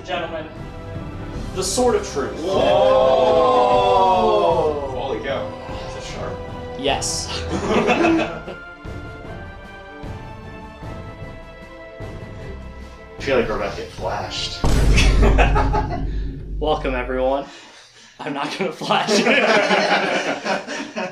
gentlemen, the Sword of Truth. Whoa! Holy cow. Is that sharp? Yes. I feel like we're about to get flashed. Welcome, everyone. I'm not going to flash.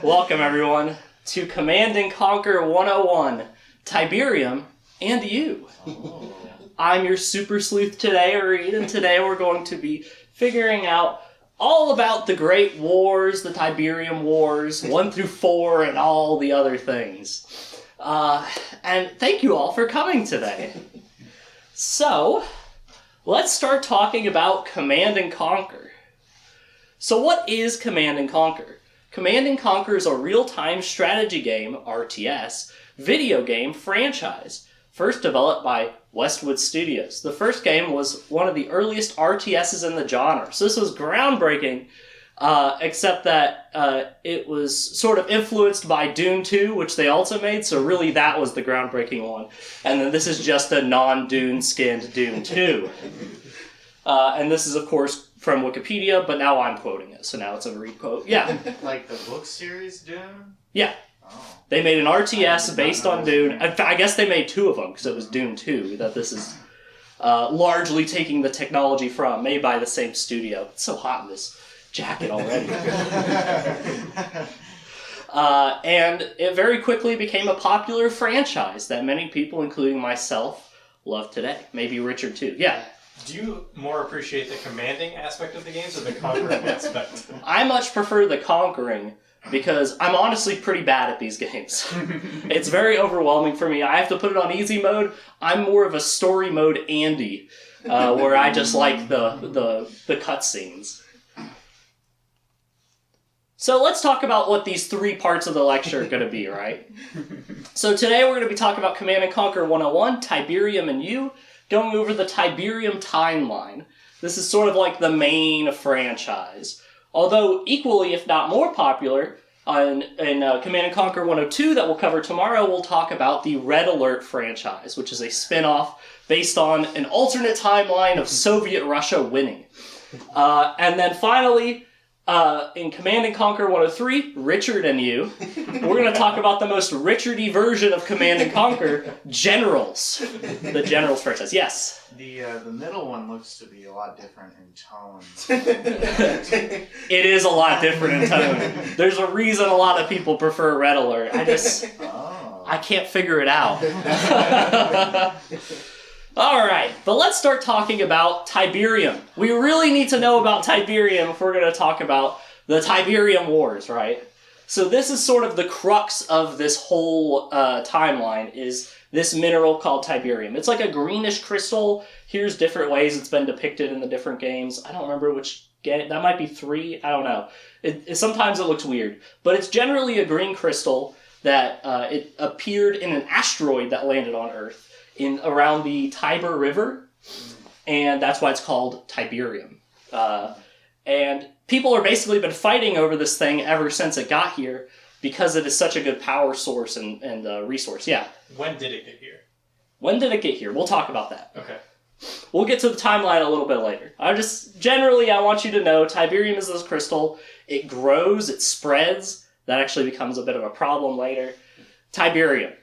Welcome, everyone, to Command and Conquer 101, Tiberium and You. Oh. I'm your super sleuth today, Reed, and today we're going to be figuring out all about the Great Wars, the Tiberium Wars, 1 through 4, and all the other things. And thank you all for coming today. So, let's start talking about Command and Conquer. So what is Command and Conquer? Command and Conquer is a real-time strategy game, RTS, video game franchise, first developed by Westwood Studios. The first game was one of the earliest RTSs in the genre, so this was groundbreaking, except that it was sort of influenced by Dune 2, which they also made, so really that was the groundbreaking one. And then this is just a non-Dune skinned Dune 2. And this is, of course, from Wikipedia, but now I'm quoting it, so now it's a re-quote. Yeah. Like the book series Dune? Yeah. Oh. They made an RTS based on Dune. I guess they made 2 of them, because it was Dune 2, that this is largely taking the technology from, made by the same studio. It's so hot in this jacket already. And it very quickly became a popular franchise that many people, including myself, love today. Maybe Richard too. Yeah. Do you more appreciate the commanding aspect of the games or the conquering aspect? I much prefer the conquering because I'm honestly pretty bad at these games. It's very overwhelming for me. I have to put it on easy mode. I'm more of a story mode Andy, where I just like the cutscenes. So let's talk about what these 3 parts of the lecture are going to be, right? So today we're going to be talking about Command and Conquer 101, Tiberium and You, going over the Tiberium timeline. This is sort of like the main franchise. Although equally, if not more popular, in Command & Conquer 102 that we'll cover tomorrow, we'll talk about the Red Alert franchise, which is a spin-off based on an alternate timeline of Soviet Russia winning. And then finally, in Command & Conquer 103, Richard and You, we're going to talk about the most Richard-y version of Command & Conquer, Generals. The Generals franchise, yes. The middle one looks to be a lot different in tone. It is a lot different in tone. There's a reason a lot of people prefer Red Alert. I can't figure it out. Alright, but let's start talking about Tiberium. We really need to know about Tiberium if we're going to talk about the Tiberium Wars, right? So this is sort of the crux of this whole timeline, is this mineral called Tiberium. It's like a greenish crystal. Here's different ways it's been depicted in the different games. I don't remember which game. That might be 3. I don't know. Sometimes it looks weird. But it's generally a green crystal that it appeared in an asteroid that landed on Earth around the Tiber River. And that's why it's called Tiberium. And people have basically been fighting over this thing ever since it got here, because it is such a good power source and resource. Yeah. When did it get here? When did it get here? We'll talk about that. Okay. We'll get to the timeline a little bit later. I want you to know Tiberium is this crystal. It grows, it spreads. That actually becomes a bit of a problem later. Tiberium.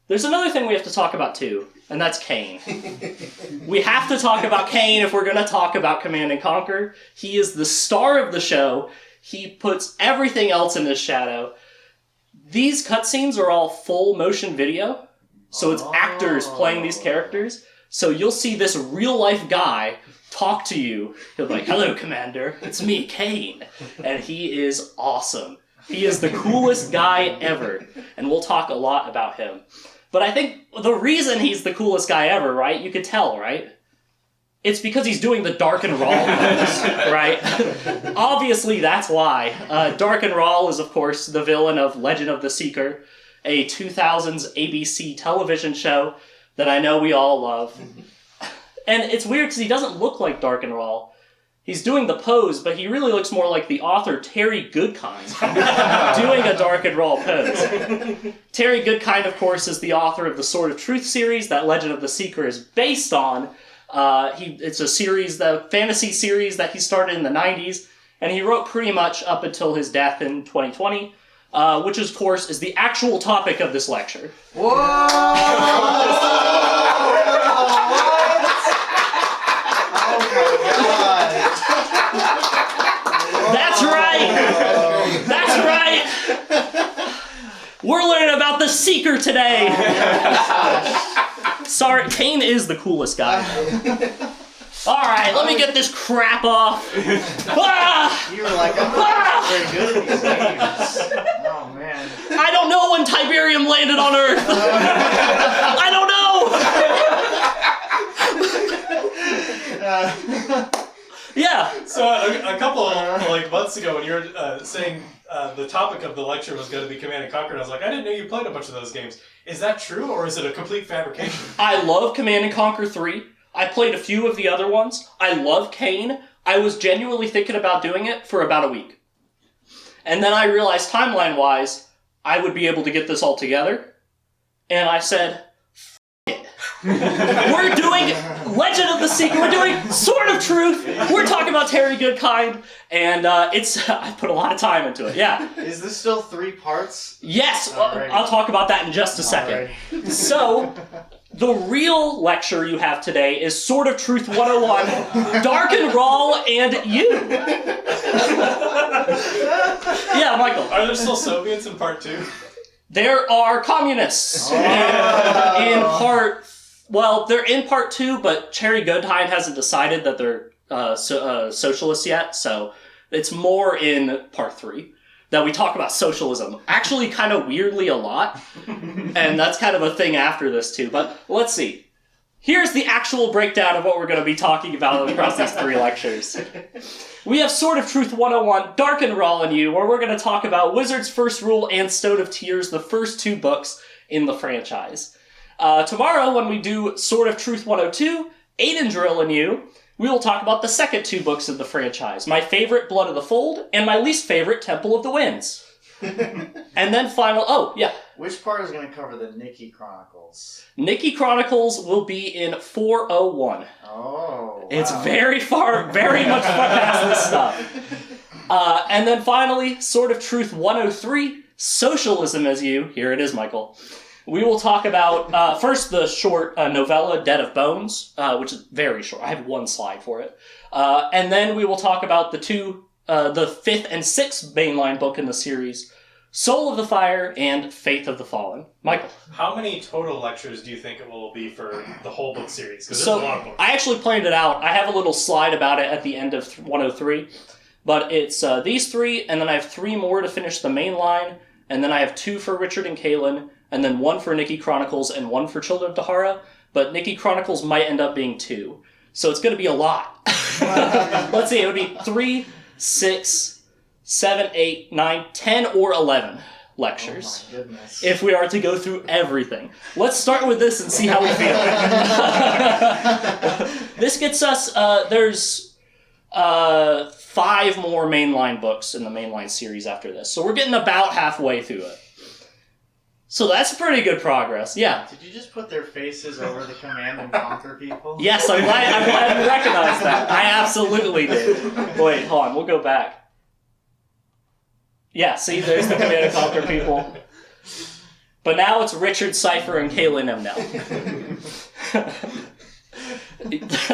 There's another thing we have to talk about too, and that's Cain. We have to talk about Cain if we're going to talk about Command & Conquer. He is the star of the show. He puts everything else in his shadow. These cutscenes are all full motion video, so it's actors playing these characters. So you'll see this real-life guy talk to you. He'll be like, "Hello, Commander. It's me, Cain." And he is awesome. He is the coolest guy ever, and we'll talk a lot about him. But I think the reason he's the coolest guy ever, right? You could tell, right? It's because he's doing the Dark and Rawl pose, right? Obviously, that's why. Dark and Rawl is, of course, the villain of Legend of the Seeker, a 2000s ABC television show that I know we all love. And it's weird because he doesn't look like Dark and Rawl. He's doing the pose, but he really looks more like the author Terry Goodkind doing a Dark and Rawl pose. Terry Goodkind, of course, is the author of the Sword of Truth series that Legend of the Seeker is based on. It's a series, the fantasy series that he started in the 90s, and he wrote pretty much up until his death in 2020, which, of course, is the actual topic of this lecture. Whoa! That's right! That's right! We're learning about the Seeker today! Sorry, Kane is the coolest guy. Alright, let me get this crap off. Ah! You were like, I'm not very good at these games. Oh, man. I don't know when Tiberium landed on Earth! I don't know! Yeah. So a couple of months ago, when you were saying the topic of the lecture was going to be Command and Conquer, and I was like, I didn't know you played a bunch of those games. Is that true, or is it a complete fabrication? I love Command and Conquer 3. I played a few of the other ones. I love Kane. I was genuinely thinking about doing it for about a week. And then I realized, timeline-wise, I would be able to get this all together. And I said, it. We're doing Legend of the Seeker. We're doing Sword of Truth. We're talking about Terry Goodkind. And I put a lot of time into it, yeah. Is this still 3 parts? Yes, Alrighty. I'll talk about that in just a second. So, the real lecture you have today is Sword of Truth 101, Dark and Raw and You. Yeah, Michael. Are there still Soviets in part 2? There are communists in part... Well, they're in part 2, but Terry Goodkind hasn't decided that they're socialists yet, so it's more in part 3 that we talk about socialism. Actually, kind of weirdly a lot, and that's kind of a thing after this too, but let's see. Here's the actual breakdown of what we're going to be talking about across these 3 lectures. We have Sword of Truth 101, Dark and Raw and You, where we're going to talk about Wizard's First Rule and Stone of Tears, the first 2 books in the franchise. Tomorrow, when we do Sword of Truth 102, Aiden Drill and You, we will talk about the second 2 books of the franchise, my favorite, Blood of the Fold, and my least favorite, Temple of the Winds. And then Which part is going to cover the Nikki Chronicles? Nikki Chronicles will be in 401. Oh, wow. It's very much far past this stuff. And then finally, Sword of Truth 103, Socialism as You. Here it is, Michael. We will talk about, first, the short novella, Dead of Bones, which is very short. I have 1 slide for it. And then we will talk about the 5th and 6th mainline book in the series, Soul of the Fire and Faith of the Fallen. Michael. How many total lectures do you think it will be for the whole book series? Because it's a long book. I actually planned it out. I have a little slide about it at the end of 103. But it's these 3, and then I have 3 more to finish the main line, and then I have 2 for Richard and Kaylin, and then 1 for Nikki Chronicles and 1 for Children of Dahara, but Nikki Chronicles might end up being 2. So it's going to be a lot. Let's see, it would be 3, 6, 7, 8, 9, 10, or 11 lectures. Oh my goodness. If we are to go through everything. Let's start with this and see how we feel. This gets us, there's 5 more mainline books in the mainline series after this. So we're getting about halfway through it. So that's pretty good progress, yeah. Did you just put their faces over the Command and Conquer people? Yes, I'm glad you recognized that. I absolutely did. Wait, hold on, we'll go back. Yeah, see, there's the Command and Conquer people. But now it's Richard, Cypher, and Kaylin M. now.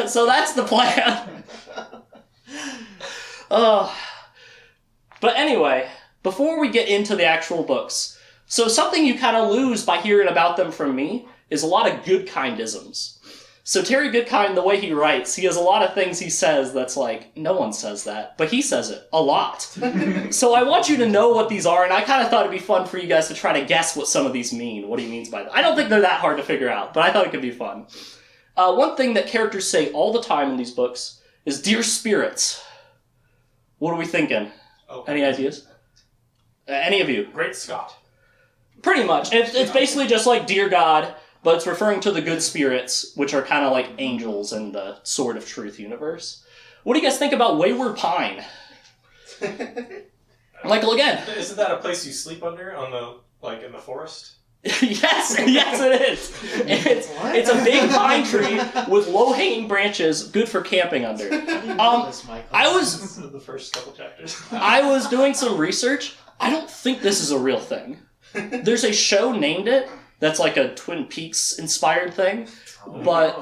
So that's the plan. But anyway, before we get into the actual books, so something you kind of lose by hearing about them from me is a lot of Goodkindisms. So Terry Goodkind, the way he writes, he has a lot of things he says that's like, no one says that, but he says it a lot. So I want you to know what these are, and I kind of thought it'd be fun for you guys to try to guess what some of these mean, what he means by that. I don't think they're that hard to figure out, but I thought it could be fun. One thing that characters say all the time in these books is, "Dear spirits." What are we thinking? Okay. Any ideas? Any of you? Great Scott. Pretty much. It's basically just like Dear God, but it's referring to the good spirits, which are kind of like angels in the Sword of Truth universe. What do you guys think about Wayward Pine? Michael, again. Isn't that a place you sleep under in the forest? Yes, it is. It's a big pine tree with low-hanging branches, good for camping under. I was This is the first couple chapters. I was doing some research. I don't think this is a real thing. There's a show named it that's like a Twin Peaks inspired thing, but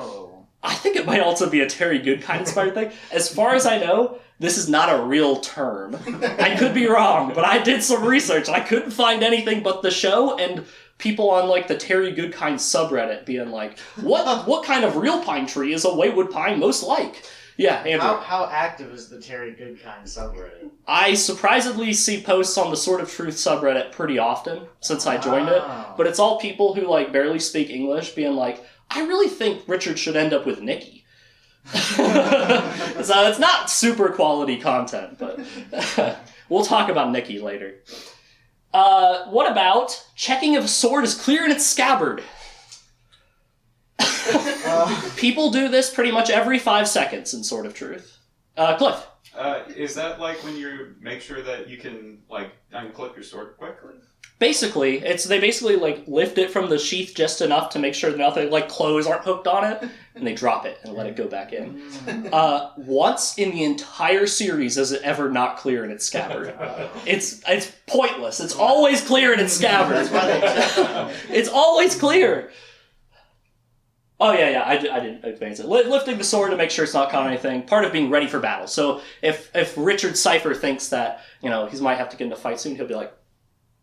I think it might also be a Terry Goodkind inspired thing. As far as I know, this is not a real term. I could be wrong, but I did some research. I couldn't find anything but the show and people on like the Terry Goodkind subreddit being like, what kind of real pine tree is a whitewood pine most like? Yeah, Andrew. How active is the Terry Goodkind subreddit? I surprisingly see posts on the Sword of Truth subreddit pretty often since I joined it, but it's all people who like barely speak English being like, I really think Richard should end up with Nikki. So it's not super quality content, but we'll talk about Nikki later. What about checking if a sword is clear in its scabbard? People do this pretty much every 5 seconds in Sword of Truth. Cliff. Is that like when you make sure that you can like unclip your sword quickly? Basically, they basically like lift it from the sheath just enough to make sure that nothing like clothes aren't hooked on it, and they drop it and let it go back in. Once in the entire series is it ever not clear in its scabbard. It's pointless. It's always clear in its scabbard. It's always clear. Oh yeah, I didn't advance it. Lifting the sword to make sure it's not caught on anything. Part of being ready for battle. So if Richard Cypher thinks that he might have to get into a fight soon, he'll be like,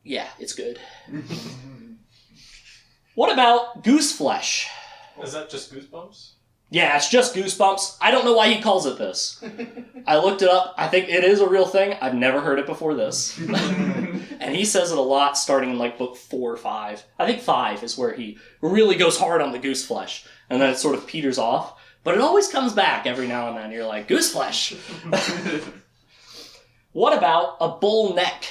yeah, it's good. What about goose flesh? Is that just Goosebumps? Yeah, it's just Goosebumps. I don't know why he calls it this. I looked it up. I think it is a real thing. I've never heard it before this. And he says it a lot starting in like book 4 or 5. I think 5 is where he really goes hard on the goose flesh. And then it sort of peters off. But it always comes back every now and then. You're like, goose flesh! What about a bull neck?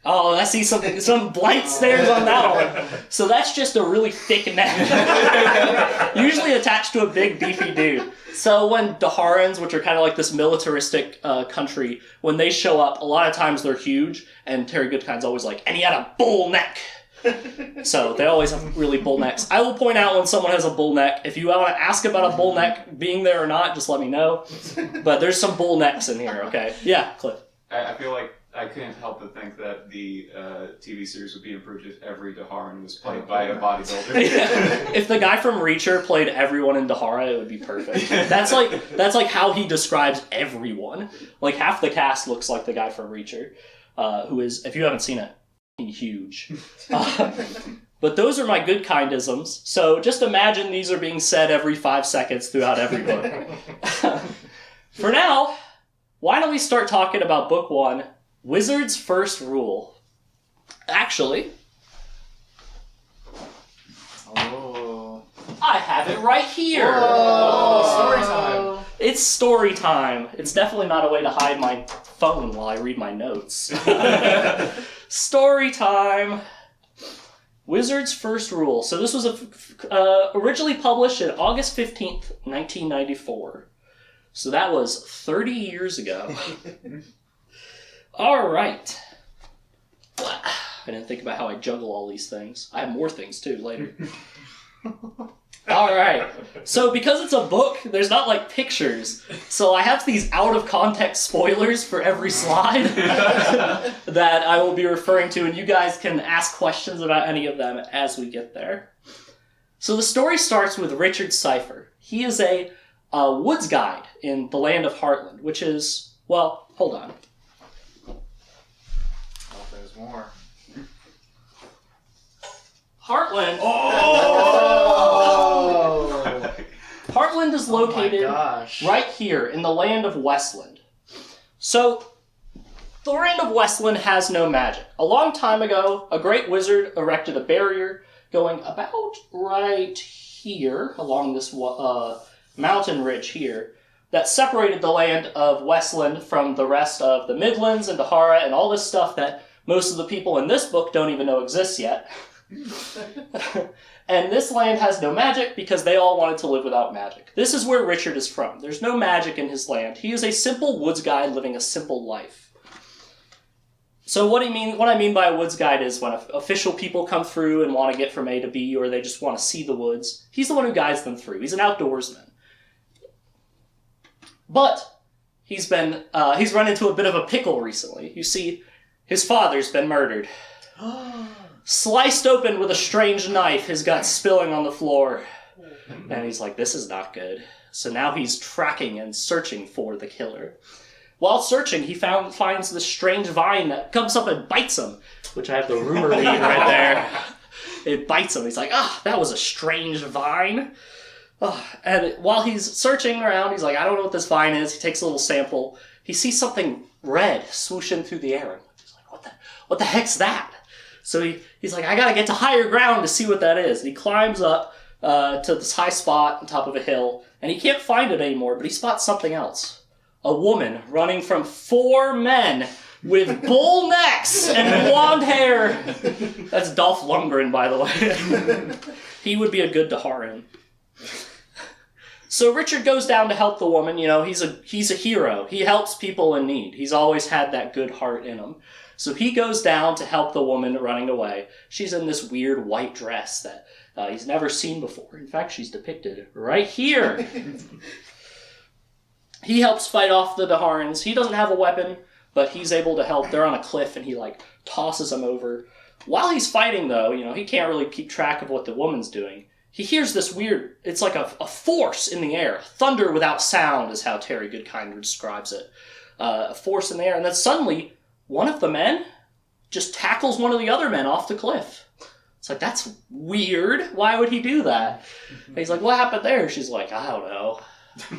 Oh, I see some blank stares on that one. So that's just a really thick neck. Usually attached to a big, beefy dude. So when Daharans, which are kind of like this militaristic country, when they show up, a lot of times they're huge, and Terry Goodkind's always like, and he had a bull neck. So they always have really bull necks. I will point out when someone has a bull neck. If you want to ask about a bull neck being there or not, just let me know. But there's some bull necks in here, okay? Yeah, Cliff. I feel like I couldn't help but think that the TV series would be improved if every Daharan was played by a bodybuilder. If the guy from Reacher played everyone in Dahara, it would be perfect. That's like how he describes everyone. Like half the cast looks like the guy from Reacher, who is, if you haven't seen it, huge. But those are my Goodkindisms. So just imagine these are being said every 5 seconds throughout every book. For now, why don't we start talking about book 1, Wizard's First Rule. Actually, I have it right here. Story time. It's story time. It's definitely not a way to hide my phone while I read my notes. Story time. Wizard's First Rule. So this was originally published on August 15th, 1994. So that was 30 years ago. All right. I didn't think about how I juggle all these things. I have more things too later. All right. So because it's a book, there's not like pictures. So I have these out of context spoilers for every slide that I will be referring to, and you guys can ask questions about any of them as we get there. So the story starts with Richard Cypher. He is a woods guide in the land of Heartland, which is, well, hold on. There's more. Heartland. Oh! Heartland is located right here in the land of Westland. So, the land of Westland has no magic. A long time ago, a great wizard erected a barrier going about right here, along this mountain ridge here, that separated the land of Westland from the rest of the Midlands and Dahara and all this stuff that most of the people in this book don't even know exists yet. And this land has no magic because they all wanted to live without magic. This is where Richard is from. There's no magic in his land. He is a simple woods guy living a simple life. So what I mean by a woods guide is when official people come through and want to get from A to B, or they just want to see the woods, he's the one who guides them through. He's an outdoorsman. But he's run into a bit of a pickle recently. You see, his father's been murdered. Sliced open with a strange knife, his guts spilling on the floor. And he's like, this is not good. So now he's tracking and searching for the killer. While searching, he finds this strange vine that comes up and bites him, which I have the rumor read right there. It bites him. He's like, that was a strange vine. And while he's searching around, he's like, I don't know what this vine is. He takes a little sample. He sees something red swooshing through the air. He's like, what the heck's that? So he's like, I gotta get to higher ground to see what that is. And he climbs up to this high spot on top of a hill, and he can't find it anymore, but he spots something else. A woman running from 4 men with bull necks and blonde hair. That's Dolph Lundgren, by the way. He would be a good Daharan. So Richard goes down to help the woman. You know, he's a hero. He helps people in need. He's always had that good heart in him. So he goes down to help the woman running away. She's in this weird white dress that he's never seen before. In fact, she's depicted right here. He helps fight off the Daharans. He doesn't have a weapon, but he's able to help. They're on a cliff, and he, tosses them over. While he's fighting, though, you know, he can't really keep track of what the woman's doing. He hears this weird, it's like a force in the air. Thunder without sound is how Terry Goodkind describes it. A force in the air, and then suddenly, one of the men just tackles one of the other men off the cliff. It's like, that's weird. Why would he do that? And he's like, what happened there? She's like, I don't know.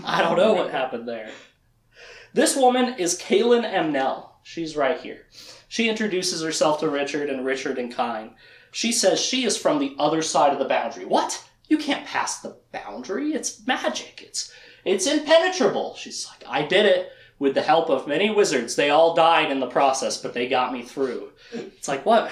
I don't know what happened there. This woman is Kaylin Amnell. She's right here. She introduces herself to Richard and Kind. She says she is from the other side of the boundary. What? You can't pass the boundary. It's magic. It's impenetrable. She's like, I did it with the help of many wizards. They all died in the process, but they got me through. It's like, what?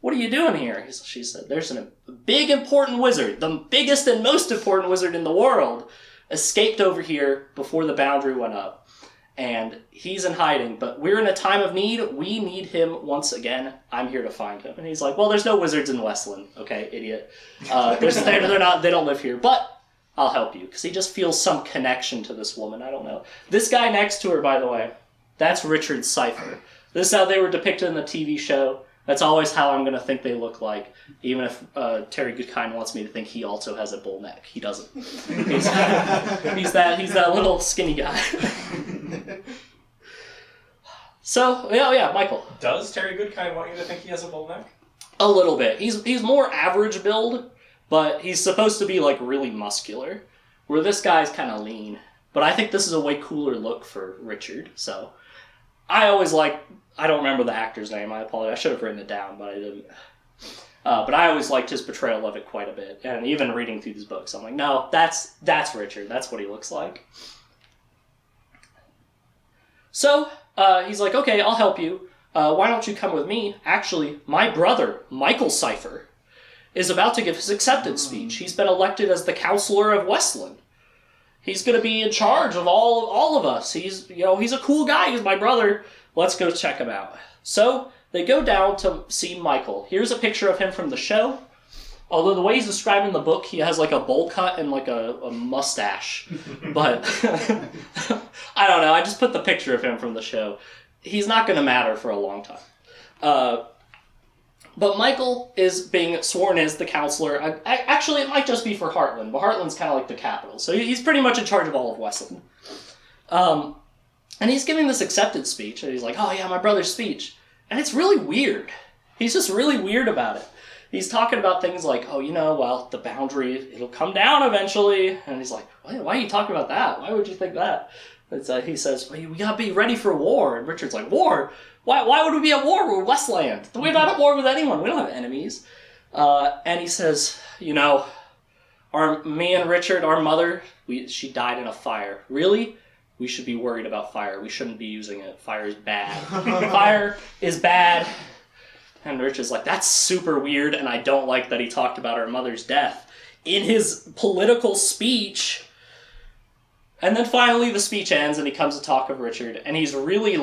What are you doing here? She said, there's a big important wizard, the biggest and most important wizard in the world, escaped over here before the boundary went up. And he's in hiding, but we're in a time of need. We need him once again. I'm here to find him. And he's like, well, there's no wizards in Westland. Okay, idiot. They don't live here, but I'll help you. Because he just feels some connection to this woman. I don't know. This guy next to her, by the way, that's Richard Cypher. This is how they were depicted in the TV show. That's always how I'm going to think they look like, even if Terry Goodkind wants me to think he also has a bull neck. He doesn't. He's that little skinny guy. So, yeah, Michael. Does Terry Goodkind want you to think he has a bull neck? A little bit. He's more average build, but he's supposed to be, really muscular, where this guy's kind of lean. But I think this is a way cooler look for Richard, so... I don't remember the actor's name, I apologize. I should have written it down, but I didn't. But I always liked his portrayal of it quite a bit. And even reading through these books, I'm like, no, that's Richard. That's what he looks like. So, he's like, okay, I'll help you. Why don't you come with me? Actually, my brother, Michael Cypher, is about to give his acceptance speech. He's been elected as the counselor of Westland. He's going to be in charge of all of us. He's a cool guy. He's my brother. Let's go check him out. So they go down to see Michael. Here's a picture of him from the show. Although the way he's described in the book, he has a bowl cut and a mustache. But I don't know. I just put the picture of him from the show. He's not going to matter for a long time. But Michael is being sworn as the counselor. Actually, it might just be for Heartland, but Heartland's kind of like the capital. So he's pretty much in charge of all of Westland. And he's giving this acceptance speech, and he's like, oh yeah, my brother's speech. And it's really weird. He's just really weird about it. He's talking about things like, the boundary, it'll come down eventually. And he's like, why are you talking about that? Why would you think that? He says, we gotta be ready for war. And Richard's like, war? Why would we be at war with Westland? We're not at war with anyone. We don't have enemies. And he says, me and Richard, our mother, she died in a fire. Really? We should be worried about fire. We shouldn't be using it. Fire is bad. Fire is bad. And Richard's like, that's super weird, and I don't like that he talked about our mother's death in his political speech. And then finally the speech ends, and he comes to talk of Richard, and he's really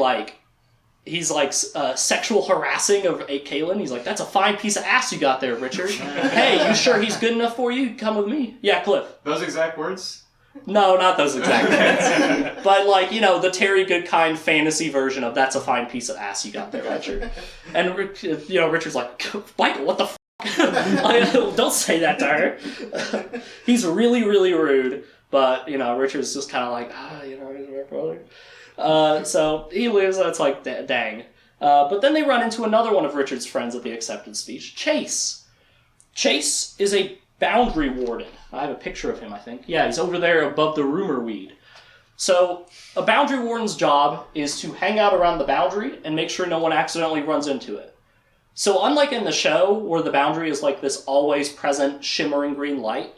he's like sexual harassing of Kaylin. He's like, that's a fine piece of ass you got there, Richard. Hey, you sure he's good enough for you? Come with me. Yeah, Cliff. Those exact words? No, not those exact words. But like, you know, the Terry Goodkind fantasy version of that's a fine piece of ass you got there, Richard. And, you know, Richard's like, Michael, what the f***? Don't say that to her. He's really, really rude. But, you know, Richard's just kind of like, you know, he's my brother. So he leaves, and it's like, dang. But then they run into another one of Richard's friends at the acceptance speech, Chase. Chase is a boundary warden. I have a picture of him, I think. Yeah, he's over there above the rumor weed. So a boundary warden's job is to hang out around the boundary and make sure no one accidentally runs into it. So unlike in the show, where the boundary is like this always present shimmering green light,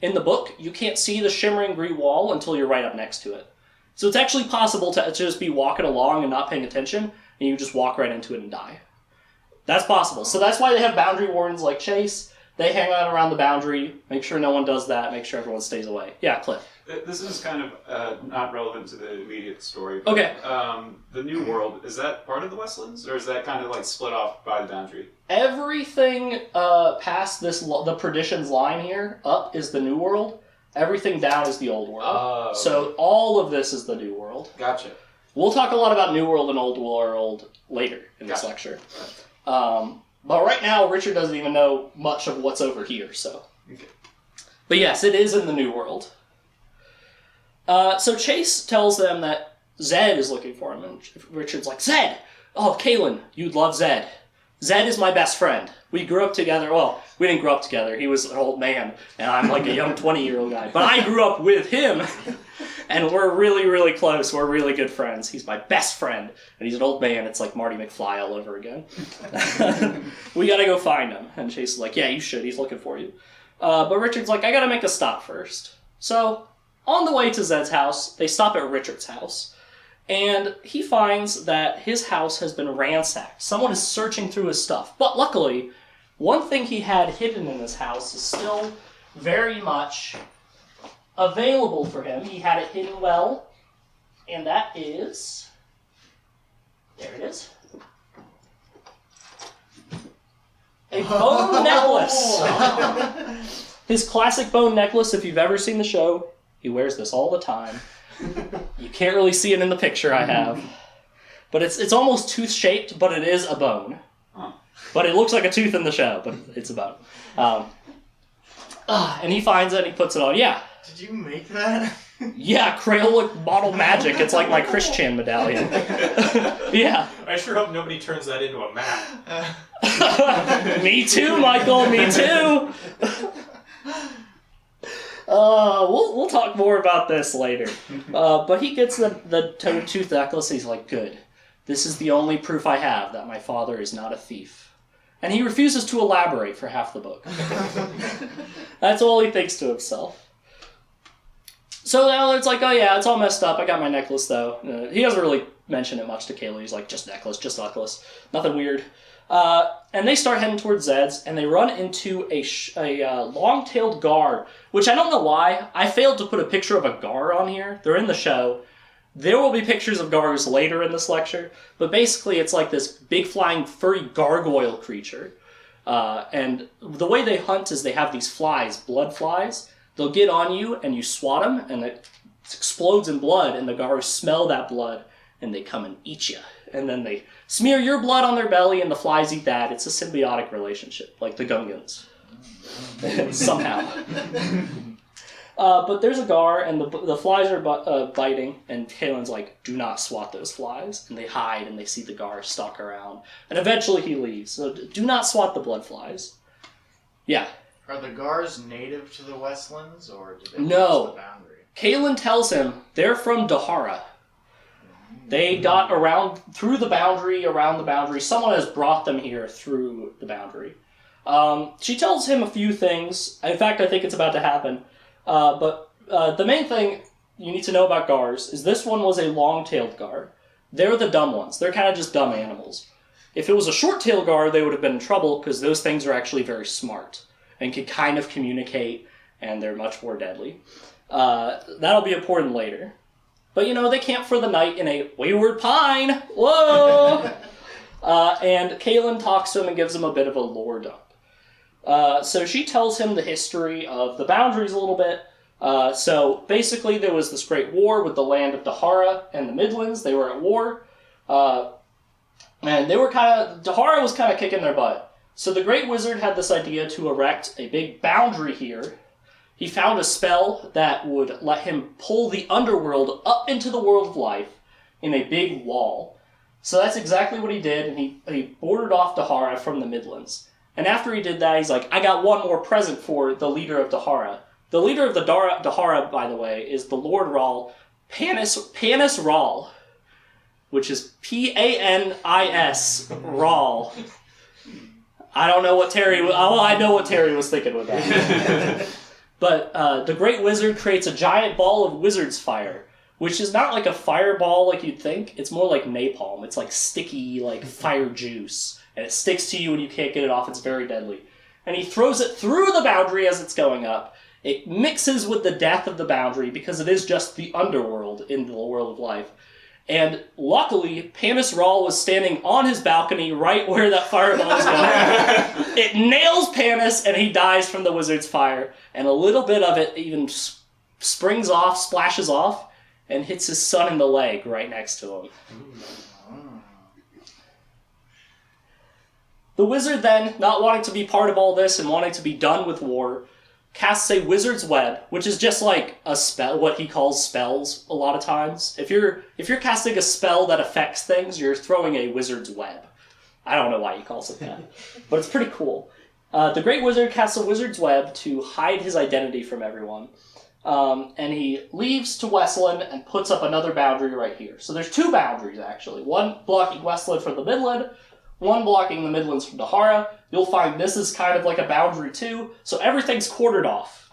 in the book, you can't see the shimmering green wall until you're right up next to it. So it's actually possible to just be walking along and not paying attention, and you just walk right into it and die. That's possible. So that's why they have boundary wardens like Chase. They hang out around the boundary, make sure no one does that, make sure everyone stays away. Yeah, Cliff. This is kind of not relevant to the immediate story. But, Okay. The New World, is that part of the Westlands, or is that kind of like split off by the boundary? Everything past the Perdition's line here, up is the New World. Everything down is the Old World. So all of this is the New World. Gotcha. We'll talk a lot about New World and Old World later in this lecture. But right now, Richard doesn't even know much of what's over here, so. Okay. But yes, it is in the New World. So Chase tells them that Zed is looking for him, and Richard's like, Zed! Oh, Kaylin, you'd love Zed. Zed is my best friend. We grew up together. Well, we didn't grow up together. He was an old man, and I'm like a young 20-year-old guy. But I grew up with him, and we're really, really close. We're really good friends. He's my best friend, and he's an old man. It's like Marty McFly all over again. We gotta go find him. And Chase is like, yeah, you should. He's looking for you. But Richard's like, I gotta make a stop first. So, on the way to Zed's house, they stop at Richard's house. And he finds that his house has been ransacked. Someone is searching through his stuff. But luckily, one thing he had hidden in his house is still very much available for him. He had it hidden well. And that is... There it is. A bone necklace! His classic bone necklace, if you've ever seen the show, he wears this all the time. You can't really see it in the picture I have. But it's almost tooth-shaped, but it is a bone. Huh. But it looks like a tooth in the show, but it's a bone. And he finds it and he puts it on. Yeah. Did you make that? Yeah, Crayola Model Magic. It's like my Christian medallion. Yeah. I sure hope nobody turns that into a map. Me too, Michael, me too! We'll talk more about this later. But he gets the toad tooth necklace and he's like, good. This is the only proof I have that my father is not a thief. And he refuses to elaborate for half the book. That's all he thinks to himself. So now it's like, oh yeah, it's all messed up. I got my necklace though. He doesn't really mention it much to Kayla. He's like, just necklace. Nothing weird. And they start heading towards Zed's, and they run into a long-tailed gar, which I don't know why. I failed to put a picture of a gar on here. They're in the show. There will be pictures of gars later in this lecture, but basically it's like this big flying furry gargoyle creature. And the way they hunt is they have these flies, blood flies. They'll get on you, and you swat them, and it explodes in blood, and the gars smell that blood, and they come and eat you. And then they smear your blood on their belly, and the flies eat that. It's a symbiotic relationship, like the Gungans. Somehow. But there's a gar, and the flies are biting, and Kalen's like, do not swat those flies. And they hide, and they see the gar stalk around. And eventually he leaves. So do not swat the blood flies. Yeah. Are the gars native to the Westlands, or do they No. cross the boundary? Kalen tells him they're from Dahara. They got around through the boundary, around the boundary. Someone has brought them here through the boundary. She tells him a few things. In fact, I think it's about to happen. But the main thing you need to know about gars is this one was a long-tailed gar. They're the dumb ones. They're kind of just dumb animals. If it was a short-tailed gar, they would have been in trouble because those things are actually very smart and can kind of communicate, and they're much more deadly. That'll be important later. But, they camp for the night in a wayward pine. Whoa! And Kaylin talks to him and gives him a bit of a lore dump. So she tells him the history of the boundaries a little bit. So basically there was this great war with the land of Dahara and the Midlands. They were at war. And they were Dahara was kind of kicking their butt. So the Great Wizard had this idea to erect a big boundary here. He found a spell that would let him pull the underworld up into the world of life in a big wall. So that's exactly what he did, and he bordered off Dahara from the Midlands. And after he did that, he's like, I got one more present for the leader of Dahara. The leader of the Dahara, by the way, is the Lord Rahl, Panis Rahl, which is Panis Rahl. I don't know what Terry... I know what Terry was thinking with that. But the Great Wizard creates a giant ball of wizard's fire, which is not like a fireball like you'd think. It's more like napalm. It's like sticky, like fire juice. And it sticks to you and you can't get it off. It's very deadly. And he throws it through the boundary as it's going up. It mixes with the death of the boundary because it is just the underworld in the world of life. And luckily, Panis Rahl was standing on his balcony right where that fireball was going. It nails Panis, and he dies from the wizard's fire. And a little bit of it even springs off, splashes off, and hits his son in the leg right next to him. The wizard then, not wanting to be part of all this and wanting to be done with war, casts a wizard's web, which is just like a spell, what he calls spells a lot of times. If you're casting a spell that affects things, you're throwing a wizard's web. I don't know why he calls it that, but it's pretty cool. The Great Wizard casts a wizard's web to hide his identity from everyone, and he leaves to Westland and puts up another boundary right here. So there's two boundaries, actually. One blocking Westland from the Midland, one blocking the Midlands from Dahara. You'll find this is kind of like a boundary too, so everything's quartered off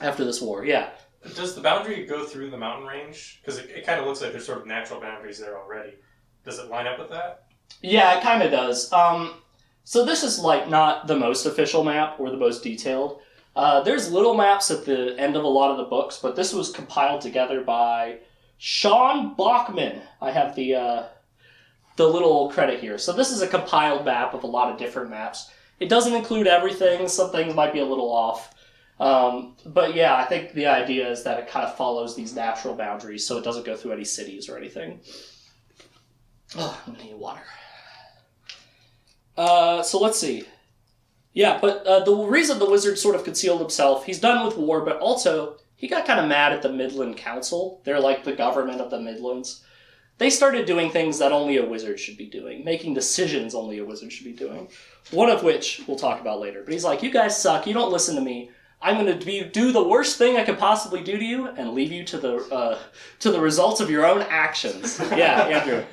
after this war, yeah. Does the boundary go through the mountain range? Because it kind of looks like there's sort of natural boundaries there already. Does it line up with that? Yeah, it kind of does. So this is like not the most official map or the most detailed. There's little maps at the end of a lot of the books, but this was compiled together by Sean Bachman. I have the little credit here. So this is a compiled map of a lot of different maps. It doesn't include everything. Some things might be a little off. But yeah, I think the idea is that it kind of follows these natural boundaries so it doesn't go through any cities or anything. Oh, I'm gonna need water. So let's see. Yeah, but the reason the wizard sort of concealed himself, he's done with war, but also he got kind of mad at the Midland Council. They're like the government of the Midlands. They started doing things that only a wizard should be doing, making decisions only a wizard should be doing, one of which we'll talk about later. But he's like, you guys suck, you don't listen to me. I'm going to do the worst thing I could possibly do to you and leave you to the results of your own actions. Yeah, Andrew.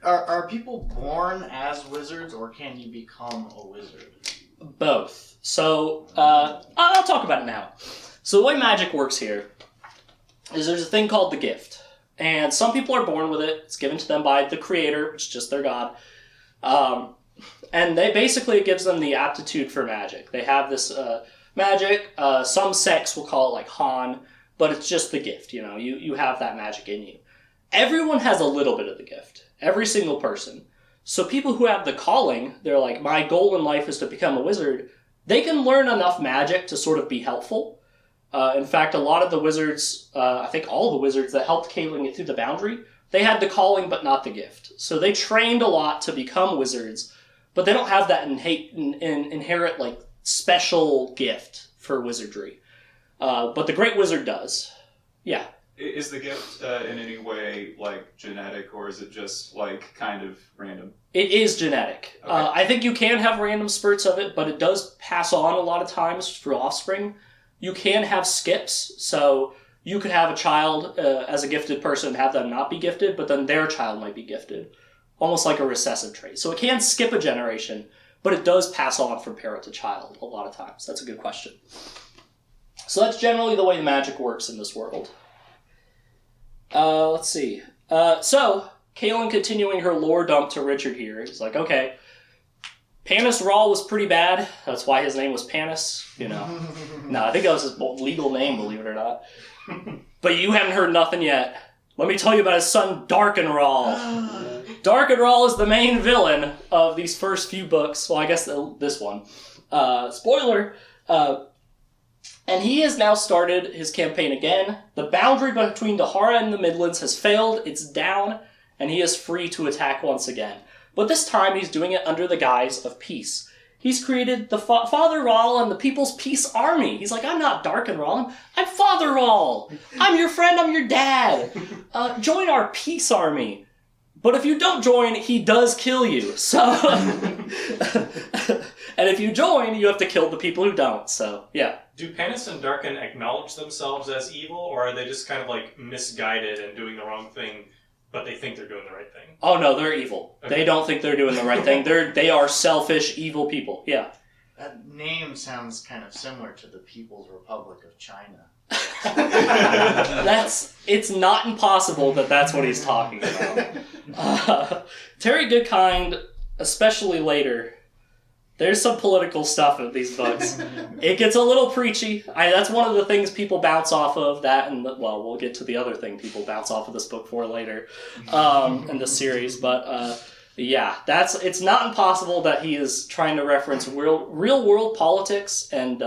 Are people born as wizards, or can you become a wizard? Both. So, I'll talk about it now. So the way magic works here is there's a thing called the gift. And some people are born with it. It's given to them by the creator, which is just their god. And it gives them the aptitude for magic. They have this magic. Some sects will call it like Han, but it's just the gift. You have that magic in you. Everyone has a little bit of the gift. Every single person. So people who have the calling, they're like, my goal in life is to become a wizard. They can learn enough magic to sort of be helpful. In fact, a lot of the wizards, I think all the wizards that helped Caitlin get through the boundary, they had the calling but not the gift. So they trained a lot to become wizards, but they don't have that inherent like special gift for wizardry. But the Great Wizard does. Yeah. Is the gift in any way like genetic, or is it just like kind of random? It is genetic. Okay. I think you can have random spurts of it, but it does pass on a lot of times for offspring. You can have skips, so you could have a child as a gifted person and have them not be gifted, but then their child might be gifted. Almost like a recessive trait. So it can skip a generation, but it does pass on from parent to child a lot of times. That's a good question. So that's generally the way the magic works in this world. Let's see. So, Kaylin continuing her lore dump to Richard here. He's like, okay, Panis Rahl was pretty bad. That's why his name was Panis, No, I think that was his legal name, believe it or not. But you haven't heard nothing yet. let me tell you about his son, Darkenrawl. Darkenrawl is the main villain of these first few books. Well, I guess this one. Spoiler. And he has now started his campaign again. The boundary between Dahara and the Midlands has failed. It's down, and he is free to attack once again. But this time he's doing it under the guise of peace. He's created the Father Rawl and the People's Peace Army. He's like, I'm not Darkenrawl, I'm Father Rawl. I'm your friend, I'm your dad. Join our peace army. But if you don't join, he does kill you. So, and if you join, you have to kill the people who don't. So, yeah. Do Panis and Darken acknowledge themselves as evil, or are they just kind of like misguided and doing the wrong thing, but they think they're doing the right thing? Oh no, they're evil. Okay. They don't think they're doing the right thing. They are selfish, evil people. Yeah. That name sounds kind of similar to the People's Republic of China. It's not impossible that that's what he's talking about. Terry Goodkind, especially later, there's some political stuff in these books. It gets a little preachy. That's one of the things people bounce off of. That, and well, we'll get to the other thing people bounce off of this book for later in the series. But yeah, it's not impossible that he is trying to reference real world politics and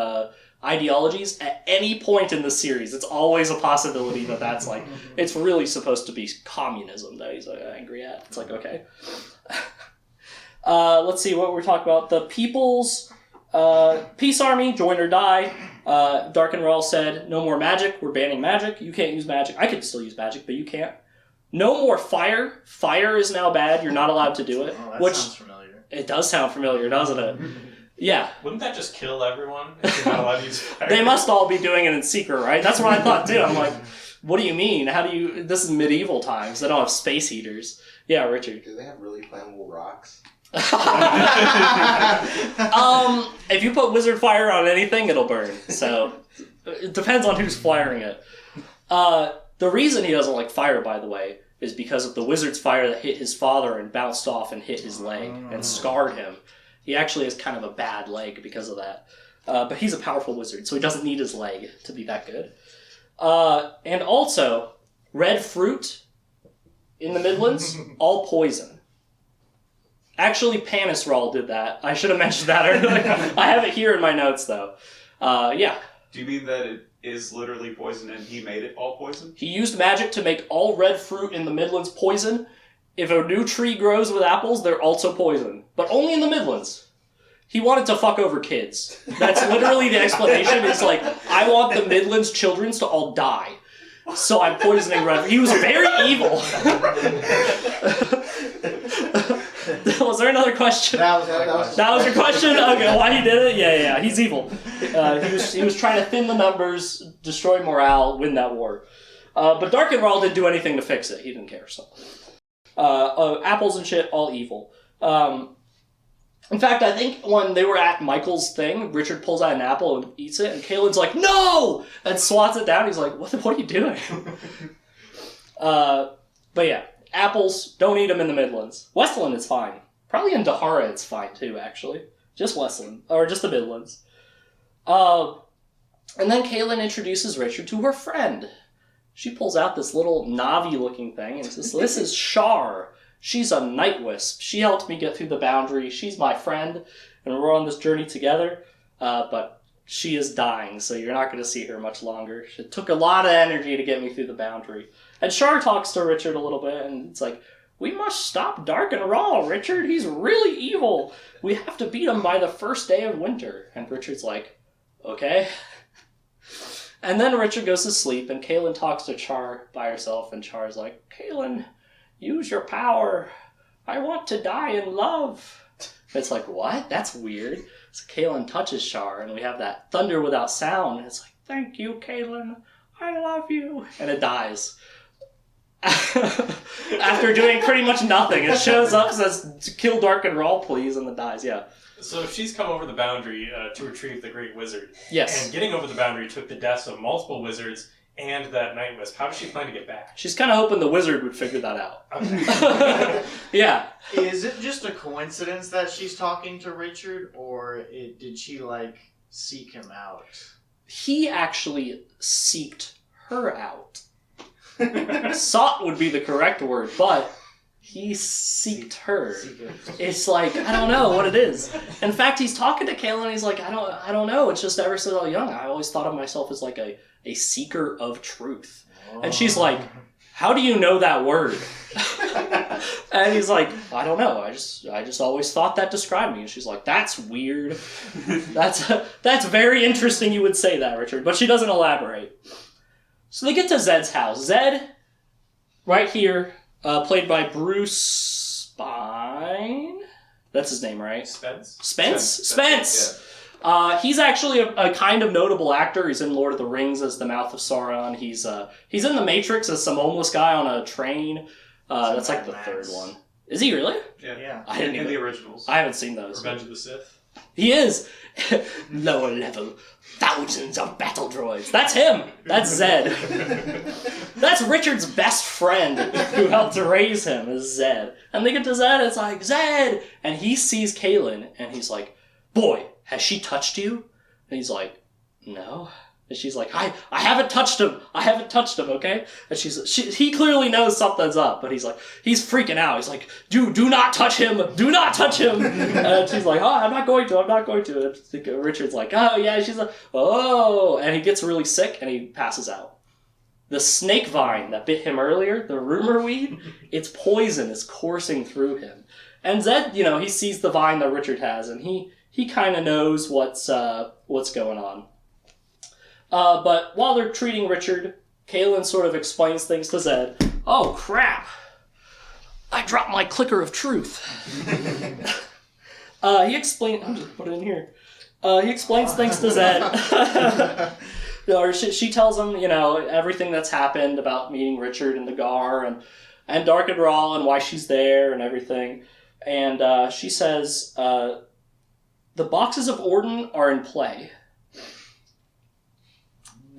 ideologies at any point in the series. It's always a possibility that that's like, it's really supposed to be communism that he's angry at. It's like, okay. Let's see what we're talking about. The People's Peace Army, join or die. Darkenrawl said, no more magic. We're banning magic. You can't use magic. I could still use magic, but you can't. No more fire. Fire is now bad. You're not allowed to do it. Oh, that sounds familiar. It does sound familiar, doesn't it? Yeah. Wouldn't that just kill everyone if you're not allowed to use fire? They must all be doing it in secret, right? That's what I thought too. I'm like, what do you mean? This is medieval times. They don't have space heaters. Yeah, Richard. Do they have really flammable rocks? If you put wizard fire on anything, it'll burn. So it depends on who's firing it. The reason he doesn't like fire, by the way, is because of the wizard's fire that hit his father and bounced off and hit his leg and scarred him. He actually has kind of a bad leg because of that. But he's a powerful wizard, so he doesn't need his leg to be that good. And also, red fruit in the Midlands, all poison. Actually, Panis Rawl did that. I should have mentioned that earlier. I have it here in my notes, though. Yeah. Do you mean that it is literally poison and he made it all poison? He used magic to make all red fruit in the Midlands poison. If a new tree grows with apples, they're also poison. But only in the Midlands. He wanted to fuck over kids. That's literally the explanation. It's like, I want the Midlands children to all die. So I'm poisoning red fruit. He was very evil. Was there another question? That was your question? Okay, why he did it? Yeah, he's evil. He was trying to thin the numbers, destroy morale, win that war. But Darkenrawl didn't do anything to fix it. He didn't care, so. Apples and shit, all evil. In fact, I think when they were at Michael's thing, Richard pulls out an apple and eats it, and Kaelin's like, no! And swats it down. He's like, what are you doing? But yeah, apples, don't eat them in the Midlands. Westland is fine. Probably in Dahara it's fine too, actually. Just Westland, or just the Midlands. And then Kaelin introduces Richard to her friend. She pulls out this little Navi-looking thing and says, this is Shar. She's a night wisp. She helped me get through the boundary. She's my friend, and we're on this journey together. But she is dying, so you're not going to see her much longer. It took a lot of energy to get me through the boundary. And Shar talks to Richard a little bit, and it's like, we must stop Darkenrawl, Richard. He's really evil. We have to beat him by the first day of winter. And Richard's like, okay. And then Richard goes to sleep, and Kaelin talks to Char by herself, and Char's like, Kaelin, use your power. I want to die in love. It's like, what? That's weird. So Kaelin touches Char, and we have that thunder without sound, and it's like, thank you, Kaelin. I love you. And it dies. After doing pretty much nothing. It shows up, says, kill Darkenrawl, please, and it dies, yeah. So she's come over the boundary to retrieve the Great Wizard. Yes. And getting over the boundary took the deaths of multiple wizards and that Night Wisp. How does she plan to get back? She's kind of hoping the wizard would figure that out. Okay. Yeah. Is it just a coincidence that she's talking to Richard, or did she, seek him out? He actually seeked her out. Sought would be the correct word, but he seeked her. It's like, I don't know what it is. In fact, he's talking to Kaylin and he's like, I don't know. It's just ever since I was young, I always thought of myself as like a seeker of truth. And she's like, how do you know that word? And he's like, I don't know. I just always thought that described me. And she's like, that's weird. That's very interesting you would say that, Richard. But she doesn't elaborate. So they get to Zed's house. Zed, right here, played by Bruce Spine. That's his name, right? Spence. He's actually a kind of notable actor. He's in Lord of the Rings as the Mouth of Sauron. He's in The Matrix as some homeless guy on a train. That's like the third one. Is he really? Yeah. I didn't in the originals. I haven't seen those. Revenge of the Sith. He is. Lower level. Thousands of battle droids. That's him. That's Zed. That's Richard's best friend who helped to raise him is Zed. And they get to Zed, it's like, Zed! And he sees Kaylin, and he's like, boy, has she touched you? And he's like, no. And she's like, I haven't touched him. I haven't touched him, okay? And he clearly knows something's up, but he's freaking out. He's like, do not touch him. Do not touch him. And she's like, oh, I'm not going to. And Richard's like, oh, yeah. She's like, oh. And he gets really sick, and he passes out. The snake vine that bit him earlier, the rumor weed, its poison is coursing through him. And Zed, he sees the vine that Richard has, and he kind of knows what's going on. But while they're treating Richard, Kaylin sort of explains things to Zed. Oh, crap. I dropped my clicker of truth. He explains... I'll just put it in here. He explains things to Zed. She tells him, everything that's happened about meeting Richard and the Gar and Dark and Raw and why she's there and everything. And she says, the boxes of Orden are in play.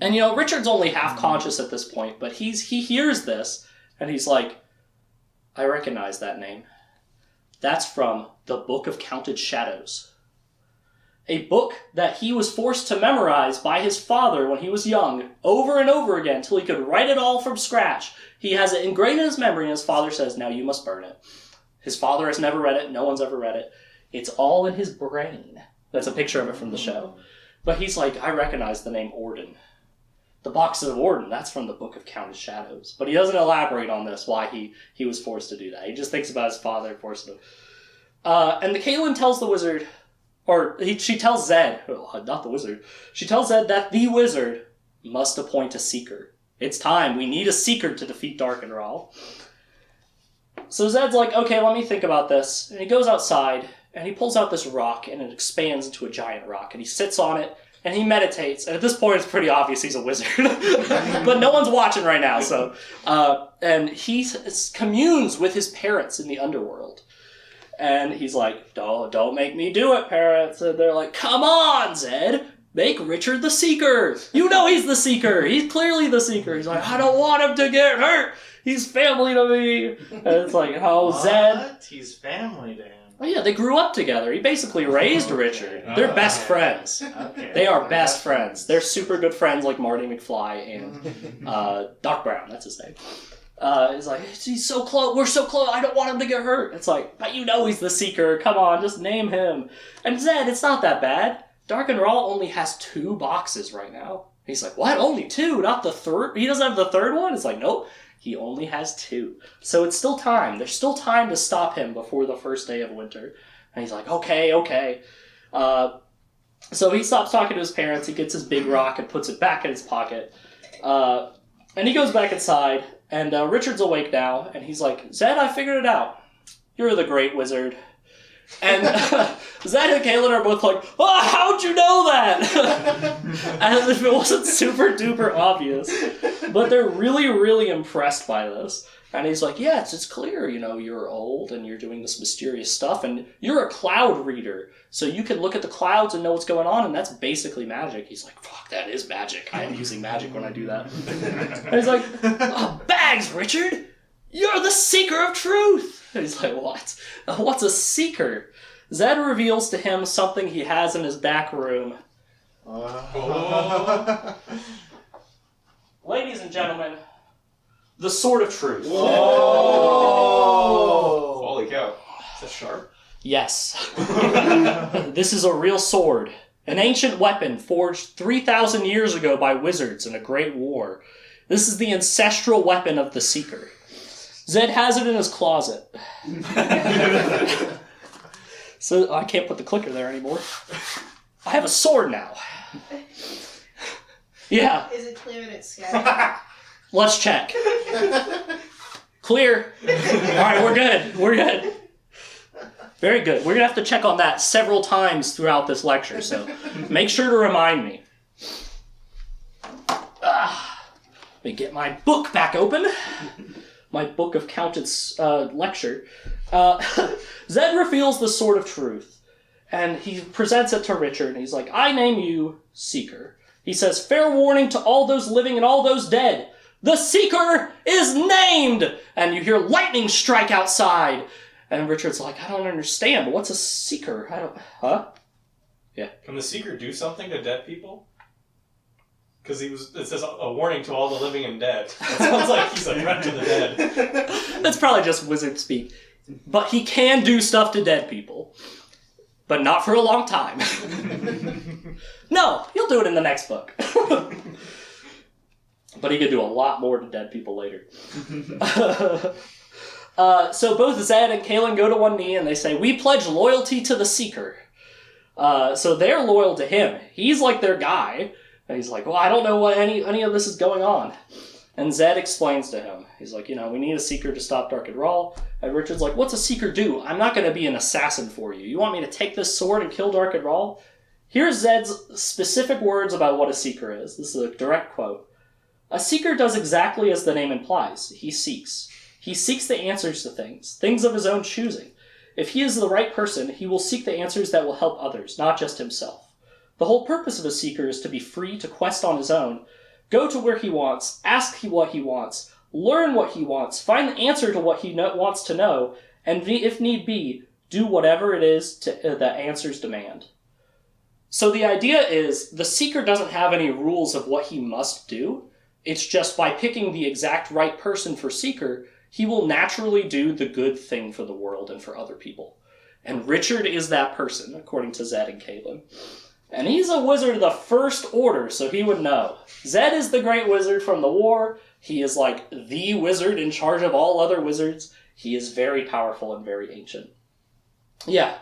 And, Richard's only half conscious at this point, but he hears this, and he's like, I recognize that name. That's from the Book of Counted Shadows. A book that he was forced to memorize by his father when he was young, over and over again, till he could write it all from scratch. He has it ingrained in his memory, and his father says, now you must burn it. His father has never read it, no one's ever read it. It's all in his brain. That's a picture of it from the show. But he's like, I recognize the name Orden. The boxes of Orden, that's from the Book of Counted Shadows. But he doesn't elaborate on this, why he was forced to do that. He just thinks about his father forcing him. And the Kaylin tells the wizard, she tells Zed, not the wizard, she tells Zed that the wizard must appoint a seeker. It's time, we need a seeker to defeat Dark and Rahl. So Zed's like, okay, let me think about this. And he goes outside, and he pulls out this rock, and it expands into a giant rock. And he sits on it, and he meditates, and at this point it's pretty obvious he's a wizard. But no one's watching right now, so... and he communes with his parents in the underworld. And he's like, don't make me do it, parents. And they're like, come on, Zed! Make Richard the Seeker! You know he's the Seeker! He's clearly the Seeker! He's like, I don't want him to get hurt! He's family to me! And it's like, oh, Zed... He's family to him. Oh yeah, they grew up together. He basically raised Richard. They're best friends. Okay. They are best friends. They're super good friends like Marty McFly and Doc Brown. That's his name. He's like, he's so close. We're so close. I don't want him to get hurt. It's like, but he's the Seeker. Come on, just name him. And Zed, it's not that bad. Dark and Rahl only has 2 boxes right now. He's like, what? Only 2? Not the third? He doesn't have the third one? It's like, nope. He only has 2. So it's still time. There's still time to stop him before the first day of winter. And he's like, okay. So he stops talking to his parents. He gets his big rock and puts it back in his pocket. And he goes back inside. And Richard's awake now. And he's like, Zed, I figured it out. You're the great wizard. And Zed and Kaylin are both like, oh, how'd you know that? As if it wasn't super duper obvious. But they're really, really impressed by this. And he's like, yeah, it's clear, you're old and you're doing this mysterious stuff and you're a cloud reader. So you can look at the clouds and know what's going on, and that's basically magic. He's like, fuck, that is magic. I am using magic when I do that. And he's like, oh, bags, Richard! You're the Seeker of Truth! And he's like, what? What's a Seeker? Zed reveals to him something he has in his back room. Ladies and gentlemen, the Sword of Truth. Whoa! Holy cow. Is that sharp? Yes. This is a real sword. An ancient weapon forged 3,000 years ago by wizards in a great war. This is the ancestral weapon of the Seeker. Zed has it in his closet. So I can't put the clicker there anymore. I have a sword now. Yeah, Is it clear that it's scattered? let's check. Clear. Alright, we're good. We're good. Very good. We're going to have to check on that several times throughout this lecture, so make sure to remind me. Let me get my book back open. My book of counted lecture. Zed reveals the Sword of Truth, and he presents it to Richard, and he's like, I name you Seeker. He says, fair warning to all those living and all those dead. The Seeker is named! And you hear lightning strike outside. And Richard's like, I don't understand. What's a Seeker? Huh? Can the Seeker do something to dead people? Because it says a warning to all the living and dead. It sounds like he's a threat to the dead. That's probably just wizard speak. But he can do stuff to dead people. But not for a long time. No, he'll do it in the next book. But he could do a lot more to dead people later. So both Zed and Kalen go to one knee and they say, we pledge loyalty to the Seeker. So they're loyal to him. He's like their guy. And he's like, well, I don't know what any of this is going on. And Zed explains to him. He's like, we need a Seeker to stop Dark and Rawl. And Richard's like, what's a Seeker do? I'm not going to be an assassin for you. You want me to take this sword and kill Dark and Rawl? Here's Zed's specific words about what a Seeker is. This is a direct quote. A Seeker does exactly as the name implies. He seeks. He seeks the answers to things of his own choosing. If he is the right person, he will seek the answers that will help others, not just himself. The whole purpose of a Seeker is to be free to quest on his own, go to where he wants, ask what he wants, learn what he wants, find the answer to what he wants to know, and if need be, do whatever it is that answers demand. So the idea is, the Seeker doesn't have any rules of what he must do. It's just by picking the exact right person for Seeker, he will naturally do the good thing for the world and for other people. And Richard is that person, according to Zed and Caitlin. And he's a wizard of the First Order, so he would know. Zed is the great wizard from the war. He is like the wizard in charge of all other wizards. He is very powerful and very ancient. Yeah.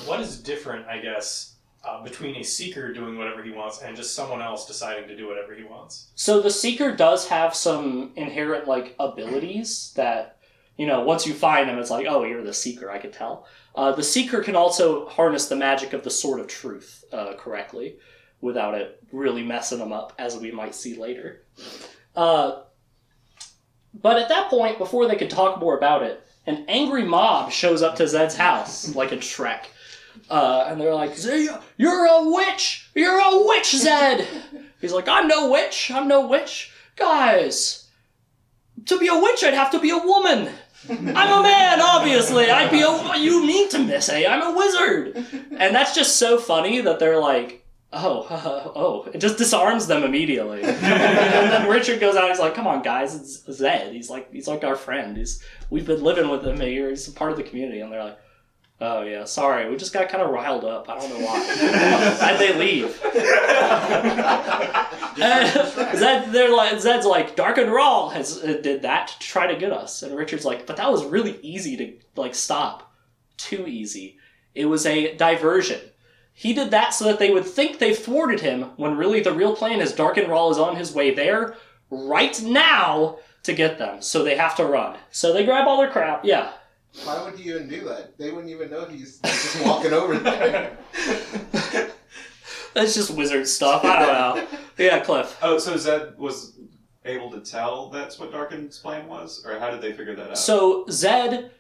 What is different, I guess, between a Seeker doing whatever he wants and just someone else deciding to do whatever he wants? So the Seeker does have some inherent, abilities that, once you find them, it's like, oh, you're the Seeker, I could tell. The Seeker can also harness the magic of the Sword of Truth correctly, without it really messing them up, as we might see later. But at that point, before they could talk more about it, an angry mob shows up to Zed's house, like in Shrek. And they're like, you're a witch! You're a witch, Zed! He's like, I'm no witch! Guys, to be a witch, I'd have to be a woman! I'm a man, obviously! You mean to miss, eh? I'm a wizard! And that's just so funny that they're like, oh. It just disarms them immediately. And then Richard goes out, he's like, come on, guys, it's Zed. He's like our friend. We've been living with him here. He's a part of the community. And they're like, oh yeah, sorry, we just got kind of riled up. I don't know why. How'd they leave? Zed's like, Dark and Rawl did that to try to get us. And Richard's like, but that was really easy to stop. Too easy. It was a diversion. He did that so that they would think they've thwarted him, when really the real plan is Dark and Rawl is on his way there, right now, to get them. So they have to run. So they grab all their crap, yeah. Why would he even do that? They wouldn't even know he's just walking over there. That's just wizard stuff. I don't know. Yeah, Cliff. Oh, so Zed was able to tell that's what Darken's plan was? Or how did they figure that out? So Zed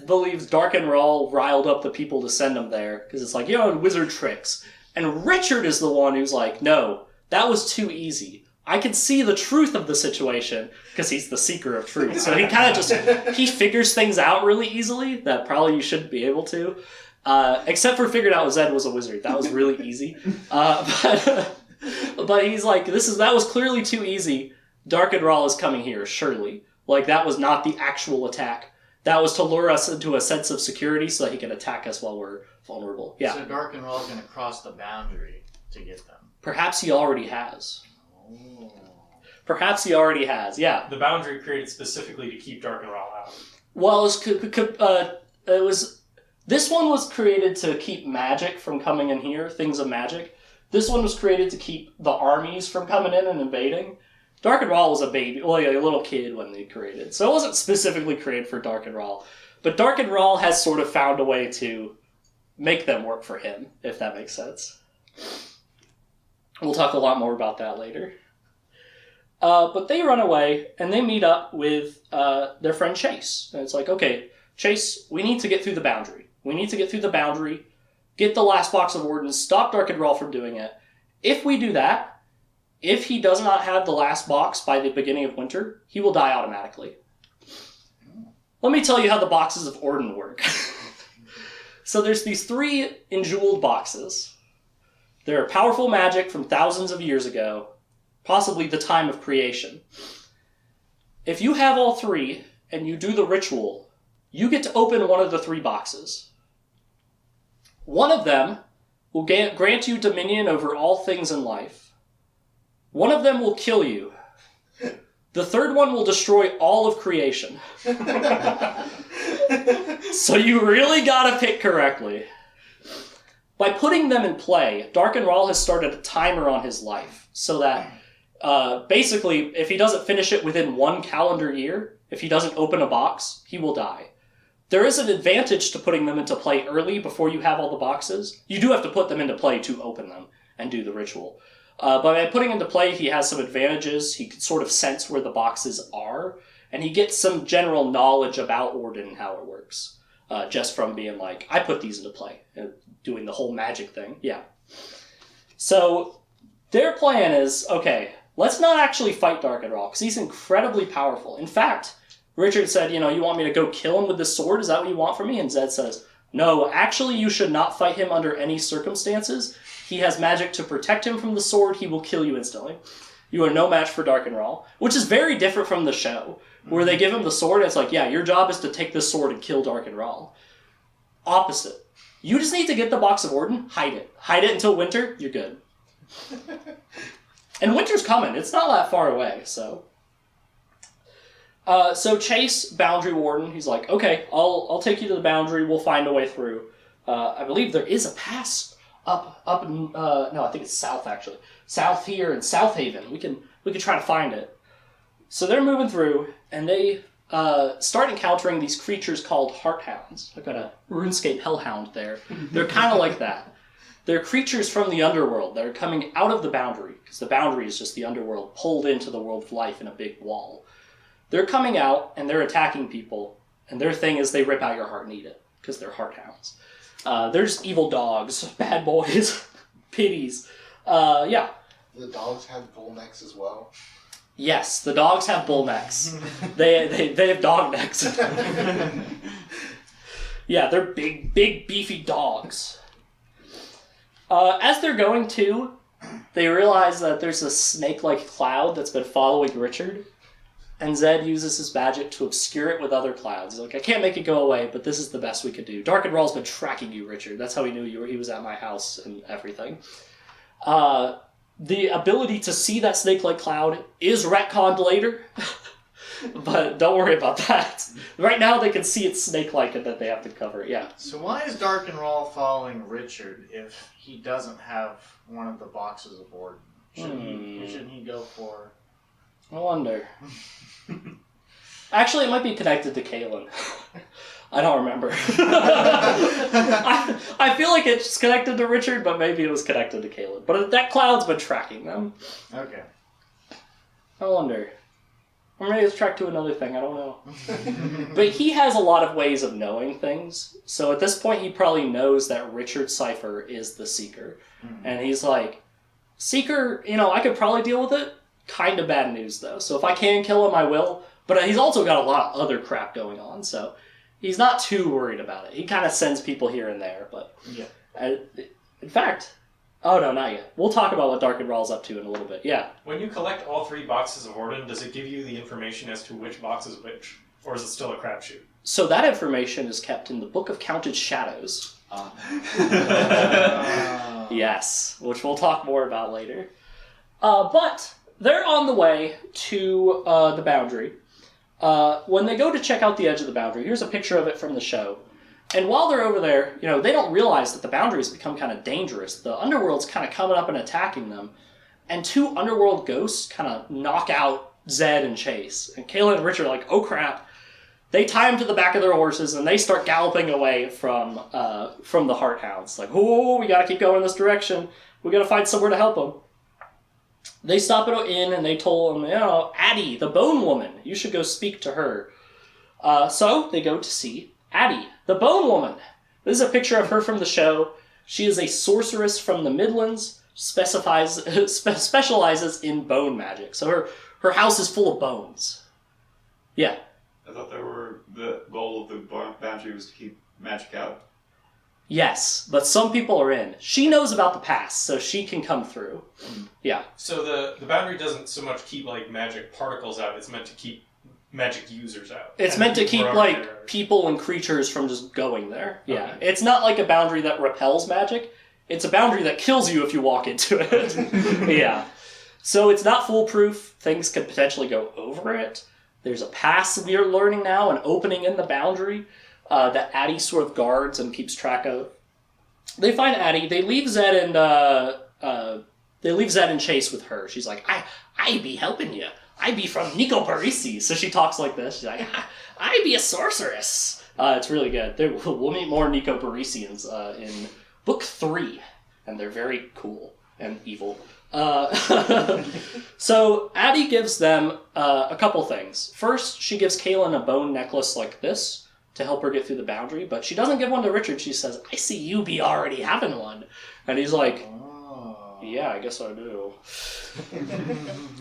believes Dark and Rawl riled up the people to send him there, because it's like, wizard tricks. And Richard is the one who's like, no, that was too easy. I can see the truth of the situation, because he's the Seeker of truth. So he kind of he figures things out really easily that probably you shouldn't be able to. Except for figuring out Zed was a wizard. That was really easy. But he's like, that was clearly too easy. Dark and Raw is coming here, surely. Like, that was not the actual attack. That was to lure us into a sense of security so that he can attack us while we're vulnerable. Yeah. So Dark and Raw is going to cross the boundary to get them. Perhaps he already has. Oh. Perhaps he already has, yeah. The boundary created specifically to keep Dark and Raw out. Well, it was... This one was created to keep magic from coming in here, things of magic. This one was created to keep the armies from coming in and invading. Dark and Raw was a baby, well, a little kid when they created. So it wasn't specifically created for Dark and Raw. But Dark and Raw has sort of found a way to make them work for him, if that makes sense. We'll talk a lot more about that later. But they run away, and they meet up with their friend Chase. And it's like, okay, Chase, we need to get through the boundary. We need to get through the boundary, get the last box of ordnance, stop Dark and Raw from doing it. If we do that, if he does not have the last box by the beginning of winter, he will die automatically. Let me tell you how the boxes of Orden work. So there's these 3 enjeweled boxes. They're powerful magic from thousands of years ago, possibly the time of creation. If you have all 3 and you do the ritual, you get to open one of the 3 boxes. One of them will grant you dominion over all things in life. One of them will kill you. The third one will destroy all of creation. So you really gotta pick correctly. By putting them in play, Dark and Raw has started a timer on his life, so that basically, if he doesn't finish it within 1 calendar year, if he doesn't open a box, he will die. There is an advantage to putting them into play early before you have all the boxes. You do have to put them into play to open them and do the ritual. But by putting into play, he has some advantages. He can sort of sense where the boxes are, and he gets some general knowledge about Orden and how it works. Just from being like, I put these into play, and doing the whole magic thing. Yeah. So their plan is, okay, let's not actually fight Dark and Raw, because he's incredibly powerful. In fact, Richard said, you want me to go kill him with this sword? Is that what you want from me? And Zed says, no, actually you should not fight him under any circumstances. He has magic to protect him from the sword. He will kill you instantly. You are no match for Dark and Raw, which is very different from the show, where they give him the sword and it's like, yeah, your job is to take this sword and kill Dark and Raw. Opposite. You just need to get the box of Orden, hide it. Hide it until winter, you're good. And winter's coming. It's not that far away, so... So Chase, Boundary Warden, he's like, okay, I'll take you to the boundary, we'll find a way through. I believe there is a pass up in, no, I think it's south, actually. South here in South Haven. We can try to find it. So they're moving through, and they start encountering these creatures called Hearthounds. I've got a RuneScape Hellhound there. They're kind of like that. They're creatures from the underworld that are coming out of the boundary, because the boundary is just the underworld pulled into the world of life in a big wall. They're coming out, and they're attacking people, and their thing is they rip out your heart and eat it, because they're Hearthounds. They're just evil dogs, bad boys, pities. Yeah. The dogs have bull necks as well. Yes, the dogs have bull necks. they have dog necks. Yeah, they're big, beefy dogs. As they're going to, they realize that there's a snake-like cloud that's been following Richard. And Zed uses his magic to obscure it with other clouds. He's like, I can't make it go away, but this is the best we could do. Dark and Raw's been tracking you, Richard. That's how he knew you were. He was at my house and everything. The ability to see that snake-like cloud is retconned later. But don't worry about that. Right now they can see it's snake-like and that they have to cover it, yeah. So why is Dark and Raw following Richard if he doesn't have one of the boxes of Orden? Shouldn't he go for... I wonder. Actually, it might be connected to Kalen. I don't remember. I feel like it's connected to Richard, but maybe it was connected to Kalen. But that cloud's been tracking them. Okay. I wonder. Or maybe it's tracked to another thing, I don't know. But he has a lot of ways of knowing things. So at this point, he probably knows that Richard Cypher is the Seeker. Mm-hmm. And he's like, Seeker, I could probably deal with it. Kind of bad news, though. So if I can kill him, I will. But he's also got a lot of other crap going on, so he's not too worried about it. He kind of sends people here and there, but... Yeah. In fact, Oh, no, not yet. We'll talk about what Darkenrall's up to in a little bit. Yeah. When you collect all 3 boxes of Orden, does it give you the information as to which box is which? Or is it still a crapshoot? So that information is kept in the Book of Counted Shadows. Yes, which we'll talk more about later. But they're on the way to the boundary. When they go to check out the edge of the boundary, here's a picture of it from the show. And while they're over there, they don't realize that the boundary's become kind of dangerous. The underworld's kind of coming up and attacking them. And 2 underworld ghosts kind of knock out Zed and Chase. And Kayla and Richard are like, oh crap. They tie them to the back of their horses and they start galloping away from the Hearthounds. Like, oh, we gotta keep going in this direction. We gotta find somewhere to help them. They stop at an inn and they told them, Addie, the Bone Woman, you should go speak to her. So they go to see Addie, the Bone Woman. This is a picture of her from the show. She is a sorceress from the Midlands, specializes in bone magic. So her house is full of bones. Yeah. I thought the goal of the boundary was to keep magic out. Yes, but some people are in. She knows about the past, so she can come through. Yeah. So the boundary doesn't so much keep magic particles out, it's meant to keep magic users out. It's meant to keep people and creatures from just going there. Yeah. Okay. It's not like a boundary that repels magic. It's a boundary that kills you if you walk into it. Yeah. So it's not foolproof. Things could potentially go over it. There's a pass we're learning now, an opening in the boundary that Addie sort of guards and keeps track of. They find Addie. They leave Zed and Chase with her. She's like, I be helping you. I be from Nico Parisi. So she talks like this. She's like, I be a sorceress. It's really good. We'll meet more Nico Parisians in book 3, and they're very cool and evil. So Addie gives them a couple things. First, she gives Kaylin a bone necklace like this to help her get through the boundary, but she doesn't give one to Richard. She says, I see you be already having one. And he's like, yeah, I guess I do.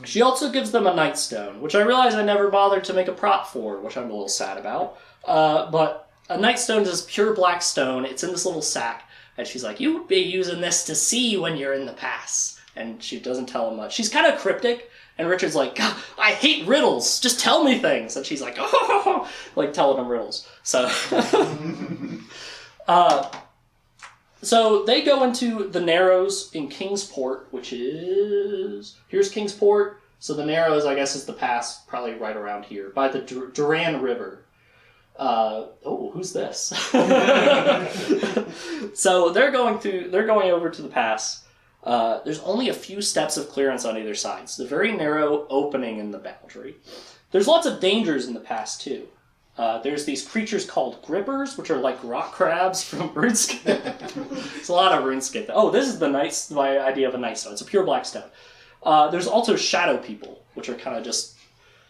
She also gives them a Nightstone, which I realize I never bothered to make a prop for, which I'm a little sad about. But a Nightstone is pure black stone. It's in this little sack. And she's like, you would be using this to see when you're in the pass. And she doesn't tell him much. She's kind of cryptic. And Richard's like, God, I hate riddles. Just tell me things. And she's like, oh, like telling him riddles. So, so they go into the Narrows in Kingsport, which is... Here's Kingsport. So the Narrows, I guess, is the pass, probably right around here, by the Duran River. Who's this? So they're going over to the pass. There's only a few steps of clearance on either side. It's a very narrow opening in the boundary. There's lots of dangers in the pass, too. There's these creatures called grippers, which are like rock crabs from RuneScape. There's a lot of RuneScape. Oh, this is my idea of a Nightstone. It's a pure black stone. There's also shadow people, which are kind of just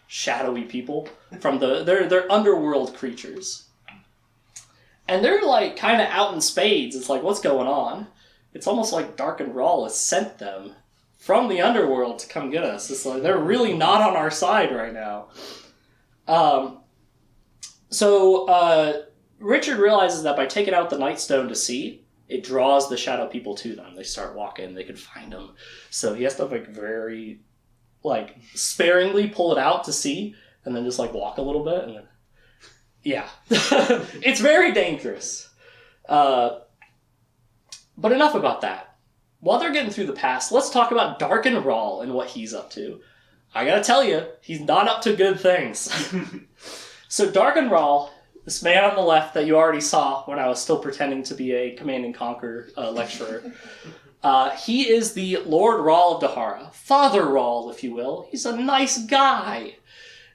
shadowy people from they're underworld creatures. And they're like kind of out in spades. It's like, what's going on? It's almost like Darkenrall has sent them from the underworld to come get us. It's like they're really not on our side right now. So Richard realizes that by taking out the Nightstone to see, it draws the shadow people to them. They start walking, they can find them. So he has to very sparingly pull it out to see, and then just walk a little bit, and then yeah. It's very dangerous. But enough about that. While they're getting through the pass, let's talk about Darkenrall and what he's up to. I gotta tell you, he's not up to good things. So Darkenrall, this man on the left that you already saw when I was still pretending to be a Command & Conquer lecturer, he is the Lord Rall of Dahara. Father Rall, if you will. He's a nice guy.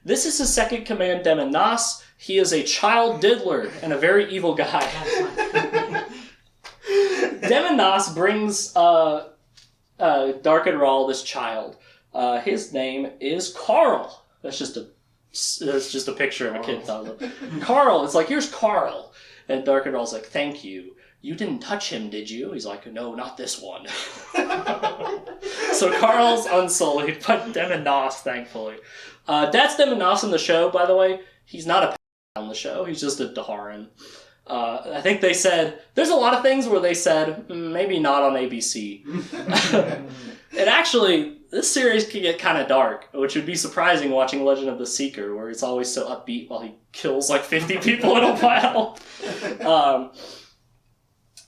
This is his second command, Demon Nas. He is a child diddler and a very evil guy. Demon Nas brings Darkenrall this child. His name is Carl. That's just a picture of a kid. Carl. It's like, here's Carl. And Darkenrall's like, thank you. You didn't touch him, did you? He's like, no, not this one. So Carl's unsullied, but Demon Nas, thankfully. That's Demon Nas in the show, by the way. He's not a on the show. He's just a Daharan. I think they said, there's a lot of things where they said, maybe not on ABC. And actually, this series can get kind of dark, which would be surprising watching Legend of the Seeker, where it's always so upbeat while he kills like 50 people in a battle.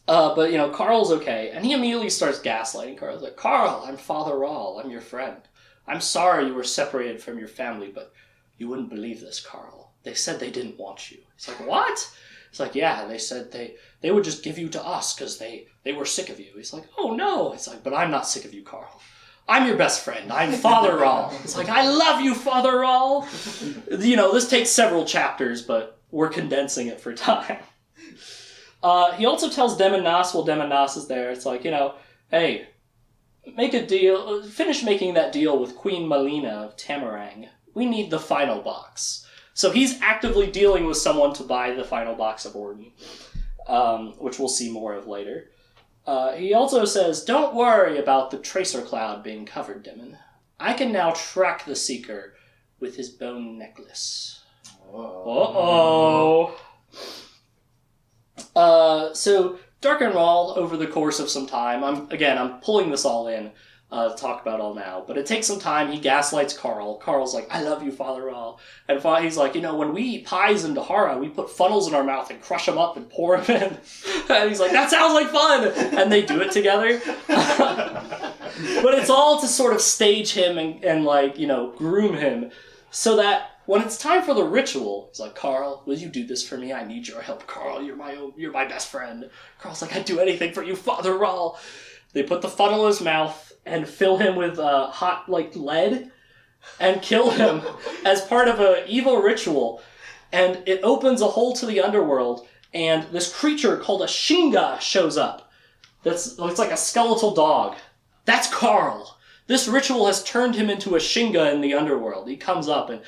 But, Carl's okay, and he immediately starts gaslighting Carl. He's like, Carl, I'm Father Rawl, I'm your friend. I'm sorry you were separated from your family, but you wouldn't believe this, Carl. They said they didn't want you. He's like, what? It's like, yeah, they said they would just give you to us because they were sick of you. He's like, oh no. It's like, but I'm not sick of you, Carl. I'm your best friend. I'm Father Rawl. It's like, I love you, Father Rawl. This takes several chapters, but we're condensing it for time. He also tells Demon Nas while Demon Nas is there. It's like, hey, make a deal. Finish making that deal with Queen Melina of Tamarang. We need the final box. So he's actively dealing with someone to buy the final box of Orden, which we'll see more of later. He also says, don't worry about the tracer cloud being covered, Demon. I can now track the Seeker with his bone necklace. Uh-oh. So Darken Rawl, over the course of some time, I'm pulling this all in to talk about all now, but it takes some time. He gaslights Carl. Carl's like, I love you, Father Rawl. And he's like, when we eat pies in Dahara, we put funnels in our mouth and crush them up and pour them in. And he's like, that sounds like fun! And they do it together. But it's all to sort of stage him and groom him so that when it's time for the ritual, he's like, Carl, will you do this for me? I need your help, Carl. You're my best friend. Carl's like, I'd do anything for you, Father Rawl. They put the funnel in his mouth and fill him with hot, lead and kill him as part of an evil ritual. And it opens a hole to the underworld, and this creature called a Shinga shows up. Looks like a skeletal dog. That's Carl. This ritual has turned him into a Shinga in the underworld. He comes up and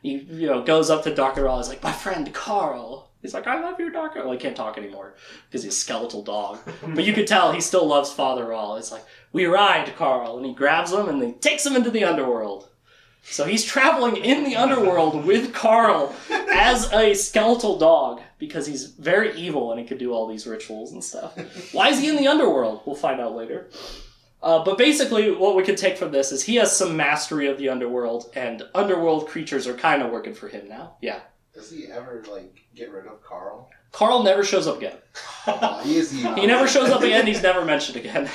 he goes up to Dr. Rawl. He's like, my friend Carl. He's like, I love you, Dr. Well, he can't talk anymore because he's a skeletal dog. But you can tell he still loves Father Rawl. It's like, we ride, Carl. And he grabs him and he takes him into the underworld. So he's traveling in the underworld with Carl as a skeletal dog because he's very evil and he could do all these rituals and stuff. Why is he in the underworld? We'll find out later. But basically, what we could take from this is he has some mastery of the underworld, and underworld creatures are kind of working for him now. Yeah. Does he ever, get rid of Carl? Carl never shows up again. He is evil. He never shows up again. He's never mentioned again.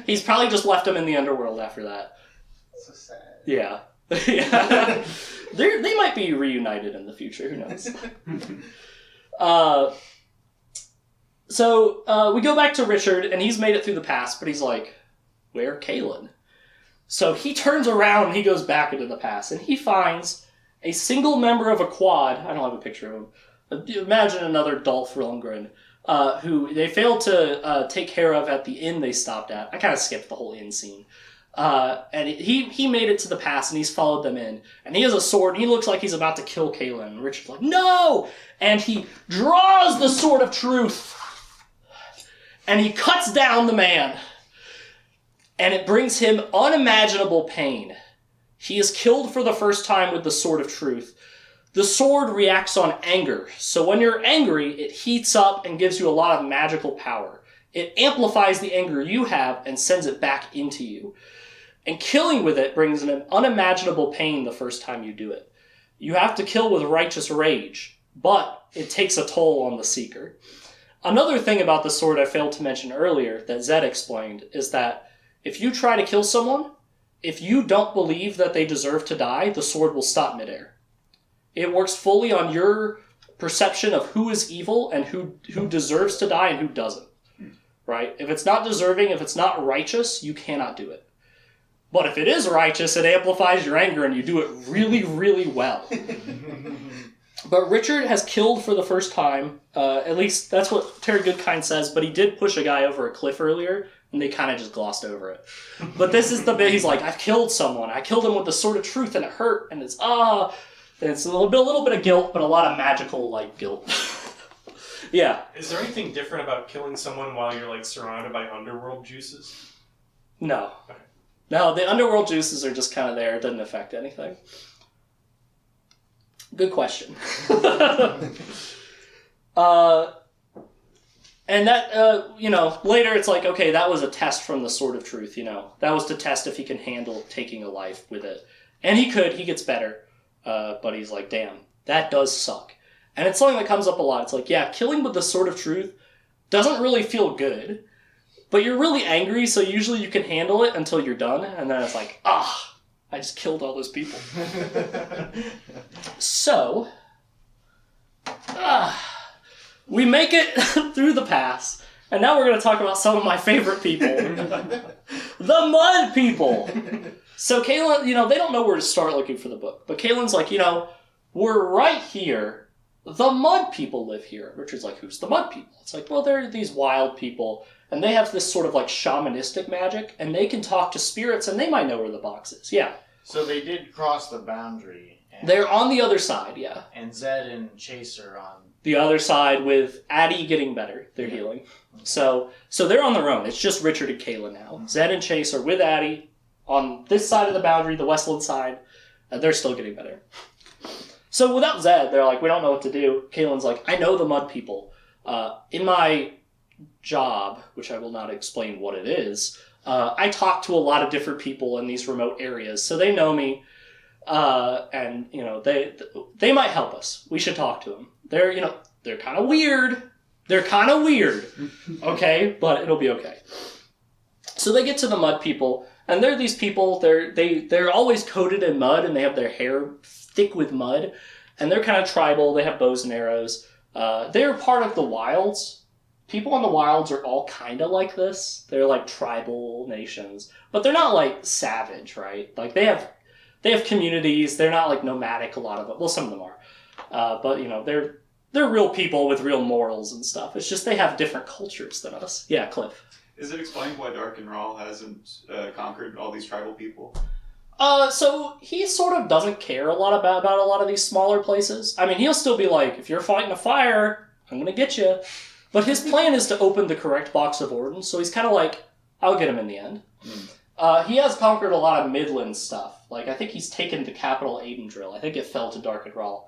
He's probably just left him in the underworld after that. So sad. Yeah. Yeah. They might be reunited in the future. Who knows? So we go back to Richard, and he's made it through the past, but he's like, where Kaelin? So he turns around and he goes back into the past, and he finds a single member of a quad. I don't have a picture of him. Imagine another Dolph Lundgren, who they failed to take care of at the inn they stopped at. I kind of skipped the whole inn scene. And he made it to the pass, and he's followed them in. And he has a sword, and he looks like he's about to kill Kaelin. And Richard's like, no! And he draws the Sword of Truth, and he cuts down the man. And it brings him unimaginable pain. He is killed for the first time with the Sword of Truth. The sword reacts on anger. So when you're angry, it heats up and gives you a lot of magical power. It amplifies the anger you have and sends it back into you. And killing with it brings an unimaginable pain the first time you do it. You have to kill with righteous rage, but it takes a toll on the Seeker. Another thing about the sword I failed to mention earlier that Zed explained is that if you try to kill someone, if you don't believe that they deserve to die, the sword will stop midair. It works fully on your perception of who is evil and who deserves to die and who doesn't. Right? If it's not deserving, if it's not righteous, you cannot do it. But if it is righteous, it amplifies your anger and you do it really, really well. But Richard has killed for the first time. At least that's what Terry Goodkind says, but he did push a guy over a cliff earlier, and they kind of just glossed over it. But this is the bit, he's like, I've killed someone. I killed him with the Sword of Truth, and it hurt, and it's, And it's a little bit of guilt, but a lot of magical, guilt. Yeah. Is there anything different about killing someone while you're, surrounded by underworld juices? No. Okay. No, the underworld juices are just kind of there. It doesn't affect anything. Good question. And that, later it's like, okay, that was a test from the Sword of Truth, That was to test if he can handle taking a life with it. And he gets better. But he's like, damn, that does suck. And it's something that comes up a lot. It's like, yeah, killing with the Sword of Truth doesn't really feel good. But you're really angry, so usually you can handle it until you're done. And then it's like, I just killed all those people. So, we make it through the pass, and now we're going to talk about some of my favorite people. The Mud People! So Kalen, they don't know where to start looking for the book, but Kalen's like, we're right here. The Mud People live here. Richard's like, who's the Mud People? It's like, well, they're these wild people, and they have this sort of like shamanistic magic, and they can talk to spirits, and they might know where the box is. Yeah. So they did cross the boundary. They're on the other side, yeah. And Zed and Chase are on the other side with Addie getting better. They're healing. So they're on their own. It's just Richard and Kayla now. Zed and Chase are with Addie on this side of the boundary, the Westland side. They're still getting better. So without Zed, they're like, we don't know what to do. Kaylin's like, I know the Mud People. In my job, which I will not explain what it is, I talk to a lot of different people in these remote areas, so they know me. And they might help us. We should talk to them. They're kind of weird. Okay, but it'll be okay. So they get to the Mud People, and they're these people. They're always coated in mud, and they have their hair thick with mud, and they're kind of tribal. They have bows and arrows. They're part of the wilds. People in the wilds are all kind of like this. They're like tribal nations, but they're not like savage, right? Like they have communities. They're not like nomadic. A lot of them. Well, some of them are, but they're real people with real morals and stuff. It's just they have different cultures than us. Yeah, Cliff. Is it explained why Dark and Rawl hasn't conquered all these tribal people? So he sort of doesn't care a lot about a lot of these smaller places. I mean, he'll still be like, if you're fighting a fire, I'm gonna get you. But his plan is to open the correct box of Ordens, so he's kind of like, I'll get him in the end. He has conquered a lot of Midland stuff. Like, I think he's taken the capital Aidendrill. I think it fell to Dark and Rawl.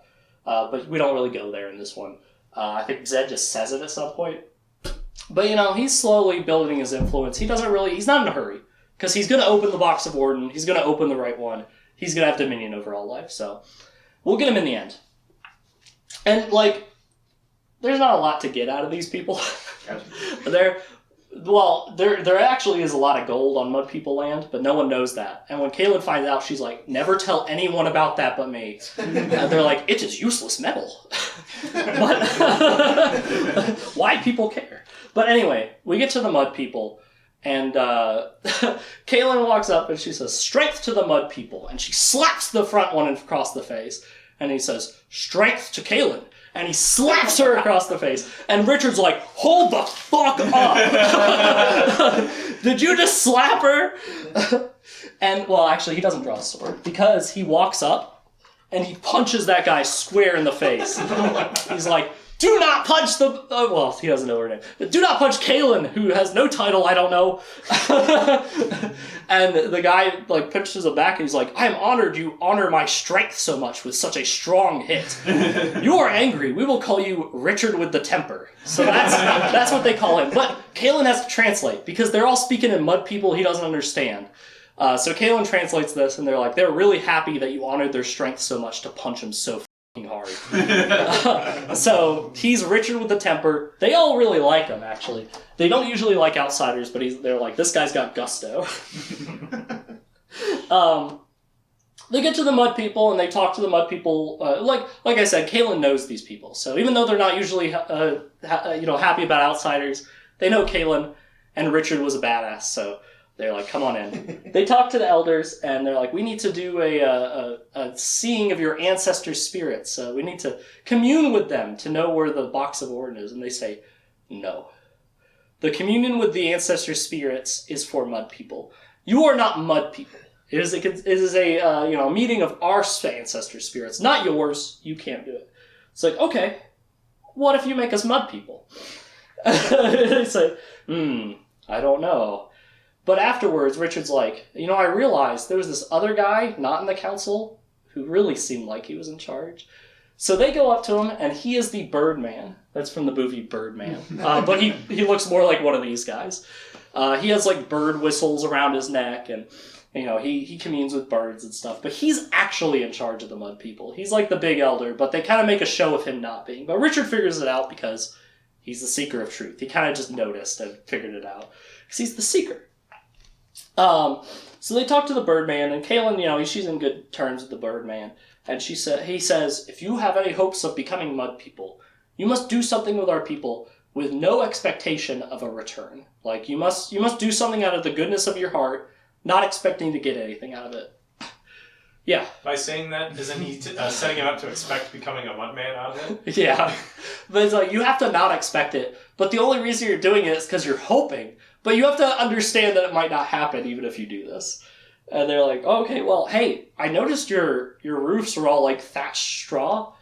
But we don't really go there in this one. I think Zed just says it at some point. But, he's slowly building his influence. He's not in a hurry. Because he's going to open the box of Orden. He's going to open the right one. He's going to have dominion over all life. So, we'll get him in the end. And, there's not a lot to get out of these people. There actually is a lot of gold on Mud People land, but no one knows that. And when Kaylin finds out, she's like, never tell anyone about that but me. And they're like, it is useless metal. But why people care? But anyway, we get to the Mud People, and Kaylin walks up and she says, strength to the Mud People. And she slaps the front one across the face. And he says, strength to Kaylin. And he slaps her across the face. And Richard's like, hold the fuck up! Did you just slap her? And, well, actually, he doesn't draw a sword. Because he walks up, and he punches that guy square in the face. He's like, do not punch the... well, he doesn't know her name. But do not punch Kaylin, who has no title, I don't know. And the guy, pinches him back, and he's like, I am honored you honor my strength so much with such a strong hit. You are angry. We will call you Richard with the Temper. So that's what they call him. But Kaylin has to translate, because they're all speaking in Mud People he doesn't understand. So Kaylin translates this, and they're really happy that you honored their strength so much to punch him so hard. So he's Richard with the Temper. They all really like him, actually. They don't usually like outsiders, but they're like, this guy's got gusto. They get to the Mud People, and they talk to the Mud People. Like I said, Kaylin knows these people. So even though they're not usually happy about outsiders, they know Kaylin, and Richard was a badass, so they're like, come on in. They talk to the elders, and they're like, we need to do a seeing of your ancestors' spirits. We need to commune with them to know where the box of Orden is. And they say, no. The communion with the ancestors' spirits is for Mud People. You are not Mud People. It is a meeting of our ancestors' spirits, not yours. You can't do it. It's like, okay, what if you make us Mud People? It's like, I don't know. But afterwards, Richard's like, I realized there was this other guy, not in the council, who really seemed like he was in charge. So they go up to him, and he is the Birdman. That's from the movie Birdman. But he looks more like one of these guys. He has like bird whistles around his neck, and he communes with birds and stuff. But he's actually in charge of the Mud People. He's like the big elder, but they kind of make a show of him not being. But Richard figures it out because he's the seeker of truth. He kind of just noticed and figured it out because he's the seeker. So they talk to the Birdman, and Kaylin, she's in good terms with the Birdman, and he says, if you have any hopes of becoming Mud People, you must do something with our people with no expectation of a return. Like, you must do something out of the goodness of your heart, not expecting to get anything out of it. Yeah. By saying that, isn't he setting him up to expect becoming a Mudman out of it? Yeah. But it's like, you have to not expect it, but the only reason you're doing it is because you're hoping. But you have to understand that it might not happen even if you do this. And they're like, oh, okay, well, hey, I noticed your roofs are all like thatched straw.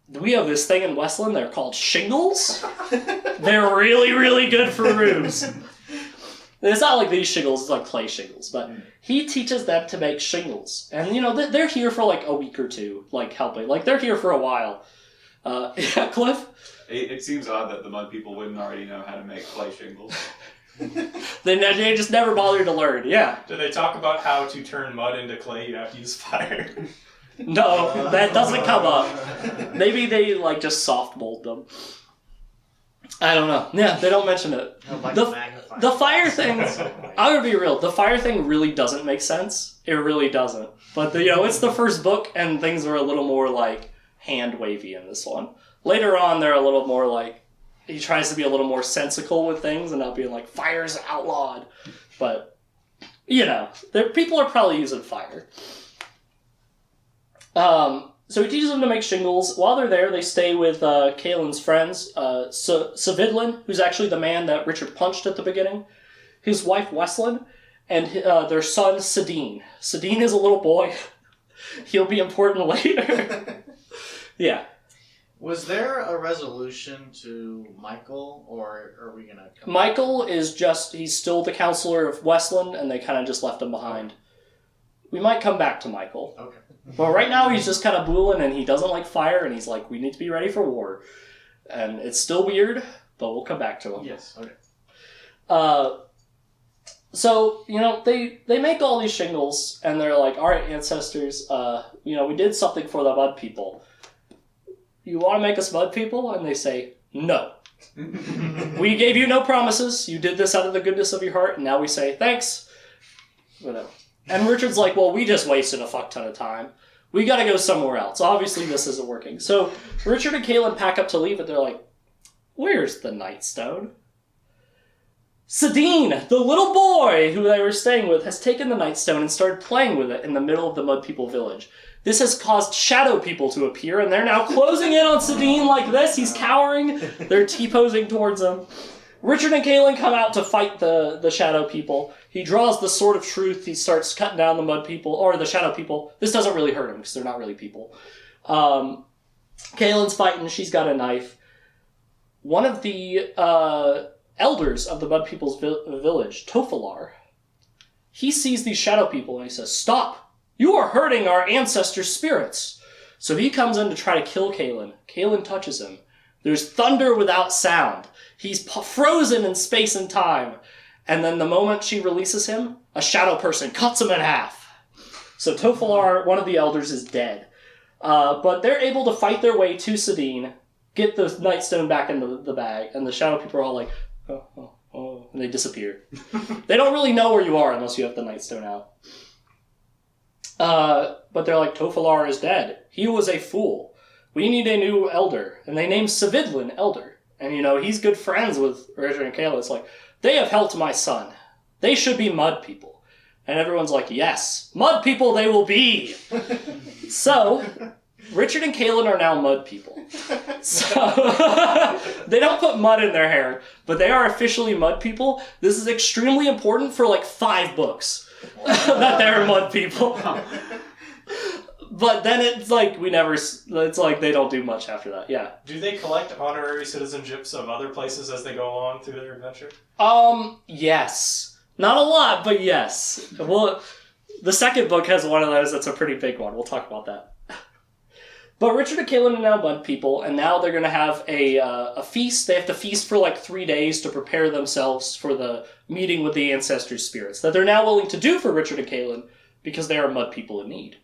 We have this thing in Westland, they're called shingles. They're really, really good for roofs. It's not like these shingles, it's like clay shingles. But he teaches them to make shingles. And, they're here for like a week or two, like helping. Like, they're here for a while. Yeah, Cliff? It seems odd that the Mud People wouldn't already know how to make clay shingles. They just never bothered to learn, yeah. Do they talk about how to turn mud into clay? You have to use fire. No, that doesn't come up. Maybe they, just soft mold them. I don't know. Yeah, they don't mention it. The fire thing, I'm gonna be real, the fire thing really doesn't make sense. It really doesn't. But, it's the first book, and things are a little more, hand-wavy in this one. Later on, they're a little more, he tries to be a little more sensical with things and not being like, fire's outlawed. But, people are probably using fire. So he teaches them to make shingles. While they're there, they stay with Kaylin's friends, Savidlin, who's actually the man that Richard punched at the beginning, his wife Westland, and their son Sadine. Sadine is a little boy. He'll be important later. Yeah. Was there a resolution to Michael, or are we gonna... Michael is he's still the counselor of Westland, and they kind of just left him behind. We might come back to Michael. Okay. But right now he's just kind of booling, and he doesn't like fire, and he's like, we need to be ready for war. And it's still weird, but we'll come back to him. Yes, okay. So, they make all these shingles, and they're like, all right, ancestors, we did something for the Mud People. You want to make us Mud People? And they say, no. We gave you no promises. You did this out of the goodness of your heart, and now we say, thanks. Whatever. And Richard's like, well, we just wasted a fuck ton of time. We gotta go somewhere else. Obviously, this isn't working. So, Richard and Kaylin pack up to leave, and they're like, where's the Nightstone? Sadine, the little boy who they were staying with, has taken the Nightstone and started playing with it in the middle of the Mud People village. This has caused shadow people to appear, and they're now closing in on Sadine like this. He's cowering. They're T-posing towards him. Richard and Kaylin come out to fight the shadow people. He draws the Sword of Truth. He starts cutting down the Mud People, or the shadow people. This doesn't really hurt him, because they're not really people. Kaylin's fighting. She's got a knife. One of the elders of the Mud People's village, Tofalar, he sees these shadow people, and he says, stop! You are hurting our ancestors' spirits. So he comes in to try to kill Kaylin. Kaylin touches him. There's thunder without sound. He's frozen in space and time. And then the moment she releases him, a shadow person cuts him in half. So Tofalar, one of the elders, is dead. But they're able to fight their way to Sadine, get the Nightstone back in the bag, and the shadow people are all like, oh, and they disappear. They don't really know where you are unless you have the Nightstone out. But they're like, Tofalar is dead. He was a fool. We need a new elder. And they named Savidlin elder. And, he's good friends with Richard and Kaylin. It's like, they have helped my son. They should be Mud People. And everyone's like, yes, Mud People they will be. So, Richard and Kaylin are now Mud People. So, they don't put mud in their hair, but they are officially Mud People. This is extremely important for 5 books. That they're Mud People. But then it's like they don't do much after that, yeah. Do they collect honorary citizenships of other places as they go along through their adventure? Yes. Not a lot, but yes. Well, the second book has one of those that's a pretty big one. We'll talk about that. But Richard and Kaylin are now mud people, and now they're going to have a feast. They have to feast for like 3 days to prepare themselves for the meeting with the ancestor spirits that they're now willing to do for Richard and Kaylin because they are mud people in need.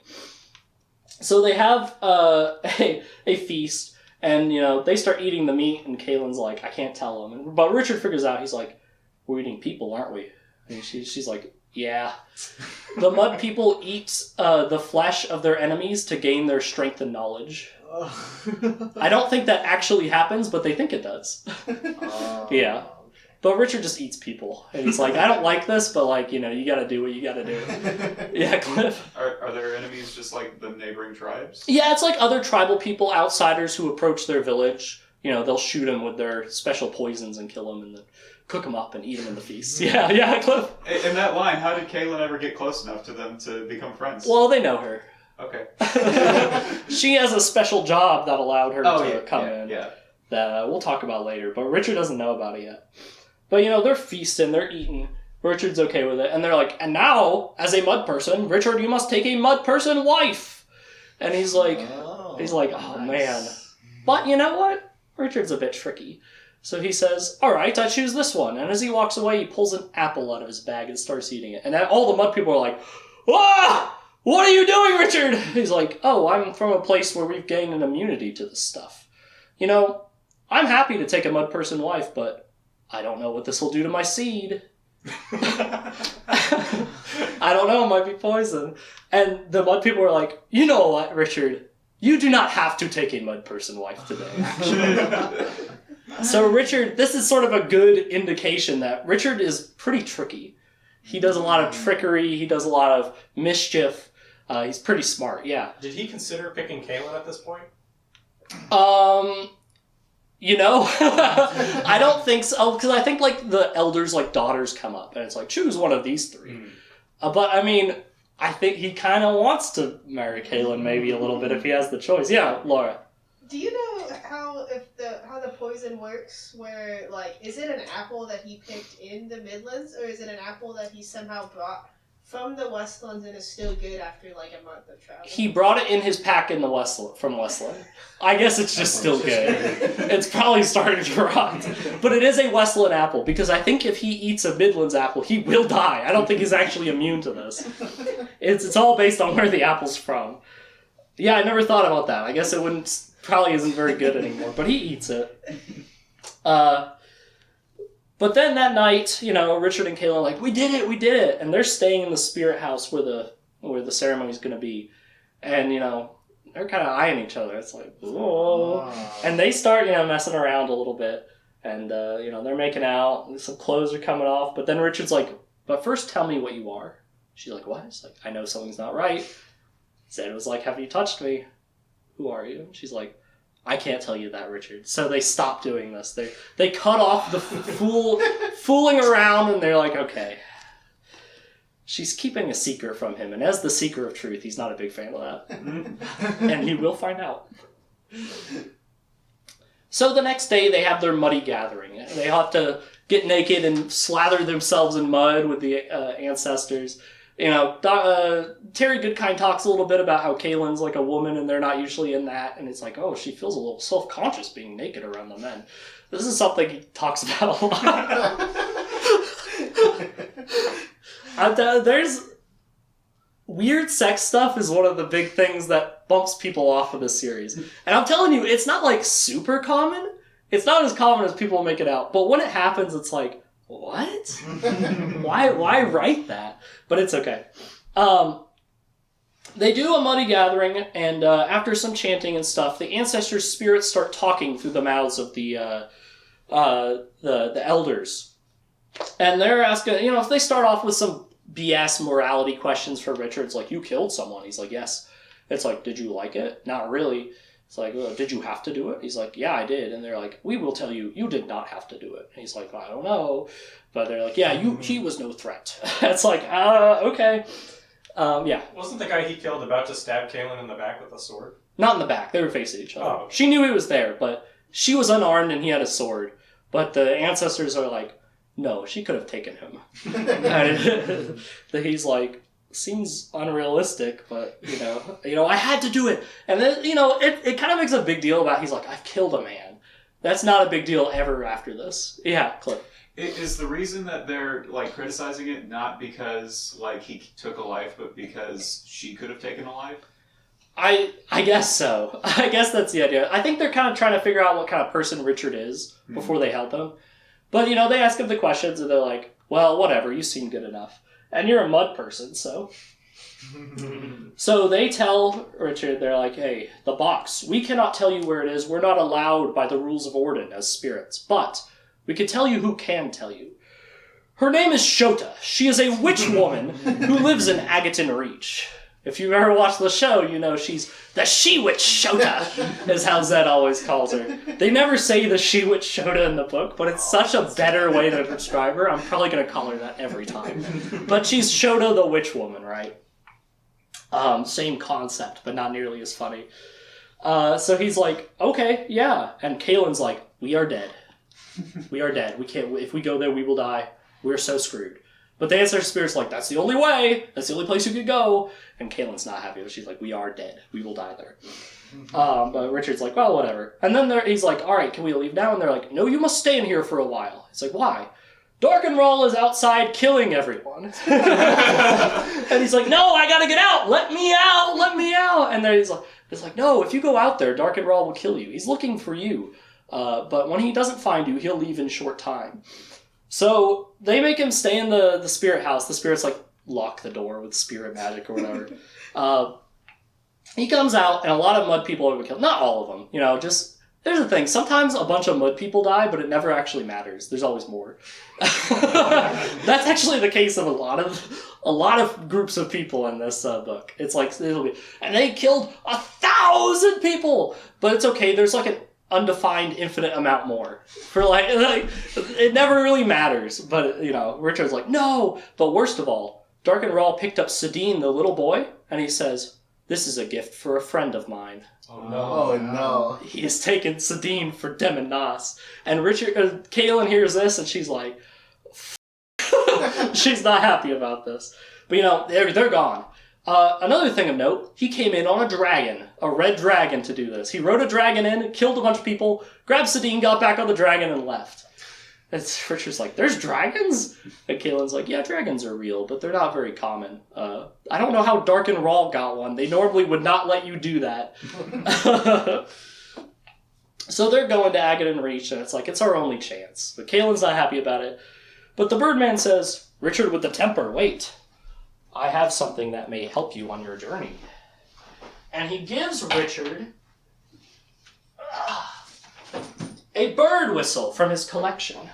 So they have a feast, and they start eating the meat, and Kaylin's like, I can't tell them. But Richard figures out, he's like, we're eating people, aren't we? And she's like, yeah. The mud people eat the flesh of their enemies to gain their strength and knowledge. I don't think that actually happens, but they think it does. Yeah. But Richard just eats people. And he's like, I don't like this, but like, you gotta do what you gotta do. Yeah, Cliff? Are their enemies just like the neighboring tribes? Yeah, it's like other tribal people, outsiders who approach their village. They'll shoot them with their special poisons and kill them and then cook them up and eat them in the feast. Yeah, Cliff. In that line, how did Kaylin ever get close enough to them to become friends? Well, they know her. Okay. She has a special job that allowed her to come in. Yeah. That we'll talk about later, but Richard doesn't know about it yet. But they're feasting, they're eating. Richard's okay with it, and they're like, and now, as a mud person, Richard, you must take a mud person wife. And he's like, oh nice. Man. But you know what? Richard's a bit tricky. So he says, all right, I choose this one. And as he walks away, he pulls an apple out of his bag and starts eating it. And all the mud people are like, ah! What are you doing, Richard? He's like, oh, I'm from a place where we've gained an immunity to this stuff. I'm happy to take a mud person wife, but I don't know what this will do to my seed. I don't know, it might be poison. And the mud people are like, you know what, Richard? You do not have to take a mud person wife today, actually. So Richard, this is sort of a good indication that Richard is pretty tricky. He does a lot of trickery, he does a lot of mischief. He's pretty smart, yeah. Did he consider picking Kaylin at this point? I don't think so, because I think like the elders' like daughters come up, and it's like, choose one of these three. But I mean, I think he kind of wants to marry Kaylin maybe a little bit if he has the choice. Yeah, Laura. Do you know how the poison works? Where is it an apple that he picked in the Midlands, or is it an apple that he somehow brought from the Westlands and is still good after a month of travel? He brought it in his pack in from Westland. I guess it's just still good. It's probably starting to rot, but it is a Westland apple because I think if he eats a Midlands apple, he will die. I don't think he's actually immune to this. It's all based on where the apple's from. Yeah, I never thought about that. I guess it probably isn't very good anymore, but he eats it. But then that night, Richard and Kaylin are like, we did it, and they're staying in the spirit house where the ceremony's gonna be, and they're kind of eyeing each other. It's like, whoa, and they start messing around a little bit, and they're making out. And some clothes are coming off, but then Richard's like, but first tell me what you are. She's like, what? He's like, I know something's not right. Said it was like, have you touched me? Who are you? She's like, I can't tell you that, Richard. So they stop doing this. They cut off the fooling around, and they're like, okay. She's keeping a secret from him, and as the seeker of truth, he's not a big fan of that. And he will find out. So the next day, they have their muddy gathering. They have to get naked and slather themselves in mud with the ancestors. Terry Goodkind talks a little bit about how Kaylin's like a woman and they're not usually in that, and it's like, oh, she feels a little self-conscious being naked around the men. This is something he talks about a lot. There's weird sex stuff is one of the big things that bumps people off of this series. And I'm telling you, it's not super common. It's not as common as people make it out, but when it happens, it's like, what? Why write that? But it's okay. They do a muddy gathering, and after some chanting and stuff, the ancestors' spirits start talking through the mouths of the elders. And they're asking, if they start off with some BS morality questions for Richard, it's like, you killed someone. He's like, yes. It's like, did you like it? Not really. It's like, did you have to do it? He's like, yeah, I did. And they're like, we will tell you, you did not have to do it. And he's like, I don't know. But they're like, yeah, he was no threat. It's like, okay. Yeah. Wasn't the guy he killed about to stab Kaylin in the back with a sword? Not in the back. They were facing each other. Oh, okay. She knew he was there, but she was unarmed and he had a sword. But the ancestors are like, no, she could have taken him. And he's like, seems unrealistic, but, I had to do it. And then, it kind of makes a big deal about, he's like, I've killed a man. That's not a big deal ever after this. Yeah, Cliff. Is the reason that they're, like, criticizing it not because, like, he took a life, but because she could have taken a life? I guess so. I guess that's the idea. I think they're kind of trying to figure out what kind of person Richard is before they help him. But, they ask him the questions, and they're like, well, whatever, you seem good enough. And you're a mud person, so... So they tell Richard, they're like, hey, the box, we cannot tell you where it is. We're not allowed by the rules of Orden as spirits. But we can tell you who can tell you. Her name is Shota. She is a witch woman who lives in Agaton Reach. If you've ever watched the show, you know she's the she-witch Shota, is how Zed always calls her. They never say the she-witch Shota in the book, but it's such a better way to describe her. I'm probably going to call her that every time. But she's Shota the witch woman, right? Same concept, but not nearly as funny. So he's like, okay, yeah. And Kalen's like, we are dead. We are dead. We can't. If we go there, we will die. We're so screwed. But the Ancestor Spirit's like, that's the only way. That's the only place you could go. And Kalen's not happy. She's like, we are dead. We will die there. But Richard's like, well, whatever. And then he's like, all right, can we leave now? And they're like, no, you must stay in here for a while. It's like, why? Darkenrall is outside killing everyone. And he's like, no, I gotta get out. Let me out. Let me out. And then he's like, no, if you go out there, Darkenrall will kill you. He's looking for you. But when he doesn't find you, he'll leave in short time. So they make him stay in the spirit house. The spirits like lock the door with spirit magic or whatever. He comes out, and a lot of mud people are killed. Not all of them, there's the thing. Sometimes a bunch of mud people die, but it never actually matters. There's always more. That's actually the case of a lot of groups of people in this book. It's like and they killed 1,000 people, but it's okay. There's like an undefined infinite amount more for like it never really matters. But Richard's like, no. But worst of all, Darkenrall picked up Sadine, the little boy, and he says, "This is a gift for a friend of mine." Oh no! Oh no! He has taken Sadine for Dem and Nas, and Kaelen hears this, and she's like, she's not happy about this. But they're gone. Another thing of note, he came in on a red dragon to do this. He rode a dragon in, killed a bunch of people, grabbed Sadine, got back on the dragon, and left. And Richard's like, there's dragons? And Kalen's like, yeah, dragons are real, but they're not very common. I don't know how Darkenrall got one. They normally would not let you do that. So they're going to Agaton Reach, and it's our only chance. But Kalen's not happy about it. But the Birdman says, Richard with the temper, wait. I have something that may help you on your journey. And he gives Richard a bird whistle from his collection.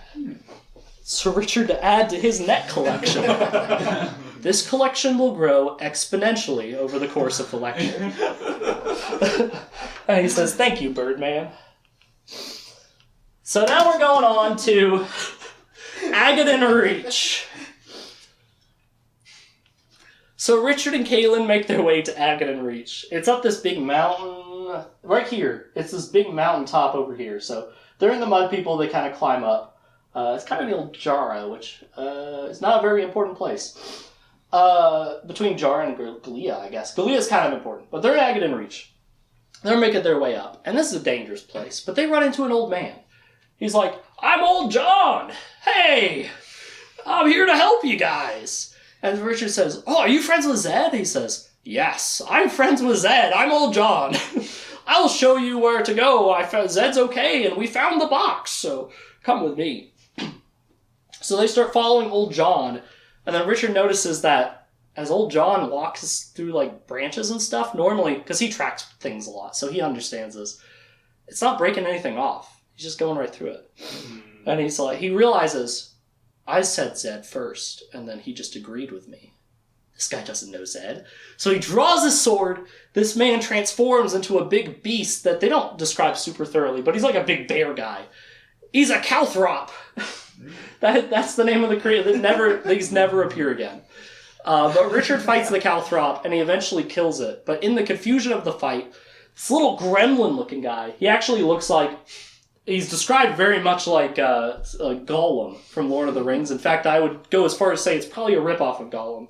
So Richard to add to his net collection. This collection will grow exponentially over the course of the lecture. And he says, thank you, Birdman. So now we're going on to Agaton Reach. So Richard and Kalen make their way to Agaton Reach. It's up this big mountain, right here. It's this big mountain top over here. So they're in the mud people, they kind of climb up. It's kind of near Jara, which is not a very important place. Between Jara and Galea, I guess. Galea is kind of important, but they're in Agaton Reach. They're making their way up, and this is a dangerous place, but they run into an old man. He's like, I'm old John! Hey! I'm here to help you guys! And Richard says, oh, are you friends with Zed? He says, yes, I'm friends with Zed. I'm old John. I'll show you where to go. Zed's okay, and we found the box, so come with me. So they start following old John, and then Richard notices that as old John walks through like branches and stuff, normally, because he tracks things a lot, so he understands this, it's not breaking anything off. He's just going right through it. And he's like, he realizes, I said Zed first, and then he just agreed with me. This guy doesn't know Zed. So he draws his sword. This man transforms into a big beast that they don't describe super thoroughly, but he's like a big bear guy. He's a Calthrop. That's the name of the creature. These never appear again. But Richard fights the Calthrop, and he eventually kills it. But in the confusion of the fight, this little gremlin-looking guy, he actually looks like he's described very much like Gollum from Lord of the Rings. In fact, I would go as far as say it's probably a ripoff of Gollum,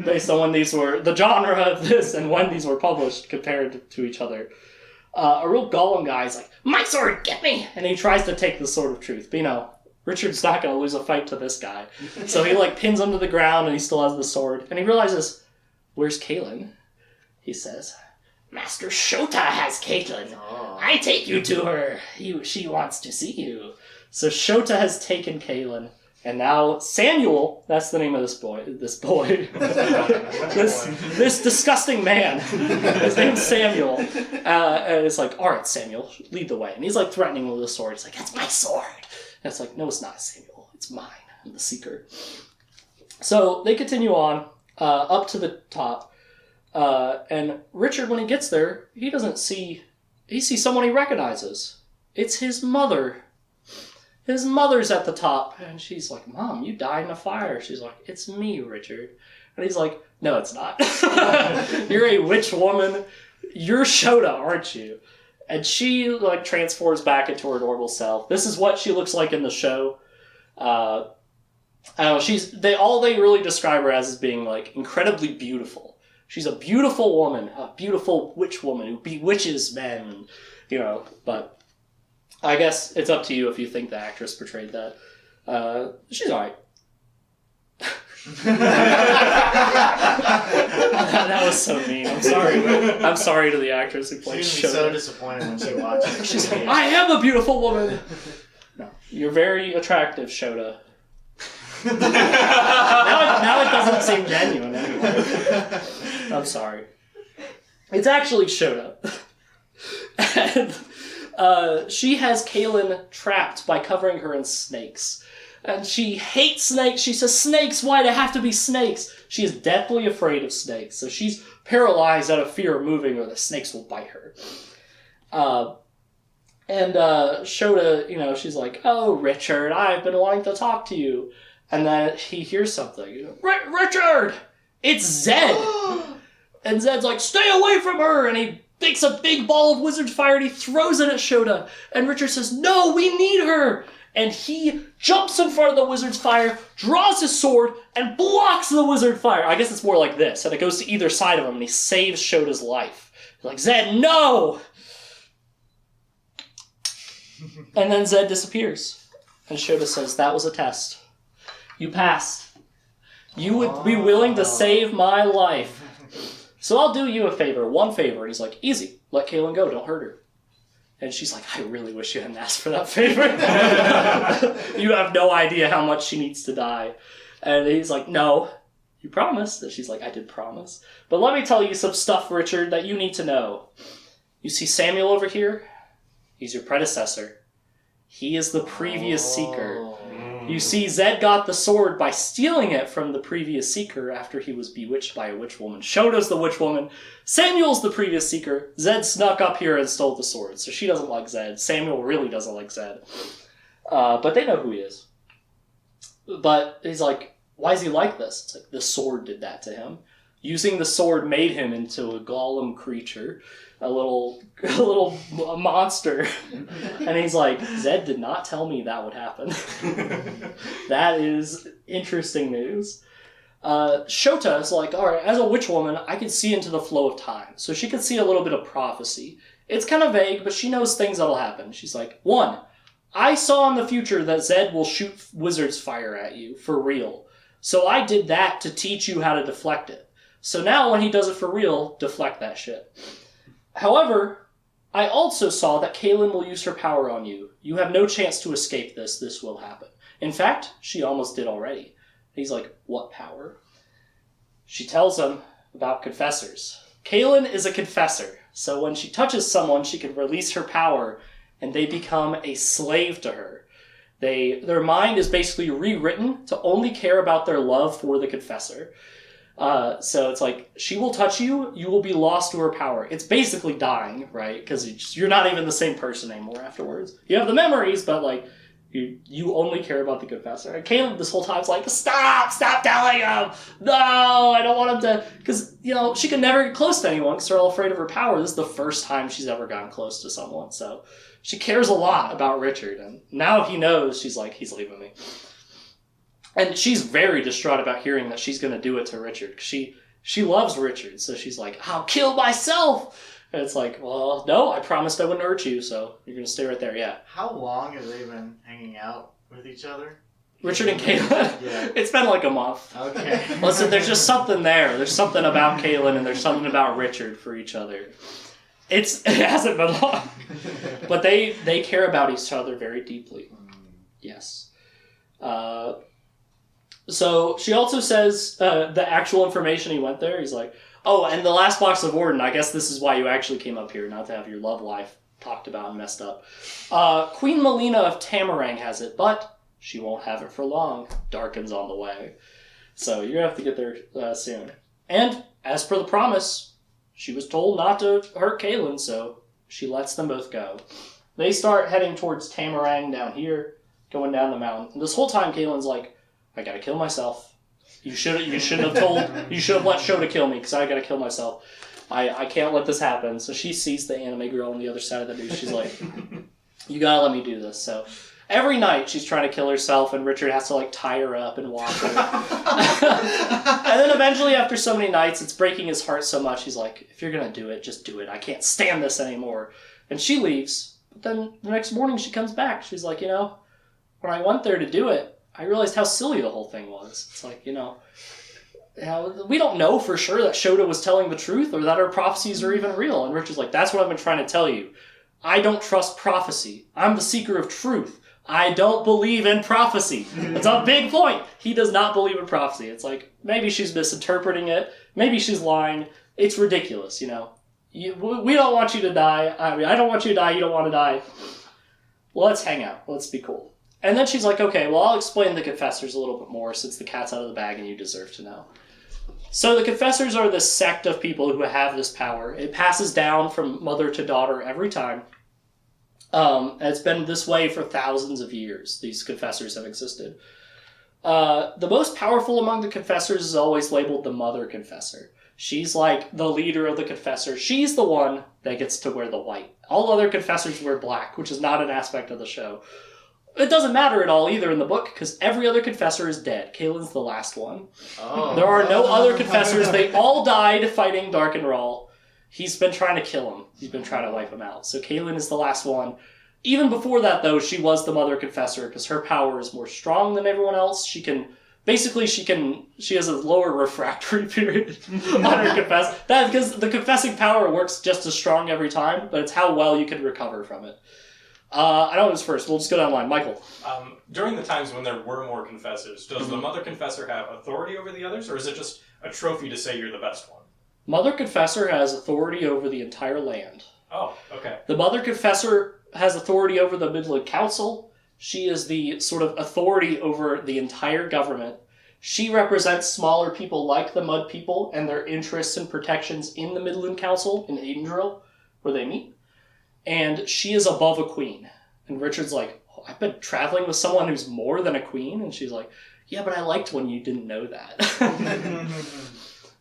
based on when these were the genre of this and when these were published compared to each other. A real Gollum guy is like, "My sword, get me!" And he tries to take the Sword of Truth, but Richard's not going to lose a fight to this guy. So he pins him to the ground, and he still has the sword. And he realizes, "Where's Kaylin?" He says, "Master Shota has Caitlin. I take you to her. She wants to see you." So Shota has taken Kaylin, and now Samuel, that's the name of this boy, this disgusting man, his name's Samuel, and it's like, "All right, Samuel, lead the way." And he's threatening with the sword. He's like, "That's my sword." And it's like, "No, it's not, Samuel. It's mine. I'm the seeker." So they continue on up to the top. And Richard, when he gets there, he sees someone he recognizes. It's his mother. His mother's at the top, and she's like, "Mom, you died in a fire." She's like, "It's me, Richard." And he's like, "No, it's not. You're a witch woman. You're Shota, aren't you?" And she transforms back into her normal self. This is what she looks like in the show. I don't know, all they really describe her as being incredibly beautiful. She's a beautiful woman, a beautiful witch woman who bewitches men, but I guess it's up to you if you think the actress portrayed that. She's alright. That was so mean. I'm sorry. I'm sorry to the actress who played She was Shota. so disappointed when she watched it. She's like, "I am a beautiful woman." No, you're very attractive, Shota. now it doesn't seem genuine anymore. I'm sorry. It's actually Shota. And she has Kaylin trapped by covering her in snakes. And she hates snakes. She says, "Snakes, why do they have to be snakes?" She is deathly afraid of snakes. So she's paralyzed out of fear of moving or the snakes will bite her. And Shota, she's like, "Oh, Richard, I've been wanting to talk to you." And then he hears something. "Richard! It's Zed!" And Zed's like, "Stay away from her!" And he takes a big ball of wizard's fire and he throws it at Shota. And Richard says, "No, we need her!" And he jumps in front of the wizard's fire, draws his sword, and blocks the wizard fire. I guess it's more like this. And it goes to either side of him and he saves Shota's life. He's like, "Zed, no!" And then Zed disappears. And Shota says, "That was a test. You passed. You would be willing to save my life. So I'll do you a favor, one favor." And he's like, "Easy. Let Kaylin go. Don't hurt her." And she's like, "I really wish you hadn't asked for that favor. You have no idea how much she needs to die." And he's like, "No, you promised." And she's like, "I did promise. But let me tell you some stuff, Richard, that you need to know. You see Samuel over here? He's your predecessor. He is the previous seeker. You see, Zed got the sword by stealing it from the previous seeker after he was bewitched by a witch woman. Shota's the witch woman. Samuel's the previous seeker. Zed snuck up here and stole the sword, so she doesn't like Zed. Samuel really doesn't like Zed. But they know who he is. But he's like, why is he like this? It's like, the sword did that to him. Using the sword made him into a golem creature. A little monster. And he's like, Zed did not tell me that would happen. That is interesting news. Shota is like, alright, as a witch woman, I can see into the flow of time. So she can see a little bit of prophecy. It's kind of vague, but she knows things that'll happen. She's like, 1, I saw in the future that Zed will shoot wizard's fire at you, for real. So I did that to teach you how to deflect it. So now when he does it for real, deflect that shit. However, I also saw that Kaylin will use her power on you. You have no chance to escape this. This will happen. In fact, she almost did already. He's like, what power? She tells him about confessors. Kaylin is a confessor, so when she touches someone, she can release her power, and they become a slave to her. Their mind is basically rewritten to only care about their love for the confessor. So it's like, she will touch you, you will be lost to her power. It's basically dying, right? Because you're not even the same person anymore afterwards. You have the memories, but You only care about the confessor. And Caleb this whole time's like, stop telling him! No, I don't want him to... Because, she can never get close to anyone because they're all afraid of her power. This is the first time she's ever gotten close to someone. So she cares a lot about Richard. And now he knows, she's like, he's leaving me. And she's very distraught about hearing that she's going to do it to Richard. Because she loves Richard. So she's like, I'll kill myself! And it's like, well, no, I promised I wouldn't hurt you, so you're going to stay right there, yeah. How long have they been hanging out with each other? Richard and Kaylin? Yeah. It's been like a month. Okay. Listen, there's just something there. There's something about Kaylin and there's something about Richard for each other. It hasn't been long. But they care about each other very deeply. Yes. So she also says the actual information he went there. He's like, oh, and the last box of Warden, I guess this is why you actually came up here, not to have your love life talked about and messed up. Queen Melina of Tamarang has it, but she won't have it for long. Darken's on the way. So you're going to have to get there soon. And, as per the promise, she was told not to hurt Kaylin, so she lets them both go. They start heading towards Tamarang down here, going down the mountain. And this whole time, Kaylin's like, I gotta kill myself. You should have let Shota kill me, because I gotta kill myself. I can't let this happen. So she sees the anime girl on the other side of the dude. She's like, you gotta let me do this. So every night she's trying to kill herself, and Richard has to tie her up and walk her. And then eventually, after so many nights, it's breaking his heart so much, he's like, if you're gonna do it, just do it. I can't stand this anymore. And she leaves. But then the next morning she comes back. She's like, when I went there to do it, I realized how silly the whole thing was. It's like, we don't know for sure that Shota was telling the truth or that her prophecies are even real. And Richard's like, that's what I've been trying to tell you. I don't trust prophecy. I'm the seeker of truth. I don't believe in prophecy. It's a big point. He does not believe in prophecy. It's like, maybe she's misinterpreting it. Maybe she's lying. It's ridiculous, we don't want you to die. I don't want you to die. You don't want to die. Let's hang out. Let's be cool. And then she's like, okay, well, I'll explain the Confessors a little bit more since the cat's out of the bag and you deserve to know. So the Confessors are this sect of people who have this power. It passes down from mother to daughter every time. And it's been this way for thousands of years. These Confessors have existed. The most powerful among the Confessors is always labeled the Mother Confessor. She's like the leader of the Confessor. She's the one that gets to wear the white. All other Confessors wear black, which is not an aspect of the show. It doesn't matter at all either in the book, because every other Confessor is dead. Kaylin's the last one. Oh. There are no other Confessors. They all died fighting Darkenrahl. He's been trying to kill him. He's been trying to wipe him out. So Kaylin is the last one. Even before that, though, she was the Mother Confessor, because her power is more strong than everyone else. She has a lower refractory period on her confess. That's because the confessing power works just as strong every time, but it's how well you can recover from it. I know who's first. We'll just go down the line. Michael. During the times when there were more confessors, does the Mother Confessor have authority over the others, or is it just a trophy to say you're the best one? Mother Confessor has authority over the entire land. Oh, okay. The Mother Confessor has authority over the Midland Council. She is the sort of authority over the entire government. She represents smaller people like the Mud People and their interests and protections in the Midland Council in Aidendrill, where they meet. And she is above a queen. And Richard's like, oh, I've been traveling with someone who's more than a queen? And she's like, yeah, but I liked when you didn't know that.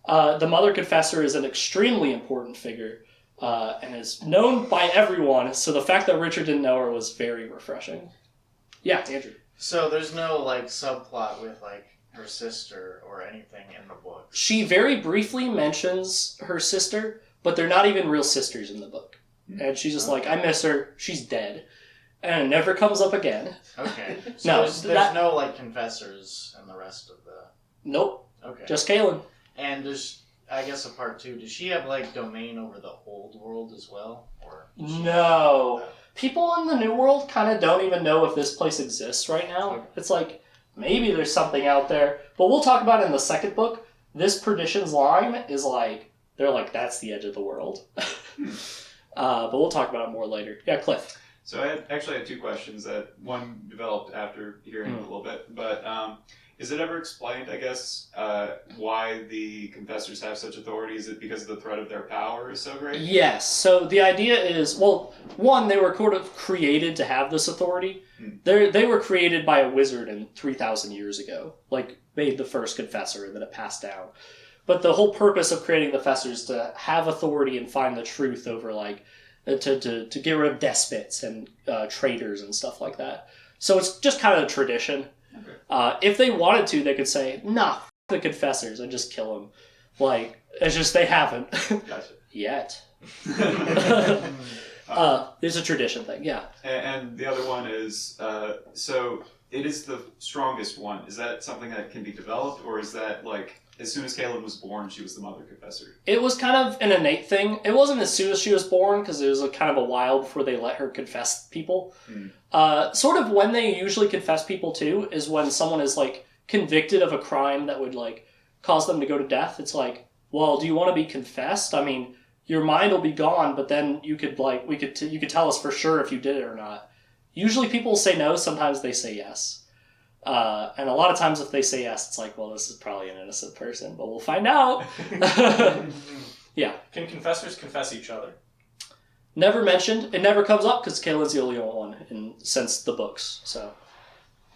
The Mother Confessor is an extremely important figure and is known by everyone. So the fact that Richard didn't know her was very refreshing. Yeah, Andrew. So there's no subplot with her sister or anything in the book? She very briefly mentions her sister, but they're not even real sisters in the book. And she's just like, I miss her. She's dead. And it never comes up again. Okay. So No, there's no confessors in the rest of the... Nope. Okay. Just Kaylin. And there's, I guess, a part 2. Does she have domain over the old world as well? Or No. People in the New World kind of don't even know if this place exists right now. Okay. It's like, maybe there's something out there. But we'll talk about it in the second book. This Perdition's line is they're like, that's the edge of the world. But we'll talk about it more later. Yeah, Cliff. So I actually had 2 questions that one developed after hearing a little bit. But is it ever explained, I guess, why the Confessors have such authority? Is it because the threat of their power is so great? Yes. So the idea is, one, they were sort of created to have this authority. They were created by a wizard in 3,000 years ago, like made the first confessor, and then it passed down. But the whole purpose of creating the Fessers is to have authority and find the truth over, like, to get rid of despots and traitors and stuff like that. So it's just kind of a tradition. Okay. If they wanted to, they could say, nah, f*** the confessors, and just kill them. Like, it's just they haven't. Gotcha. Yet. It's a tradition thing, yeah. And the other one is, so it is the strongest one. Is that something that can be developed, or is that, like, as soon as Kaylin was born, she was the mother confessor? It was kind of an innate thing. It wasn't as soon as she was born, because it was kind of a while before they let her confess people. Sort of when they usually confess people, too, is when someone is, like, convicted of a crime that would, like, cause them to go to death. It's like, well, do you want to be confessed? I mean, your mind will be gone, but then you could, like, you could tell us for sure if you did it or not. Usually people say no, sometimes they say yes. And a lot of times if they say yes, it's like, well, this is probably an innocent person, but we'll find out. Yeah. Can confessors confess each other? Never mentioned. It never comes up because Kaylin's the only one since the books. So,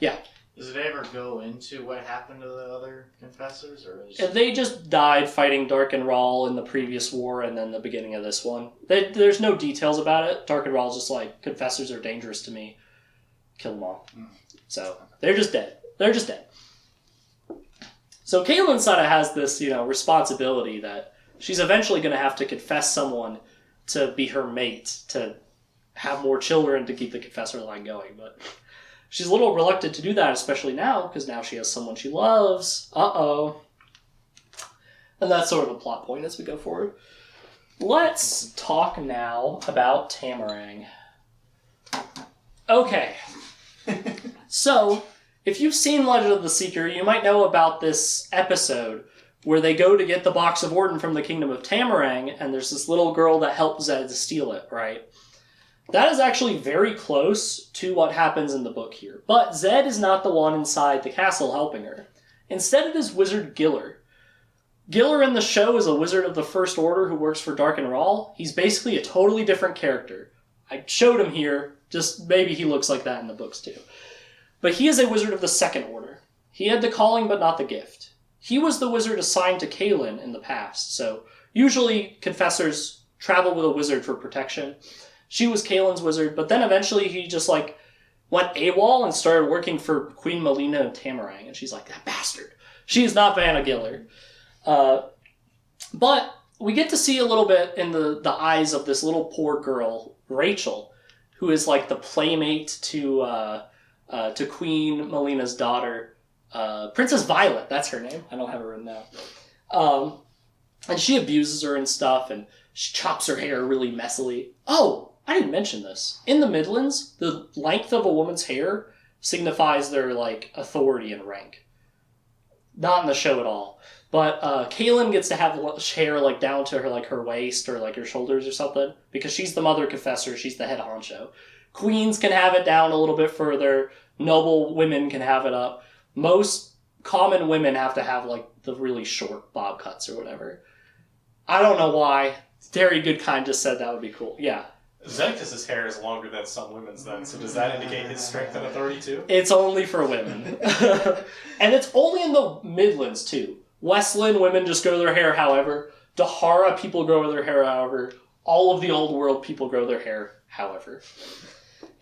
yeah. Does it ever go into what happened to the other confessors, or is They just died fighting Dark and Rahl in the previous war and then the beginning of this one. There's no details about it. Dark and Rahl's just like, confessors are dangerous to me. Kill them all. So, they're just dead. They're just dead. So Kaylin sort of has this, responsibility that she's eventually going to have to confess someone to be her mate, to have more children to keep the confessor line going, but she's a little reluctant to do that, especially now, because now she has someone she loves. Uh-oh. And that's sort of a plot point as we go forward. Let's talk now about Tamarang. Okay. So, if you've seen Legend of the Seeker, you might know about this episode where they go to get the Box of Orden from the Kingdom of Tamarang, and there's this little girl that helped Zed to steal it, right? That is actually very close to what happens in the book here. But Zed is not the one inside the castle helping her. Instead, it is Wizard Giller. Giller in the show is a wizard of the First Order who works for Dark and Rahl. He's basically a totally different character. I showed him here, just maybe he looks like that in the books too. But he is a wizard of the Second Order. He had the calling but not the gift. He was the wizard assigned to Kaylin in the past, so usually confessors travel with a wizard for protection. She was Kaylin's wizard, but then eventually he just went AWOL and started working for Queen Melina and Tamarang, and she's like, that bastard. She is not Vanna Giller. But we get to see a little bit in the eyes of this little poor girl, Rachel, who is like the playmate to Queen Melina's daughter, Princess Violet, that's her name. I don't have her written down. And she abuses her and stuff, and she chops her hair really messily. Oh, I didn't mention this. In the Midlands, the length of a woman's hair signifies their, authority and rank. Not in the show at all. But Kaylin gets to have hair, down to her, her waist or, her shoulders or something, because she's the mother confessor, she's the head honcho. Queens can have it down a little bit further. Noble women can have it up. Most common women have to have, the really short bob cuts or whatever. I don't know why. Terry Goodkind just said that would be cool. Yeah. Zenctus's hair is longer than some women's then, so does that indicate his strength and authority too? It's only for women. And it's only in the Midlands too. Westland women just grow their hair however. Dahara people grow their hair however. All of the old world people grow their hair however.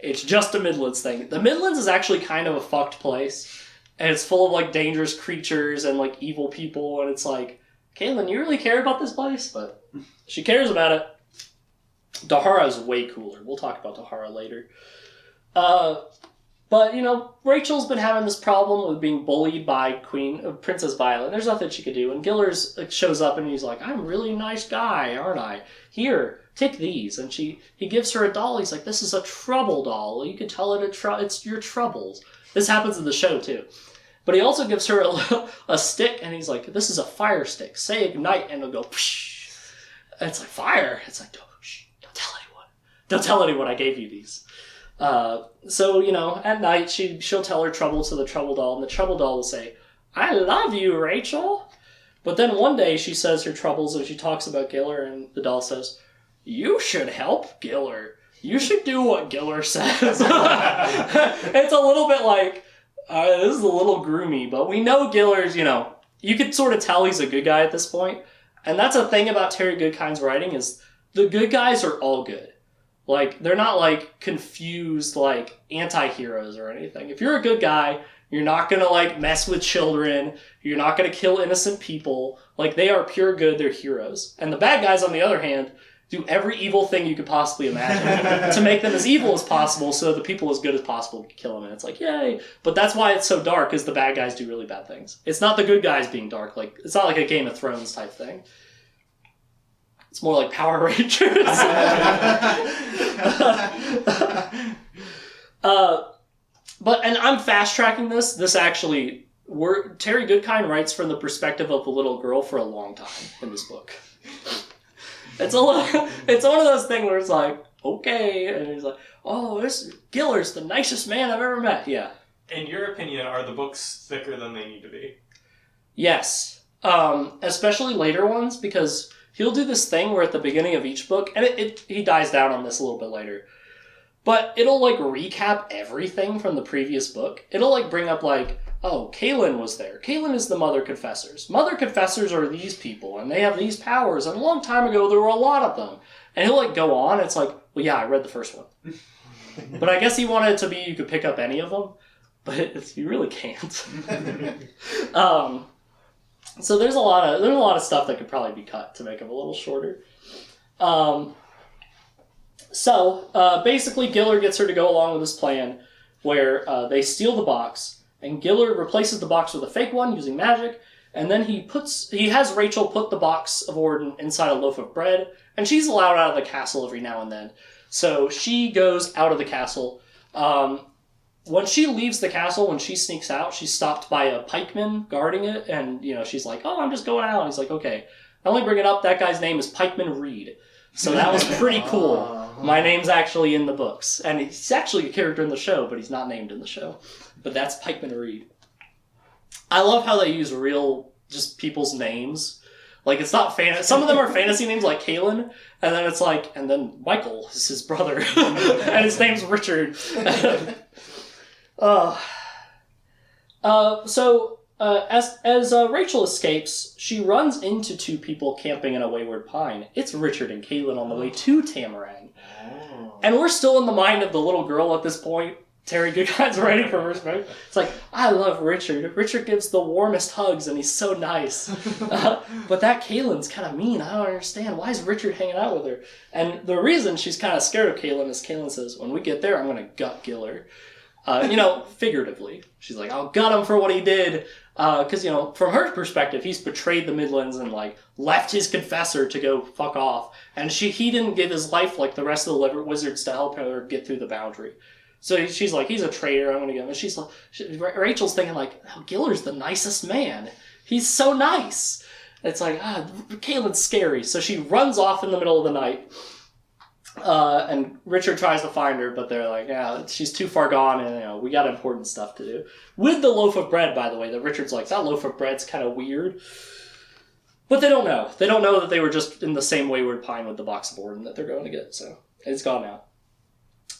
It's just a Midlands thing. The Midlands is actually kind of a fucked place. And it's full of dangerous creatures and evil people, and it's like, Kaylin, you really care about this place? But she cares about it. Dahara is way cooler. We'll talk about Dahara later. But, Rachel's been having this problem with being bullied by Princess Violet. There's nothing she could do. And Giller shows up and he's like, I'm a really nice guy, aren't I? Here, take these. And he gives her a doll. He's like, this is a trouble doll. You can tell it it's your troubles. This happens in the show, too. But he also gives her a stick, and he's like, this is a fire stick. Say ignite, and it'll go, psh. And it's like, fire. It's like, don't tell anyone. Don't tell anyone I gave you these. So, at night, she'll tell her trouble to the trouble doll, and the trouble doll will say, I love you, Rachel. But then one day she says her troubles, and she talks about Giller, and the doll says, you should help Giller. you should do what Giller says. It's a little bit like, this is a little groomy, but we know Giller's, you could sort of tell he's a good guy at this point. And that's a thing about Terry Goodkind's writing is the good guys are all good. Like, they're not, like, confused, like, anti-heroes or anything. If you're a good guy, you're not gonna, like, mess with children. You're not gonna kill innocent people. Like, they are pure good. They're heroes. And the bad guys, on the other hand, do every evil thing you could possibly imagine to make them as evil as possible so the people as good as possible can kill them. And it's like, yay. But that's why it's so dark, is the bad guys do really bad things. It's not the good guys being dark. Like, it's not like a Game of Thrones type thing. It's more like Power Rangers. And I'm fast tracking this. This actually, Terry Goodkind writes from the perspective of a little girl for a long time in this book. It's one of those things where it's like, okay, and he's like, oh, this Giller's the nicest man I've ever met. Yeah. In your opinion, are the books thicker than they need to be? Yes. Especially later ones, because he'll do this thing where at the beginning of each book, and he dies down on this a little bit later, but it'll, like, recap everything from the previous book. It'll, like, bring up, like, oh, Kaelin was there. Kaelin is the Mother Confessors. Mother Confessors are these people, and they have these powers, and a long time ago there were a lot of them. And he'll, like, go on, it's like, well, yeah, I read the first one. But I guess he wanted it to be you could pick up any of them, but you really can't. So there's a lot of stuff that could probably be cut to make them a little shorter. Basically, Giller gets her to go along with this plan where they steal the box, and Giller replaces the box with a fake one using magic, and then he has Rachel put the box of Orden inside a loaf of bread, and she's allowed out of the castle every now and then. So she goes out of the castle. When she leaves the castle, when she sneaks out, she's stopped by a pikeman guarding it, and, she's like, oh, I'm just going out. And he's like, okay. I only bring it up, that guy's name is Pikeman Reed. So that was pretty cool. My name's actually in the books. And he's actually a character in the show, but he's not named in the show. But that's Pikeman Reed. I love how they use real, just people's names. Like, it's not some of them are fantasy names like Kaelin, and then it's like, and then Michael is his brother. And his name's Richard. As Rachel escapes, she runs into two people camping in a wayward pine. It's Richard and Kaelin on the way to Tamarang. Oh. And we're still in the mind of the little girl at this point. Terry Goodkind's writing for first book. It's like, I love Richard. Richard gives the warmest hugs, and he's so nice. But that Kaelin's kind of mean. I don't understand. Why is Richard hanging out with her? And the reason she's kind of scared of Kaelin is Kaelin says, when we get there, I'm going to gut Giller. Figuratively. She's like, I'll gut him for what he did. Because, from her perspective, he's betrayed the Midlands and, like, left his confessor to go fuck off. And he didn't give his life like the rest of the wizards to help her get through the boundary. So she's like, he's a traitor, I'm going to get him. And she's like, Rachel's thinking, like, oh, Giller's the nicest man. He's so nice. It's like, Kaelin's scary. So she runs off in the middle of the night. And Richard tries to find her, but they're like, yeah, she's too far gone, and we got important stuff to do. With the loaf of bread, by the way, that Richard's like, that loaf of bread's kind of weird. But they don't know. They don't know that they were just in the same wayward pine with the box of Orden that they're going to get, so it's gone now.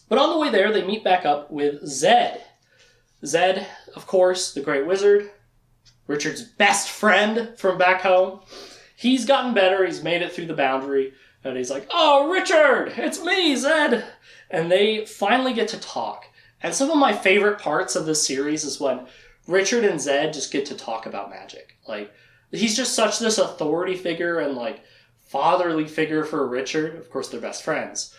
But on the way there, they meet back up with Zed. Zed, of course, the Great Wizard, Richard's best friend from back home. He's gotten better. He's made it through the boundary. And he's like, oh, Richard, it's me, Zed. And they finally get to talk. And some of my favorite parts of this series is when Richard and Zed just get to talk about magic. Like, he's just such this authority figure and, like, fatherly figure for Richard. Of course, they're best friends.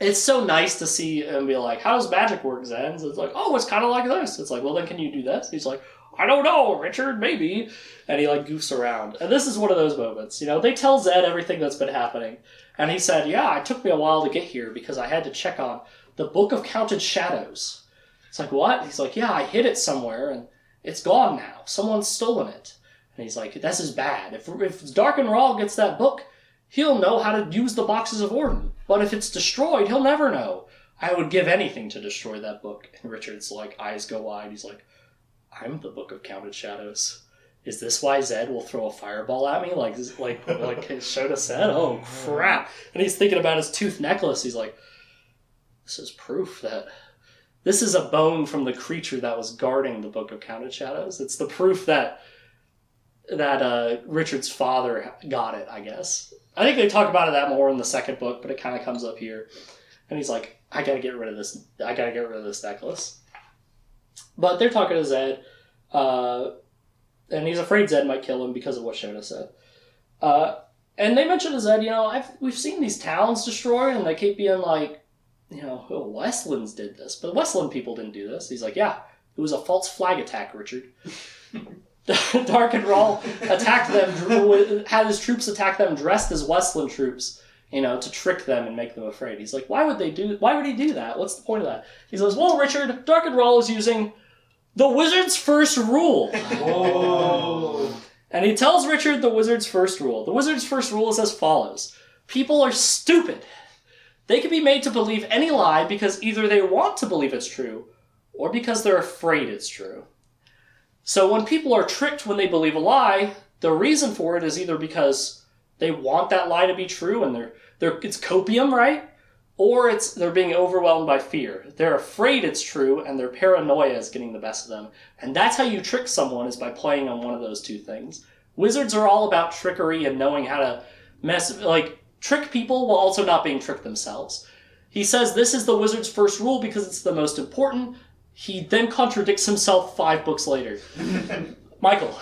It's so nice to see him be like, how does magic work, Zed? And it's like, oh, it's kind of like this. It's like, well, then can you do this? He's like, I don't know, Richard, maybe. And he, like, goofs around. And this is one of those moments. They tell Zed everything that's been happening. And he said, yeah, it took me a while to get here because I had to check on the Book of Counted Shadows. It's like, what? He's like, yeah, I hid it somewhere, and it's gone now. Someone's stolen it. And he's like, this is bad. If Darken Rahl gets that book, he'll know how to use the boxes of Orden. But if it's destroyed, he'll never know. I would give anything to destroy that book. And Richard's like, eyes go wide. He's like, I'm the Book of Counted Shadows. is this why Zed will throw a fireball at me? Like Shota said? Oh, crap. And he's thinking about his tooth necklace. He's like, this is proof that this is a bone from the creature that was guarding the Book of Counted Shadows. It's the proof that Richard's father got it, I guess. I think they talk about it that more in the second book, but it kind of comes up here. And he's like, I gotta get rid of this necklace. But they're talking to Zed, and he's afraid Zed might kill him because of what Shota said. And they mention to Zed, we've seen these towns destroyed, and they keep being like, Westlands did this, but the Westland people didn't do this. He's like, yeah, it was a false flag attack, Richard. Dark and Rawl attacked them, had his troops attack them dressed as Westland troops, to trick them and make them afraid. He's like, why would he do that? What's the point of that? He says, well, Richard, Dark and Rawl is using the wizard's first rule. Oh. And he tells Richard the wizard's first rule. The wizard's first rule is as follows. People are stupid. They can be made to believe any lie because either they want to believe it's true or because they're afraid it's true. So when people are tricked when they believe a lie, the reason for it is either because they want that lie to be true and it's copium, right? Or they're being overwhelmed by fear. They're afraid it's true and their paranoia is getting the best of them. And that's how you trick someone, is by playing on one of those two things. Wizards are all about trickery and knowing how to trick people while also not being tricked themselves. He says this is the wizard's first rule because it's the most important. He then contradicts himself 5 books later. Michael.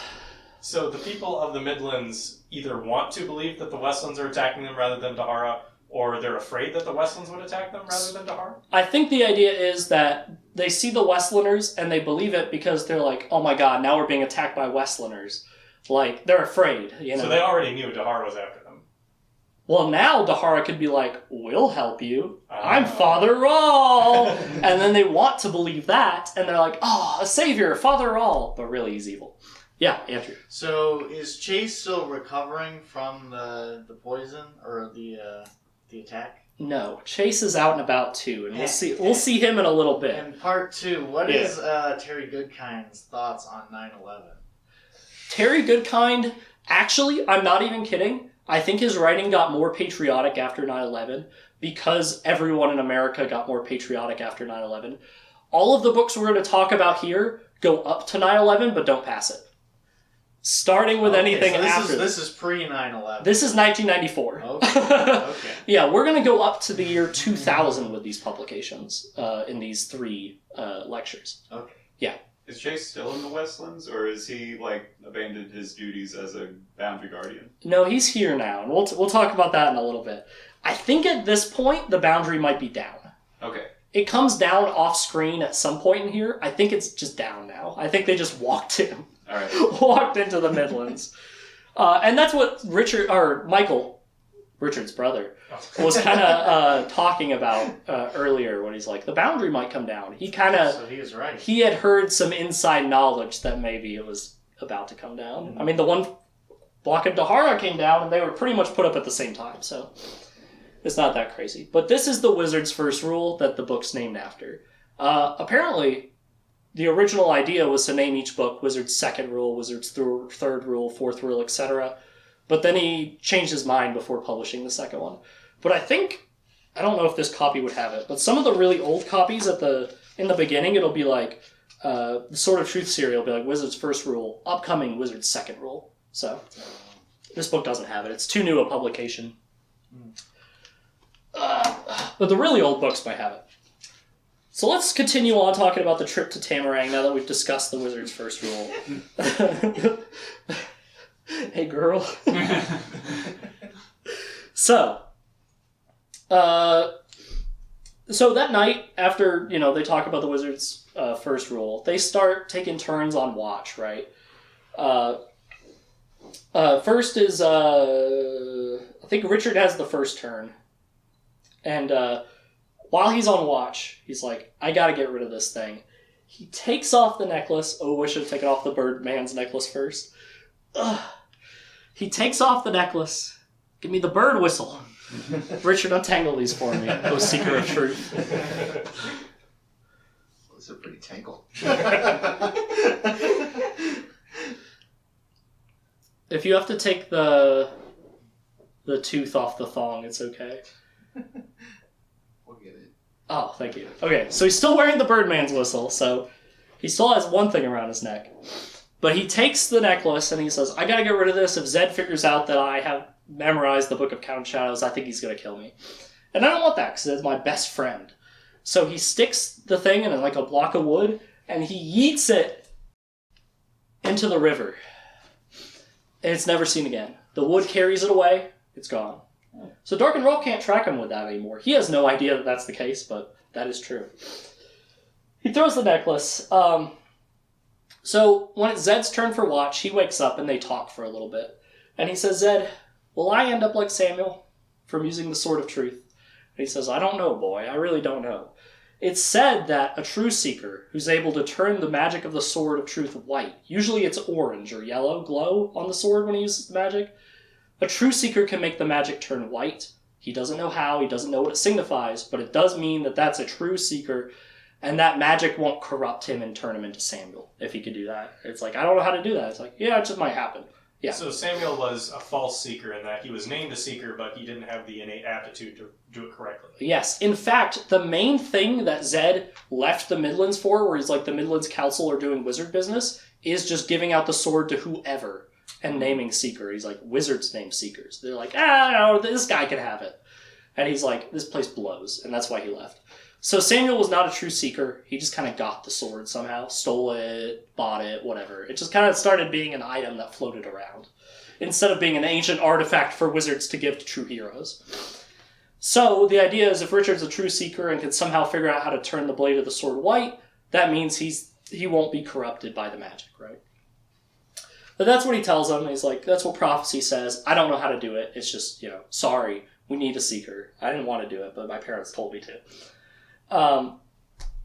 So the people of the Midlands either want to believe that the Westlands are attacking them rather than Dahara, or they're afraid that the Westlands would attack them rather than Dahara? I think the idea is that they see the Westlanders and they believe it because they're like, oh my god, now we're being attacked by Westlanders. Like, they're afraid, So they already knew Dahara was after them. Well, now Dahara could be like, we'll help you. I'm Father Rawl. And then they want to believe that, and they're like, oh, a savior, Father Rawl. But really, he's evil. Yeah, Andrew. So is Chase still recovering from the poison or the attack? No, Chase is out and about too, and we'll see him in a little bit. And part 2, what is Terry Goodkind's thoughts on 9/11? Terry Goodkind, actually, I'm not even kidding. I think his writing got more patriotic after 9/11 because everyone in America got more patriotic after 9/11. All of the books we're going to talk about here go up to 9/11, but don't pass it. Starting with anything after this is pre-9/11. This is 1994. Okay. Yeah, we're going to go up to the year 2000 with these publications in these 3 lectures. Okay. Yeah. Is Chase still in the Westlands, or is he abandoned his duties as a boundary guardian? No, he's here now, and we'll talk about that in a little bit. I think at this point the boundary might be down. Okay. It comes down off screen at some point in here. I think it's just down now. I think they just walked in. All right. Walked into the Midlands, and that's what Michael, Richard's brother, was kind of talking about earlier when he's like, the boundary might come down. So he was right. He had heard some inside knowledge that maybe it was about to come down. Mm-hmm. I mean, the one block of Dahara came down, and they were pretty much put up at the same time, so it's not that crazy. But this is the wizard's first rule that the book's named after. Apparently, the original idea was to name each book Wizard's second rule, Wizard's third rule, fourth rule, etc. But then he changed his mind before publishing the second one. But I don't know if this copy would have it, but some of the really old copies in the beginning, it'll be like, the Sword of Truth serial will be like Wizard's first rule, upcoming Wizard's second rule. So, this book doesn't have it. It's too new a publication. But the really old books might have it. So let's continue on talking about the trip to Tamarang now that we've discussed the wizard's first rule. Hey, girl. So that night, after, they talk about the wizard's first rule, they start taking turns on watch, right? First is, I think Richard has the first turn. And while he's on watch, he's like, I gotta get rid of this thing. He takes off the necklace. Oh, we should have taken off the Birdman's necklace first. Ugh. He takes off the necklace. Give me the bird whistle. Richard, untangle these for me, O seeker of truth. Those are pretty tangled. If you have to take the tooth off the thong, it's okay. We'll get it. Oh, thank you. Okay, so he's still wearing the Birdman's whistle, so he still has one thing around his neck. But he takes the necklace and he says, I gotta get rid of this. If Zed figures out that I have memorized the Book of Count Shadows, I think he's gonna kill me. And I don't want that, because it's my best friend. So he sticks the thing in like a block of wood, and he yeets it into the river. And it's never seen again. The wood carries it away, it's gone. So Dark and Roll can't track him with that anymore. He has no idea that that's the case, but that is true. He throws the necklace. So when it's Zed's turn for watch, he wakes up and they talk for a little bit. And he says, Zed, will I end up like Samuel from using the Sword of Truth? And he says, I don't know, boy. I really don't know. It's said that a true seeker who's able to turn the magic of the Sword of Truth white, usually it's orange or yellow glow on the sword when he uses the magic, a true seeker can make the magic turn white. He doesn't know how, he doesn't know what it signifies, but it does mean that that's a true seeker, and that magic won't corrupt him and turn him into Samuel, if he could do that. It's like, I don't know how to do that. It's like, yeah, it just might happen. Yeah. So Samuel was a false seeker in that he was named a seeker, but he didn't have the innate aptitude to do it correctly. Yes. In fact, the main thing that Zed left the Midlands for, where he's like the Midlands Council are doing wizard business, is just giving out the sword to whoever and naming Seeker. He's like, wizards name Seekers. They're like, no, this guy can have it. And he's like, this place blows. And that's why he left. So Samuel was not a true seeker. He just kind of got the sword somehow, stole it, bought it, whatever. It just kind of started being an item that floated around, instead of being an ancient artifact for wizards to give to true heroes. So the idea is if Richard's a true seeker and can somehow figure out how to turn the blade of the sword white, that means he won't be corrupted by the magic, right? But that's what he tells them. He's like, that's what prophecy says. I don't know how to do it. It's just, sorry, we need a seeker. I didn't want to do it, but my parents told me to.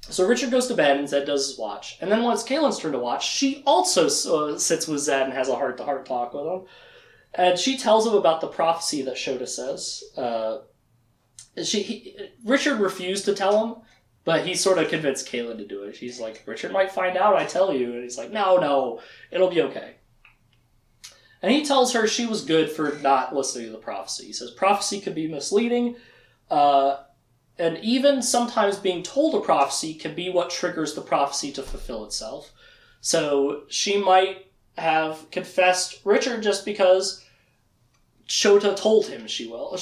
So Richard goes to bed and Zed does his watch. And then when it's Kaylin's turn to watch, she also sits with Zed and has a heart-to-heart talk with him. And she tells him about the prophecy that Shota says. Richard refused to tell him, but he sort of convinced Kaylin to do it. She's like, Richard might find out, I tell you. And he's like, no, it'll be okay. And he tells her she was good for not listening to the prophecy. He says prophecy could be misleading, and even sometimes being told a prophecy can be what triggers the prophecy to fulfill itself. So she might have confessed Richard just because Shota told her she will.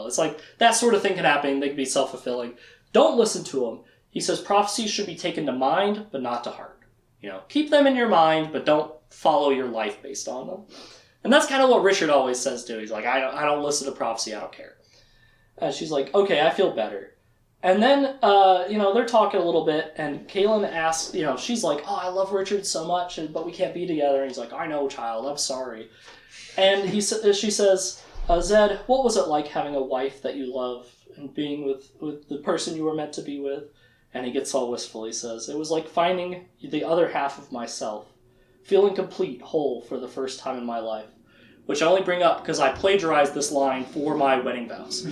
It's like that sort of thing can happen. They can be self-fulfilling. Don't listen to him. He says prophecies should be taken to mind, but not to heart. Keep them in your mind, but don't follow your life based on them. And that's kind of what Richard always says too. He's like, I don't listen to prophecy. I don't care. And she's like, okay, I feel better. And then, they're talking a little bit, and Kaylin asks, she's like, oh, I love Richard so much, but we can't be together. And he's like, I know, child, I'm sorry. And she says, Zed, what was it like having a wife that you love and being with the person you were meant to be with? And he gets all wistful. He says, it was like finding the other half of myself, feeling complete, whole for the first time in my life. Which I only bring up because I plagiarized this line for my wedding vows.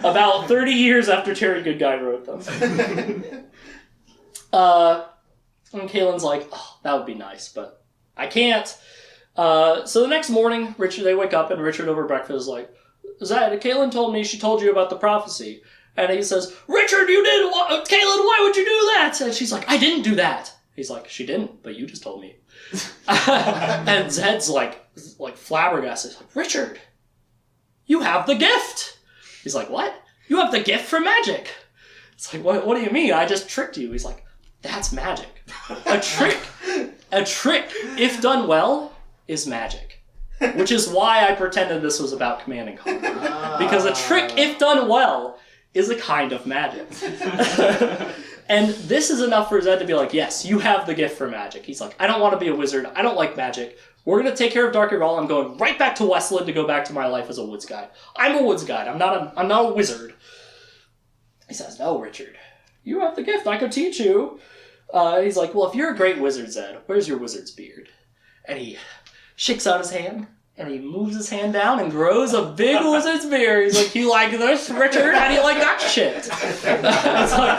About 30 years after Terry Goodkind wrote them. And Kaylin's like, oh, that would be nice, but I can't. So the next morning, they wake up and Richard over breakfast is like, Kaylin told me she told you about the prophecy. And he says, Richard, you did! Kaylin, why would you do that? And she's like, I didn't do that. He's like, she didn't, but you just told me. And Zed's like flabbergasted. He's like, Richard, you have the gift. He's like, what? You have the gift for magic. It's like, what do you mean? I just tricked you. He's like, that's magic. A trick, if done well, is magic. Which is why I pretended this was about Command and Conquer. Because a trick, if done well, is a kind of magic. And this is enough for Zed to be like, yes, you have the gift for magic. He's like, I don't want to be a wizard. I don't like magic. We're going to take care of Dark and Rawl. I'm going right back to Westland to go back to my life as a woods guide. I'm a woods guide. I'm not a wizard. He says, no, Richard. You have the gift. I could teach you. He's like, well, if you're a great wizard, Zed, where's your wizard's beard? And he shakes out his hand, And he moves his hand down and grows a big wizard's beard. He's like, you like this, Richard? How do you like that shit? It's like,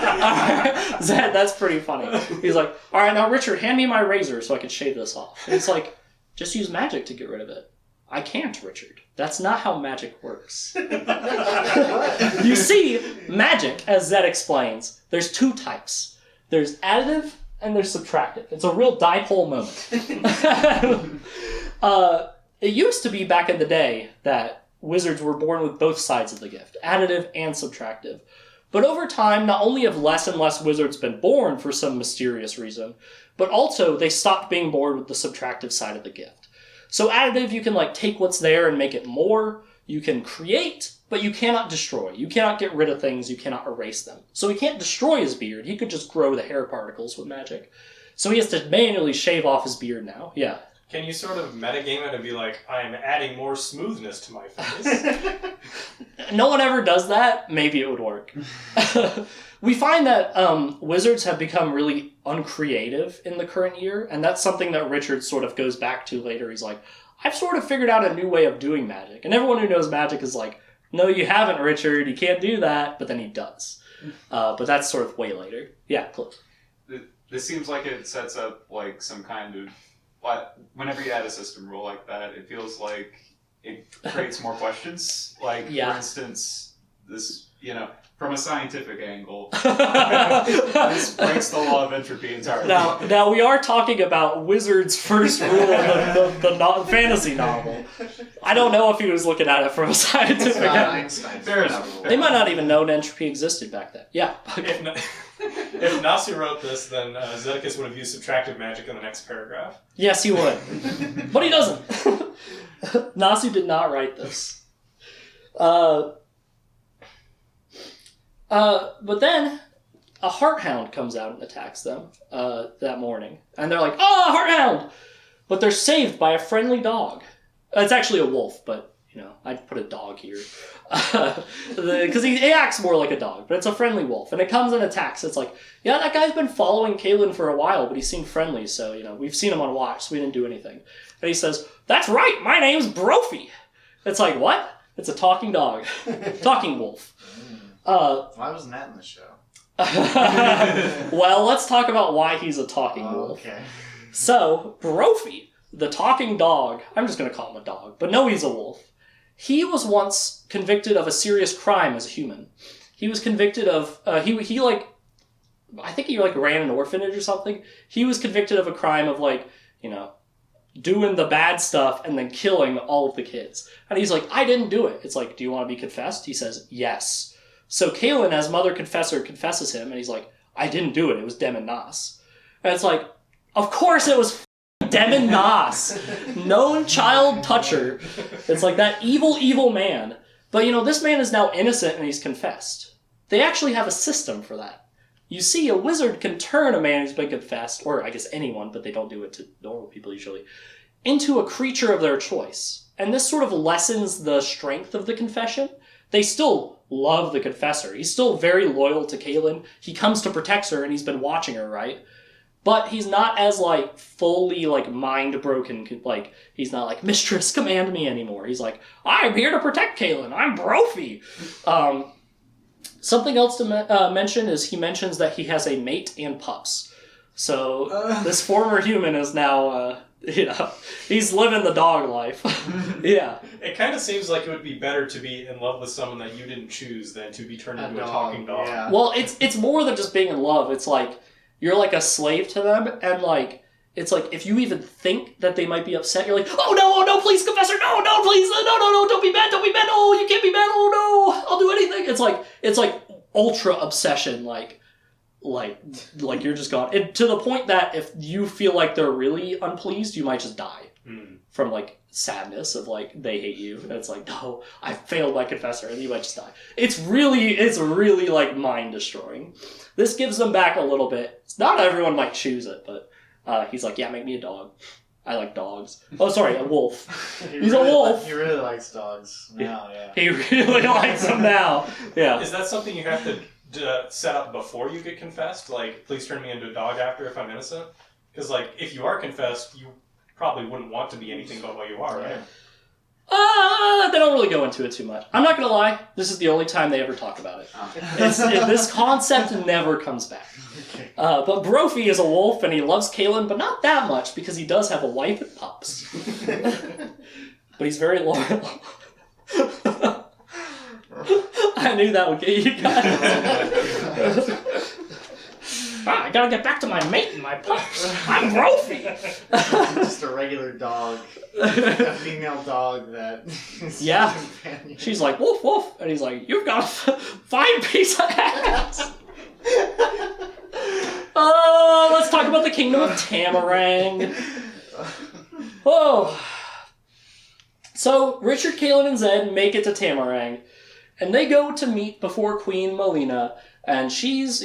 all right. That's pretty funny. He's like, all right, now, Richard, hand me my razor so I can shave this off. And it's like, just use magic to get rid of it. I can't, Richard. That's not how magic works. You see, magic, as Zed explains, there's two types. There's additive and there's subtractive. It's a real dipole moment. It used to be back in the day that wizards were born with both sides of the gift, additive and subtractive. But over time, not only have less and less wizards been born for some mysterious reason, but also they stopped being born with the subtractive side of the gift. So additive, you can like take what's there and make it more. You can create, but you cannot destroy. You cannot get rid of things. You cannot erase them. So he can't destroy his beard. He could just grow the hair particles with magic. So he has to manually shave off his beard now. Yeah. Can you sort of metagame it and be like, I'm adding more smoothness to my face? No one ever does that. Maybe it would work. We find that wizards have become really uncreative in the current year, and that's something that Richard sort of goes back to later. He's like, I've sort of figured out a new way of doing magic. And everyone who knows magic is like, no, you haven't, Richard. You can't do that. But then he does. But that's sort of way later. Yeah, close. This seems like it sets up like some kind of... But whenever you add a system rule like that, it feels like it creates more questions. Like, for instance, this, from a scientific angle, this breaks the law of entropy entirely. Now we are talking about Wizard's first rule of the fantasy novel. I don't know if he was looking at it from a scientific angle. Fair enough. They might not even know entropy existed back then. Yeah. If Nasi wrote this, then Zedekias would have used subtractive magic in the next paragraph. Yes, he would. But he doesn't. Nasi did not write this. But then a hearthound comes out and attacks them that morning. And they're like, oh, a hearthound! But they're saved by a friendly dog. It's actually a wolf, but, I'd put a dog here. Because he acts more like a dog, but it's a friendly wolf. And it comes and attacks. It's like, yeah, that guy's been following Kalen for a while, but he seemed friendly, so, we've seen him on watch, so we didn't do anything. And he says, that's right, my name's Brophy. It's like, what? It's a talking dog. Talking wolf. Why wasn't that in the show? Well, let's talk about why he's a talking wolf. Okay. So, Brophy, the talking dog, I'm just going to call him a dog, but no, he's a wolf. He was once convicted of a serious crime as a human. He was convicted of, I think he ran an orphanage or something. He was convicted of a crime of doing the bad stuff and then killing all of the kids. And he's like, I didn't do it. It's like, do you want to be confessed? He says, yes. So Kalen, as Mother Confessor, confesses him, and he's like, I didn't do it. It was Dem and Nas. And it's like, of course it was Dem and Nas. Known child toucher. It's like that evil, evil man. But, this man is now innocent and he's confessed. They actually have a system for that. You see, a wizard can turn a man who's been confessed, or I guess anyone, but they don't do it to normal people usually, into a creature of their choice. And this sort of lessens the strength of the confession. They still love the confessor. He's still very loyal to Kalen. He comes to protect her and he's been watching her, right? But he's not as, fully, mind-broken, he's not like, Mistress, command me anymore. He's like, I'm here to protect Kalen. I'm Brophy. Something else to mention is he mentions that he has a mate and pups. So this former human is now, he's living the dog life. Yeah. It kind of seems like it would be better to be in love with someone that you didn't choose than to be turned into a talking dog. Yeah. Well, it's more than just being in love. It's like, you're like a slave to them, and it's like, if you even think that they might be upset, you're like, oh no, please, Confessor, no, please, no, don't be mad, oh, you can't be mad, oh no, I'll do anything. It's like ultra obsession, like you're just gone. To the point that if you feel like they're really unpleased, you might just die from sadness of they hate you. And it's like, no, I failed my Confessor, and you might just die. It's really mind destroying. This gives them back a little bit. Not everyone might choose it, but he's like, yeah, make me a dog. I like dogs. Oh, sorry, a wolf. He's a wolf. He really likes dogs now, yeah. He really likes them now. Yeah. Is that something you have to set up before you get confessed? Please turn me into a dog after if I'm innocent? Because, if you are confessed, you probably wouldn't want to be anything but what you are, right? don't really go into it too much. I'm not going to lie, this is the only time they ever talk about it. Oh. This concept never comes back. Okay. But Brophy is a wolf, and he loves Kaelin, but not that much, because he does have a wife and pups. But he's very loyal. I knew that would get you guys. I gotta get back to my mate and my pups. I'm Brophy. Just a regular dog. A female dog that is Yeah. his companion. She's like, woof, woof. And he's like, you've got a fine piece of ass. Oh, let's talk about the Kingdom of Tamarang. Oh. So, Richard, Kaelin, and Zed make it to Tamarang, and they go to meet before Queen Melina, and she's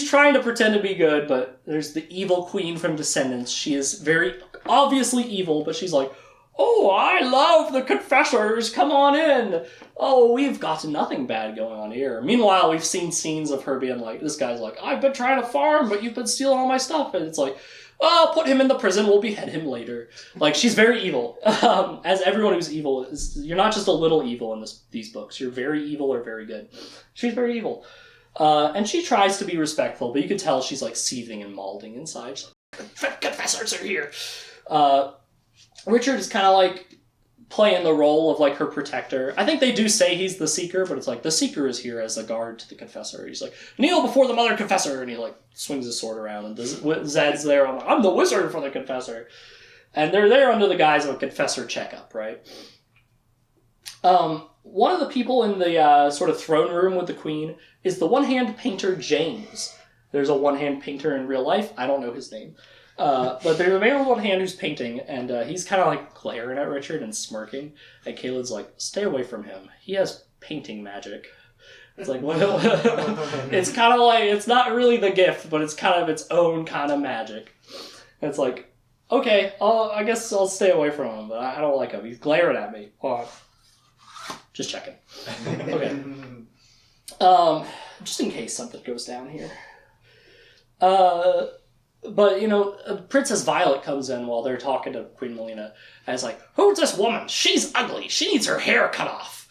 trying to pretend to be good, but there's the evil queen from Descendants. She is very obviously evil, but she's like, oh, I love the confessors, come on in. Oh, we've got nothing bad going on here. Meanwhile, we've seen scenes of her being like, this guy's like, I've been trying to farm, but you've been stealing all my stuff. And it's like, oh, put him in the prison, we'll behead him later. Like, she's very evil. As everyone who's evil is, you're not just a little evil in these books. You're very evil or very good. She's very evil. And she tries to be respectful, but you can tell she's like seething and malding inside. She's like, confessors are here. Richard is kind of like playing the role of like her protector. I think they do say he's the Seeker, but it's like the Seeker is here as a guard to the Confessor. He's like, kneel before the Mother Confessor, and he like swings his sword around, and Zed's there. I'm the wizard for the Confessor, and they're there under the guise of a Confessor checkup, right? One of the people in the sort of throne room with the Queen is the one-hand painter James. There's a one-hand painter in real life. I don't know his name. But there's a man with one hand who's painting, and he's kind of like glaring at Richard and smirking. And Caelin's like, stay away from him. He has painting magic. It's like, well, it's kind of like, it's not really the gift, but it's kind of its own kind of magic. And it's like, okay, I guess I'll stay away from him, but I don't like him. He's glaring at me. Hold on. Just checking. Okay. Just in case something goes down here. But, Princess Violet comes in while they're talking to Queen Melina, and is like, who's this woman? She's ugly. She needs her hair cut off.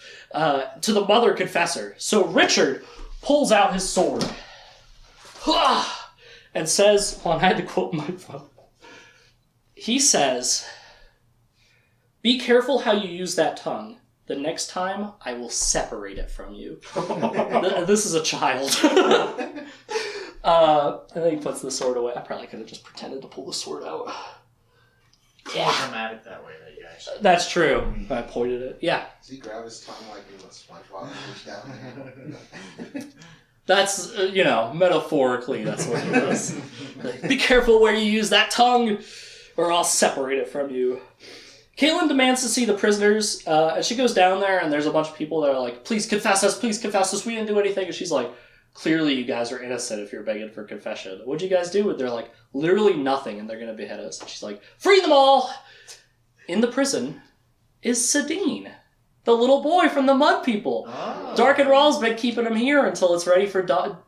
To the Mother Confessor. So Richard pulls out his sword. And says, I had to quote my phone. He says, be careful how you use that tongue. The next time, I will separate it from you. This is a child. And then he puts the sword away. I probably could have just pretended to pull the sword out. It's more dramatic that way, that you actually. That's true. I pointed it. Yeah. Does he grab his tongue like in the SpongeBob reach down there? That's, metaphorically, that's what he does. Like, be careful where you use that tongue, or I'll separate it from you. Kaelin demands to see the prisoners, and she goes down there, and there's a bunch of people that are like, please confess us, we didn't do anything. And she's like, clearly you guys are innocent if you're begging for confession. What'd you guys do? They're like, literally nothing, and they're gonna behead us. And she's like, free them all! In the prison is Sadine, the little boy from the Mud People. Oh. Dark and Raw's been keeping him here until it's ready for Demonos.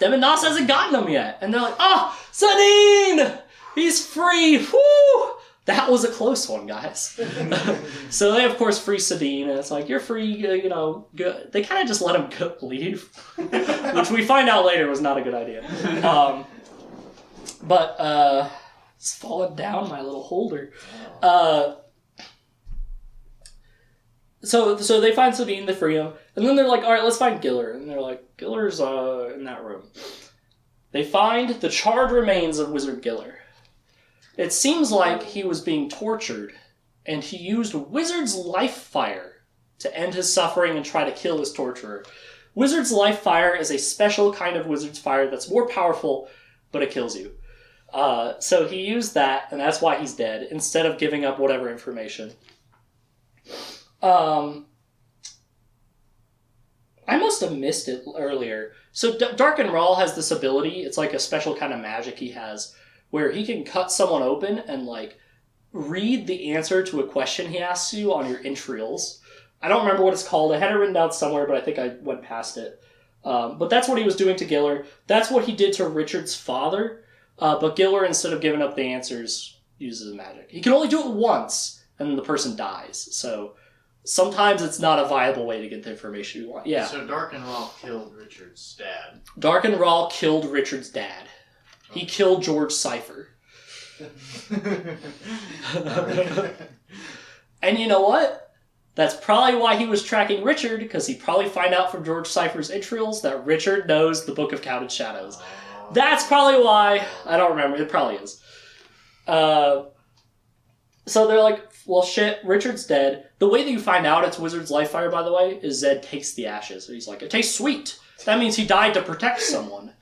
Demonos hasn't gotten him yet. And they're like, Sadine! He's free! Woo! That was a close one, guys. So they, of course, free Sadine, and it's like, you're free, go. They kind of just let him leave, which we find out later was not a good idea. But it's fallen down my little holder. So they find Sadine, they free him, and then they're like, all right, let's find Giller. And they're like, Giller's in that room. They find the charred remains of Wizard Giller. It seems like he was being tortured, and he used Wizard's life fire to end his suffering and try to kill his torturer. Wizard's life fire is a special kind of wizard's fire that's more powerful, but it kills you. So he used that, and that's why he's dead, instead of giving up whatever information. I must have missed it earlier. So Dark and Rawl has this ability, it's like a special kind of magic he has, where he can cut someone open and, read the answer to a question he asks you on your entrails. I don't remember what it's called. I had it written down somewhere, but I think I went past it. But that's what he was doing to Giller. That's what he did to Richard's father. But Giller, instead of giving up the answers, uses magic. He can only do it once, and then the person dies. So sometimes it's not a viable way to get the information you want. Yeah. So Dark and Raw killed Richard's dad. Dark and Raw killed Richard's dad. He killed George Cypher. And you know what? That's probably why he was tracking Richard, because he'd probably find out from George Cypher's entrails that Richard knows the Book of Counted Shadows. That's probably why. I don't remember. It probably is. So they're like, well, shit, Richard's dead. The way that you find out it's Wizard's Life Fire, by the way, is Zed takes the ashes. And he's like, it tastes sweet. That means he died to protect someone.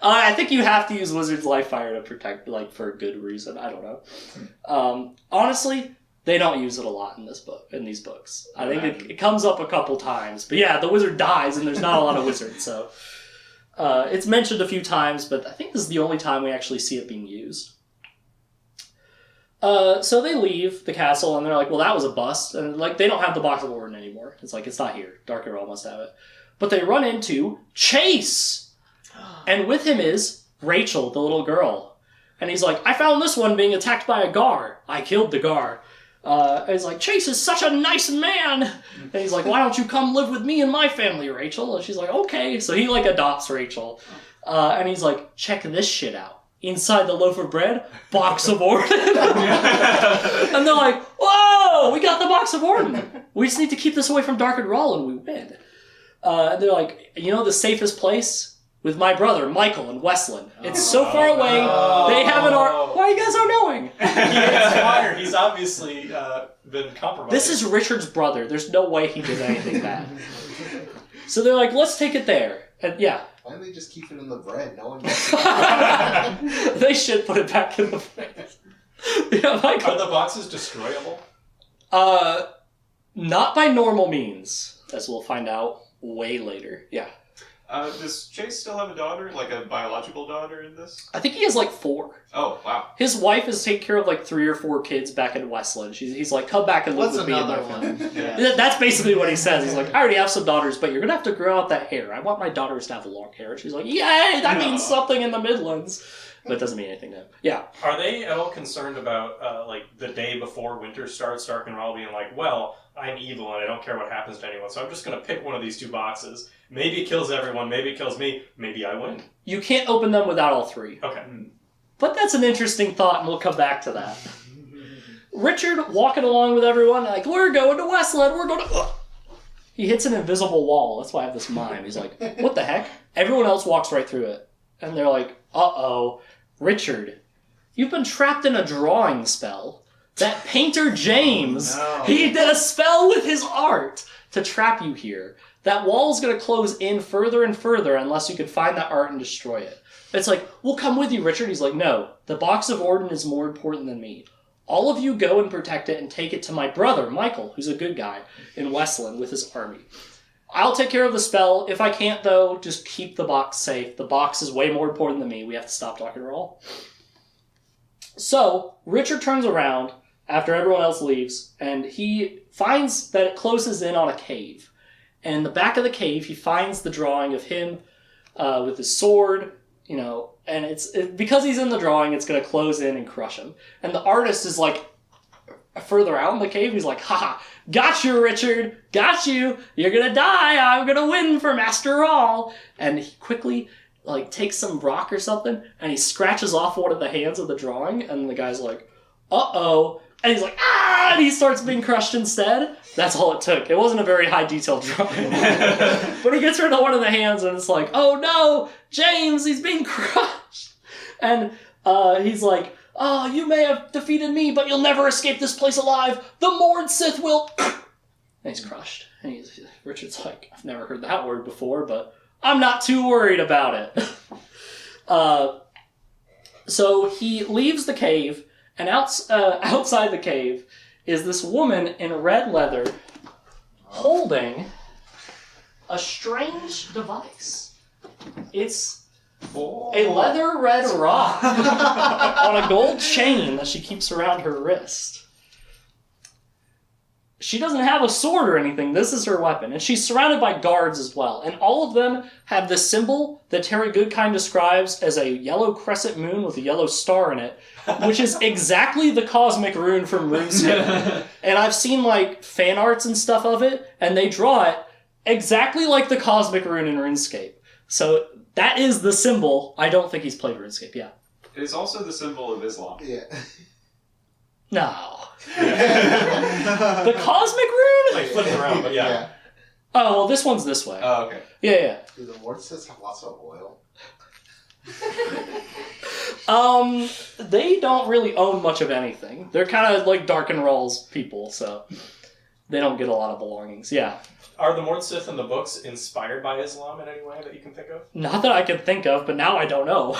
I think you have to use Wizard's Life Fire to protect, like, for a good reason. I don't know. Honestly, they don't use it a lot in these books. I think it comes up a couple times. But yeah, the wizard dies, and there's not a lot of wizards, so... it's mentioned a few times, but I think this is the only time we actually see it being used. So they leave the castle, and they're like, well, that was a bust. And, like, they don't have the Box of Warden anymore. It's like, it's not here. Dark and Raw must have it. But they run into Chase! And with him is Rachel, the little girl. And he's like, I found this one being attacked by a Gar. I killed the Gar. And he's like, Chase is such a nice man! And he's like, why don't you come live with me and my family, Rachel? And she's like, okay. So he, like, adopts Rachel. And he's like, check this shit out. Inside the loaf of bread, Box of Warden. And they're like, whoa, we got the Box of Warden. We just need to keep this away from Dark and Raw and we win. And they're like, you know the safest place? With my brother, Michael, in Westland. It's so far away, they have an art... Why are you guys not knowing? He gets fired. He's obviously been compromised. This is Richard's brother. There's no way he did anything bad. So they're like, let's take it there. And yeah. Why don't they just keep it in the bread? No one gets They should put it back in the bread. Yeah, Michael. Are the boxes destroyable? Not by normal means, as we'll find out way later. Yeah. Does Chase still have a daughter? Like a biological daughter in this? I think he has like 4. Oh, wow. His wife is taking care of like 3 or 4 kids back in Westland. He's like, come back and live with me and my family. Yeah. That's basically what he says. He's like, I already have some daughters, but you're going to have to grow out that hair. I want my daughters to have long hair. And she's like, yay, that means something in the Midlands. But it doesn't mean anything to him. Yeah. Are they at all concerned about, like, the day before winter starts, Dark and Raw being like, well, I'm evil and I don't care what happens to anyone, so I'm just going to pick one of these 2 boxes. Maybe it kills everyone, maybe it kills me, maybe I win. You can't open them without all 3. Okay. But that's an interesting thought, and we'll come back to that. Richard walking along with everyone, like, we're going to Westland, we're going to... He hits an invisible wall. That's why I have this mime. He's like, what the heck? Everyone else walks right through it. And they're like, uh-oh, Richard, you've been trapped in a drawing spell. That painter James, he did a spell with his art to trap you here. That wall's going to close in further and further unless you can find that art and destroy it. It's like, we'll come with you, Richard. He's like, no, the Box of Warden is more important than me. All of you go and protect it and take it to my brother, Michael, who's a good guy, in Westland with his army. I'll take care of the spell. If I can't, though, just keep the box safe. The box is way more important than me. We have to stop Dark and Raw. So, Richard turns around after everyone else leaves, and he finds that it closes in on a cave. And in the back of the cave, he finds the drawing of him with his sword, you know, and because he's in the drawing, it's going to close in and crush him. And the artist is, like, further out in the cave. He's like, haha, got you, Richard, got you. You're going to die. I'm going to win for Master Raw. And he quickly, like, takes some rock or something, and he scratches off one of the hands of the drawing, and the guy's like, uh-oh. And he's like, ah! And he starts being crushed instead. That's all it took. It wasn't a very high detailed drawing. But he gets rid of one of the hands, and it's like, oh no, James, he's being crushed. And he's like, oh, you may have defeated me, but you'll never escape this place alive. The Mord Sith will... And he's crushed. And Richard's like, I've never heard that word before, but I'm not too worried about it. So he leaves the cave, and outside the cave is this woman in red leather holding a strange device. It's a leather red rock on a gold chain that she keeps around her wrist. she doesn't have a sword or anything. This is her weapon. And she's surrounded by guards as well. And all of them have this symbol that Terry Goodkind describes as a yellow crescent moon with a yellow star in it, which is exactly the cosmic rune from RuneScape. And I've seen, like, fan arts and stuff of it, and they draw it exactly like the cosmic rune in RuneScape. So that is the symbol. I don't think he's played RuneScape, yeah. It is also the symbol of Islam. Yeah. No. The cosmic rune? Like flipping around, but yeah. Oh, well, this one's this way. Oh, okay. Yeah. Do the Mortises have lots of oil? They don't really own much of anything. They're kind of like Dark and Rawls people, so they don't get a lot of belongings. Yeah. Are the Mord Sith in the books inspired by Islam in any way that you can think of? Not that I can think of, but now I don't know.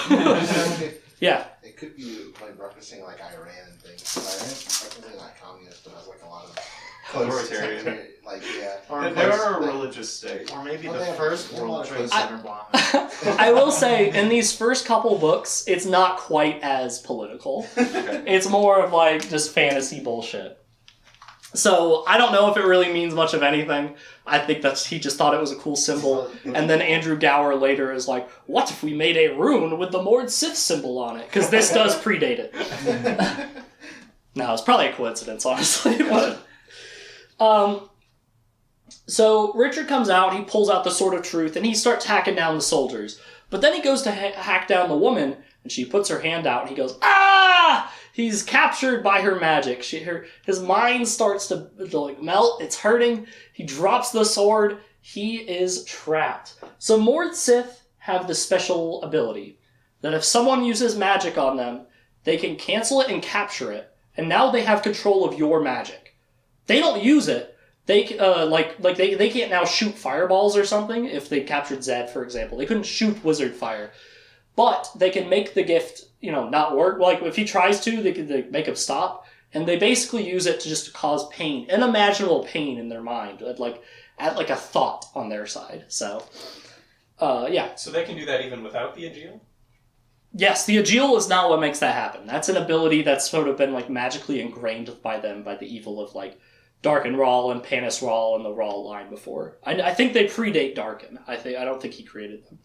Yeah. It could be like referencing like Iran and things. Iran's technically not communist, but has like a lot of Authoritarian. Like yeah. Or, They are a religious state. or maybe Well, the they have- first they have a lot World of Trade places. Center bombing. I will say, in these first couple books, it's not quite as political. Okay. It's more of like just fantasy bullshit. So I don't know if it really means much of anything. I think he just thought it was a cool symbol. And then Andrew Gower later is like, what if we made a rune with the Mord Sith symbol on it? Because this does predate it. No, it's probably a coincidence, honestly. But, so Richard comes out, he pulls out the Sword of Truth, and he starts hacking down the soldiers. But then he goes to hack down the woman, and she puts her hand out, and he goes, ah! He's captured by her magic. His mind starts to like melt. It's hurting. He drops the sword. He is trapped. So Mord Sith have this special ability that if someone uses magic on them, they can cancel it and capture it. And now they have control of your magic. They don't use it. They they can't now shoot fireballs or something if they captured Zed, for example. They couldn't shoot wizard fire. But they can make the gift, not work. Like, if he tries to, they can make him stop. And they basically use it to just cause pain, unimaginable pain in their mind, at a thought on their side. So, yeah. So they can do that even without the Aegil? Yes, the Aegil is not what makes that happen. That's an ability that's sort of been, magically ingrained by them, by the evil of, Darken Rawl and Panis Rawl and the Rawl line before. I think they predate Darken. I don't think he created them.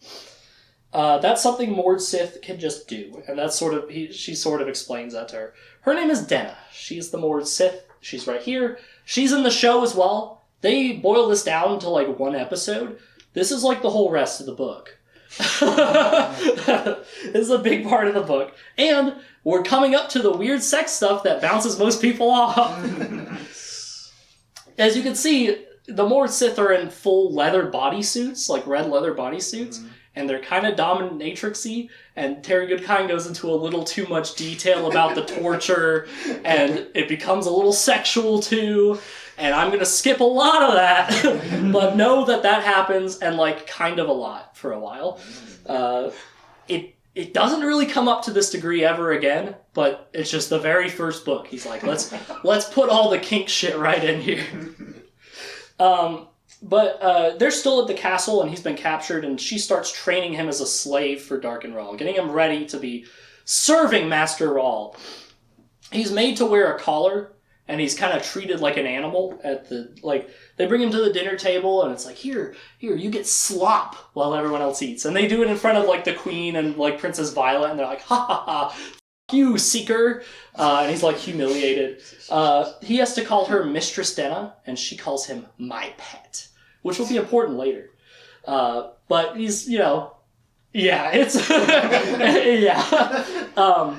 That's something Mord Sith can just do, and that's she sort of explains that to her. Her name is Denna. She's the Mord Sith. She's right here. She's in the show as well. They boil this down to one episode. This is the whole rest of the book. This is a big part of the book. And we're coming up to the weird sex stuff that bounces most people off. As you can see, the Mord Sith are in full leather bodysuits, red leather bodysuits. Mm-hmm. And they're kind of dominatrix-y, and Terry Goodkind goes into a little too much detail about the torture, and it becomes a little sexual too, and I'm going to skip a lot of that, but know that happens, and kind of a lot for a while. It doesn't really come up to this degree ever again, but it's just the very first book. He's like, let's put all the kink shit right in here. But they're still at the castle, and he's been captured, and she starts training him as a slave for Darken Rawl, getting him ready to be serving Master Rawl. He's made to wear a collar, and he's kind of treated like an animal at they bring him to the dinner table, and it's here, you get slop while everyone else eats. And they do it in front of, the Queen and, Princess Violet, and they're like, ha ha ha, f*** you, seeker. And he's, humiliated. He has to call her Mistress Denna, and she calls him my pet. Which will be important later. But he's, yeah, it's... yeah.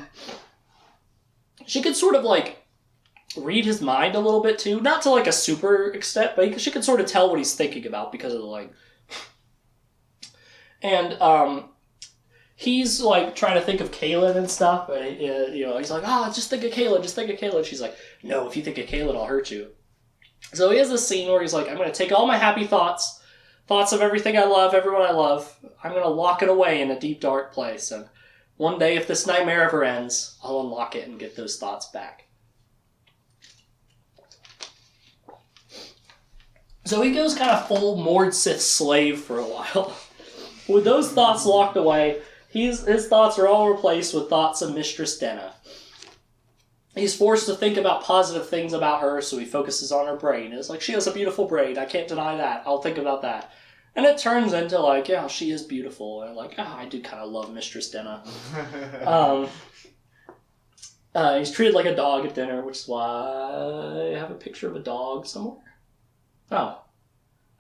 She could sort of, read his mind a little bit, too. Not to, a super extent, but she could sort of tell what he's thinking about because of the, And, he's, trying to think of Kaelin and stuff. But, he's like, just think of Kaelin, just think of Kaelin. She's like, no, if you think of Kaelin, I'll hurt you. So he has this scene where he's like, I'm going to take all my happy thoughts of everything I love, everyone I love, I'm going to lock it away in a deep, dark place. And one day, if this nightmare ever ends, I'll unlock it and get those thoughts back. So he goes kind of full Mord Sith slave for a while. With those thoughts locked away, his thoughts are all replaced with thoughts of Mistress Denna. he's forced to think about positive things about her, so he focuses on her brain. It's like, she has a beautiful brain. I can't deny that. I'll think about that. And it turns into like, yeah, she is beautiful. And like, I do kind of love Mistress Denna. He's treated like a dog at dinner, which is why I have a picture of a dog somewhere. Oh.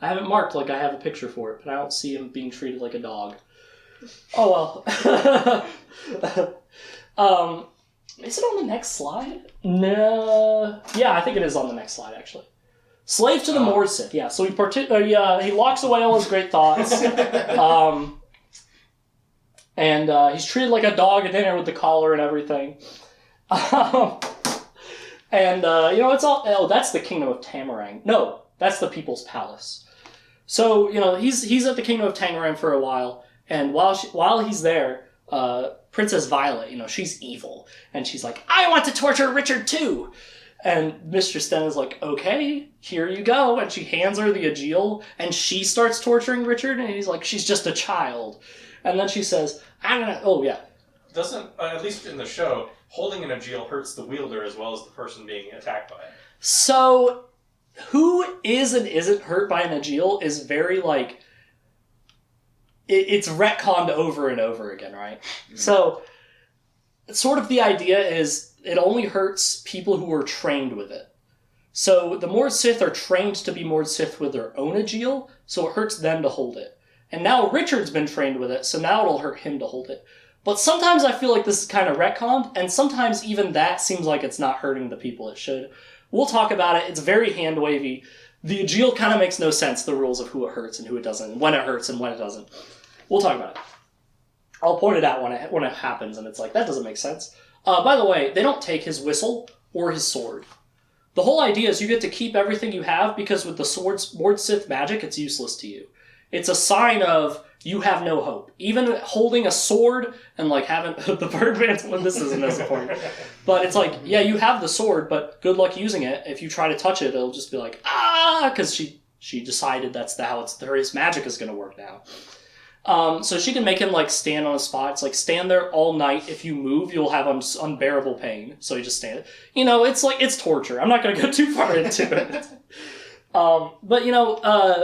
I haven't marked like I have a picture for it, but I don't see him being treated like a dog. Oh well. Is it on the next slide? No. Yeah, I think it is on the next slide, actually. Slave to the Mord Sith. Yeah, so he locks away all his great thoughts. And he's treated like a dog at dinner with the collar and everything. It's all... Oh, that's the Kingdom of Tamarang. No, that's the People's Palace. So, he's at the Kingdom of Tamarang for a while, and while he's there... Princess Violet, she's evil. And she's like, I want to torture Richard too! And Mistress Denna's like, okay, here you go. And she hands her the Ageal, and she starts torturing Richard, and he's like, she's just a child. And then she says, oh yeah. Doesn't, at least in the show, holding an Ageal hurts the wielder as well as the person being attacked by it. So, who is and isn't hurt by an Ageal is very, like... It's retconned over and over again, right? Mm-hmm. So, sort of the idea is it only hurts people who are trained with it. So, the Mord Sith are trained to be Mord Sith with their own Ageal, so it hurts them to hold it. And now Richard's been trained with it, so now it'll hurt him to hold it. But sometimes I feel like this is kind of retconned, and sometimes even that seems like it's not hurting the people it should. We'll talk about it. It's very hand-wavy. The Ageal kind of makes no sense, the rules of who it hurts and who it doesn't, when it hurts and when it doesn't. We'll talk about it. I'll point it out when it happens, and it's like, that doesn't make sense. By the way, they don't take his whistle or his sword. The whole idea is you get to keep everything you have, because with the Mord Sith magic, it's useless to you. It's a sign of you have no hope. Even holding a sword and like having the Birdman's one, this isn't as important. But it's like, yeah, you have the sword, but good luck using it. If you try to touch it, it'll just be like, because she decided that's how his magic is going to work now. So she can make him like stand on a spot. It's like, stand there all night. If you move, you'll have unbearable pain. So you just stand. It's torture. I'm not going to go too far into it.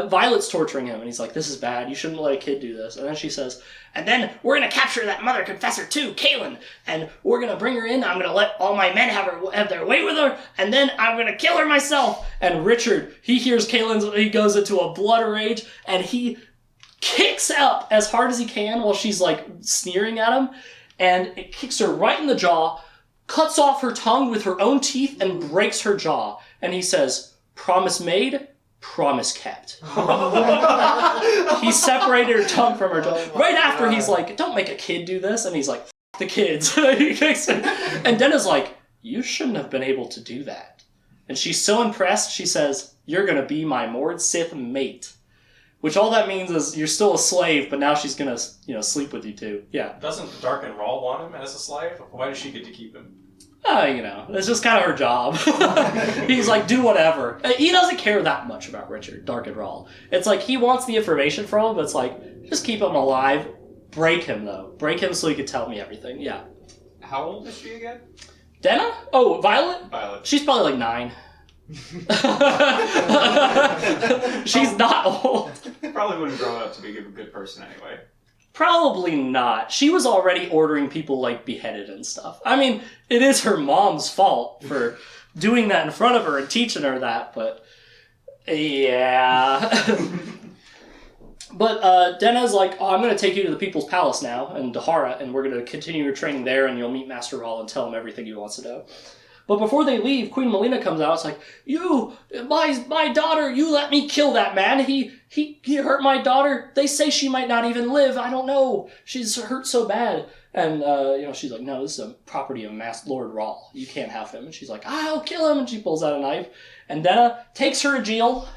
Violet's torturing him, and he's like, this is bad. You shouldn't let a kid do this. And then she says, and then we're going to capture that mother confessor too, Kaylin, and we're going to bring her in. I'm going to let all my men have their way with her, and then I'm going to kill her myself. And Richard, he hears Kaylin's, he goes into a blood rage, and he kicks up as hard as he can while she's like sneering at him, and it kicks her right in the jaw, cuts off her tongue with her own teeth, and breaks her jaw. And he says, promise made, promise kept. He separated her tongue from her jaw. Right after he's like, don't make a kid do this, and he's like, F the kids. He kicks it. And Denna's like, you shouldn't have been able to do that. And she's so impressed, she says, you're gonna be my Mord Sith mate. Which all that means is you're still a slave, but now she's gonna, sleep with you too. Yeah. Doesn't Dark and Rawl want him as a slave? Why does she get to keep him? It's just kind of her job. He's like, do whatever. He doesn't care that much about Richard, Dark and Rawl. It's like, he wants the information from him, but it's like, just keep him alive. Break him, though. Break him so he can tell me everything. Yeah. How old is she again? Denna? Oh, Violet? Violet. She's probably like 9. She's not old. Probably wouldn't grow up to be a good person anyway. Probably not. She was already ordering people like beheaded and stuff. I mean, it is her mom's fault for doing that in front of her and teaching her that, but yeah. But Denna's like, I'm going to take you to the People's Palace now in Dahara, and we're going to continue your training there, and you'll meet Master Rawl and tell him everything he wants to know. But before they leave, Queen Melina comes out. It's like, my daughter, you let me kill that man. He hurt my daughter. They say she might not even live. I don't know. She's hurt so bad. And, she's like, no, this is a property of Master Lord Rawl. You can't have him. And she's like, I'll kill him. And she pulls out a knife. And Denna takes her Ageal,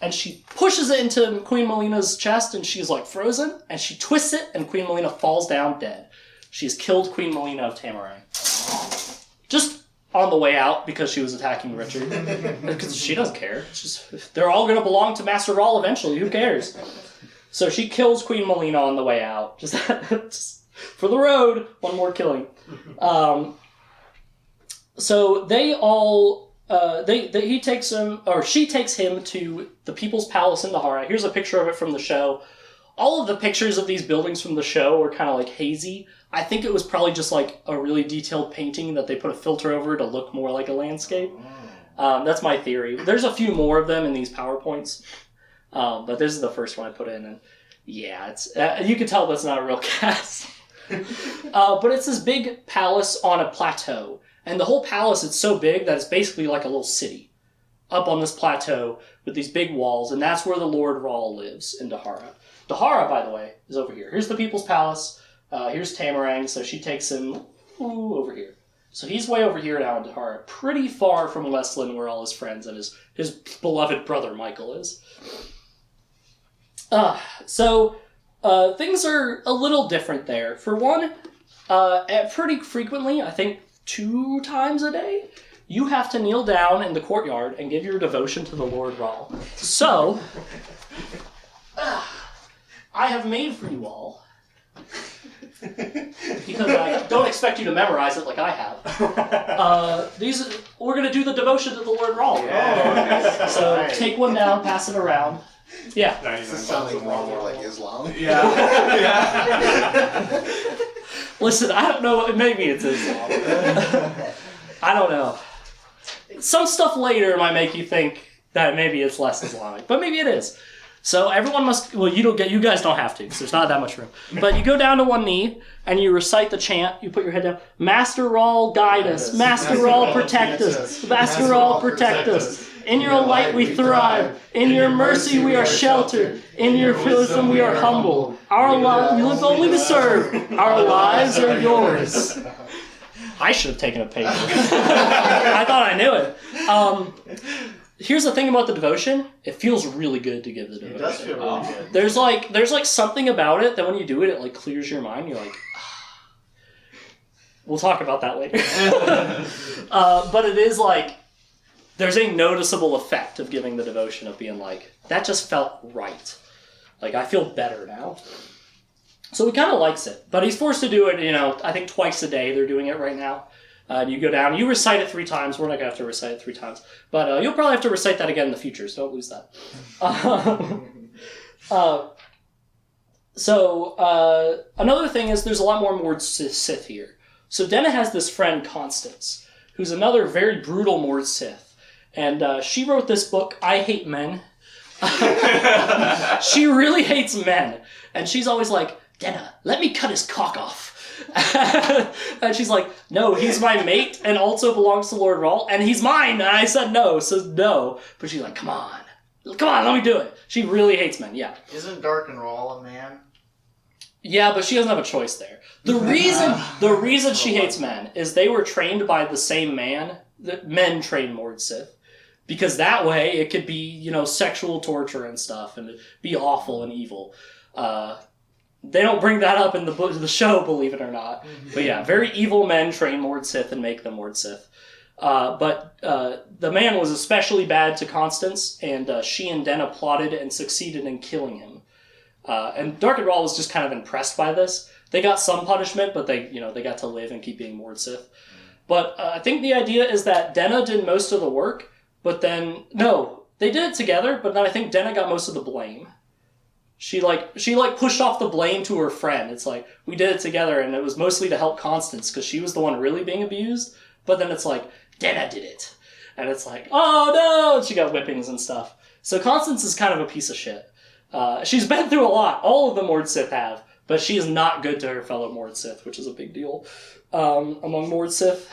and she pushes it into Queen Melina's chest, and she's like frozen. And she twists it, and Queen Melina falls down dead. She's killed Queen Melina of Tamarang. Just on the way out, because she was attacking Richard. Because she doesn't care. It's just, they're all going to belong to Master Rawl eventually. Who cares? So she kills Queen Melina on the way out. Just for the road. One more killing. So they all, he takes him, or she takes him to the People's Palace in Dahara. Here's a picture of it from the show. All of the pictures of these buildings from the show are kind of like hazy. I think it was probably just like a really detailed painting that they put a filter over to look more like a landscape. That's my theory. There's a few more of them in these PowerPoints, but this is the first one I put in, and yeah, it's you can tell that's not a real cast. But it's this big palace on a plateau, and the whole palace is so big that it's basically like a little city up on this plateau with these big walls, and that's where the Lord Rawl lives in Dahara. Dahara, by the way, is over here. Here's the People's Palace. Here's Tamarang, so she takes him over here. So he's way over here now in Dahara, pretty far from Westland, where all his friends and his beloved brother Michael is. So things are a little different there. For one, pretty frequently, I think 2 times a day, you have to kneel down in the courtyard and give your devotion to the Lord Rawl. So, I have made for you all, because I don't expect you to memorize it like I have. We're going to do the devotion to the Lord Rawl. Yeah. So Right. take one down, pass it around. Yeah. 99 This is sounding bucks more like Islam. Yeah. Listen, I don't know. Maybe it's Islam. I don't know. Some stuff later might make you think that maybe it's less Islamic, but maybe it is. So everyone must. Well, you guys don't have to, because there's not that much room. But you go down to one knee and you recite the chant. You put your head down. Master Rawl, guide us. Master Rawl, protect us. Master Rawl, protect us. In your light we thrive. In your mercy we are sheltered. In your wisdom we are humble. Our lives we live only to serve. Our lives are yours. I should have taken a page. I thought I knew it. Here's the thing about the devotion. It feels really good to give the devotion. It does feel really good. There's like something about it that when you do it, it like clears your mind. You're like, We'll talk about that later. But it is like, there's a noticeable effect of giving the devotion of being like, that just felt right. Like, I feel better now. So he kind of likes it. But he's forced to do it, I think twice a day they're doing it right now. You go down, you recite it 3 times. We're not going to have to recite it 3 times. But you'll probably have to recite that again in the future, so don't lose that. Another thing is there's a lot more Mord Sith here. So Denna has this friend, Constance, who's another very brutal Mord Sith. And she wrote this book, I Hate Men. She really hates men. And she's always like, Denna, let me cut his cock off. And she's like, no, he's my mate and also belongs to Lord Rawl, and he's mine. And I said no, so no. But she's like, come on, let me do it. She really hates men, yeah. Isn't Dark and Rawl a man? Yeah, but she doesn't have a choice there. The reason she hates men is they were trained by the same man that men train Mord Sith. Because that way it could be, sexual torture and stuff and be awful and evil. They don't bring that up in the show, believe it or not. But yeah, very evil men train Mord Sith and make them Mord Sith. But the man was especially bad to Constance, and she and Denna plotted and succeeded in killing him. And Dark and Rawl was just kind of impressed by this. They got some punishment, but they got to live and keep being Mord Sith. But I think the idea is that Denna did most of the work, but then, no, they did it together, but then I think Denna got most of the blame. She pushed off the blame to her friend. It's like, we did it together, and it was mostly to help Constance, because she was the one really being abused, but then it's like, Denna did it. And it's like, oh no, and she got whippings and stuff. So Constance is kind of a piece of shit. She's been through a lot. All of the Mord Sith have, but she is not good to her fellow Mord Sith, which is a big deal among Mord Sith.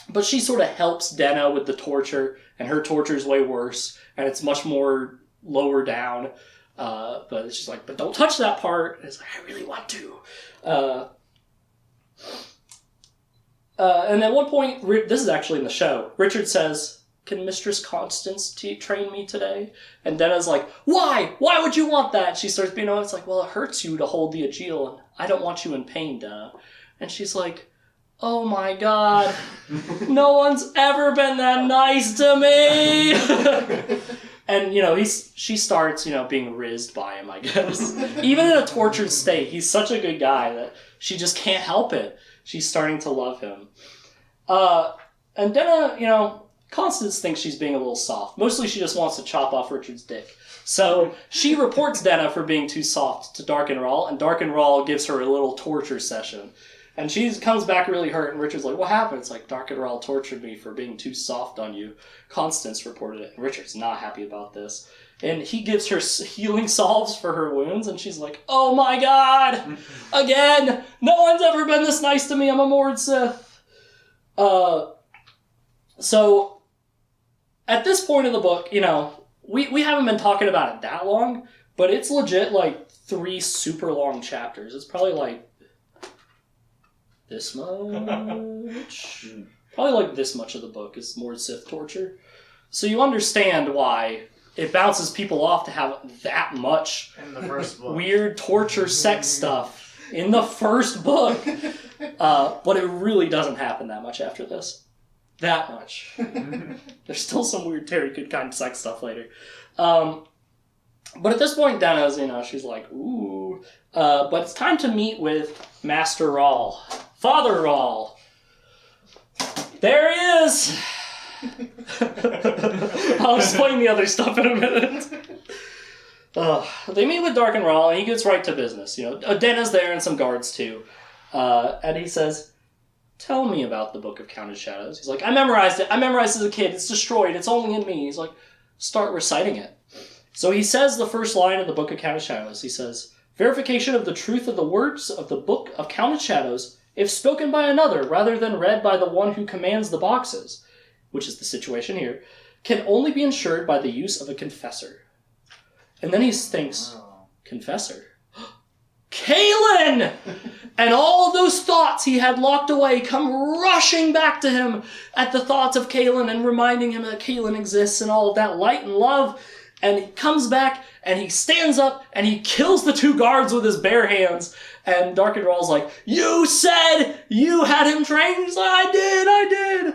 But she sort of helps Denna with the torture, and her torture is way worse, and it's much more lower down. But she's like, but don't touch that part. And it's like, I really want to. And at one point, this is actually in the show, Richard says, can Mistress Constance train me today? And Denna's like, why? Why would you want that? She starts being, it's like, well, it hurts you to hold the Aegil, and I don't want you in pain, Denna. And she's like, oh my god, no one's ever been that nice to me! And, she starts, being rizzed by him, I guess. Even in a tortured state, he's such a good guy that she just can't help it. She's starting to love him. And Denna, Constance thinks she's being a little soft. Mostly she just wants to chop off Richard's dick. So she reports Denna for being too soft to Darkenrahl, and Darkenrahl gives her a little torture session. And she comes back really hurt, and Richard's like, what happened? It's like, Darkenrahl tortured me for being too soft on you. Constance reported it, and Richard's not happy about this. And he gives her healing salves for her wounds, and she's like, oh my god! Again! No one's ever been this nice to me, I'm a Mord Sith! So, at this point in the book, we haven't been talking about it that long, but it's legit 3 super long chapters. It's probably this much. Probably this much of the book is Mord Sith torture. So you understand why it bounces people off to have that much in the first book. Weird torture sex stuff in the first book. But it really doesn't happen that much after this. That much. There's still some weird Terry Goodkind sex stuff later. But at this point, Denna's, she's like, ooh. But it's time to meet with Master Rahl. Father Rahl. There he is! I'll explain the other stuff in a minute. They meet with Darkenrahl, and he gets right to business. Denna's there and some guards, too. And he says, tell me about the Book of Counted Shadows. He's like, I memorized it. I memorized it as a kid. It's destroyed. It's only in me. He's like, start reciting it. So he says the first line of the Book of Counted Shadows. He says, verification of the truth of the words of the Book of Counted Shadows, if spoken by another rather than read by the one who commands the boxes, which is the situation here, can only be ensured by the use of a confessor. And then he thinks, confessor? Kaelin! And all of those thoughts he had locked away come rushing back to him at the thoughts of Kaelin and reminding him that Kaelin exists and all of that light and love. And he comes back and he stands up and he kills the 2 guards with his bare hands. And Darkenrahl's like, you said you had him trained? He's like, I did.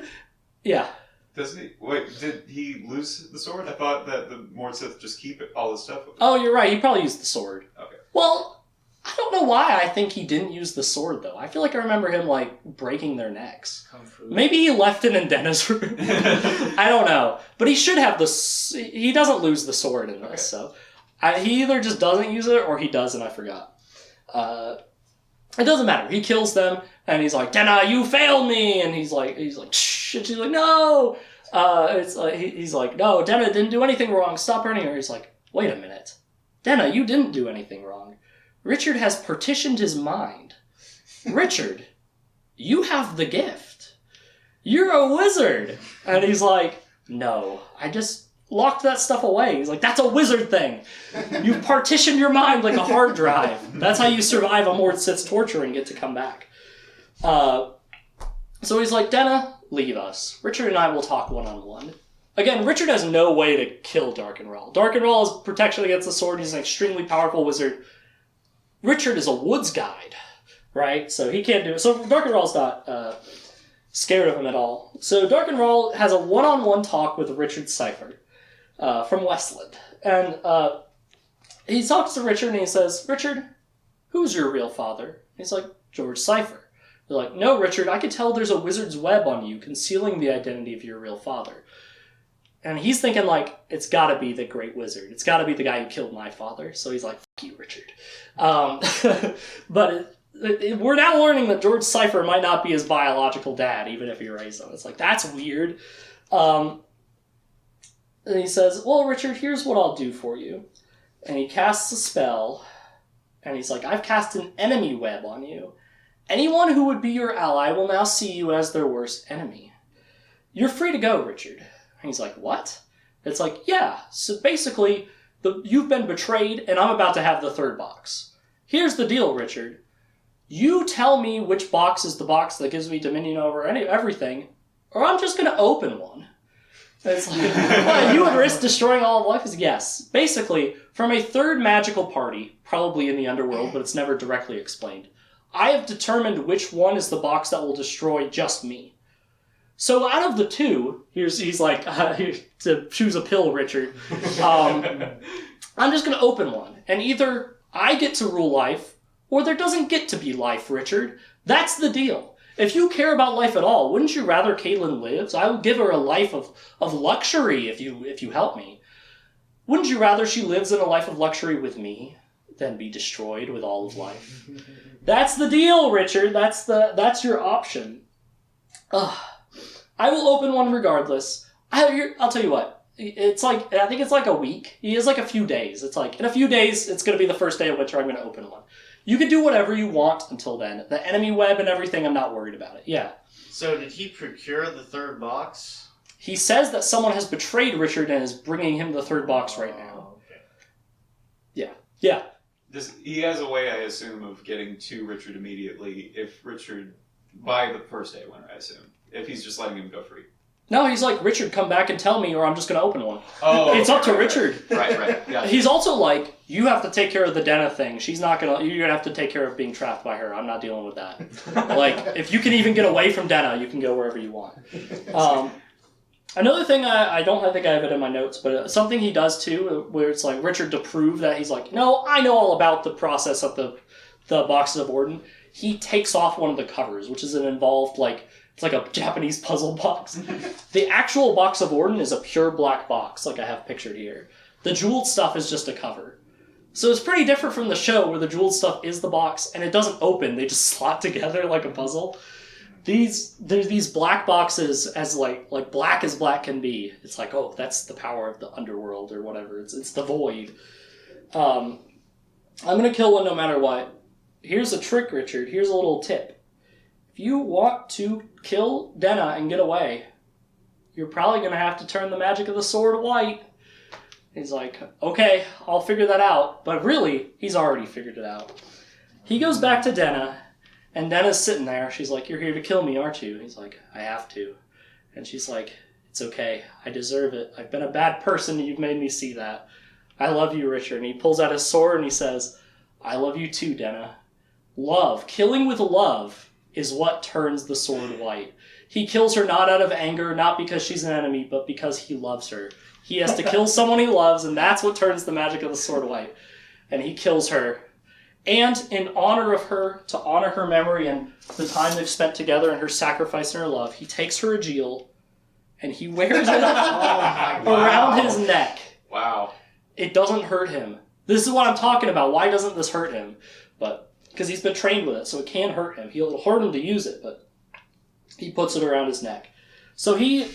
Yeah. Doesn't he? Wait, did he lose the sword? I thought that the Mord Sith just keep all this stuff with him. Oh, you're right. He probably used the sword. Okay. Well, I don't know why I think he didn't use the sword, though. I feel like I remember him, breaking their necks. Maybe he left it in Denna's room. I don't know. But he should have he doesn't lose the sword in this, so... he either just doesn't use it, or he does, and I forgot. It doesn't matter. He kills them, and he's like, Denna, you failed me! And he's like, shh, and she's like, no! He's like, no, Denna didn't do anything wrong. Stop hurting her. He's like, wait a minute. Denna, you didn't do anything wrong. Richard has partitioned his mind. Richard, you have the gift. You're a wizard. And he's like, no, I just locked that stuff away. He's like, that's a wizard thing. You've partitioned your mind like a hard drive. That's how you survive a Mord Sith's torture and get to come back. So he's like, Denna, leave us. Richard and I will talk one-on-one. Again, Richard has no way to kill Darkenrahl. Darkenrahl is protection against the sword. He's an extremely powerful wizard. Richard is a woods guide, right? So he can't do it. So Darkenrahl's not scared of him at all. So Darkenrahl has a one-on-one talk with Richard Cypher from Westland. And he talks to Richard and he says, Richard, who's your real father? He's like, George Cypher. They're like, no, Richard, I can tell there's a wizard's web on you concealing the identity of your real father. And he's thinking, it's gotta be the great wizard. It's gotta be the guy who killed my father. So he's like, fuck you, Richard. But we're now learning that George Cypher might not be his biological dad, even if he raised him. It's like, that's weird. And he says, well, Richard, here's what I'll do for you. And he casts a spell, and he's like, I've cast an enemy web on you. Anyone who would be your ally will now see you as their worst enemy. You're free to go, Richard. And he's like, what? It's like, yeah, so basically, you've been betrayed, and I'm about to have the third box. Here's the deal, Richard. You tell me which box is the box that gives me dominion over everything, or I'm just going to open one. And it's like, well, you would risk destroying all of life? Yes. Basically, from a third magical party, probably in the underworld, but it's never directly explained, I have determined which one is the box that will destroy just me. So out of the two, he's like, to choose a pill, Richard. I'm just going to open one. And either I get to rule life, or there doesn't get to be life, Richard. That's the deal. If you care about life at all, wouldn't you rather Caitlin lives? I would give her a life of luxury if you help me. Wouldn't you rather she lives in a life of luxury with me than be destroyed with all of life? That's the deal, Richard. That's your option. Ugh. I will open one regardless. I'll tell you what. It's like, I think it's like a week. It's like a few days. It's like, in a few days, it's going to be the first day of winter, I'm going to open one. You can do whatever you want until then. The enemy web and everything, I'm not worried about it. Yeah. So did he procure the third box? He says that someone has betrayed Richard and is bringing him the third box right now. Okay. Yeah. He has a way, I assume, of getting to Richard immediately if Richard, by the first day of winter, I assume. If he's just letting him go free. No, he's like, Richard, come back and tell me or I'm just going to open one. Oh, it's up to Richard. Right. Yeah. He's also like, you have to take care of the Denna thing. You're going to have to take care of being trapped by her. I'm not dealing with that. Like, if you can even get away from Denna, you can go wherever you want. Another thing, I don't think I have it in my notes, but something he does too, where it's like Richard to prove that he's like, no, I know all about the process of the boxes of Orden. He takes off one of the covers, which is an involved, like, it's like a Japanese puzzle box. The actual box of Orden is a pure black box, like I have pictured here. The jeweled stuff is just a cover. So it's pretty different from the show, where the jeweled stuff is the box, and it doesn't open, they just slot together like a puzzle. There's these black boxes as like black as black can be. It's like, oh, that's the power of the underworld or whatever. It's the void. I'm gonna kill one no matter what. Here's a trick, Richard. Here's a little tip. If you want to kill Denna and get away, you're probably gonna have to turn the magic of the sword white. He's like, okay, I'll figure that out. But really, he's already figured it out. He goes back to Denna. And Denna's sitting there. She's like, you're here to kill me, aren't you? He's like, I have to. And she's like, it's okay. I deserve it. I've been a bad person and you've made me see that. I love you, Richard. And he pulls out his sword and he says, I love you too, Denna. Love, killing with love, is what turns the sword white. He kills her not out of anger, not because she's an enemy, but because he loves her. He has to kill someone he loves, and that's what turns the magic of the sword white. And he kills her. And in honor of her, to honor her memory and the time they've spent together and her sacrifice and her love, he takes her Aegil and he wears it around his neck. Wow. It doesn't hurt him. This is what I'm talking about. Why doesn't this hurt him? But because he's been trained with it, so it can hurt him. It'll hurt him to use it, but he puts it around his neck. So he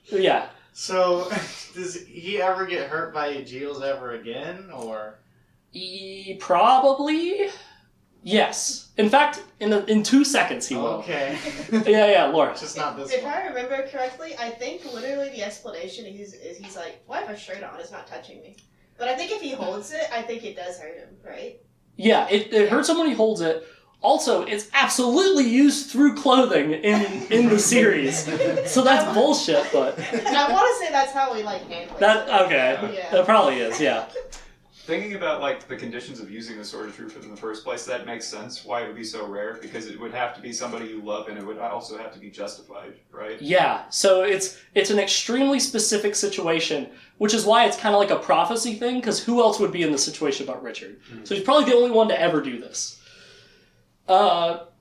yeah. So does he ever get hurt by Aegils ever again, or? Probably. Yes. In fact, in 2 seconds he will. Okay. Yeah, Laura. Just not this If one. I remember correctly, I think literally the explanation is he's like, well, I have a shirt on, it's not touching me. But I think if he holds it, I think it does hurt him, right? Yeah, it hurts him when he holds it. Also, it's absolutely used through clothing in the series. So that's bullshit, but... I want to say that's how we, handle it. Okay. Yeah. That probably is, yeah. Thinking about the conditions of using the Sword of Truth in the first place, that makes sense why it would be so rare, because it would have to be somebody you love and it would also have to be justified, right? Yeah, so it's an extremely specific situation, which is why it's kind of like a prophecy thing, because who else would be in this situation but Richard? Mm-hmm. So he's probably the only one to ever do this. But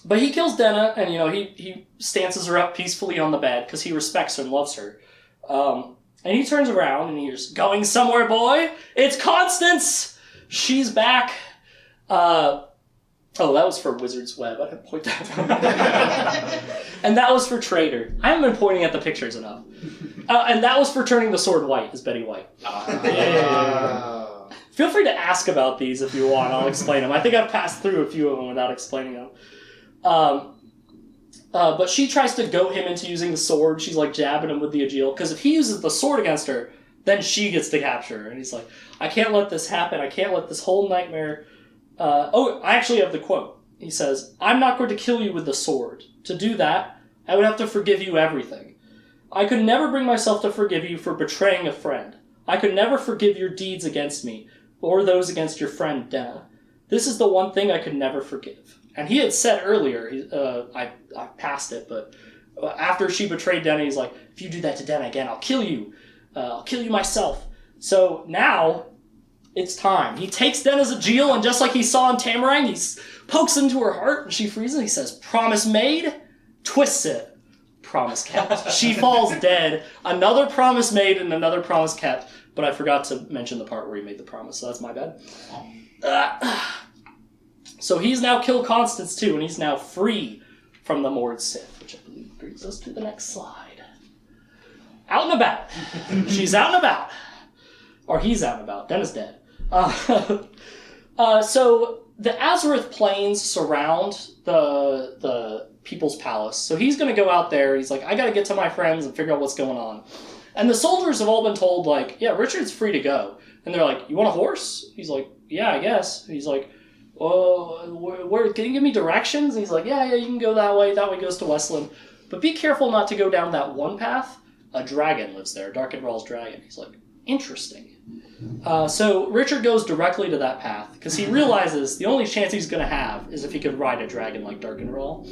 he kills Denna, and he stances her up peacefully on the bed, because he respects her and loves her. And he turns around and he's going somewhere, boy. It's Constance. She's back. That was for Wizard's Web. I didn't point that out. And that was for Trader. I haven't been pointing at the pictures enough. And that was for turning the sword white, is Betty White. Feel free to ask about these if you want. I'll explain them. I think I've passed through a few of them without explaining them. But she tries to goat him into using the sword. She's jabbing him with the Aegil. Because if he uses the sword against her, then she gets to capture her. And he's like, I can't let this happen. I can't let this whole nightmare... I actually have the quote. He says, I'm not going to kill you with the sword. To do that, I would have to forgive you everything. I could never bring myself to forgive you for betraying a friend. I could never forgive your deeds against me, or those against your friend, Denna. This is the one thing I could never forgive. And he had said earlier, I passed it, but after she betrayed Denna, he's like, if you do that to Denna again, I'll kill you. I'll kill you myself. So now, It's time. He takes Den as a Jeel, and just like he saw in Tamarang, he pokes into her heart, and she freezes. He says, "Promise made," twists it. Promise kept. She falls dead. Another promise made and another promise kept. But I forgot to mention the part where he made the promise, so that's my bad. So he's now killed Constance too, and he's now free from the Mord Sith, which I believe brings us to the next slide. Out and about. She's out and about. Or he's out and about. Den is dead. So the Azareth plains surround the People's Palace. So he's going to go out there. He's like, I got to get to my friends and figure out what's going on. And the soldiers have all been told, like, yeah, Richard's free to go. And they're like, you want a horse? He's like, yeah, I guess. He's like, well, where can you give me directions? And he's like, yeah, you can go that way. That way goes to Westland. But be careful not to go down that one path. A dragon lives there, Darkenrall's dragon. He's like, interesting. So Richard goes directly to that path because he realizes the only chance he's going to have is if he could ride a dragon like Darkenrall.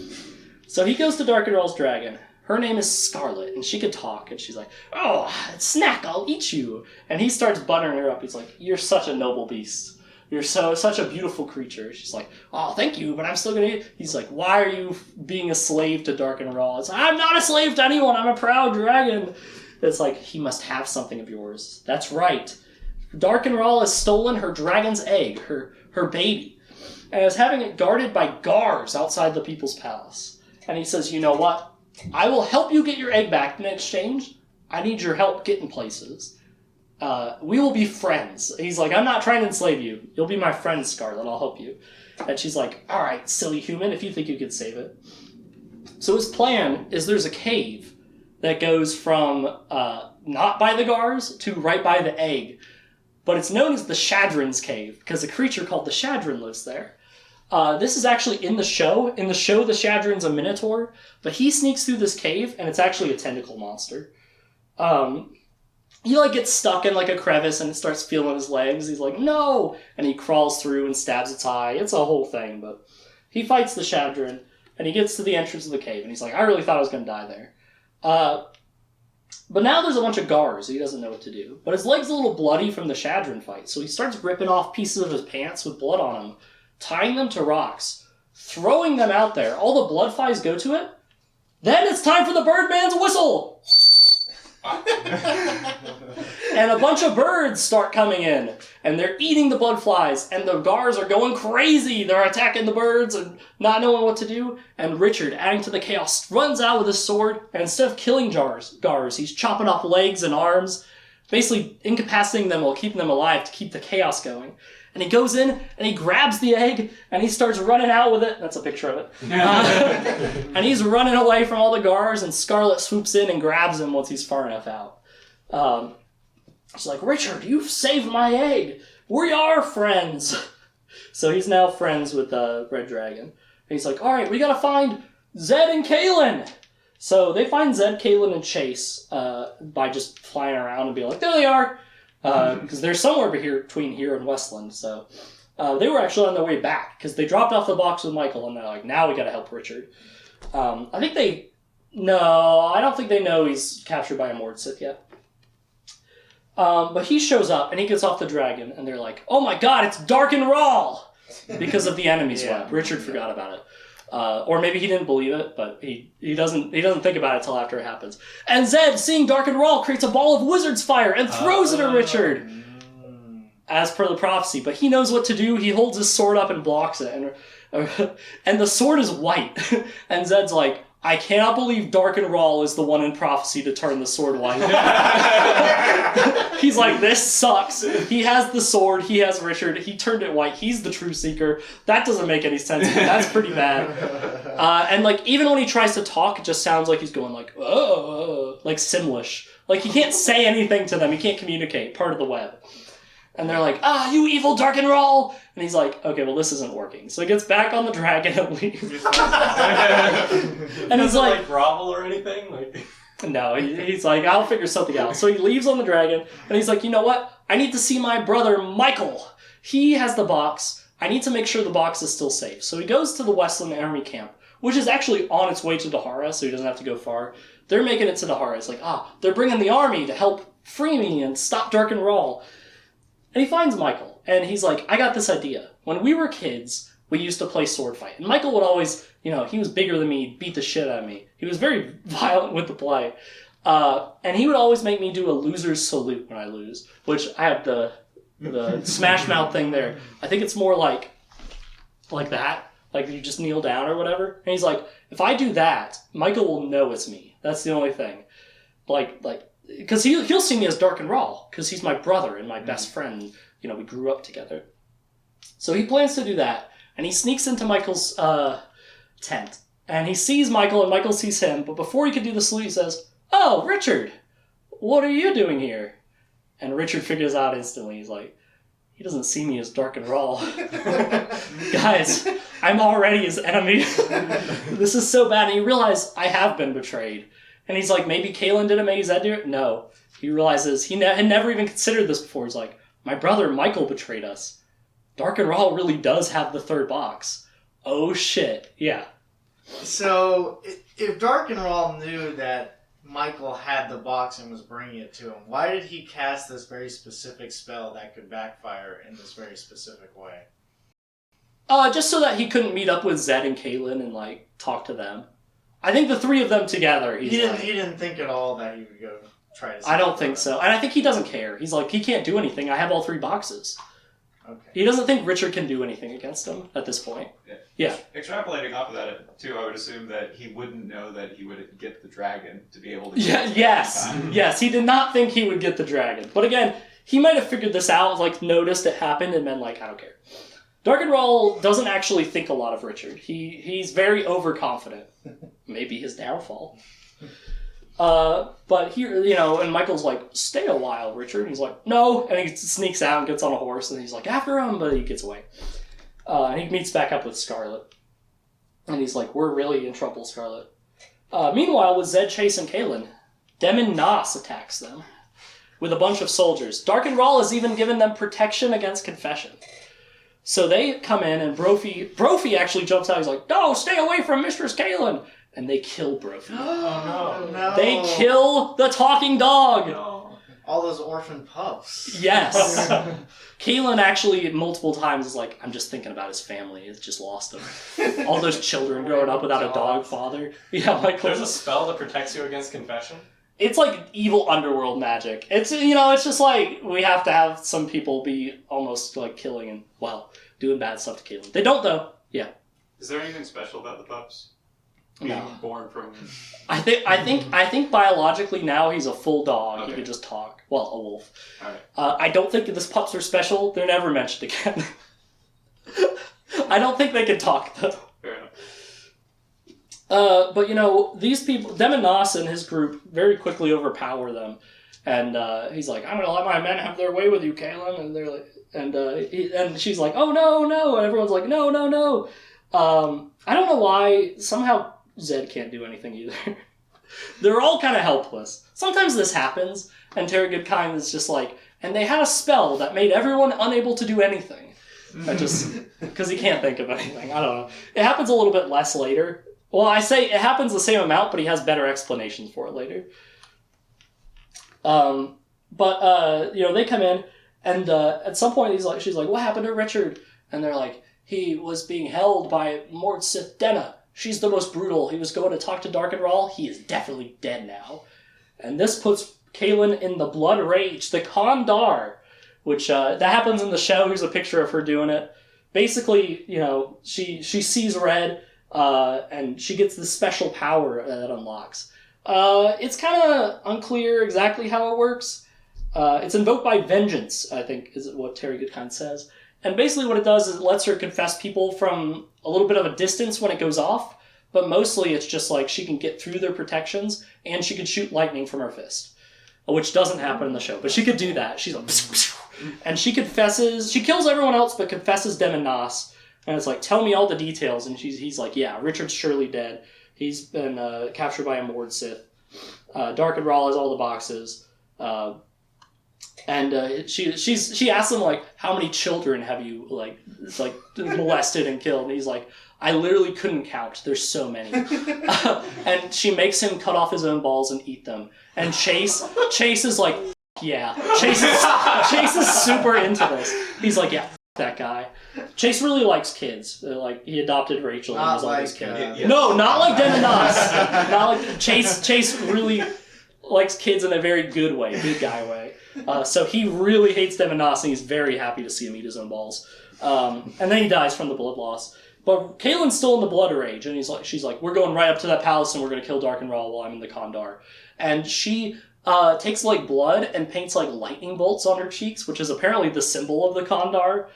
So he goes to Darkenrall's dragon. Her name is Scarlet, and she could talk, and she's like, oh, snack, I'll eat you. And he starts buttering her up. He's like, you're such a noble beast. You're such a beautiful creature. She's like, oh, thank you, but I'm still going to eat. He's like, why are you being a slave to Darkenrall? It's like, I'm not a slave to anyone. I'm a proud dragon. It's like, he must have something of yours. That's right. Darkenrall has stolen her dragon's egg, her baby, and is having it guarded by guards outside the People's Palace. And he says, you know what? I will help you get your egg back. In exchange, I need your help getting places. We will be friends. He's like, I'm not trying to enslave you. You'll be my friend, Scarlet. I'll help you. And she's like, all right, silly human, if you think you could save it. So his plan is there's a cave that goes from not by the Gars to right by the egg. But it's known as the Shadrin's Cave because a creature called the Shadrin lives there. This is actually in the show. In the show, the Shadrin's a minotaur, but he sneaks through this cave, and it's actually a tentacle monster. He gets stuck in a crevice, and it starts feeling his legs. He's like, no! And he crawls through and stabs its eye. It's a whole thing, but he fights the Shadrin, and he gets to the entrance of the cave, and he's like, I really thought I was going to die there. But now there's a bunch of Gars, so he doesn't know what to do. But his leg's a little bloody from the Shadrin fight, so he starts ripping off pieces of his pants with blood on them, tying them to rocks, throwing them out there. All the blood flies go to it. Then it's time for the Birdman's whistle! And a bunch of birds start coming in, and they're eating the blood flies, and the Gars are going crazy. They're attacking the birds and not knowing what to do. And Richard, adding to the chaos, runs out with his sword, and instead of killing Gars, he's chopping off legs and arms, basically incapacitating them while keeping them alive to keep the chaos going. And he goes in, and he grabs the egg, and he starts running out with it. That's a picture of it. And he's running away from all the Gars, and Scarlet swoops in and grabs him once he's far enough out. She's like, Richard, you've saved my egg. We are friends. So he's now friends with Red Dragon. And he's like, all right, we gotta find Zed and Kaelin. So they find Zed, Kaelin, and Chase by just flying around and being like, there they are. Because they're somewhere between here and Westland. So they were actually on their way back because they dropped off the box with Michael and they're like, now we gotta help Richard. I don't think they know he's captured by a Mord Sith yet. But he shows up and he gets off the dragon and they're like, oh my god, it's Darkenrall! Because of the enemy's web. Richard forgot about it. Or maybe he didn't believe it, but he doesn't think about it till after it happens. And Zed, seeing Darkenrall, creates a ball of wizard's fire and throws it at Richard, as per the prophecy. But he knows what to do. He holds his sword up and blocks it, and the sword is white. And Zed's like, I cannot believe Darkenrall is the one in prophecy to turn the sword white. He's like, this sucks. He has the sword, he has Richard, he turned it white, he's the true seeker. That doesn't make any sense, but that's pretty bad. And even when he tries to talk, it just sounds like he's going like Simlish. Like he can't say anything to them, he can't communicate, part of the web. And they're like, you evil Darkenrall! And he's like, okay, well this isn't working. So he gets back on the dragon and leaves. And he's like, grovel or anything? No, he's like, I'll figure something out. So he leaves on the dragon, and he's like, you know what? I need to see my brother, Michael. He has the box. I need to make sure the box is still safe. So he goes to the Westland Army camp, which is actually on its way to Dahara, so he doesn't have to go far. They're making it to Dahara. It's like, they're bringing the army to help free me and stop Darkenrall. And he finds Michael, and he's like, I got this idea. When we were kids, we used to play sword fight. And Michael would always, he was bigger than me, beat the shit out of me. He was very violent with the play. And he would always make me do a loser's salute when I lose, which I have the smash mouth thing there. I think it's more like that. Like you just kneel down or whatever. And he's like, if I do that, Michael will know it's me. That's the only thing. Because he'll see me as Dark and Raw, because he's my brother and my best friend. We grew up together. So he plans to do that, and he sneaks into Michael's tent. And he sees Michael, and Michael sees him, but before he could do the salute, he says, "Oh, Richard, what are you doing here?" And Richard figures out instantly. He's like, he doesn't see me as Dark and Raw. Guys, I'm already his enemy. This is so bad. And he realizes, I have been betrayed. And he's like, maybe Kalen didn't make Zed do it? No. He realizes he had never even considered this before. He's like, my brother Michael betrayed us. Dark and Raw really does have the third box. Oh shit. Yeah. So, if Dark and Raw knew that Michael had the box and was bringing it to him, why did he cast this very specific spell that could backfire in this very specific way? Just so that he couldn't meet up with Zed and Kalen and, talk to them. I think the three of them together, He didn't think at all that he would go try to... I don't think so. And I think he doesn't care. He's like, he can't do anything. I have all three boxes. Okay. He doesn't think Richard can do anything against him at this point. Yeah. Extrapolating off of that, too, I would assume that he wouldn't know that he would get the dragon to be able to... Yes, he did not think he would get the dragon. But again, he might have figured this out, noticed it happened, and been like, I don't care. Dark and Raw doesn't actually think a lot of Richard. He's very overconfident. Maybe his downfall. But here, and Michael's like, stay a while, Richard. And he's like, no. And he sneaks out and gets on a horse, and he's like, after him, but he gets away. And he meets back up with Scarlet. And he's like, we're really in trouble, Scarlet. Meanwhile, with Zed, Chase, and Kalen, Demon Nas attacks them with a bunch of soldiers. Dark and Raw has even given them protection against confession. So they come in, and Brophy actually jumps out. He's like, no, stay away from Mistress Kalen. And they kill Brophy. Oh, no. They kill the talking dog. No. All those orphan pups. Yes. Kalen actually multiple times is like, I'm just thinking about his family. It's just lost him. All those children growing up without a dog father. Yeah, There's a spell that protects you against confession? It's like evil underworld magic. It's, it's just like, we have to have some people be almost killing and, doing bad stuff to Kalen. They don't, though. Yeah. Is there anything special about the pups? No. Born from... I think biologically now he's a full dog. Okay. He could just talk. Well, a wolf. Alright. I don't think these pups are special. They're never mentioned again. I don't think they can talk, though. Fair enough. But, these people, Demon Nas and his group very quickly overpower them. And he's like, I'm going to let my men have their way with you, Kalen. And they're like, and she's like, oh, no. And everyone's like, no. I don't know why. Somehow Zed can't do anything either. They're all kind of helpless. Sometimes this happens, and Terry Goodkind is just like, and they had a spell that made everyone unable to do anything. Because he can't think of anything. I don't know. It happens a little bit less later. Well, I say it happens the same amount, but he has better explanations for it later. They come in, and at some point she's like, what happened to Richard? And they're like, he was being held by Mord Sith Denna. She's the most brutal. He was going to talk to Dark and Raw. He is definitely dead now. And this puts Kalen in the Blood Rage, the Kondar, which that happens in the show. Here's a picture of her doing it. Basically, she sees red, and she gets this special power that unlocks. It's kind of unclear exactly how it works. It's invoked by vengeance, I think, is what Terry Goodkind says. And basically what it does is it lets her confess people from a little bit of a distance when it goes off, but mostly it's just she can get through their protections, and she can shoot lightning from her fist, which doesn't happen in the show, but she could do that. She's like, and she kills everyone else but confesses Demon Nas, and it's like, tell me all the details, and he's like, yeah, Richard's surely dead. He's been captured by a Mord Sith. Dark and Raw has all the boxes. And she asks him, how many children have you, molested and killed? And he's like, I literally couldn't count. There's so many. And she makes him cut off his own balls and eat them. And Chase is like, Yeah. Chase is super into this. He's like, yeah, that guy. Chase really likes kids. Like, he adopted Rachel and he's always kids. No, not like Den and Us. Not like Chase really likes kids in a very good way, good guy way. So he really hates Dem and Nos, and he's very happy to see him eat his own balls. And then he dies from the blood loss. But Kaylin's still in the blood rage, and she's like, we're going right up to that palace, and we're going to kill Dark and Raw while I'm in the Kandar. And she takes like blood and paints like lightning bolts on her cheeks, which is apparently the symbol of the Kandar.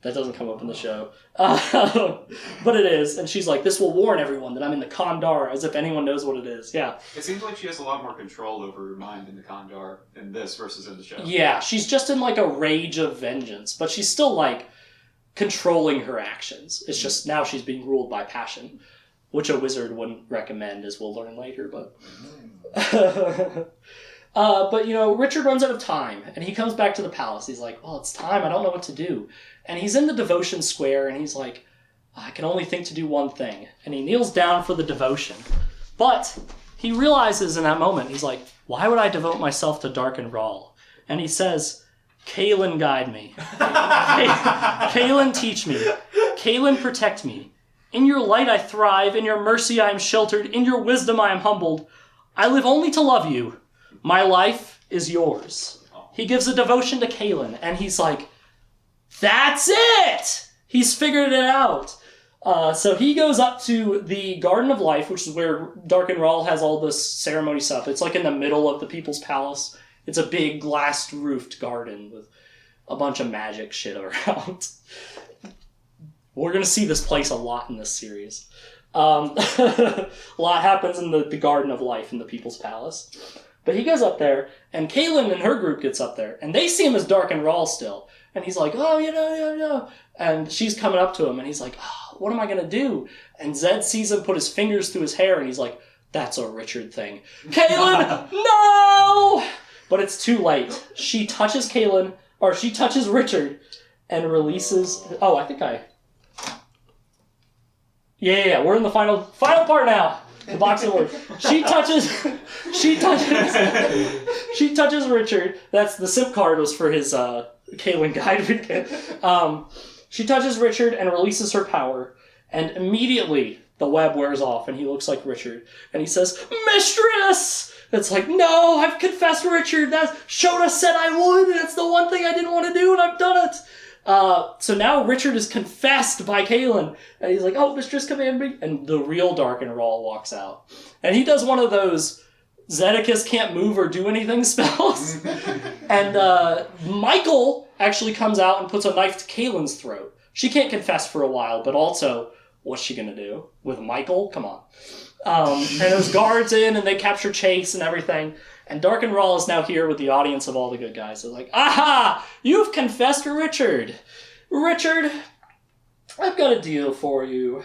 That doesn't come up in the show. But it is. And she's like, this will warn everyone that I'm in the Kandar, as if anyone knows what it is. Yeah. It seems like she has a lot more control over her mind in the Kandar in this versus in the show. Yeah, she's just in like a rage of vengeance, but she's still like controlling her actions. It's just now she's being ruled by passion, which a wizard wouldn't recommend, as we'll learn later. But but you know, Richard runs out of time, and he comes back to the palace. He's like, well, it's time. I don't know what to do. And he's in the devotion square, and he's like, I can only think to do one thing. And he kneels down for the devotion. But he realizes in that moment, he's like, why would I devote myself to Dark and Rawl? And he says, Kaylin guide me. Kaylin teach me. Kaylin protect me. In your light I thrive. In your mercy I am sheltered. In your wisdom I am humbled. I live only to love you. My life is yours. He gives a devotion to Kaylin, and he's like, that's it! He's figured it out. So he goes up to the Garden of Life, which is where Dark and Rawl has all this ceremony stuff. It's like in the middle of the People's Palace. It's a big glass-roofed garden with a bunch of magic shit around. We're going to see this place a lot in this series. A lot happens in the Garden of Life in the People's Palace. But he goes up there, and Kaylin and her group gets up there, and they see him as Dark and Rawl still. And he's like, oh, yeah. And she's coming up to him, and he's like, oh, what am I going to do? And Zed sees him put his fingers through his hair, and he's like, that's a Richard thing. Kaylin, no! But it's too late. She touches Richard, and releases... Oh, I think Yeah, we're in the final part now. The box of words. She touches Richard. That's the SIP card was for his Kaylin guide. She touches Richard and releases her power, and immediately the web wears off, and he looks like Richard, and he says, "Mistress!" It's like, no, I've confessed Richard. Shota said I would, and it's the one thing I didn't want to do, and I've done it. So now Richard is confessed by Kaylin, and he's like, oh, Mistress, command me. And the real Dark and Rawl walks out. And he does one of those Zedekis can't move or do anything spells. And Michael actually comes out and puts a knife to Kaylin's throat. She can't confess for a while, but also, what's she gonna do? With Michael? Come on. And there's guards in, and they capture Chase and everything. And Dark and Rawl is now here with the audience of all the good guys. They're like, aha! You've confessed to Richard. Richard, I've got a deal for you.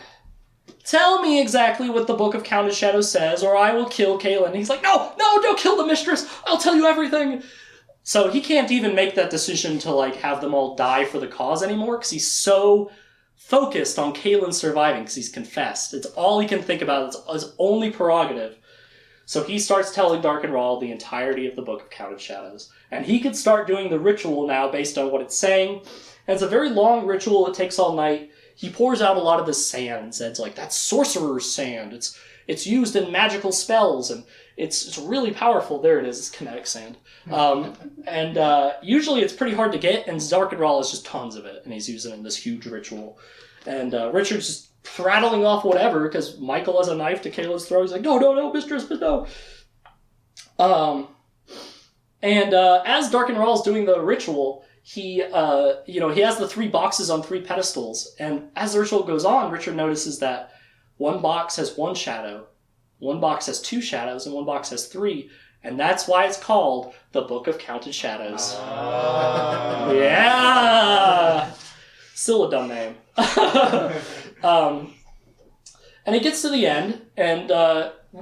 Tell me exactly what the Book of Counted Shadows says, or I will kill Kaylin. And he's like, no, don't kill the mistress. I'll tell you everything. So he can't even make that decision to have them all die for the cause anymore, because he's so focused on Kaylin surviving, because he's confessed. It's all he can think about. It's his only prerogative. So he starts telling Dark and Rawl the entirety of the Book of Counted Shadows. And he could start doing the ritual now based on what it's saying. And it's a very long ritual. It takes all night. He pours out a lot of this sand and says, that's sorcerer's sand. It's used in magical spells, and it's really powerful. There it is. It's kinetic sand. And usually it's pretty hard to get, and Dark and Rawl has just tons of it, and he's using it in this huge ritual. And Richard's just rattling off whatever, because Michael has a knife to Kayla's throat. He's like, no, mistress, but no. As Dark and Rawl's doing the ritual, he has the 3 boxes on 3 pedestals, and as the ritual goes on, Richard notices that one box has 1 shadow, one box has 2 shadows, and one box has 3, and that's why it's called the Book of Counted Shadows. Oh. Yeah! Still a dumb name. And it gets to the end, and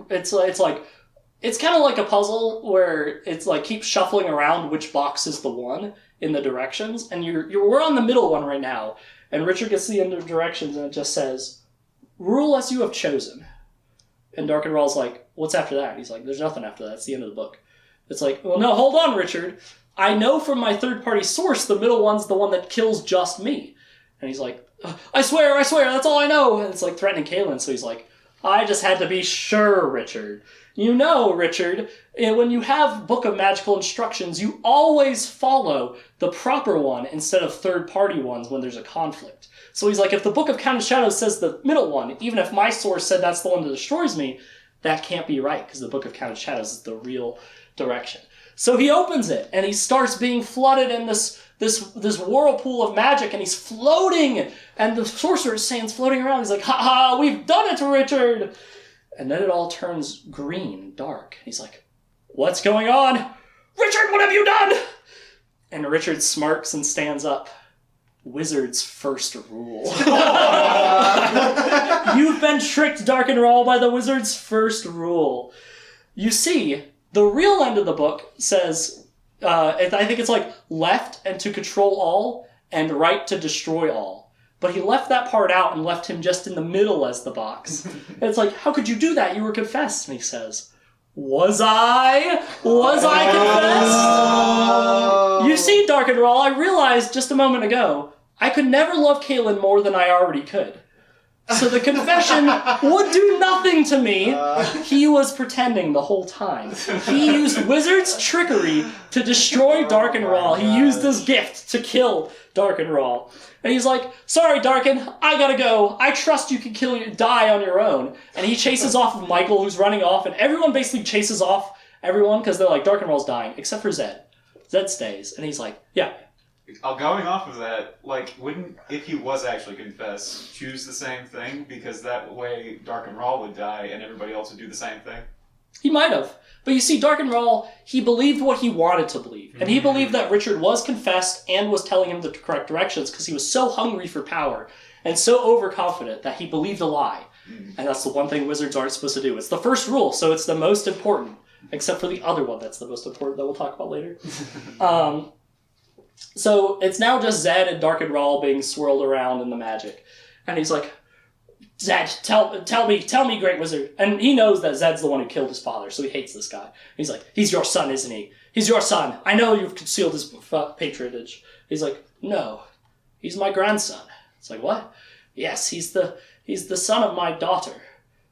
it's kind of like a puzzle where it's keeps shuffling around which box is the one in the directions, and we're on the middle one right now, and Richard gets to the end of directions, and it just says, "Rule as you have chosen." And Dark and Rawl's like, "What's after that?" And he's like, "There's nothing after that. It's the end of the book." It's like, well, no, hold on, Richard. I know from my third-party source the middle one's the one that kills just me. And he's like, I swear, that's all I know. And it's like threatening Kaylin, so he's like, I just had to be sure, Richard. You know, Richard, when you have Book of Magical Instructions, you always follow the proper one instead of third-party ones when there's a conflict. So he's like, if the Book of Counted Shadows says the middle one, even if my source said that's the one that destroys me, that can't be right, because the Book of Counted Shadows is the real direction. So he opens it, and he starts being flooded in this whirlpool of magic, and he's floating, and the Sorcerer's Sands floating around. He's like, ha ha, we've done it, Richard! And then it all turns green, dark. He's like, what's going on? Richard, what have you done? And Richard smirks and stands up. Wizard's first rule. You've been tricked, Dark and Rawl, by the wizard's first rule. You see, the real end of the book says, I think it's like left and to control all, and right to destroy all. But he left that part out and left him just in the middle as the box. And it's like, how could you do that? You were confessed. And he says, Was I confessed? You see, Dark and Rawl, I realized just a moment ago, I could never love Kaylin more than I already could. So the confession would do nothing to me. He was pretending the whole time. He used wizard's trickery to destroy Dark and Rawl. He used his gift to kill Dark and Rawl. And he's like, sorry, Darken, I gotta go. I trust you can die on your own. And he chases off Michael, who's running off, and everyone basically chases off everyone because they're like, Dark and Rawl's dying, except for Zed. Zed stays, and he's like, yeah. Going off of that, like, wouldn't, if he was actually confessed, choose the same thing? Because that way Dark and Rawl would die and everybody else would do the same thing? He might have. But you see, Dark and Rawl, he believed what he wanted to believe. And he believed that Richard was confessed and was telling him the correct directions because he was so hungry for power and so overconfident that he believed a lie. And that's the one thing wizards aren't supposed to do. It's the first rule, so it's the most important. Except for the other one that's the most important that we'll talk about later. So it's now just Zed and Dark and Rawl being swirled around in the magic. And he's like, Zed, tell me, Great Wizard. And he knows that Zed's the one who killed his father, so he hates this guy. He's like, he's your son, isn't he? He's your son. I know you've concealed his patronage. He's like, no, he's my grandson. It's like, what? Yes, he's the son of my daughter.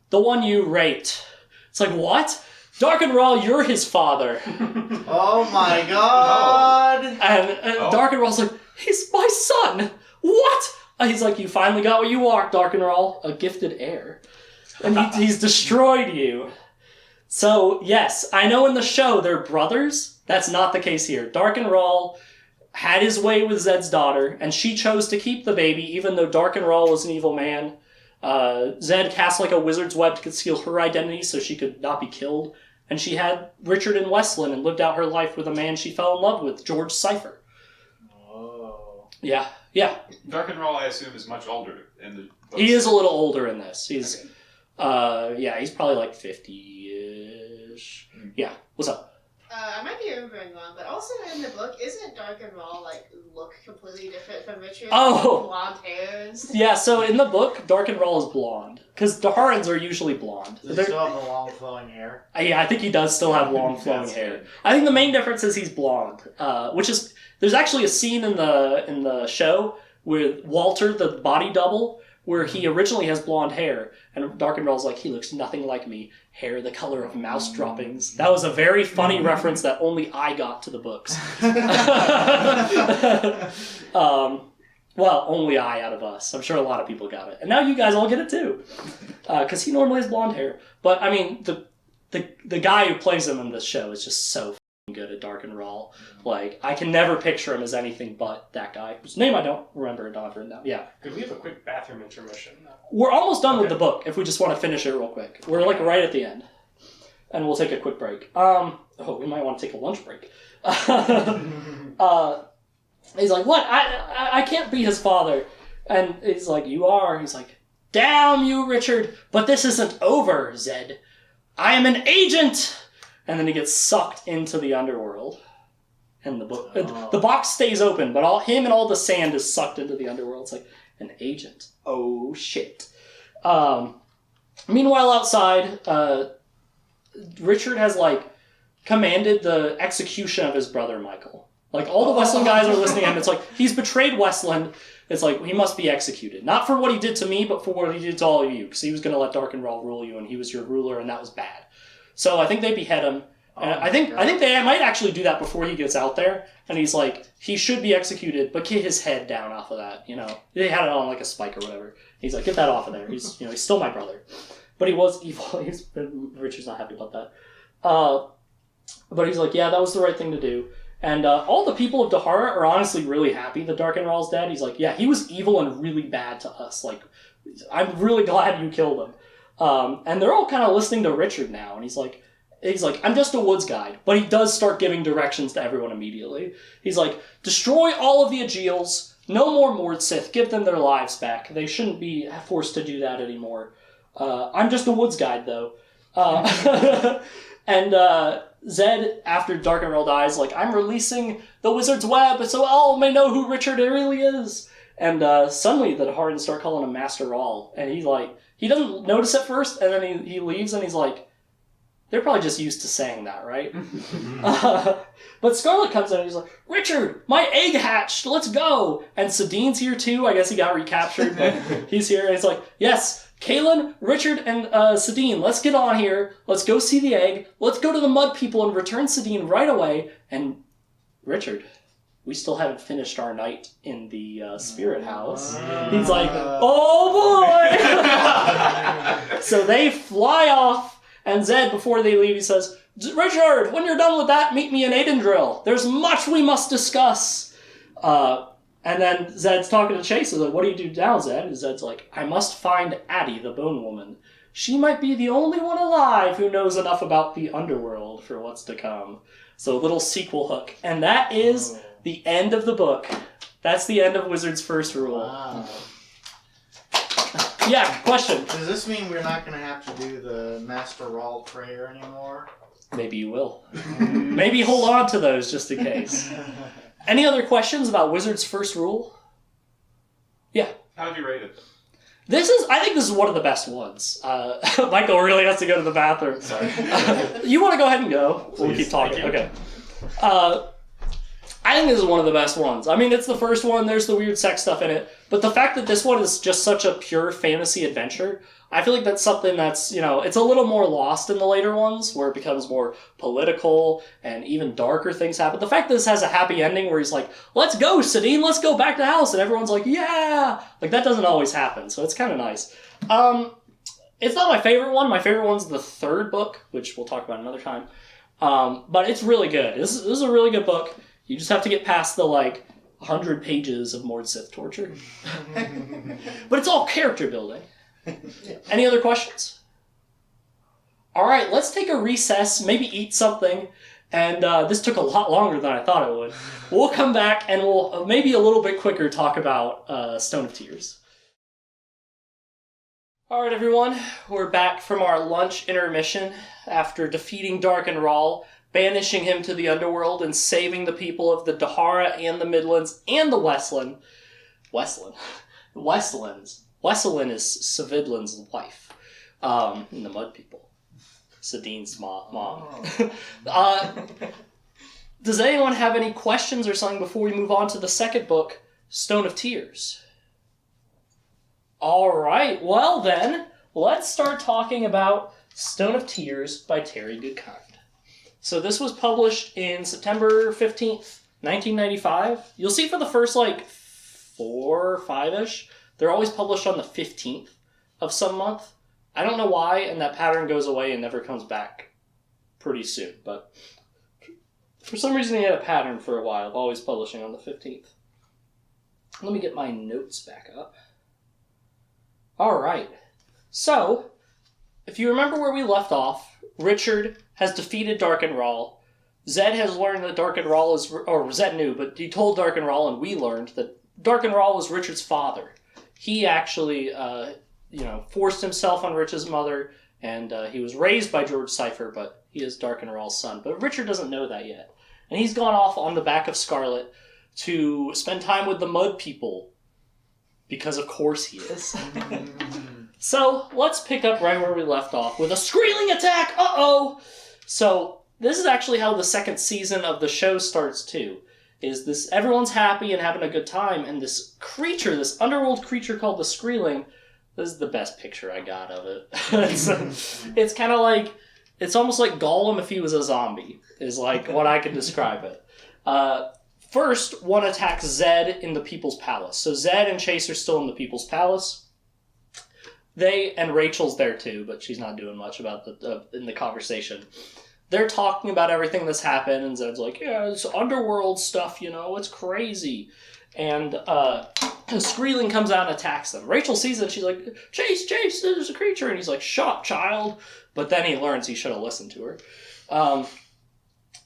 The one you raped. It's like, what? Dark and Rawl, you're his father. Oh my god! And Dark and Rawl's like, he's my son! What? He's like, you finally got what you want, Dark and Rawl. A gifted heir. And he's destroyed you. So, yes, I know in the show they're brothers. That's not the case here. Dark and Rawl had his way with Zed's daughter, and she chose to keep the baby, even though Dark and Rawl was an evil man. Zed cast like a wizard's web to conceal her identity so she could not be killed. And she had Richard in Westland and lived out her life with a man she fell in love with, George Cypher. Oh. Yeah. Dark and Rawl, I assume, is much older in the books. He is a little older in this. He's, he's probably like 50-ish. Yeah. What's up? I might be remembering wrong, but also in the book, isn't Dark and Rawl, like, look completely different from Richard? Oh! Blonde hair and stuff? Yeah, so in the book, Dark and Rawl is blonde. Because Daharans are usually blonde. Does he still have the long flowing hair? Yeah, I think he does still have long flowing hair. I think the main difference is he's blonde, which is... There's actually a scene in the show with Walter, the body double, where he originally has blonde hair, and Dark and Rawl's like, he looks nothing like me. Hair the color of mouse droppings. That was a very funny reference that only I got to the books. Well, only I out of us. I'm sure a lot of people got it. And now you guys all get it too. Because he normally has blonde hair. But, I mean, the guy who plays him in this show is just so good at Dark and Rawl. Like, I can never picture him as anything but that guy, whose name I don't remember and don't have written down. Yeah. Could we have a quick bathroom intermission? We're almost done with the book, if we just want to finish it real quick. We're, like, right at the end. And we'll take a quick break. We might want to take a lunch break. He's like, what? I can't be his father. And he's like, you are. He's like, damn you, Richard. But this isn't over, Zed. I am an agent! And then he gets sucked into the underworld. And the box stays open, but him and all the sand is sucked into the underworld. It's like, an agent. Oh, shit. Meanwhile, outside, Richard has, like, commanded the execution of his brother, Michael. Like, all the Westland guys are listening to him. It's like, he's betrayed Westland. It's like, he must be executed. Not for what he did to me, but for what he did to all of you. Because he was going to let Darkenrall rule you, and he was your ruler, and that was bad. So I think they behead him. And I think they might actually do that before he gets out there. And he's like, he should be executed, but get his head down off of that, you know. They had it on like a spike or whatever. He's like, get that off of there. He's still my brother. But he was evil. Richard's not happy about that. But he's like, yeah, that was the right thing to do. And all the people of Dahara are honestly really happy that Darkenrall's dead. He's like, yeah, he was evil and really bad to us. Like, I'm really glad you killed him. And they're all kind of listening to Richard now. And he's like, I'm just a woods guide. But he does start giving directions to everyone immediately. He's like, destroy all of the Aegials. No more Mordsith. Give them their lives back. They shouldn't be forced to do that anymore. I'm just a woods guide, though. And Zed, after Darkenrall dies, like, I'm releasing the Wizard's Web so all may know who Richard really is. And suddenly the Daharans start calling him Master Rawl. And he's like, he doesn't notice at first, and then he leaves and he's like, they're probably just used to saying that, right? But Scarlet comes in and he's like, Richard, my egg hatched, let's go! And Sadine's here too, I guess he got recaptured, but he's here, and he's like, yes, Kaelin, Richard, and Sadine, let's get on here, let's go see the egg, let's go to the Mud People and return Sadine right away, and Richard, we still haven't finished our night in the Spirit House. He's like, oh boy! So they fly off, and Zed, before they leave, he says, Richard, when you're done with that, meet me in Aidendrill. There's much we must discuss. And then Zed's talking to Chase. He's like, what do you do now, Zed? And Zed's like, I must find Addie, the Bone Woman. She might be the only one alive who knows enough about the underworld for what's to come. So a little sequel hook. And that is the end of the book. That's the end of Wizard's First Rule. Wow. Yeah, question. Does this mean we're not going to have to do the Master Rawl prayer anymore? Maybe you will. Maybe hold on to those just in case. Any other questions about Wizard's First Rule? Yeah. How would you rate it? I think this is one of the best ones. Michael really has to go to the bathroom. Sorry. You want to go ahead and go? We'll Please, keep talking. thank you. Okay. I think this is one of the best ones. I mean, it's the first one. There's the weird sex stuff in it. But the fact that this one is just such a pure fantasy adventure, I feel like that's something that's, it's a little more lost in the later ones, where it becomes more political and even darker things happen. The fact that this has a happy ending where he's like, let's go, Sadine, let's go back to the house, and everyone's like, yeah! Like, that doesn't always happen, so it's kind of nice. It's not my favorite one. My favorite one's the third book, which we'll talk about another time. But it's really good. This is a really good book. You just have to get past the, 100 pages of Mordsith torture. But it's all character building. Any other questions? All right, let's take a recess, maybe eat something. And this took a lot longer than I thought it would. We'll come back and we'll maybe a little bit quicker talk about Stone of Tears. All right, everyone. We're back from our lunch intermission after defeating Darkenrall, banishing him to the underworld, and saving the people of the Dahara and the Midlands and the Westland. Westlands. Wesselin is Savidlin's wife, and the Mud People. Sadine's mom. Does anyone have any questions or something before we move on to the second book, Stone of Tears? All right, well then, let's start talking about Stone of Tears by Terry Goodkind. So this was published in September 15th, 1995. You'll see for the first 4 or 5-ish, they're always published on the 15th of some month. I don't know why, and that pattern goes away and never comes back pretty soon. But for some reason, he had a pattern for a while, always publishing on the 15th. Let me get my notes back up. All right. So, if you remember where we left off, Richard has defeated Darkenrall. Zed has learned that Darkenrall is... Or Zed knew, but he told Darkenrall, and we learned that Darkenrall was Richard's father. He actually, forced himself on Richard's mother, and he was raised by George Cypher, but he is Darkenrall's son. But Richard doesn't know that yet. And he's gone off on the back of Scarlet to spend time with the Mud People, because of course he is. So, let's pick up right where we left off with a Screeling attack! Uh-oh! So, this is actually how the second season of the show starts, too. is this, everyone's happy and having a good time, and this creature, this underworld creature called the Skreeling, this is the best picture I got of it. It's kind of like, it's almost like Gollum if he was a zombie, is like what I can describe it. First, one attacks Zed in the People's Palace. So Zed and Chase are still in the People's Palace. And Rachel's there too, but she's not doing much about in the conversation. They're talking about everything that's happened, and Zed's like, yeah, it's underworld stuff, it's crazy. And Skreeling comes out and attacks them. Rachel sees it, she's like, Chase, there's a creature. And he's like, shut up, child. But then he learns he should have listened to her.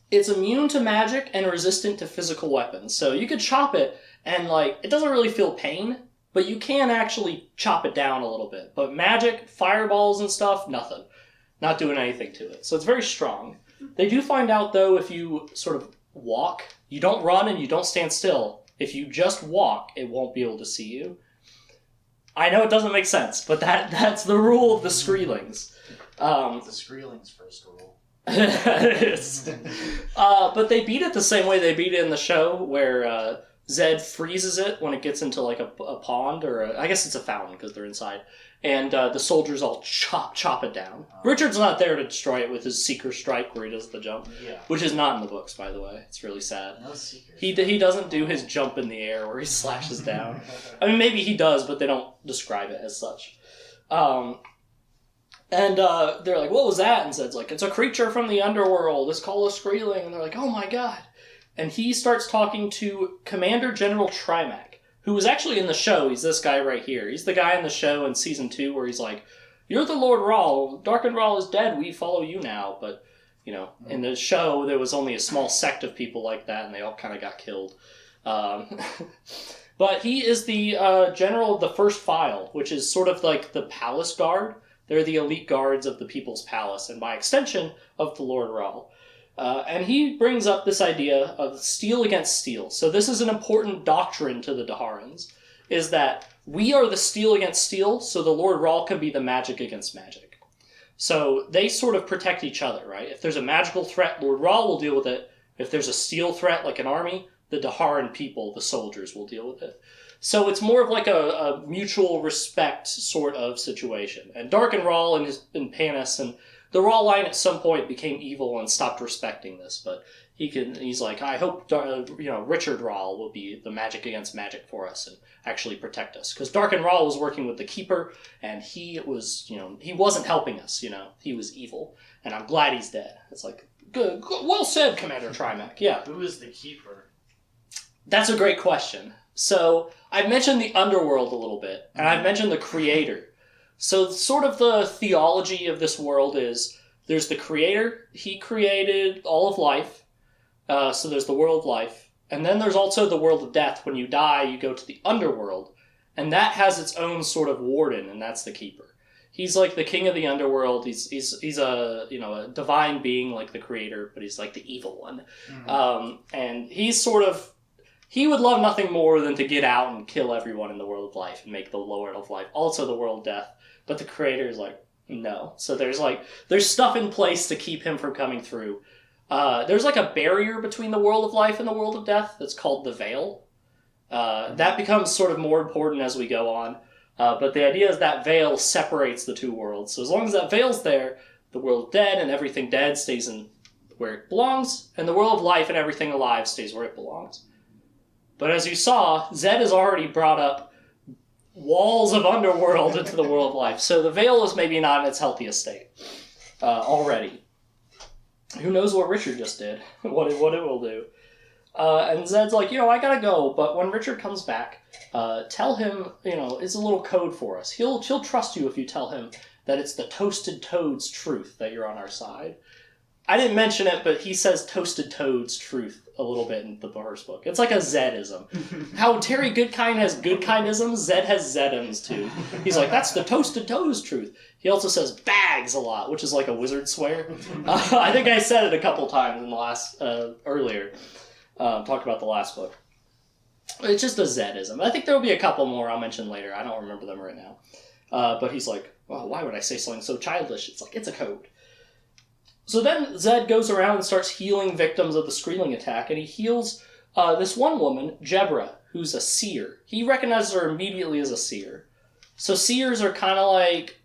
It's immune to magic and resistant to physical weapons. So you could chop it, and it doesn't really feel pain, but you can actually chop it down a little bit. But magic, fireballs and stuff, nothing. Not doing anything to it. So it's very strong. They do find out, though, if you sort of walk, you don't run and you don't stand still. If you just walk, it won't be able to see you. I know it doesn't make sense, but that's the rule of the Skreelings. The Skreelings' first rule. But they beat it the same way they beat it in the show, where Zed freezes it when it gets into a pond, or I guess it's a fountain because they're inside, and the soldiers all chop it down. Richard's not there to destroy it with his Seeker Strike where he does the jump, which is not in the books, by the way. It's really sad. No Seeker. He doesn't do his jump in the air where he slashes down. I mean, maybe he does, but they don't describe it as such. And they're like, what was that? And Zed's like, it's a creature from the underworld. It's called a Skreeling. And they're like, oh my god. And he starts talking to Commander General Trimac, who was actually in the show. He's this guy right here. He's the guy in the show in Season 2 where he's like, you're the Lord Rahl. Darken Rahl is dead. We follow you now. But, in the show, there was only a small sect of people like that, and they all kind of got killed. But he is the general of the First File, which is sort of like the Palace Guard. They're the elite guards of the People's Palace, and by extension, of the Lord Rahl. And he brings up this idea of steel against steel. So this is an important doctrine to the Daharans, is that we are the steel against steel, so the Lord Rahl can be the magic against magic. So they sort of protect each other, right? If there's a magical threat, Lord Rahl will deal with it. If there's a steel threat, like an army, the Daharan people, the soldiers, will deal with it. So it's more of like a mutual respect sort of situation. And Darken Rahl and Panis and the Rahl line at some point became evil and stopped respecting this, but he's like, I hope Richard Rahl will be the magic against magic for us and actually protect us. Because Darken Rahl was working with the Keeper, and he was, he wasn't helping us, he was evil. And I'm glad he's dead. It's like, good, well said, Commander Trimac, yeah. Who is the Keeper? That's a great question. So, I've mentioned the underworld a little bit, and I've mentioned the Creator. So, sort of the theology of this world is, there's the Creator, he created all of life, so there's the world of life, and then there's also the world of death. When you die, you go to the underworld, and that has its own sort of warden, and that's the Keeper. He's like the king of the underworld, he's a divine being like the Creator, but he's like the evil one. And he's sort of, he would love nothing more than to get out and kill everyone in the world of life and make the Lord of life also the world of death. But the Creator is like, no. So there's stuff in place to keep him from coming through. There's like a barrier between the world of life and the world of death that's called the Veil. That becomes sort of more important as we go on. But the idea is that veil separates the two worlds. So as long as that veil's there, the world of dead and everything dead stays in where it belongs, and the world of life and everything alive stays where it belongs. But as you saw, Zed has already brought up walls of underworld into the world of life. So the veil is maybe not in its healthiest state already. Who knows what Richard just did, what it will do. And Zed's like, I gotta go, but when Richard comes back, tell him, it's a little code for us. He'll trust you if you tell him that it's the Toasted Toad's truth that you're on our side. I didn't mention it, but he says Toasted Toad's truth a little bit in the first book. It's like a Zedism. How Terry Goodkind has Goodkindisms, Zed has Zedisms too. He's like, that's the Toasted Toad's truth. He also says bags a lot, which is like a wizard swear. I think I said it a couple times in the last, earlier. Talked about the last book. It's just a Zedism. I think there will be a couple more I'll mention later. I don't remember them right now. But he's like, well, why would I say something so childish? It's like, it's a code. So then Zed goes around and starts healing victims of the Skreeling attack, and he heals this one woman, Jebra, who's a seer. He recognizes her immediately as a seer. So seers are kind of like,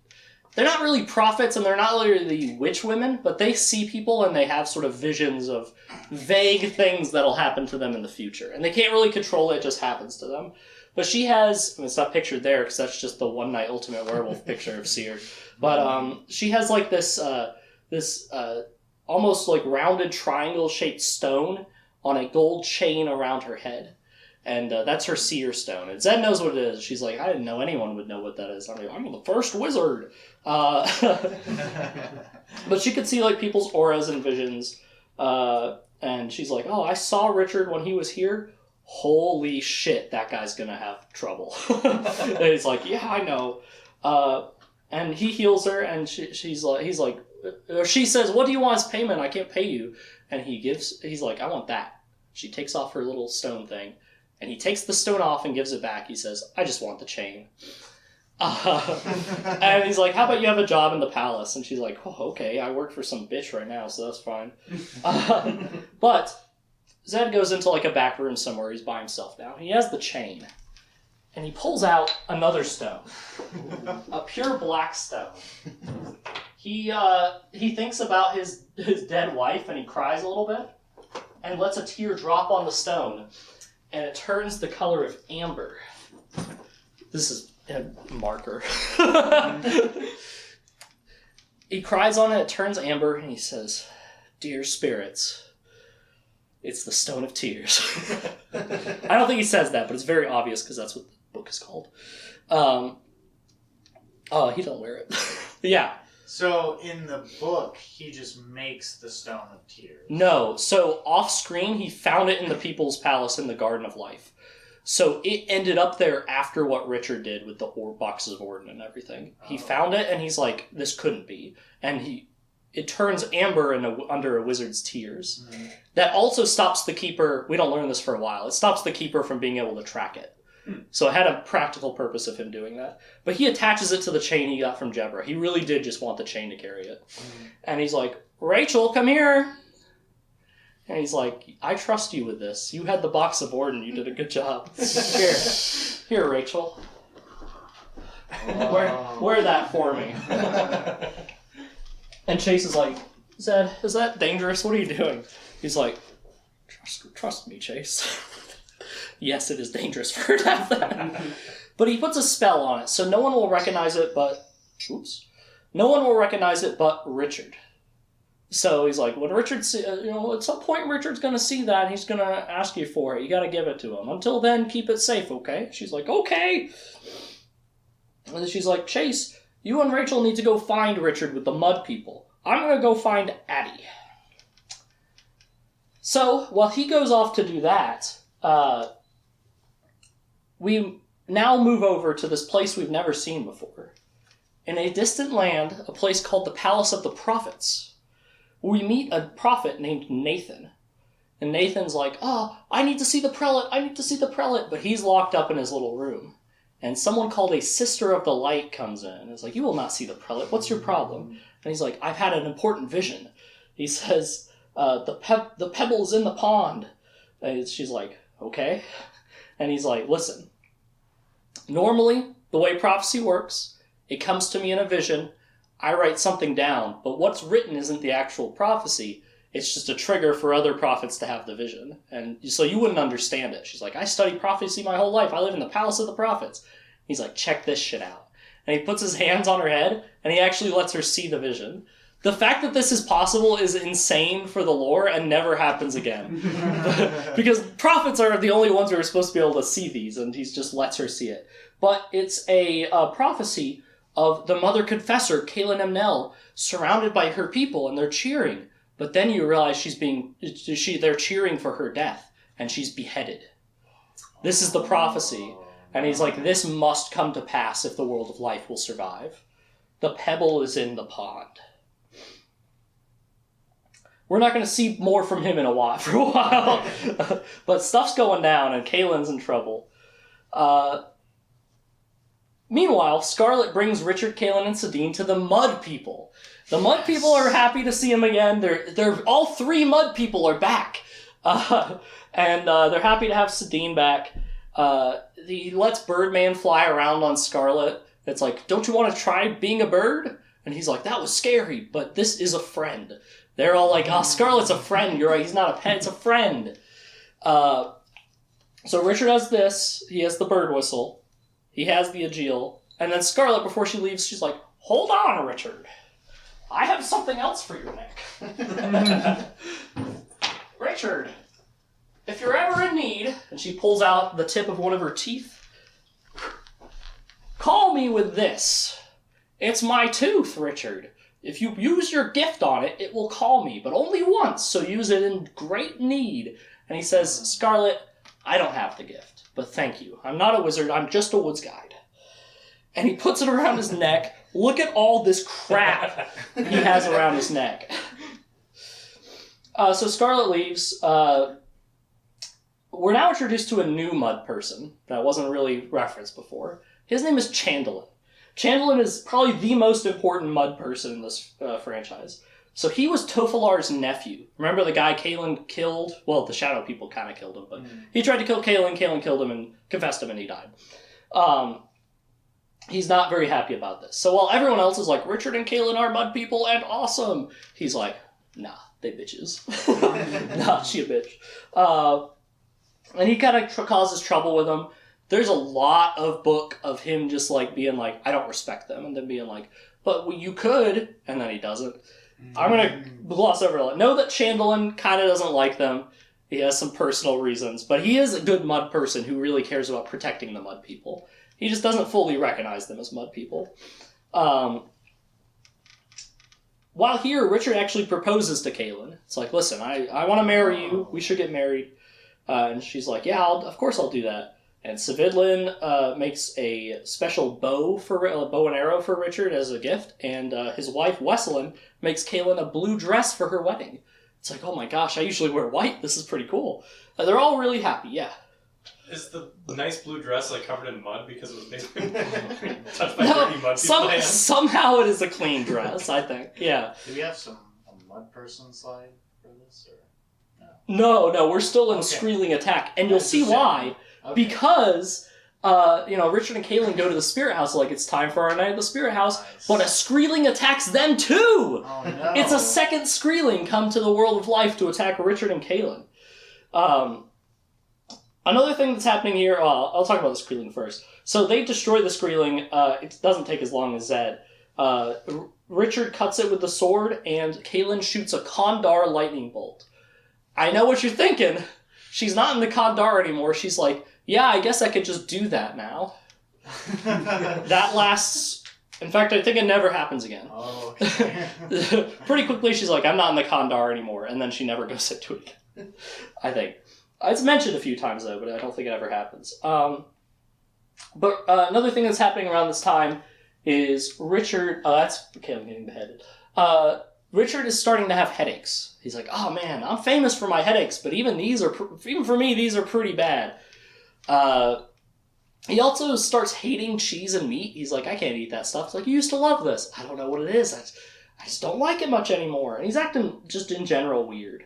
they're not really prophets and they're not really witch women, but they see people and they have sort of visions of vague things that'll happen to them in the future. And they can't really control it, it just happens to them. But she has, it's not pictured there because that's just the One Night Ultimate Werewolf picture of Seer. But she has like this almost like rounded triangle-shaped stone on a gold chain around her head. And that's her Seer stone. And Zed knows what it is. She's like, I didn't know anyone would know what that is. I'm the first wizard. But she could see like people's auras and visions. And she's like, oh, I saw Richard when he was here. Holy shit, that guy's gonna have trouble. And he's like, yeah, I know. And he heals her, and she says, what do you want as payment? I can't pay you. And he's like, I want that. She takes off her little stone thing, and he takes the stone off and gives it back. He says, I just want the chain. And he's like, how about you have a job in the palace? And she's like, oh, okay, I work for some bitch right now, so that's fine. But Zed goes into like a back room somewhere. He's by himself now. He has the chain. And he pulls out another stone. A pure black stone. He thinks about his dead wife and he cries a little bit. And lets a tear drop on the stone. And it turns the color of amber. This is a marker. He cries on it, it turns amber, and he says, dear spirits, it's the Stone of Tears. I don't think he says that, but it's very obvious because that's what the book is called. He don't wear it. Yeah. So in the book, he just makes the Stone of Tears. No. So off screen, he found it in the People's Palace in the Garden of Life. So it ended up there after what Richard did with the boxes of Orden and everything. He found it and he's like, this couldn't be. And it turns amber under a wizard's tears. Mm-hmm. That also stops the keeper, we don't learn this for a while, it stops the keeper from being able to track it. So it had a practical purpose of him doing that. But he attaches it to the chain he got from Jebra. He really did just want the chain to carry it. And he's like, Rachel, come here. And he's like, I trust you with this. You had the box of Orden. You did a good job. Here, Rachel. Wear that for me. And Chase is like, Zed, is that dangerous? What are you doing? He's like, trust me, Chase. Yes, it is dangerous for her to have that. But he puts a spell on it, so no one will recognize it but... Oops. No one will recognize it but Richard. So he's like, when Richard at some point Richard's going to see that, and he's going to ask you for it. You got to give it to him. Until then, keep it safe, okay? She's like, okay. And then she's like, Chase, you and Rachel need to go find Richard with the mud people. I'm going to go find Addie. So, while he goes off to do that, we now move over to this place we've never seen before. In a distant land, a place called the Palace of the Prophets. We meet a prophet named Nathan. And Nathan's like, oh, I need to see the prelate. But he's locked up in his little room. And someone called a Sister of the Light comes in. And is like, you will not see the prelate. What's your problem? And he's like, I've had an important vision. He says, the pebble's in the pond. And she's like, okay. And he's like, listen. Normally, the way prophecy works, it comes to me in a vision. I write something down, but what's written isn't the actual prophecy. It's just a trigger for other prophets to have the vision. And so you wouldn't understand it. She's like, I studied prophecy my whole life. I live in the Palace of the Prophets. He's like, check this shit out. And he puts his hands on her head, and he actually lets her see the vision. The fact that this is possible is insane for the lore and never happens again. Because prophets are the only ones who are supposed to be able to see these, and he just lets her see it. But it's a prophecy of the Mother Confessor, Kaylin Emnell, surrounded by her people, and they're cheering. But then you realize they're cheering for her death, and she's beheaded. This is the prophecy. And he's like, this must come to pass if the world of life will survive. The pebble is in the pond. We're not going to see more from him for a while. But stuff's going down, and Kaylin's in trouble. Meanwhile, Scarlet brings Richard, Kaylin, and Sadine to the Mud People. The Mud People are happy to see him again. They're all three Mud People are back. And they're happy to have Sedine back. He lets Birdman fly around on Scarlet. It's like, don't you want to try being a bird? And he's like, that was scary, but this is a friend. They're all like, oh, Scarlet's a friend. You're right, he's not a pet, it's a friend. So Richard has this. He has the bird whistle. He has the Aegil. And then Scarlet, before she leaves, she's like, hold on, Richard. I have something else for your neck. Richard, if you're ever in need, and she pulls out the tip of one of her teeth, call me with this. It's my tooth, Richard. If you use your gift on it, it will call me, but only once, so use it in great need. And he says, Scarlet, I don't have the gift, but thank you. I'm not a wizard, I'm just a woods guide. And he puts it around his neck. Look at all this crap he has around his neck. So Scarlet leaves. We're now introduced to a new mud person that wasn't really referenced before. His name is Chandelin. Chandelin is probably the most important mud person in this franchise. So he was Tofalar's nephew. Remember the guy Kaelin killed? Well, the Shadow People kind of killed him, but he tried to kill Kaelin. Kaelin killed him and confessed him, and he died. He's not very happy about this. So while everyone else is like, Richard and Kaelin are mud people and awesome, he's like, nah, they bitches. Nah, she a bitch. And he kind of causes trouble with them. There's a lot of book of him just like being like, I don't respect them, and then being like, but you could, and then he doesn't. I'm going to gloss over it. Know that Chandelin kind of doesn't like them. He has some personal reasons, but he is a good mud person who really cares about protecting the mud people. He just doesn't fully recognize them as mud people. While here, Richard actually proposes to Kaelin. It's like, listen, I want to marry you. We should get married. And she's like, yeah, of course I'll do that. And Savidlin makes a special bow and arrow for Richard as a gift, and his wife Wesselin makes Kaelin a blue dress for her wedding. It's like, oh my gosh, I usually wear white. This is pretty cool. They're all really happy, yeah. Is the nice blue dress like covered in mud because it was maybe touched by dirty mud people? Somehow it is a clean dress, I think. Yeah. Do we have a mud person slide for this? Or No, we're still in Screeling Attack, and you'll see why. Okay. Because, Richard and Kaelin go to the Spirit House, like, it's time for our night at the Spirit House, but a Screeling attacks them too! Oh, no. It's a second Screeling come to the world of life to attack Richard and Kaelin. Another thing that's happening here, I'll talk about the Screeling first. So they destroy the Screeling, it doesn't take as long as Zed. Richard cuts it with the sword, and Kaelin shoots a Kondar lightning bolt. I know what you're thinking. She's not in the Kondar anymore. She's like, yeah, I guess I could just do that now. That lasts... In fact, I think it never happens again. Oh, okay. Pretty quickly, she's like, I'm not in the Kondar anymore, and then she never goes into it again. I think. It's mentioned a few times, though, but I don't think it ever happens. But another thing that's happening around this time is Richard... that's Kaelin getting beheaded. Richard is starting to have headaches. He's like, oh man, I'm famous for my headaches, but even for me, these are pretty bad. He also starts hating cheese and meat. He's like, I can't eat that stuff. It's like, you used to love this. I don't know what it is. I just don't like it much anymore. And he's acting just in general weird.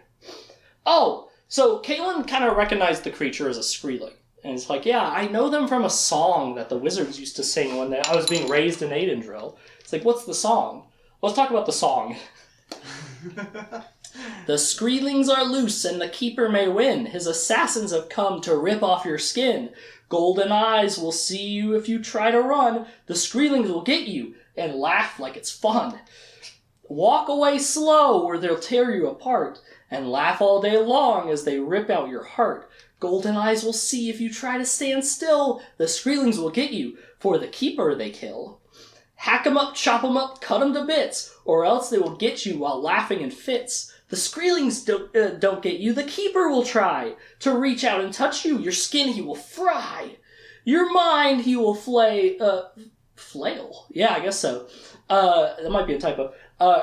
Oh, so Kaelin kind of recognized the creature as a Screeling. And it's like, yeah, I know them from a song that the wizards used to sing when I was being raised in Aidendrill. It's like, what's the song? Let's talk about the song. The Screelings are loose and the Keeper may win. His assassins have come to rip off your skin. Golden eyes will see you if you try to run. The Screelings will get you and laugh like it's fun. Walk away slow or they'll tear you apart and laugh all day long as they rip out your heart. Golden eyes will see if you try to stand still. The Screelings will get you, for the Keeper they kill. Hack 'em up, chop 'em up, cut 'em to bits, or else they will get you while laughing in fits. The Screelings don't get you, the Keeper will try to reach out and touch you. Your skin he will fry. Your mind he will flail. Yeah, I guess so. That might be a typo.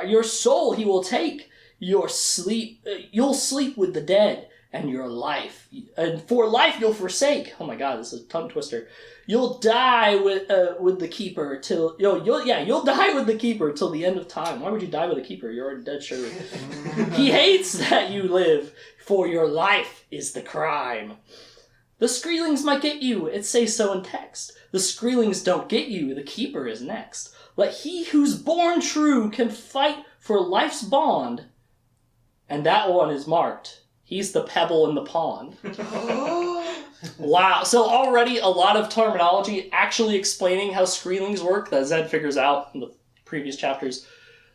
Your soul he will take. You'll sleep with the dead, and your life. And for life you'll forsake. Oh my god, this is a tongue twister. You'll die with the keeper till you'll die with the keeper till the end of time. Why would you die with a keeper? You're already dead, sure. He hates that you live, for your life is the crime. The Skreelings might get you, it says so in text. The Skreelings don't get you, the keeper is next. Let he who's born true can fight for life's bond, and that one is marked. He's the pebble in the pond. Wow, so already a lot of terminology actually explaining how Skreelings work that Zed figures out in the previous chapters.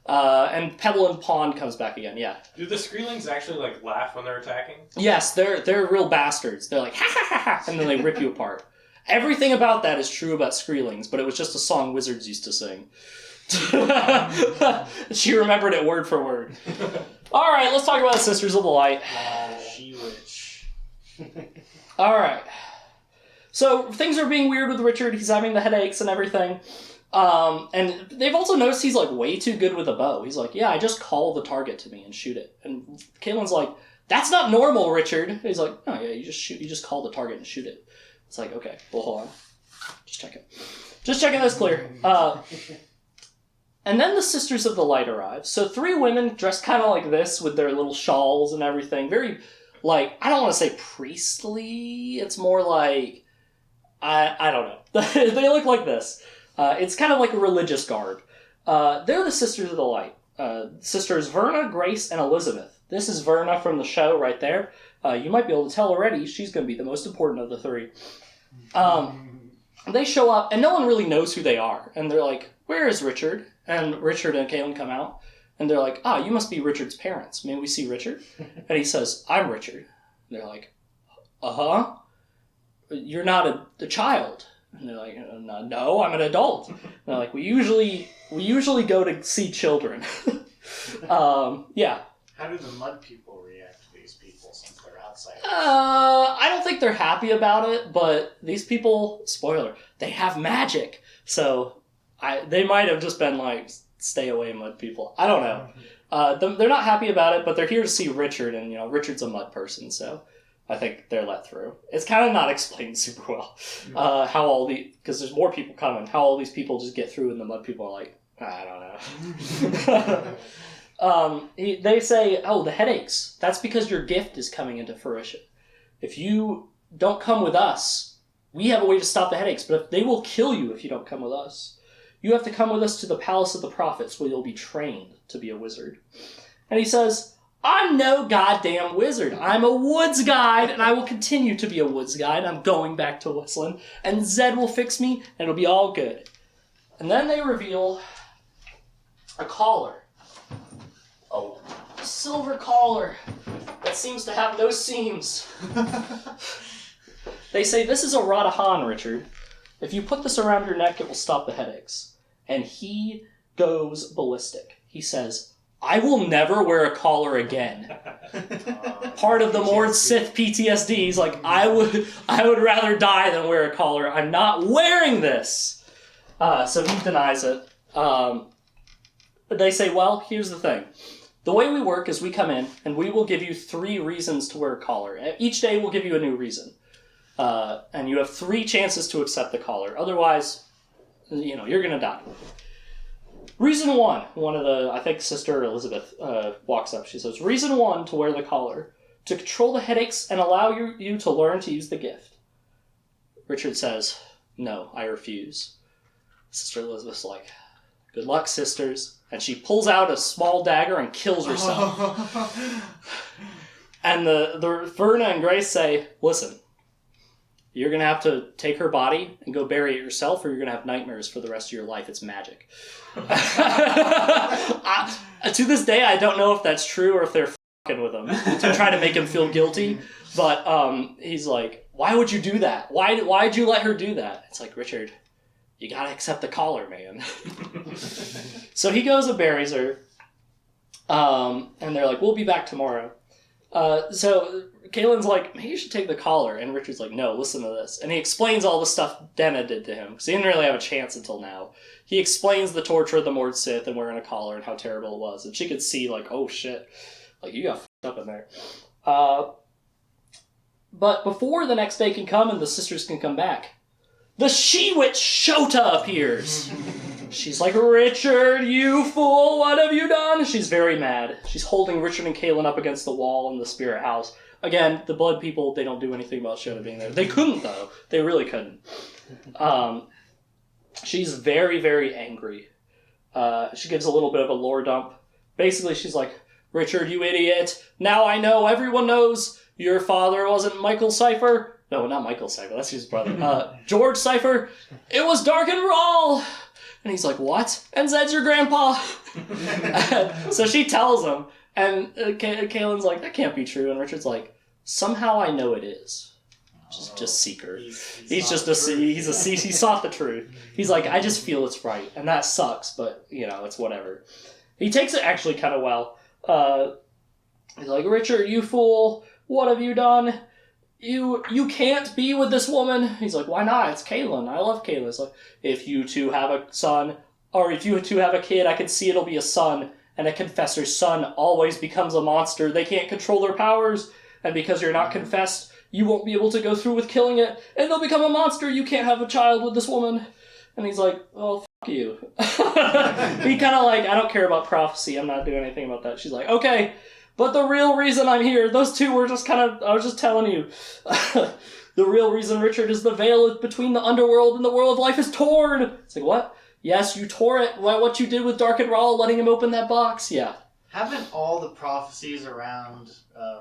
And pebble and pond comes back again, yeah. Do the Skreelings actually like laugh when they're attacking? Yes, they're real bastards. They're like, ha ha ha ha, and then they rip you apart. Everything about that is true about Skreelings, but it was just a song wizards used to sing. She remembered it word for word. Alright, let's talk about the Sisters of the Light. She witch. Alright. So, things are being weird with Richard. He's having the headaches and everything. And they've also noticed he's like way too good with a bow. He's like, yeah, I just call the target to me and shoot it. And Caitlin's like, that's not normal, Richard. He's like, no, yeah, you just call the target and shoot it. It's like, okay, well, hold on. Just checking that's clear. And then the Sisters of the Light arrive. So 3 women dressed kind of like this with their little shawls and everything. Very, like, I don't want to say priestly. It's more like, I don't know. They look like this. It's kind of like a religious garb. They're the Sisters of the Light. Sisters Verna, Grace, and Elizabeth. This is Verna from the show right there. You might be able to tell already. She's going to be the most important of the 3. They show up, and no one really knows who they are. And they're like, where is Richard? And Richard and Caitlin come out, and they're like, you must be Richard's parents. May we see Richard? And he says, I'm Richard. And they're like, uh-huh? You're not a child. And they're like, no, I'm an adult. And they're like, we usually go to see children. Yeah. How do the mud people react to these people since they're outsiders? I don't think they're happy about it, but these people, spoiler, they have magic. So they might have just been like, stay away, mud people. I don't know. They're not happy about it, but they're here to see Richard, and Richard's a mud person, so I think they're let through. It's kind of not explained super well. How because there's more people coming, how all these people just get through and the mud people are like, I don't know. They say, the headaches. That's because your gift is coming into fruition. If you don't come with us, we have a way to stop the headaches, but they will kill you if you don't come with us. You have to come with us to the Palace of the Prophets where you'll be trained to be a wizard. And he says, I'm no goddamn wizard. I'm a woods guide, and I will continue to be a woods guide. I'm going back to Whistling, and Zed will fix me, and it'll be all good. And then they reveal a collar. A silver collar that seems to have no seams. They say, this is a Radahan, Richard. If you put this around your neck, it will stop the headaches. And he goes ballistic. He says, I will never wear a collar again. Part of the Mord Sith PTSD. He's like, I would rather die than wear a collar. I'm not wearing this. So he denies it. They say, well, here's the thing. The way we work is we come in, and we will give you 3 reasons to wear a collar. Each day we'll give you a new reason. And you have 3 chances to accept the collar. Otherwise, you're going to die. Reason 1, I think Sister Elizabeth walks up. She says, reason 1 to wear the collar, to control the headaches and allow you to learn to use the gift. Richard says, no, I refuse. Sister Elizabeth's like, good luck, sisters. And she pulls out a small dagger and kills herself. And the Verna and Grace say, listen, you're going to have to take her body and go bury it yourself, or you're going to have nightmares for the rest of your life. It's magic. To this day, I don't know if that's true or if they're fucking with him to try to make him feel guilty. But he's like, why would you do that? Why'd you let her do that? It's like, Richard, you got to accept the collar, man. So he goes and buries her. And they're like, we'll be back tomorrow. So Caitlin's like, maybe you should take the collar. And Richard's like, no, listen to this. And he explains all the stuff Denna did to him, because he didn't really have a chance until now. He explains the torture of the Mord Sith and wearing a collar and how terrible it was. And she could see, like, oh shit, like, you got f***ed up in there. But before the next day can come and the sisters can come back, the she-witch Shota appears. She's like, Richard, you fool, what have you done? She's very mad. She's holding Richard and Kaelin up against the wall in the spirit house. Again, the blood people, they don't do anything about Shota being there. They couldn't, though. They really couldn't. She's very, very angry. She gives a little bit of a lore dump. Basically, she's like, Richard, you idiot. Now I know, everyone knows your father wasn't Michael Cypher. No, not Michael Cypher, that's his brother. George Cypher. It was Dark and Rawl. And he's like, what? And Zed's your grandpa. So she tells him, and Kaelin's like, that can't be true. And Richard's like, somehow I know it is. Just seeker. He's just he sought the truth. He's like, I just feel it's right, and that sucks, but it's whatever. He takes it actually kind of well. He's like, Richard, you fool, what have you done? You can't be with this woman. He's like, why not? It's Kaelin. I love Kaelin. It's like, if you two have a son, or if you two have a kid, I can see it'll be a son, and a confessor's son always becomes a monster. They can't control their powers, and because you're not confessed, you won't be able to go through with killing it, and they'll become a monster. You can't have a child with this woman. And he's like, well, fuck you. He kind of like, I don't care about prophecy. I'm not doing anything about that. She's like, okay, but the real reason I'm here, those two were just I was just telling you. The real reason, Richard, is the veil between the underworld and the world of life is torn. It's like, what? Yes, you tore it. What you did with Dark and Rawl, letting him open that box. Yeah. Haven't all the prophecies around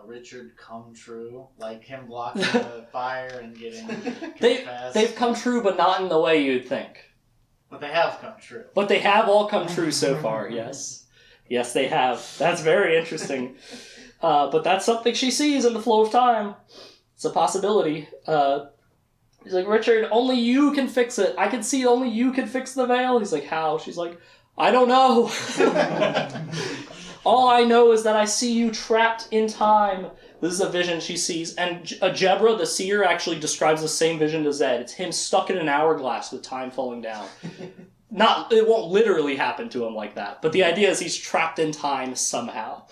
Richard come true? Like him blocking the fire and getting confessed? They've come true, but not in the way you'd think. But they have come true. But they have all come true so far, yes. Yes, they have. That's very interesting. But that's something she sees in the flow of time. It's a possibility. He's like, Richard, only you can fix it. I can see only you can fix the veil. He's like, how? She's like, I don't know. All I know is that I see you trapped in time. This is a vision she sees. And Jebra, the seer, actually describes the same vision to Zed. It's him stuck in an hourglass with time falling down. It won't literally happen to him like that. But the idea is he's trapped in time somehow.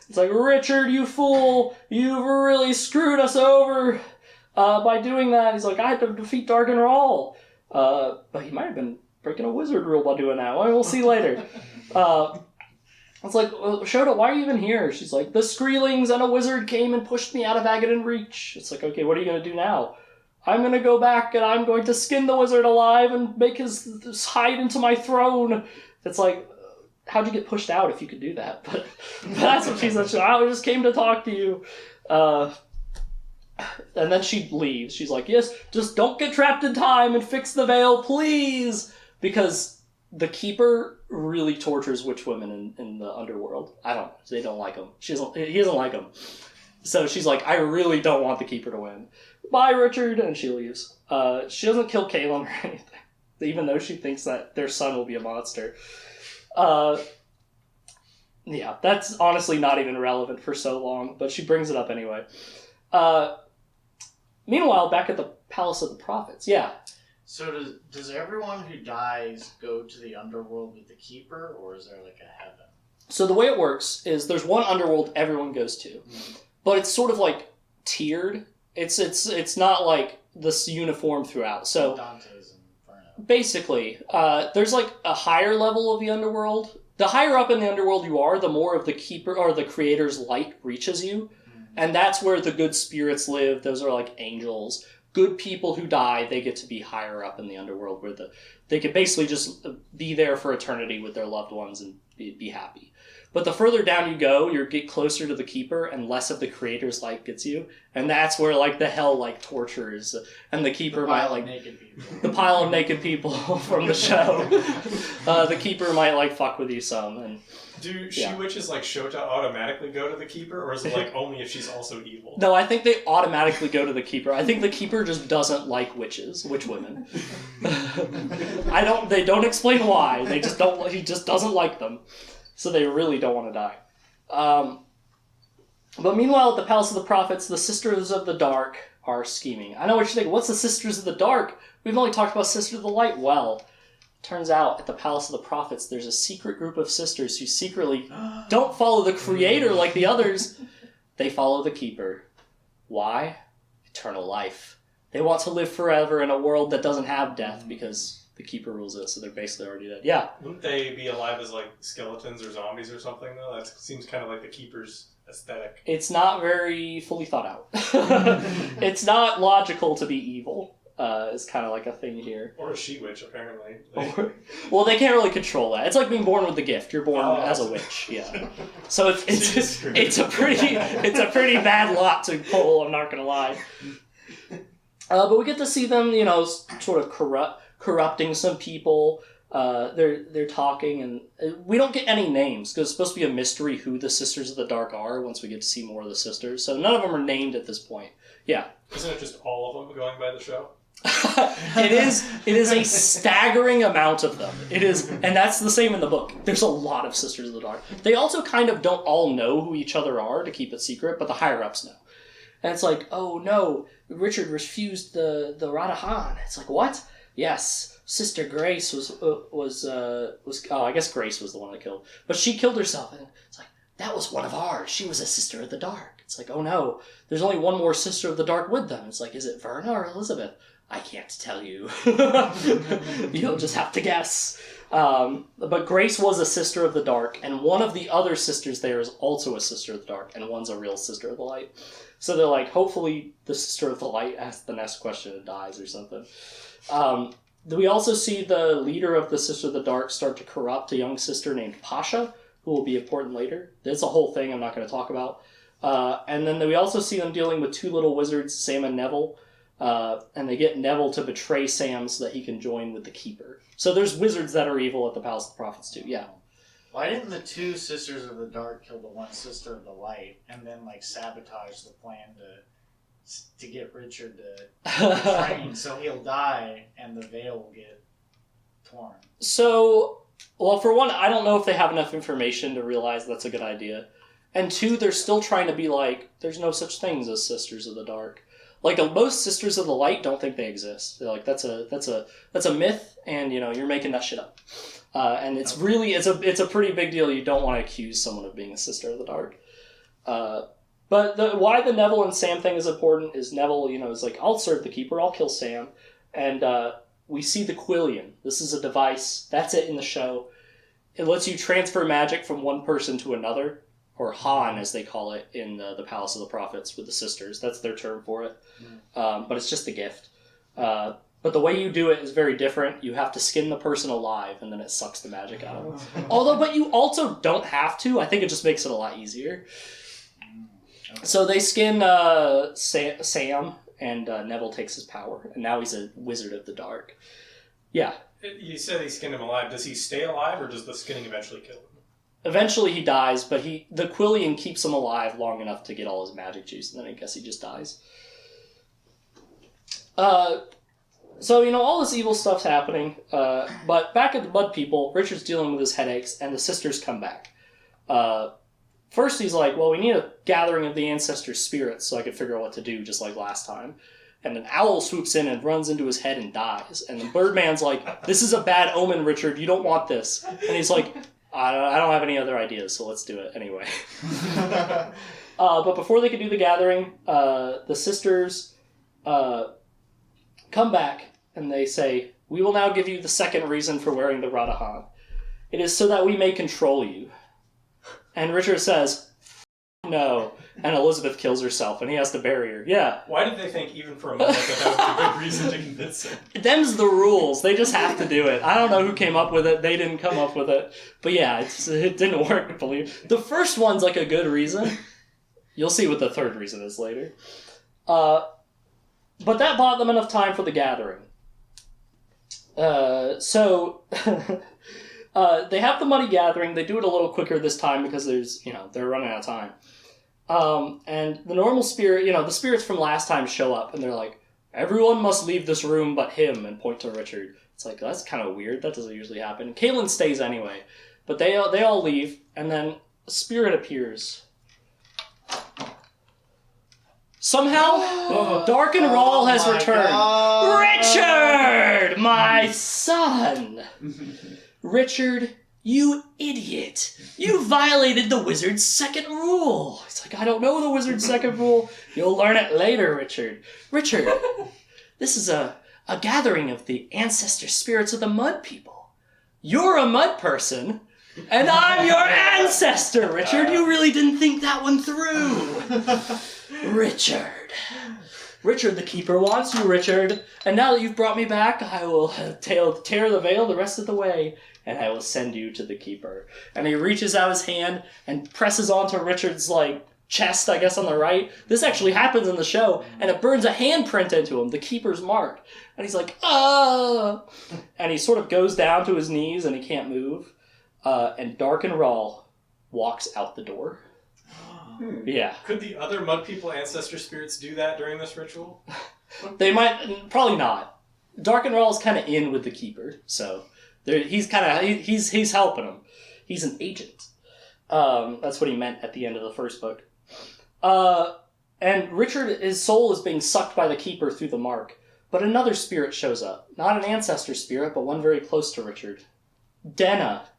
It's like, Richard, you fool. You've really screwed us over by doing that. He's like, I had to defeat Dark and Rawl. But he might have been breaking a wizard rule by doing that. Well, we'll see later. It's like, Shota, why are you even here? She's like, the Skreelings and a wizard came and pushed me out of Agadan Reach. It's like, okay, what are you going to do now? I'm going to go back and I'm going to skin the wizard alive and make his hide into my throne. It's like, how'd you get pushed out if you could do that? But that's what she said. I just came to talk to you. And then she leaves. She's like, yes, just don't get trapped in time and fix the veil, please. Because the Keeper really tortures witch women in the underworld. They don't like him. He doesn't like him. So she's like, I really don't want the Keeper to win. Bye, Richard, and she leaves. She doesn't kill Kaelin or anything, even though she thinks that their son will be a monster. Yeah, that's honestly not even relevant for so long, but she brings it up anyway. Meanwhile, back at the Palace of the Prophets, yeah. So does everyone who dies go to the underworld with the Keeper, or is there like a heaven? So the way it works is there's one underworld everyone goes to, but it's sort of like tiered. It's not like this uniform throughout. So Dante's Inferno. Basically, there's like a higher level of the underworld. The higher up in the underworld you are, the more of the Keeper or the Creator's light reaches you, and that's where the good spirits live. Those are like angels. Good people who die, they get to be higher up in the underworld where they could basically just be there for eternity with their loved ones and be happy. But the further down you go, you get closer to the Keeper and less of the Creator's light gets you. And that's where like the hell like tortures and the Keeper might like naked people. The pile of naked people from the show. The Keeper might like fuck with you some and Do she-witches like Shota automatically go to the Keeper, or is it like only if she's also evil? No, I think they automatically go to the Keeper. I think the Keeper just doesn't like witch women. They don't explain why. They just don't. He just doesn't like them, so they really don't want to die. But meanwhile, at the Palace of the Prophets, the Sisters of the Dark are scheming. I know what you're thinking. What's the Sisters of the Dark? We've only talked about Sisters of the Light. Well, turns out at the Palace of the Prophets, there's a secret group of sisters who secretly don't follow the Creator like the others. They follow the Keeper. Why? It eternal life. They want to live forever in a world that doesn't have death because the Keeper rules it, so they're basically already dead. Yeah. Wouldn't they be alive as, like, skeletons or zombies or something, though? That seems kind of like the Keeper's aesthetic. It's not very fully thought out. It's not logical to be evil. It's kind of like a thing here. Or a she-witch, apparently. Well, they can't really control that. It's like being born with the gift. You're born as a witch, yeah. So it's a pretty bad lot to pull. I'm not gonna lie. But we get to see them, sort of corrupting some people. They're talking, and we don't get any names because it's supposed to be a mystery who the Sisters of the Dark are once we get to see more of the sisters. So none of them are named at this point. Yeah. Isn't it just all of them going by the show? It is a staggering amount of them. It is, and that's the same in the book. There's a lot of Sisters of the Dark. They also kind of don't all know who each other are to keep it secret, but the higher ups know. And it's like, oh no, Richard refused the Radahan. It's like, what? Yes, Sister Grace was I guess Grace was the one that killed, but she killed herself. And it's like, that was one of ours. She was a Sister of the Dark. It's like, oh no, there's only one more Sister of the Dark with them. It's like, is it Verna or Elizabeth? I can't tell you. You'll just have to guess. But Grace was a Sister of the Dark, and one of the other sisters there is also a Sister of the Dark, and one's a real Sister of the Light. So they're like, hopefully the Sister of the Light asks the next question and dies or something. We also see the leader of the Sister of the Dark start to corrupt a young sister named Pasha, who will be important later. There's a whole thing I'm not going to talk about. And then we also see them dealing with two little wizards, Sam and Neville. And they get Neville to betray Sam so that he can join with the Keeper. So there's wizards that are evil at the Palace of the Prophets too, yeah. Why didn't the two Sisters of the Dark kill the one Sister of the Light and then sabotage the plan to get Richard to train so he'll die and the veil will get torn? So, well, for one, I don't know if they have enough information to realize that's a good idea. And two, they're still trying to be like, there's no such things as Sisters of the Dark. Like, most Sisters of the Light don't think they exist. They're like, that's a myth, and you're making that shit up. And it's really it's a pretty big deal. You don't want to accuse someone of being a Sister of the Dark. But why the Neville and Sam thing is important is Neville, is like, I'll serve the Keeper, I'll kill Sam, and we see the Quillion. This is a device. That's it in the show. It lets you transfer magic from one person to another. Or Han, as they call it in the Palace of the Prophets with the sisters. That's their term for it. But it's just a gift. But the way you do it is very different. You have to skin the person alive, and then it sucks the magic out of them. But you also don't have to. I think it just makes it a lot easier. Okay. So they skin Sam, and Neville takes his power. And now he's a Wizard of the Dark. Yeah. You said he skinned him alive. Does he stay alive, or does the skinning eventually kill him? Eventually he dies, but the Quillion keeps him alive long enough to get all his magic juice, and then I guess he just dies. So, all this evil stuff's happening, but back at the Mud People, Richard's dealing with his headaches, and the sisters come back. First he's like, well, we need a gathering of the ancestors' spirits so I can figure out what to do, just like last time. And an owl swoops in and runs into his head and dies. And the Birdman's like, this is a bad omen, Richard, you don't want this. And he's like, I don't have any other ideas, so let's do it anyway. But before they could do the gathering, the sisters come back and they say, we will now give you the second reason for wearing the Radahan. It is so that we may control you. And Richard says, no. And Elizabeth kills herself, and he has to bury her. Yeah. Why did they think, even for a moment, that was a good reason to convince him? Them's the rules. They just have to do it. I don't know who came up with it. They didn't come up with it. But yeah, it didn't work, I believe. The first one's like a good reason. You'll see what the third reason is later. But that bought them enough time for the gathering. So they have the money gathering. They do it a little quicker this time because they're running out of time. And the normal spirit, the spirits from last time show up, and they're like, everyone must leave this room but him, and point to Richard. It's like, that's kind of weird. That doesn't usually happen. Caitlin stays anyway. But they all leave, and then a spirit appears. Somehow, Dark and Rawl has returned. God. Richard, my son! Richard You idiot! You violated the wizard's second rule! He's like, I don't know the wizard's second rule. You'll learn it later, Richard. Richard, this is a gathering of the ancestor spirits of the mud people. You're a mud person, and I'm your ancestor, Richard. You really didn't think that one through. Richard. Richard the Keeper wants you, Richard. And now that you've brought me back, I will tear the veil the rest of the way, and I will send you to the Keeper. And he reaches out his hand and presses onto Richard's, chest, I guess, on the right. This actually happens in the show, and it burns a handprint into him, the Keeper's mark. And he's like, ah! And he sort of goes down to his knees, and he can't move. And Dark and Rawl walks out the door. Yeah. Could the other mud people ancestor spirits do that during this ritual? They might, probably not. Dark and Rawl is kind of in with the Keeper, so he's helping him. He's an agent. That's what he meant at the end of the first book. And Richard, his soul is being sucked by the Keeper through the mark, but another spirit shows up. Not an ancestor spirit, but one very close to Richard. Denna.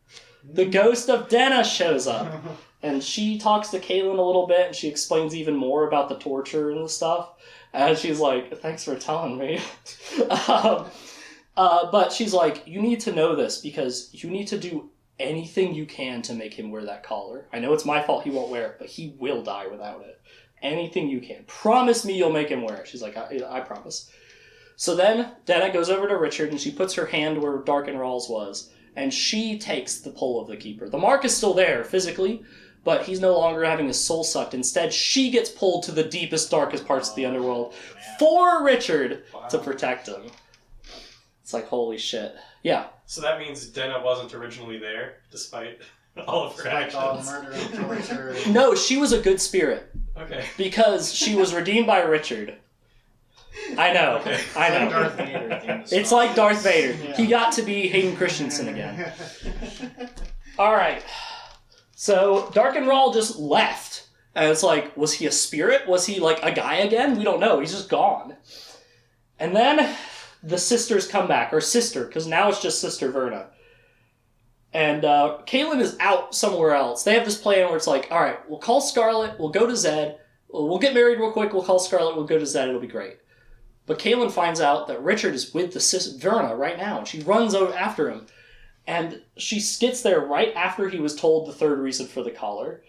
The ghost of Denna shows up. And she talks to Kaylin a little bit, and she explains even more about the torture and the stuff. And she's like, thanks for telling me. But she's like, you need to know this, because you need to do anything you can to make him wear that collar. I know it's my fault he won't wear it, but he will die without it. Anything you can. Promise me you'll make him wear it. She's like, I promise. So then, Denna goes over to Richard, and she puts her hand where Dark and Rawls was, and she takes the pull of the Keeper. The mark is still there, physically, but he's no longer having his soul sucked. Instead, she gets pulled to the deepest, darkest parts of the underworld for Richard to protect him. It's like, holy shit. Yeah. So that means Denna wasn't originally there, despite all of her actions. All the murder and torture. No, she was a good spirit. Okay. Because she was redeemed by Richard. I know. Okay. I know. Darth Vader at the end of the It's song. like Darth Vader. Yeah. He got to be Hayden Christensen again. Alright. So, Dark and Rawl just left. And it's like, was he a spirit? Was he like a guy again? We don't know. He's just gone. And then the sisters come back. Or sister, because now it's just Sister Verna. And Kaylin is out somewhere else. They have this plan where it's like, alright, we'll call Scarlet, we'll go to Zed, we'll get married real quick, we'll call Scarlet, we'll go to Zed, it'll be great. But Kaylin finds out that Richard is with the Verna right now, and she runs over after him. And she gets there right after he was told the third reason for the collar.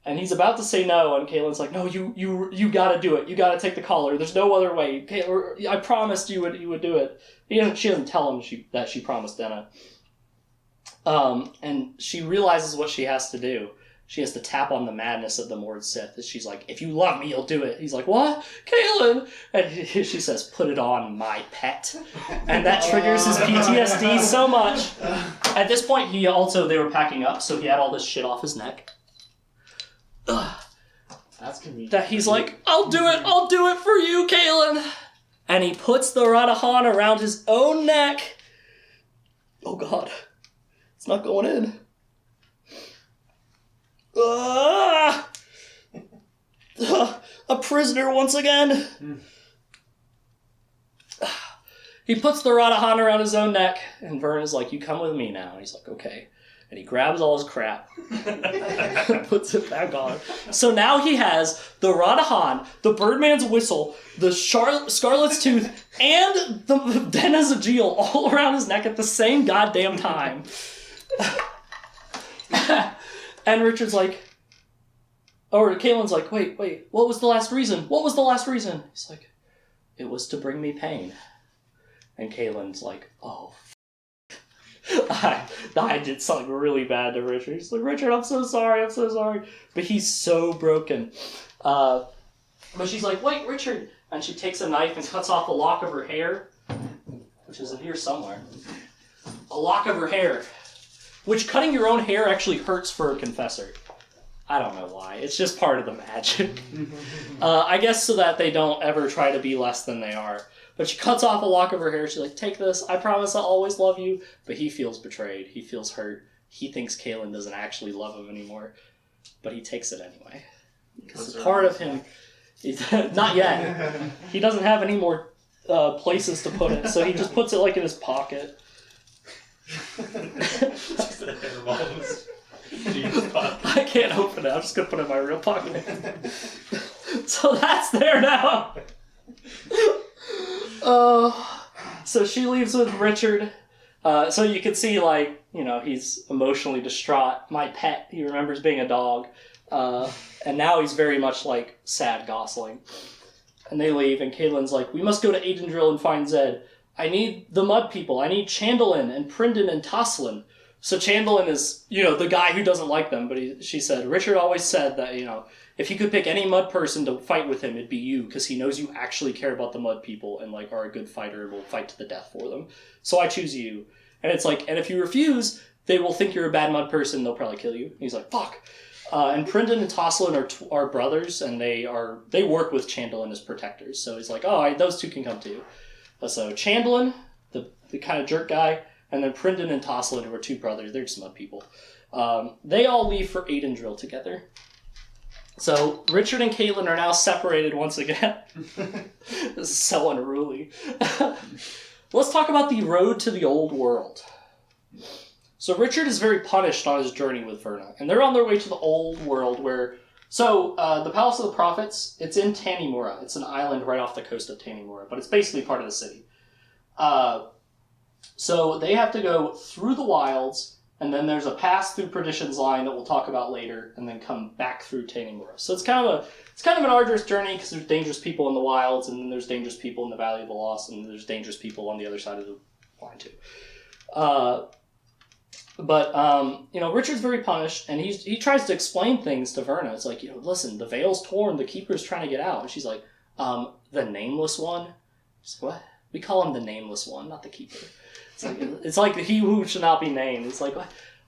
And he's about to say no, and Kaylin's like, no, you gotta do it. You gotta take the collar. There's no other way. I promised you would do it. She doesn't tell him that she promised Denna. And she realizes what she has to do. She has to tap on the madness of the Mord Sith. She's like, if you love me, you'll do it. He's like, what? Kaylin! And she says, put it on, my pet. And that triggers his PTSD so much. At this point, they were packing up, so he had all this shit off his neck. That's convenient. That he's like, I'll do it for you, Kaylin! And he puts the Radahan around his own neck. Oh god. It's not going in. A prisoner once again. He puts the Radahan around his own neck, and Verna's like, you come with me now. And he's like, okay. And he grabs all his crap and puts it back on. So now he has the Radahan, the Birdman's whistle, the Scarlet's tooth, and the Denna's Aegil all around his neck at the same goddamn time. And Richard's like, or Kaylin's like, wait, what was the last reason? What was the last reason? He's like, it was to bring me pain. And Kaylin's like, oh, I did something really bad to Richard. He's like, Richard, I'm so sorry. But he's so broken. But she's like, wait, Richard. And she takes a knife and cuts off a lock of her hair, which is in here somewhere. A lock of her hair. Which cutting your own hair actually hurts for a confessor. I don't know why. It's just part of the magic. I guess so that they don't ever try to be less than they are. But she cuts off a lock of her hair. She's like, take this. I promise I'll always love you. But he feels betrayed. He feels hurt. He thinks Kaylin doesn't actually love him anymore. But he takes it anyway. Because part of him... Not yet. He doesn't have any more places to put it. So he just puts it like in his pocket. Just the hairballs. Jeez, fuck. I can't open it. I'm just gonna put it in my real pocket. So that's there now. So she leaves with Richard. So you can see, like, you know, he's emotionally distraught. My pet, he remembers being a dog. And now he's very much like sad Gosling. And they leave, and Caitlin's like, we must go to Aidendrill and find Zed. I need the mud people. I need Chandelin and Prindin and Tosslin. So Chandelin is, you know, the guy who doesn't like them, but she said, Richard always said that, you know, if he could pick any mud person to fight with him, it'd be you, because he knows you actually care about the mud people and, like, are a good fighter and will fight to the death for them. So I choose you. And it's like, and if you refuse, they will think you're a bad mud person, they'll probably kill you. And he's like, fuck. And Prindin and Tosslin are brothers, and they work with Chandelin as protectors. So he's like, those two can come too. So Chandelin, the kind of jerk guy, and then Prindin and Tosslin, who are two brothers, they're just mud people. They all leave for Aidendrill together. So Richard and Caitlin are now separated once again. This is so unruly. Let's talk about the road to the old world. So Richard is very punished on his journey with Verna, and they're on their way to the old world where... So, the Palace of the Prophets, it's in Tanimura. It's an island right off the coast of Tanimura, but it's basically part of the city. So they have to go through the wilds, and then there's a pass through Perdition's line that we'll talk about later, and then come back through Tanimura. So it's kind of an arduous journey because there's dangerous people in the wilds, and then there's dangerous people in the Valley of the Lost, and there's dangerous people on the other side of the line too. But you know, Richard's very punished, and he tries to explain things to Verna. It's like, you know, listen, the veil's torn, the Keeper's trying to get out. And she's like, the Nameless One? She's like, what? We call him the Nameless One, not the Keeper. It's like he who should not be named. It's like,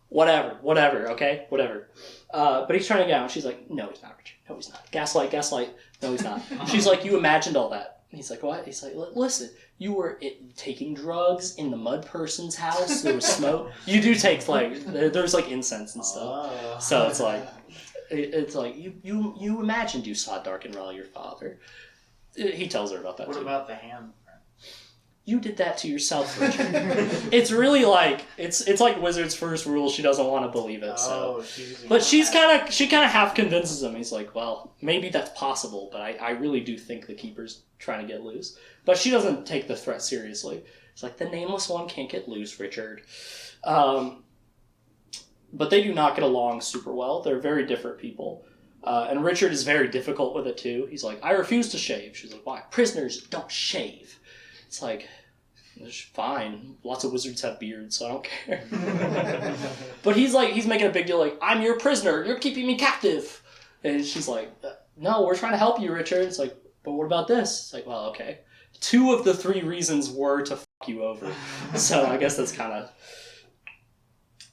whatever, okay? Whatever. But he's trying to get out, and she's like, no, he's not, Richard. No, he's not. Gaslight. No, he's not. She's like, you imagined all that. And he's like, what? He's like, listen, you were taking drugs in the mud person's house. There was smoke. You do take, like, there's, like, incense and stuff. So it's like, you imagined you saw Darkenrel, your father. He tells her about that, What too. about the hand? You did that to yourself, Richard. It's really like, it's like Wizard's first rule. She doesn't want to believe it, so. But she kind of half convinces him. He's like, well, maybe that's possible, but I really do think the Keeper's trying to get loose. But she doesn't take the threat seriously. It's like, the Nameless One can't get loose, Richard. But they do not get along super well. They're very different people. And Richard is very difficult with it, too. He's like, I refuse to shave. She's like, why? Prisoners don't shave. It's like, it's fine. Lots of wizards have beards, so I don't care. But he's making a big deal, like, I'm your prisoner. You're keeping me captive. And she's like, no, we're trying to help you, Richard. It's like, but what about this? It's like, well, okay. 2 of the 3 reasons were to fuck you over. So I guess that's kind of...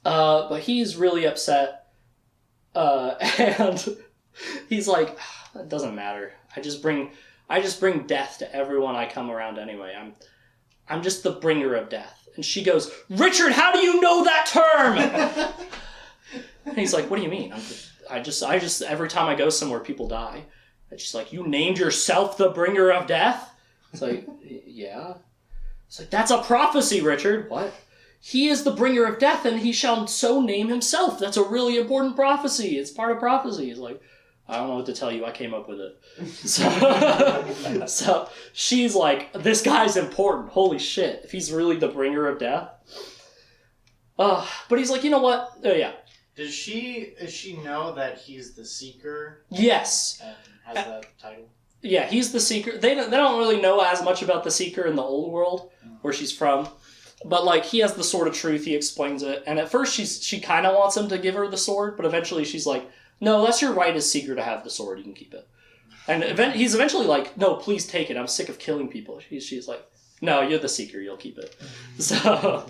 but he's really upset. And he's like, it doesn't matter. I just bring death to everyone I come around anyway. I'm just the bringer of death. And she goes, Richard, how do you know that term? And he's like, what do you mean? I just every time I go somewhere, people die. And she's like, you named yourself the bringer of death? It's like, yeah. It's like, that's a prophecy, Richard. What? He is the bringer of death, and he shall so name himself. That's a really important prophecy. It's part of prophecy. He's like, I don't know what to tell you. I came up with it. So she's like, this guy's important. Holy shit. If he's really the bringer of death. But he's like, you know what? Oh, yeah. Does she know that he's the Seeker? Yes. And has that title? Yeah, he's the Seeker. They don't really know as much about the Seeker in the old world, where she's from. But, like, he has the Sword of Truth. He explains it. And at first she kind of wants him to give her the sword, but eventually she's like, no, that's your right as Seeker to have the sword. You can keep it. And he's eventually like, no, please take it. I'm sick of killing people. She's like, no, you're the Seeker. You'll keep it. So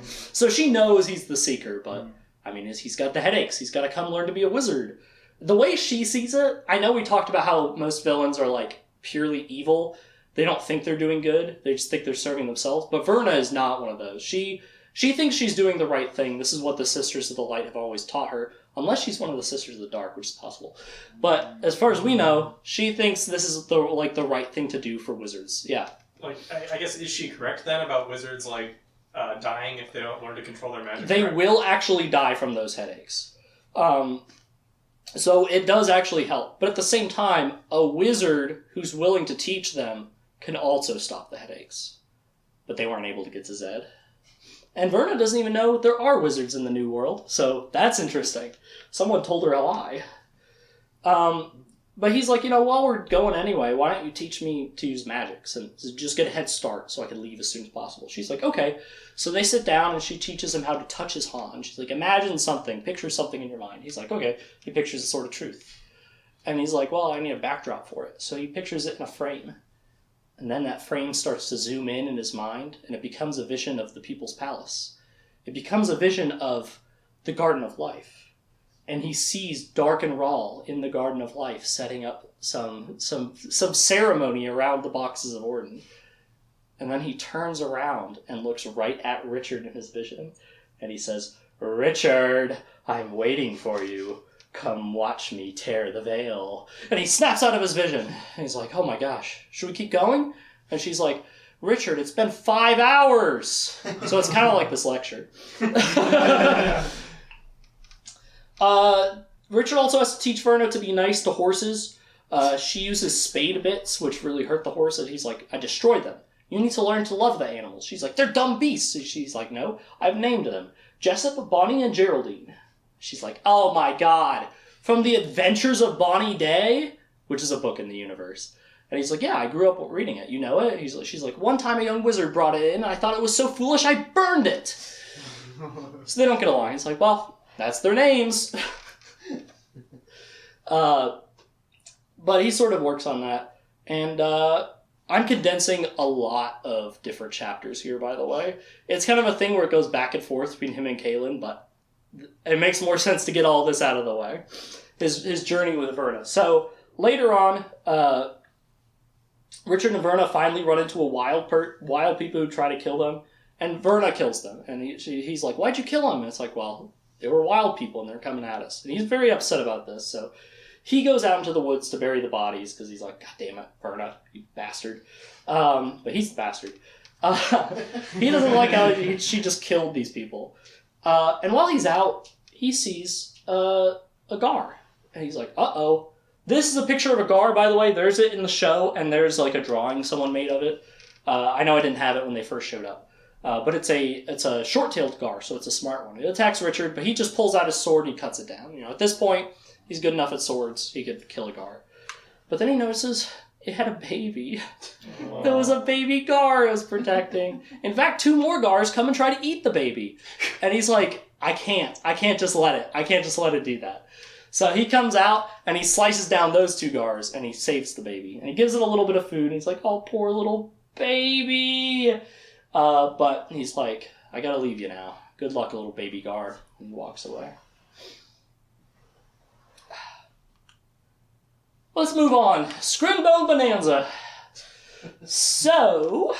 she knows he's the Seeker, but, I mean, he's got the headaches. He's got to come learn to be a wizard. The way she sees it, I know we talked about how most villains are, like, purely evil. They don't think they're doing good. They just think they're serving themselves. But Verna is not one of those. She thinks she's doing the right thing. This is what the Sisters of the Light have always taught her. Unless she's one of the Sisters of the Dark, which is possible. But as far as we know, she thinks this is the right thing to do for wizards. Yeah. Like, I guess, is she correct then about wizards, like, dying if they don't learn to control their magic? They correctly? will actually die from those headaches. So it does actually help. But at the same time, a wizard who's willing to teach them can also stop the headaches. But they weren't able to get to Zed. And Verna doesn't even know there are wizards in the New World, so that's interesting. Someone told her a lie. But he's like, while we're going anyway, why don't you teach me to use magics and just get a head start so I can leave as soon as possible? She's like, okay. So they sit down and she teaches him how to touch his Han. She's like, imagine something, picture something in your mind. He's like, okay. He pictures the Sword of Truth. And he's like, well, I need a backdrop for it. So he pictures it in a frame. And then that frame starts to zoom in his mind, and it becomes a vision of the People's Palace. It becomes a vision of the Garden of Life. And he sees Dark and Rawl in the Garden of Life setting up some ceremony around the boxes of Orden. And then he turns around and looks right at Richard in his vision. And he says, Richard, I'm waiting for you. Come watch me tear the veil. And he snaps out of his vision. And he's like, oh my gosh, should we keep going? And she's like, Richard, it's been 5 hours. So it's kind of like this lecture. Richard also has to teach Verna to be nice to horses. She uses spade bits, which really hurt the horse, and he's like, I destroyed them. You need to learn to love the animals. She's like, they're dumb beasts. And she's like, no, I've named them. Jessup, Bonnie, and Geraldine. She's like, oh my god. From the Adventures of Bonnie Day, which is a book in the universe. And he's like, yeah, I grew up reading it. You know it? She's like, one time a young wizard brought it in, and I thought it was so foolish I burned it. So they don't get along. He's like, well, that's their names. But he sort of works on that. And I'm condensing a lot of different chapters here, by the way. It's kind of a thing where it goes back and forth between him and Kaelin, but it makes more sense to get all this out of the way. His journey with Verna. So later on, Richard and Verna finally run into a wild people who try to kill them, and Verna kills them. And he's like, why'd you kill them? And it's like, well, they were wild people and they're coming at us. And he's very upset about this, so he goes out into the woods to bury the bodies because he's like, God damn it, Verna, you bastard. But he's the bastard. He doesn't like how she just killed these people. And while he's out, he sees a Gar. And he's like, uh-oh. This is a picture of a Gar, by the way. There's it in the show, and there's like a drawing someone made of it. I know I didn't have it when they first showed up. But it's a short-tailed Gar, so it's a smart one. It attacks Richard, but he just pulls out his sword and he cuts it down. At this point, he's good enough at swords, he could kill a Gar. But then he notices it had a baby. Wow. There was a baby Gar it was protecting. In fact, 2 more Gars come and try to eat the baby. And he's like, I can't just let it do that. So he comes out and he slices down those 2 Gars and he saves the baby. And he gives it a little bit of food and he's like, oh, poor little baby. But he's like, I gotta leave you now. Good luck, little baby Gar. And he walks away. Let's move on. Scrimdome Bonanza. So,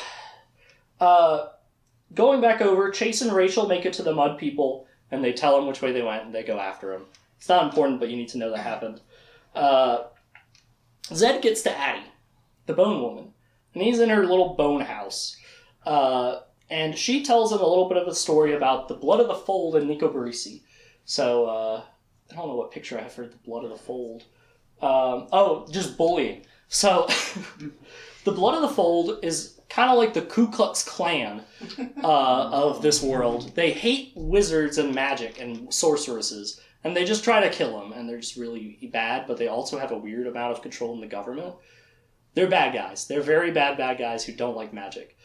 going back over, Chase and Rachel make it to the Mud People, and they tell them which way they went, and they go after them. It's not important, but you need to know that happened. Zed gets to Addie, the Bone Woman, and he's in her little bone house. And she tells him a little bit of a story about the Blood of the Fold in Nico Barisi. So, I don't know what picture I have for the Blood of the Fold. Just bullying. So, the Blood of the Fold is kind of like the Ku Klux Klan of this world. They hate wizards and magic and sorceresses, and they just try to kill them, and they're just really bad, but they also have a weird amount of control in the government. They're bad guys. They're very bad guys who don't like magic.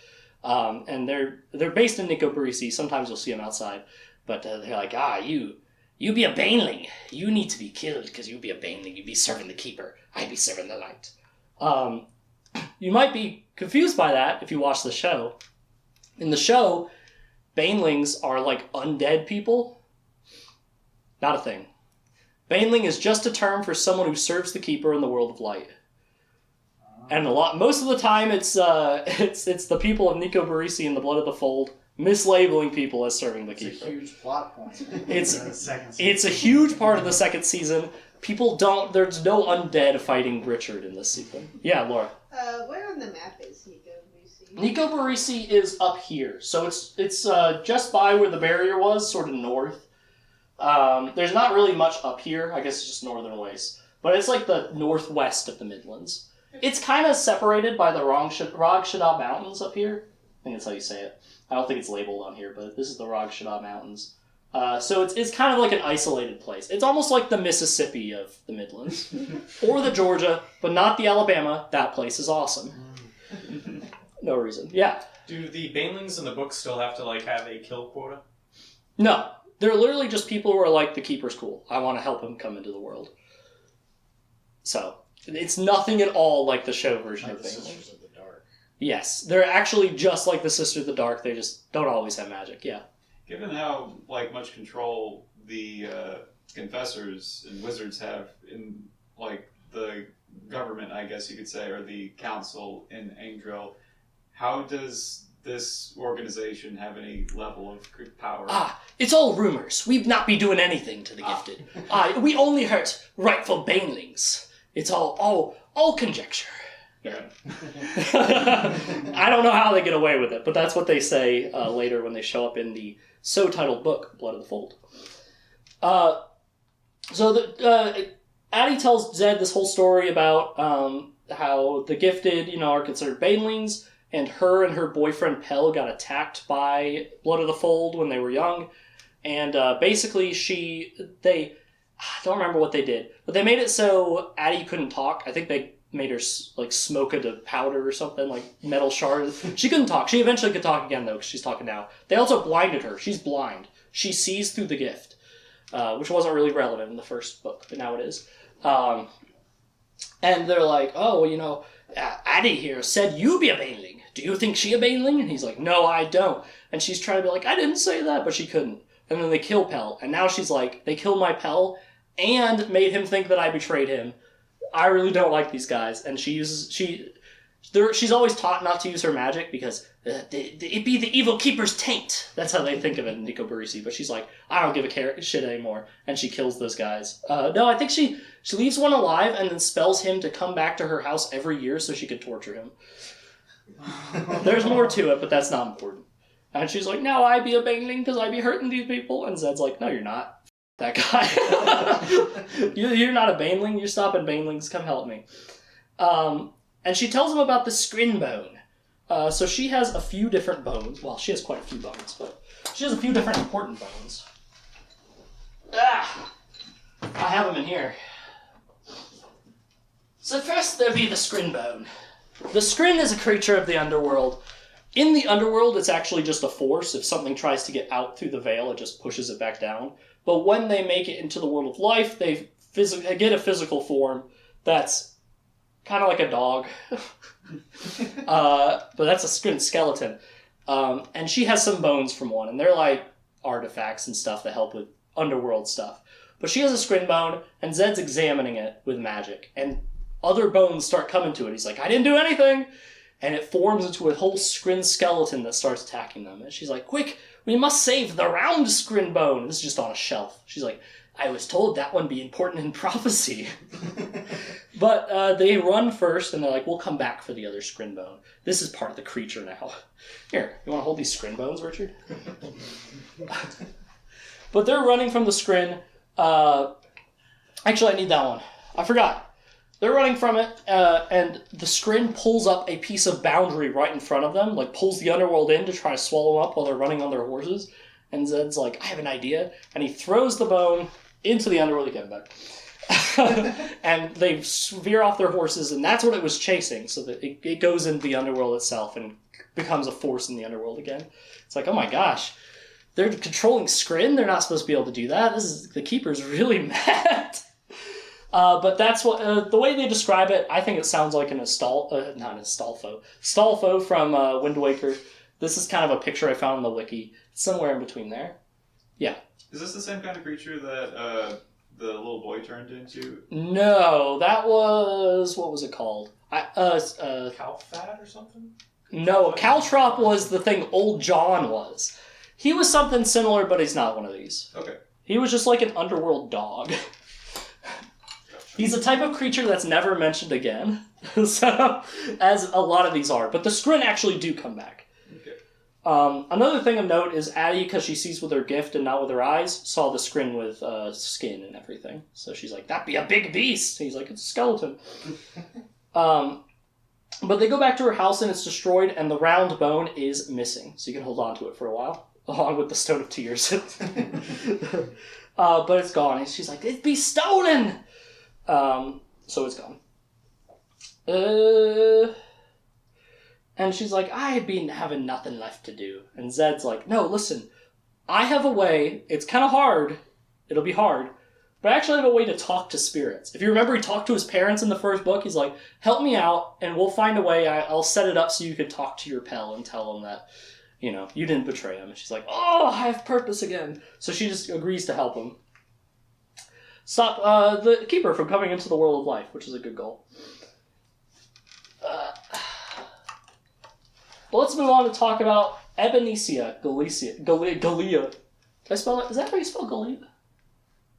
And they're based in Nico Barisi. Sometimes you'll see them outside, but they're like, you be a baneling. You need to be killed because you be a baneling. You be serving the keeper. I be serving the light. You might be confused by that if you watch the show. In the show, banelings are like undead people. Not a thing. Baneling is just a term for someone who serves the keeper in the world of light. And most of the time, it's the people of Nico Barisi and the Blood of the Fold mislabeling people as serving the keeper. It's a huge plot point. It's a huge part of the second season. There's no undead fighting Richard in this season. Yeah, Laura. Where on the map is Nico Nico Barisi is up here, so it's just by where the barrier was, sort of north. There's not really much up here. I guess it's just northern ways, but it's like the northwest of the Midlands. It's kind of separated by the Rog Shaddaa Mountains up here. I think that's how you say it. I don't think it's labeled on here, but this is the Rog Shaddaa Mountains. So it's kind of like an isolated place. It's almost like the Mississippi of the Midlands. Or the Georgia, but not the Alabama. That place is awesome. No reason. Yeah. Do the banelings in the book still have to like have a kill quota? No. They're literally just people who are like, the Keeper's cool. I want to help him come into the world. So, it's nothing at all like the show version Like of the banelings. Sisters of the Dark. Yes. They're actually just like the Sisters of the Dark. They just don't always have magic. Yeah. Given how like much control the confessors and wizards have in like the government, I guess you could say, or the council in Angel, how does this organization have any level of power? It's all rumors. We'd not be doing anything to the gifted. We only hurt rightful banelings. It's all conjecture. Yeah. I don't know how they get away with it, but that's what they say later when they show up in the so-titled book, Blood of the Fold. Addie tells Zed this whole story about how the gifted, are considered banelings, and her boyfriend Pell got attacked by Blood of the Fold when they were young, and basically I don't remember what they did, but they made it so Addie couldn't talk. I think they made her like smoke a powder or something, like metal shards. She couldn't talk. She eventually could talk again though, because she's talking now. They also blinded her. She's blind. She sees through the gift, which wasn't really relevant in the first book, but now it is. And they're like, Addie here said you be a baneling. Do you think she a baneling? And he's like, no, I don't. And she's trying to be like, I didn't say that, but she couldn't. And then they kill Pell, and now she's like, they killed my Pell and made him think that I betrayed him. I really don't like these guys. And she's always taught not to use her magic because it be the evil keeper's taint. That's how they think of it in Nico Barisi. But she's like, I don't give a shit anymore. And she kills those guys. No, I think she leaves one alive and then spells him to come back to her house every year so she could torture him. There's more to it, but that's not important. And she's like, no, I be a baneling because I be hurting these people. And Zed's like, no, you're not. That guy. You're not a baneling. You're stopping banelings. Come help me. And she tells him about the scrin bone. So she has a few different bones. Well, she has quite a few bones, but she has a few different important bones. I have them in here. So first there be the scrin bone. The scrin is a creature of the underworld. In the underworld, it's actually just a force. If something tries to get out through the veil, it just pushes it back down. But when they make it into the world of life, they get a physical form that's kind of like a dog. But that's a scrin skeleton. And she has some bones from one, and they're like artifacts and stuff that help with underworld stuff. But she has a scrin bone, and Zed's examining it with magic. And other bones start coming to it. He's like, I didn't do anything! And it forms into a whole scrin skeleton that starts attacking them. And she's like, quick, we must save the round scrin bone. This is just on a shelf. She's like, I was told that one be important in prophecy. But they run first, and they're like, we'll come back for the other scrin bone. This is part of the creature now. Here, you want to hold these scrin bones, Richard? But they're running from the scrin. Actually, I need that one. I forgot. They're running from it, and the scrin pulls up a piece of boundary right in front of them, like pulls the underworld in to try to swallow them up while they're running on their horses. And Zed's like, I have an idea. And he throws the bone into the underworld again, back. And they veer off their horses, and that's what it was chasing, so that it goes into the underworld itself and becomes a force in the underworld again. It's like, oh my gosh, they're controlling scrin? They're not supposed to be able to do that? The Keeper's really mad. But that's what the way they describe it. I think it sounds like Astolfo from Wind Waker. This is kind of a picture I found in the wiki. It's somewhere in between there. Yeah. Is this the same kind of creature that the little boy turned into? No, that was, what was it called? Calfat or something? No, Caltrop was the thing Old John was. He was something similar, but he's not one of these. Okay. He was just like an underworld dog. He's a type of creature that's never mentioned again, so as a lot of these are. But the Skrin actually do come back. Okay. Another thing of note is Addie, because she sees with her gift and not with her eyes, saw the Skrin with skin and everything. So she's like, "That'd be a big beast." He's like, "It's a skeleton." But they go back to her house and it's destroyed, and the round bone is missing. So you can hold on to it for a while, along with the Stone of Tears. But it's gone, and she's like, "It'd be stolen!" So it's gone. And she's like, "I've been having nothing left to do." And Zed's like, "No, listen, I have a way. It's kind of hard. It'll be hard. But I actually have a way to talk to spirits." If you remember, he talked to his parents in the first book. He's like, "Help me out, and we'll find a way. I'll set it up so you can talk to your pal and tell him that, you didn't betray him." And she's like, "Oh, I have purpose again." So she just agrees to help him. Stop the Keeper from coming into the world of life, which is a good goal. But let's move on to talk about Ebenesia Galea. Did I spell it? Is that how you spell Galea?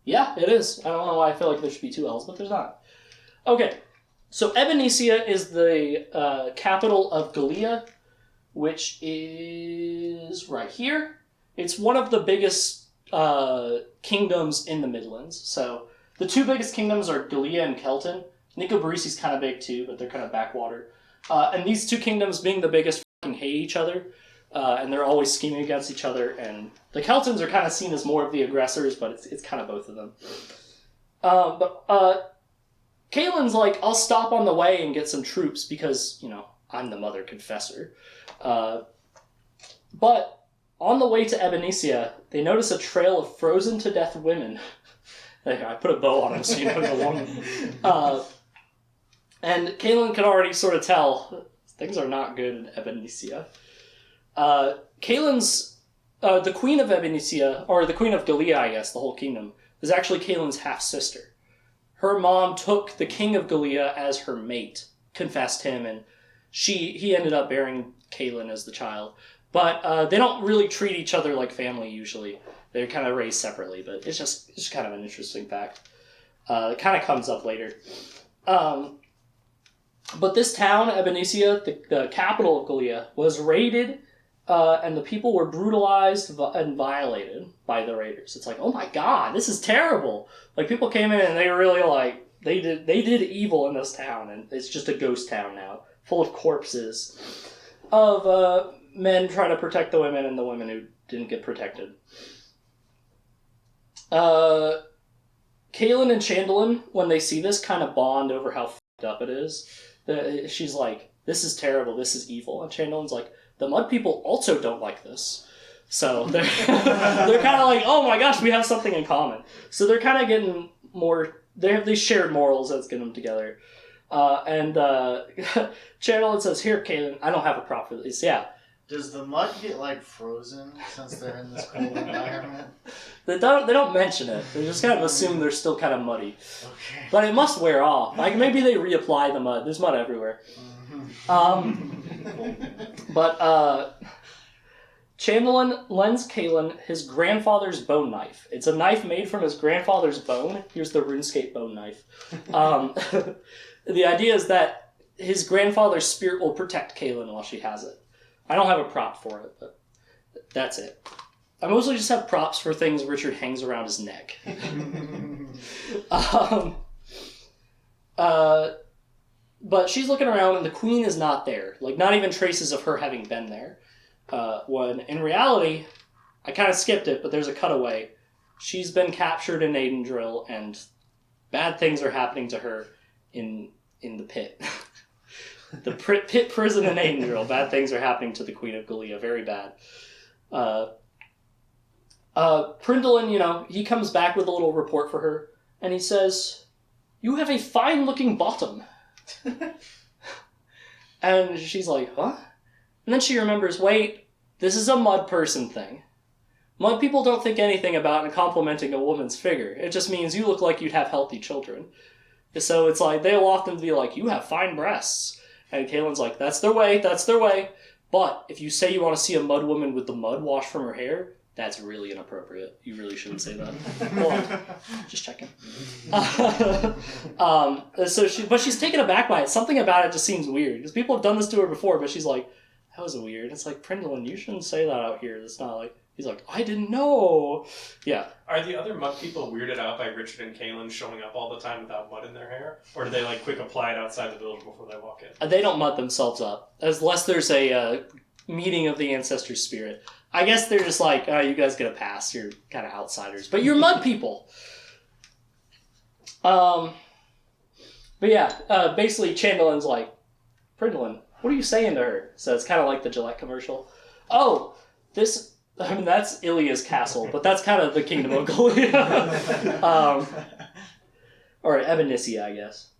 Yeah, it is. I don't know why I feel like there should be two L's, but there's not. Okay, so Ebenesia is the capital of Galea, which is right here. It's one of the biggest kingdoms in the Midlands. So the two biggest kingdoms are Galea and Kelton. Nicobarisi's kind of big too, but they're kind of backwater. And these two kingdoms, being the biggest, fucking hate each other. And they're always scheming against each other. And the Keltons are kind of seen as more of the aggressors, but it's kind of both of them. But Kaelin's like, "I'll stop on the way and get some troops because, I'm the mother confessor." But on the way to Ebenesia, they notice a trail of frozen to death women. I put a bow on them so you know the woman. And Kaelin can already sort of tell things are not good in Ebenesia. Kaelin's, the Queen of Ebenesia, or the Queen of Galea, I guess, the whole kingdom, is actually Kaelin's half-sister. Her mom took the King of Galea as her mate, confessed him, and he ended up bearing Kaelin as the child. But they don't really treat each other like family usually. They're kind of raised separately, but it's just kind of an interesting fact. It kind of comes up later. But this town, Ebenesia, the capital of Galea, was raided, and the people were brutalized and violated by the raiders. It's like, oh my god, this is terrible! Like, people came in and they were really like, they did evil in this town, and it's just a ghost town now, full of corpses of men trying to protect the women and the women who didn't get protected. Kaelin and Chandlin, when they see this, kind of bond over how f***ed up it is. She's like, "This is terrible, this is evil." And Chandlin's like, "The Mud people also don't like this." So they're kind of like, "Oh my gosh, we have something in common." So they're kind of getting more, they have these shared morals that's getting them together. And Chandlin says, "Here, Kaelin, I don't have a prop for this." Yeah. Does the mud get frozen since they're in this cold environment? They don't mention it. They just kind of assume they're still kind of muddy. Okay. But it must wear off. Like, maybe they reapply the mud. There's mud everywhere. But Chandlin lends Kaelin his grandfather's bone knife. It's a knife made from his grandfather's bone. Here's the RuneScape bone knife. The idea is that his grandfather's spirit will protect Kaelin while she has it. I don't have a prop for it, but that's it. I mostly just have props for things Richard hangs around his neck. But she's looking around and the queen is not there. Like, not even traces of her having been there. When in reality, I kind of skipped it, but there's a cutaway. She's been captured in Aidendrill and bad things are happening to her in the pit. The pit prison in Aidendrill. Bad things are happening to the Queen of Galea. Very bad. Prindolin, he comes back with a little report for her, and he says, "You have a fine-looking bottom." And she's like, "Huh?" And then she remembers, wait, this is a mud person thing. Mud people don't think anything about complimenting a woman's figure. It just means you look like you'd have healthy children. So it's like, they'll often be like, "You have fine breasts." And Kaelin's like, that's their way. But if you say you want to see a mud woman with the mud washed from her hair, That's really inappropriate. You really shouldn't say that. Well, just checking. But she's taken aback by it. Something about it just seems weird. Because people have done this to her before, but she's like, that was weird. It's like, Prindlin, you shouldn't say that out here. It's not like... He's like, I didn't know. Yeah. Are the other mud people weirded out by Richard and Kaylin showing up all the time without mud in their hair? Or do they like quick apply it outside the village before they walk in? They don't mud themselves up. Unless there's a meeting of the ancestor spirit. I guess they're just like, oh, you guys get a pass. You're kind of outsiders. But you're mud people. But yeah, basically Chamberlain's like, Prindlin, what are you saying to her? So it's kind of like the Gillette commercial. Oh, that's Ilia's castle, but that's kind of the kingdom of Galia. Or Ebenesia, I guess.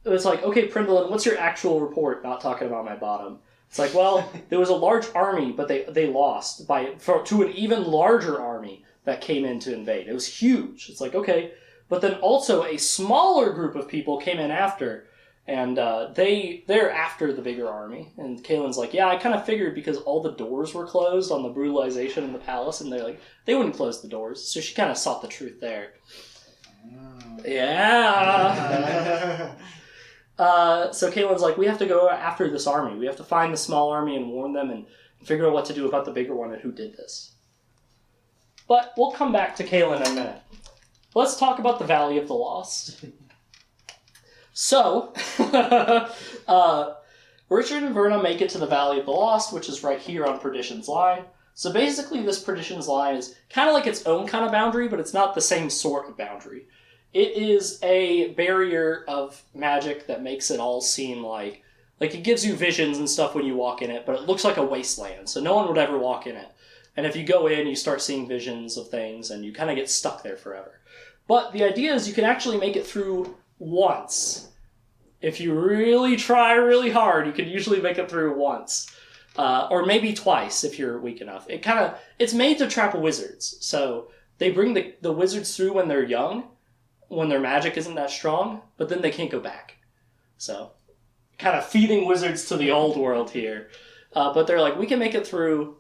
It was like, okay, Prindlin, what's your actual report? Not talking about my bottom. It's like, well, there was a large army, but they lost to an even larger army that came in to invade. It was huge. It's like, okay. But then also a smaller group of people came in after, and they're after the bigger army. And Kaylin's like, yeah, I kind of figured because all the doors were closed on the brutalization in the palace, and they're like, they wouldn't close the doors. So she kind of sought the truth there. Yeah. So Kaylin's like, we have to go after this army. We have to find the small army and warn them and figure out what to do about the bigger one and who did this. But we'll come back to Kaylin in a minute. Let's talk about the Valley of the Lost. So, Richard and Verna make it to the Valley of the Lost, which is right here on Perdition's Line. So basically this Perdition's Line is kind of like its own kind of boundary, but it's not the same sort of boundary. It is a barrier of magic that makes it all seem like it gives you visions and stuff when you walk in it, but it looks like a wasteland, so no one would ever walk in it. And if you go in, you start seeing visions of things, and you kind of get stuck there forever. But the idea is you can actually make it through once. If you really try really hard, you can usually make it through once. Or maybe twice if you're weak enough. It's made to trap wizards, so they bring the wizards through when they're young, when their magic isn't that strong, but then they can't go back. So, kind of feeding wizards to the old world here. But they're like, we can make it through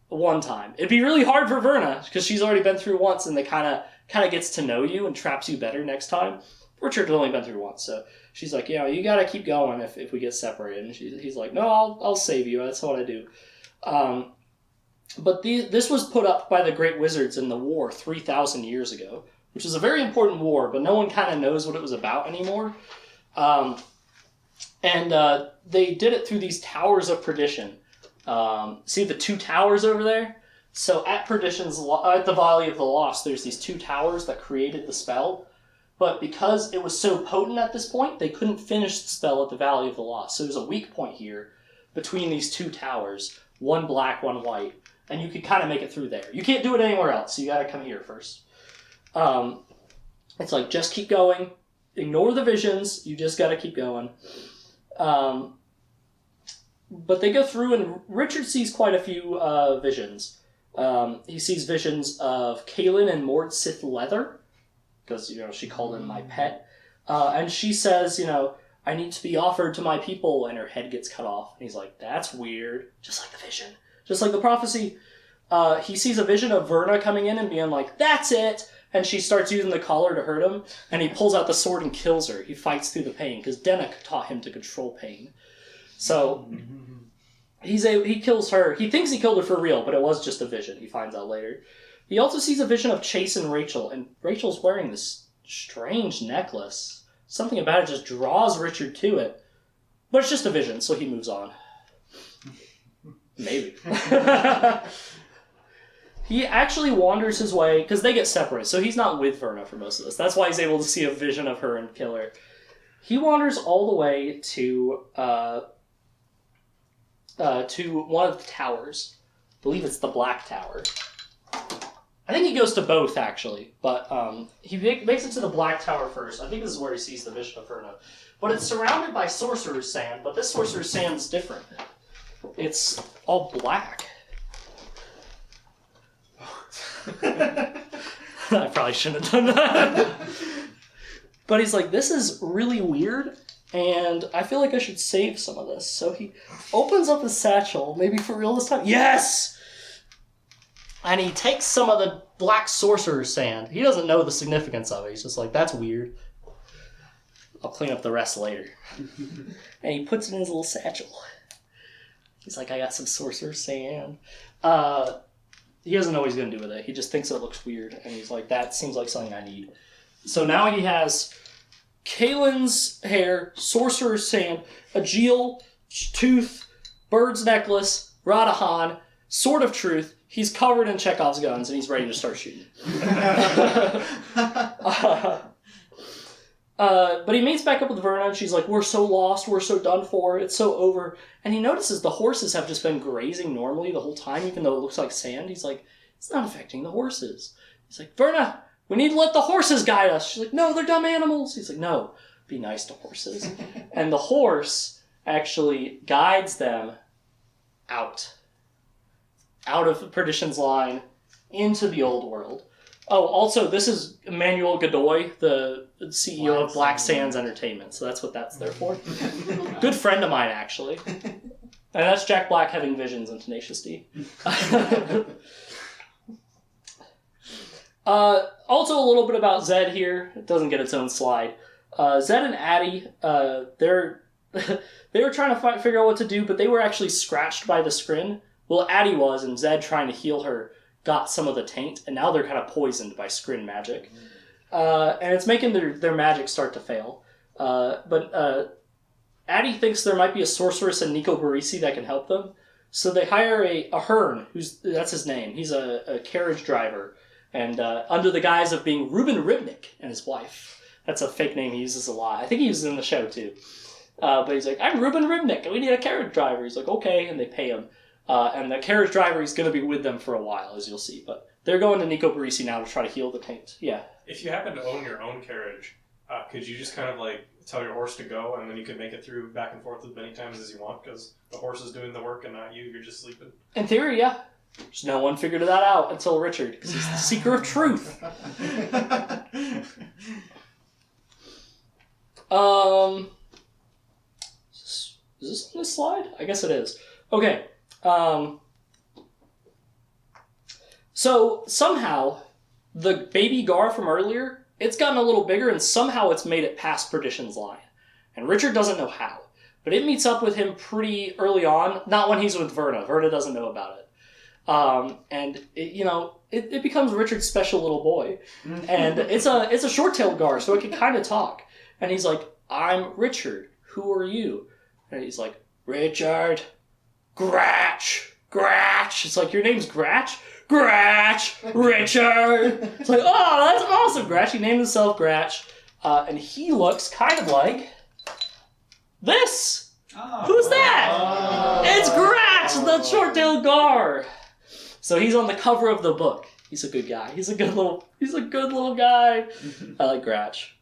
one time. It'd be really hard for Verna, because she's already been through once, and they kind of gets to know you and traps you better next time. Richard's only been through once, so she's like, yeah, you gotta keep going if we get separated. And he's like, no, I'll save you. That's what I do. But this was put up by the Great Wizards in the war 3,000 years ago, which is a very important war, but no one kind of knows what it was about anymore. They did it through these towers of perdition. See the two towers over there? So at at the Valley of the Lost, there's these two towers that created the spell. But because it was so potent at this point, they couldn't finish the spell at the Valley of the Lost. So there's a weak point here between these two towers, one black, one white, and you could kind of make it through there. You can't do it anywhere else, so you got to come here first. It's like, just keep going. Ignore the visions. You just got to keep going. But they go through, and Richard sees quite a few visions. He sees visions of Kaylin and Mord Sith Leather, because, she called him my pet. And she says, I need to be offered to my people, and her head gets cut off. And he's like, that's weird. Just like the vision. Just like the prophecy. He sees a vision of Verna coming in and being like, that's it! And she starts using the collar to hurt him, and he pulls out the sword and kills her. He fights through the pain, because Dennock taught him to control pain. So, he kills her. He thinks he killed her for real, but it was just a vision, he finds out later. He also sees a vision of Chase and Rachel, and Rachel's wearing this strange necklace. Something about it just draws Richard to it. But it's just a vision, so he moves on. Maybe. He actually wanders his way, because they get separated, so he's not with Verna for most of this. That's why he's able to see a vision of her and kill her. He wanders all the way to one of the towers. I believe it's the Black Tower. I think he goes to both, actually, but he makes it to the Black Tower first. I think this is where he sees the vision of Verna. But it's surrounded by Sorcerer's Sand, but this Sorcerer's Sand's different. It's all black. I probably shouldn't have done that. But he's like, this is really weird. And I feel like I should save some of this. So he opens up his satchel, maybe for real this time. Yes! And he takes some of the black sorcerer's sand. He doesn't know the significance of it. He's just like, that's weird. I'll clean up the rest later. And he puts it in his little satchel. He's like, I got some sorcerer's sand. He doesn't know what he's going to do with it. He just thinks it looks weird. And he's like, that seems like something I need. So now he has Kalen's hair, sorcerer's sand, a Jeel, tooth, bird's necklace, Radahan, sword of truth. He's covered in Chekhov's guns, and he's ready to start shooting. But he meets back up with Verna, and she's like, we're so lost, we're so done for, it's so over. And he notices the horses have just been grazing normally the whole time, even though it looks like sand. He's like, it's not affecting the horses. He's like, Verna, we need to let the horses guide us. She's like, no, they're dumb animals. He's like, no, be nice to horses. And the horse actually guides them out of Perdition's line into the old world. Oh, also, this is Emmanuel Godoy, the CEO of Black Sands Entertainment, so that's what that's there for. Good friend of mine, actually. And that's Jack Black having visions in Tenacious D. Also, a little bit about Zed here. It doesn't get its own slide. Zed and Addie, they were trying to figure out what to do, but they were actually scratched by the Skrin. Well, Addie was, and Zed, trying to heal her, got some of the taint, and now they're kind of poisoned by Skrin magic. And it's making their magic start to fail. But Addie thinks there might be a sorceress in Nico Barisi that can help them. So they hire a Hearn, that's his name. He's a carriage driver, and under the guise of being Ruben Ribnick and his wife. That's a fake name he uses a lot. I think he uses it in the show, too. But he's like, I'm Ruben Ribnick, and we need a carriage driver. He's like, okay, and they pay him. And the carriage driver is going to be with them for a while, as you'll see. But they're going to Nico Barisi now to try to heal the taint. Yeah. If you happen to own your own carriage, could you just kind of like tell your horse to go, and then you can make it through back and forth as many times as you want, because the horse is doing the work and not you, you're just sleeping? In theory, yeah. Just no one figured that out until Richard, because he's the seeker of truth. Is this on this slide? I guess it is. Okay. So somehow the baby Gar from earlier, it's gotten a little bigger, and somehow it's made it past Perdition's line. And Richard doesn't know how. But it meets up with him pretty early on, not when he's with Verna. Verna doesn't know about it. And it becomes Richard's special little boy. And it's a short-tailed Gar, so it can kind of talk. And he's like, I'm Richard. Who are you? And he's like, Richard. Gratch. It's like, your name's Gratch? Gratch! Richard! It's like, oh, that's awesome, Gratch. He named himself Gratch. And he looks kind of like this. Oh. Who's that? Oh. It's Gratch, the short-tailed Gar. So he's on the cover of the book. He's a good guy. He's a good little guy. I like Gratch.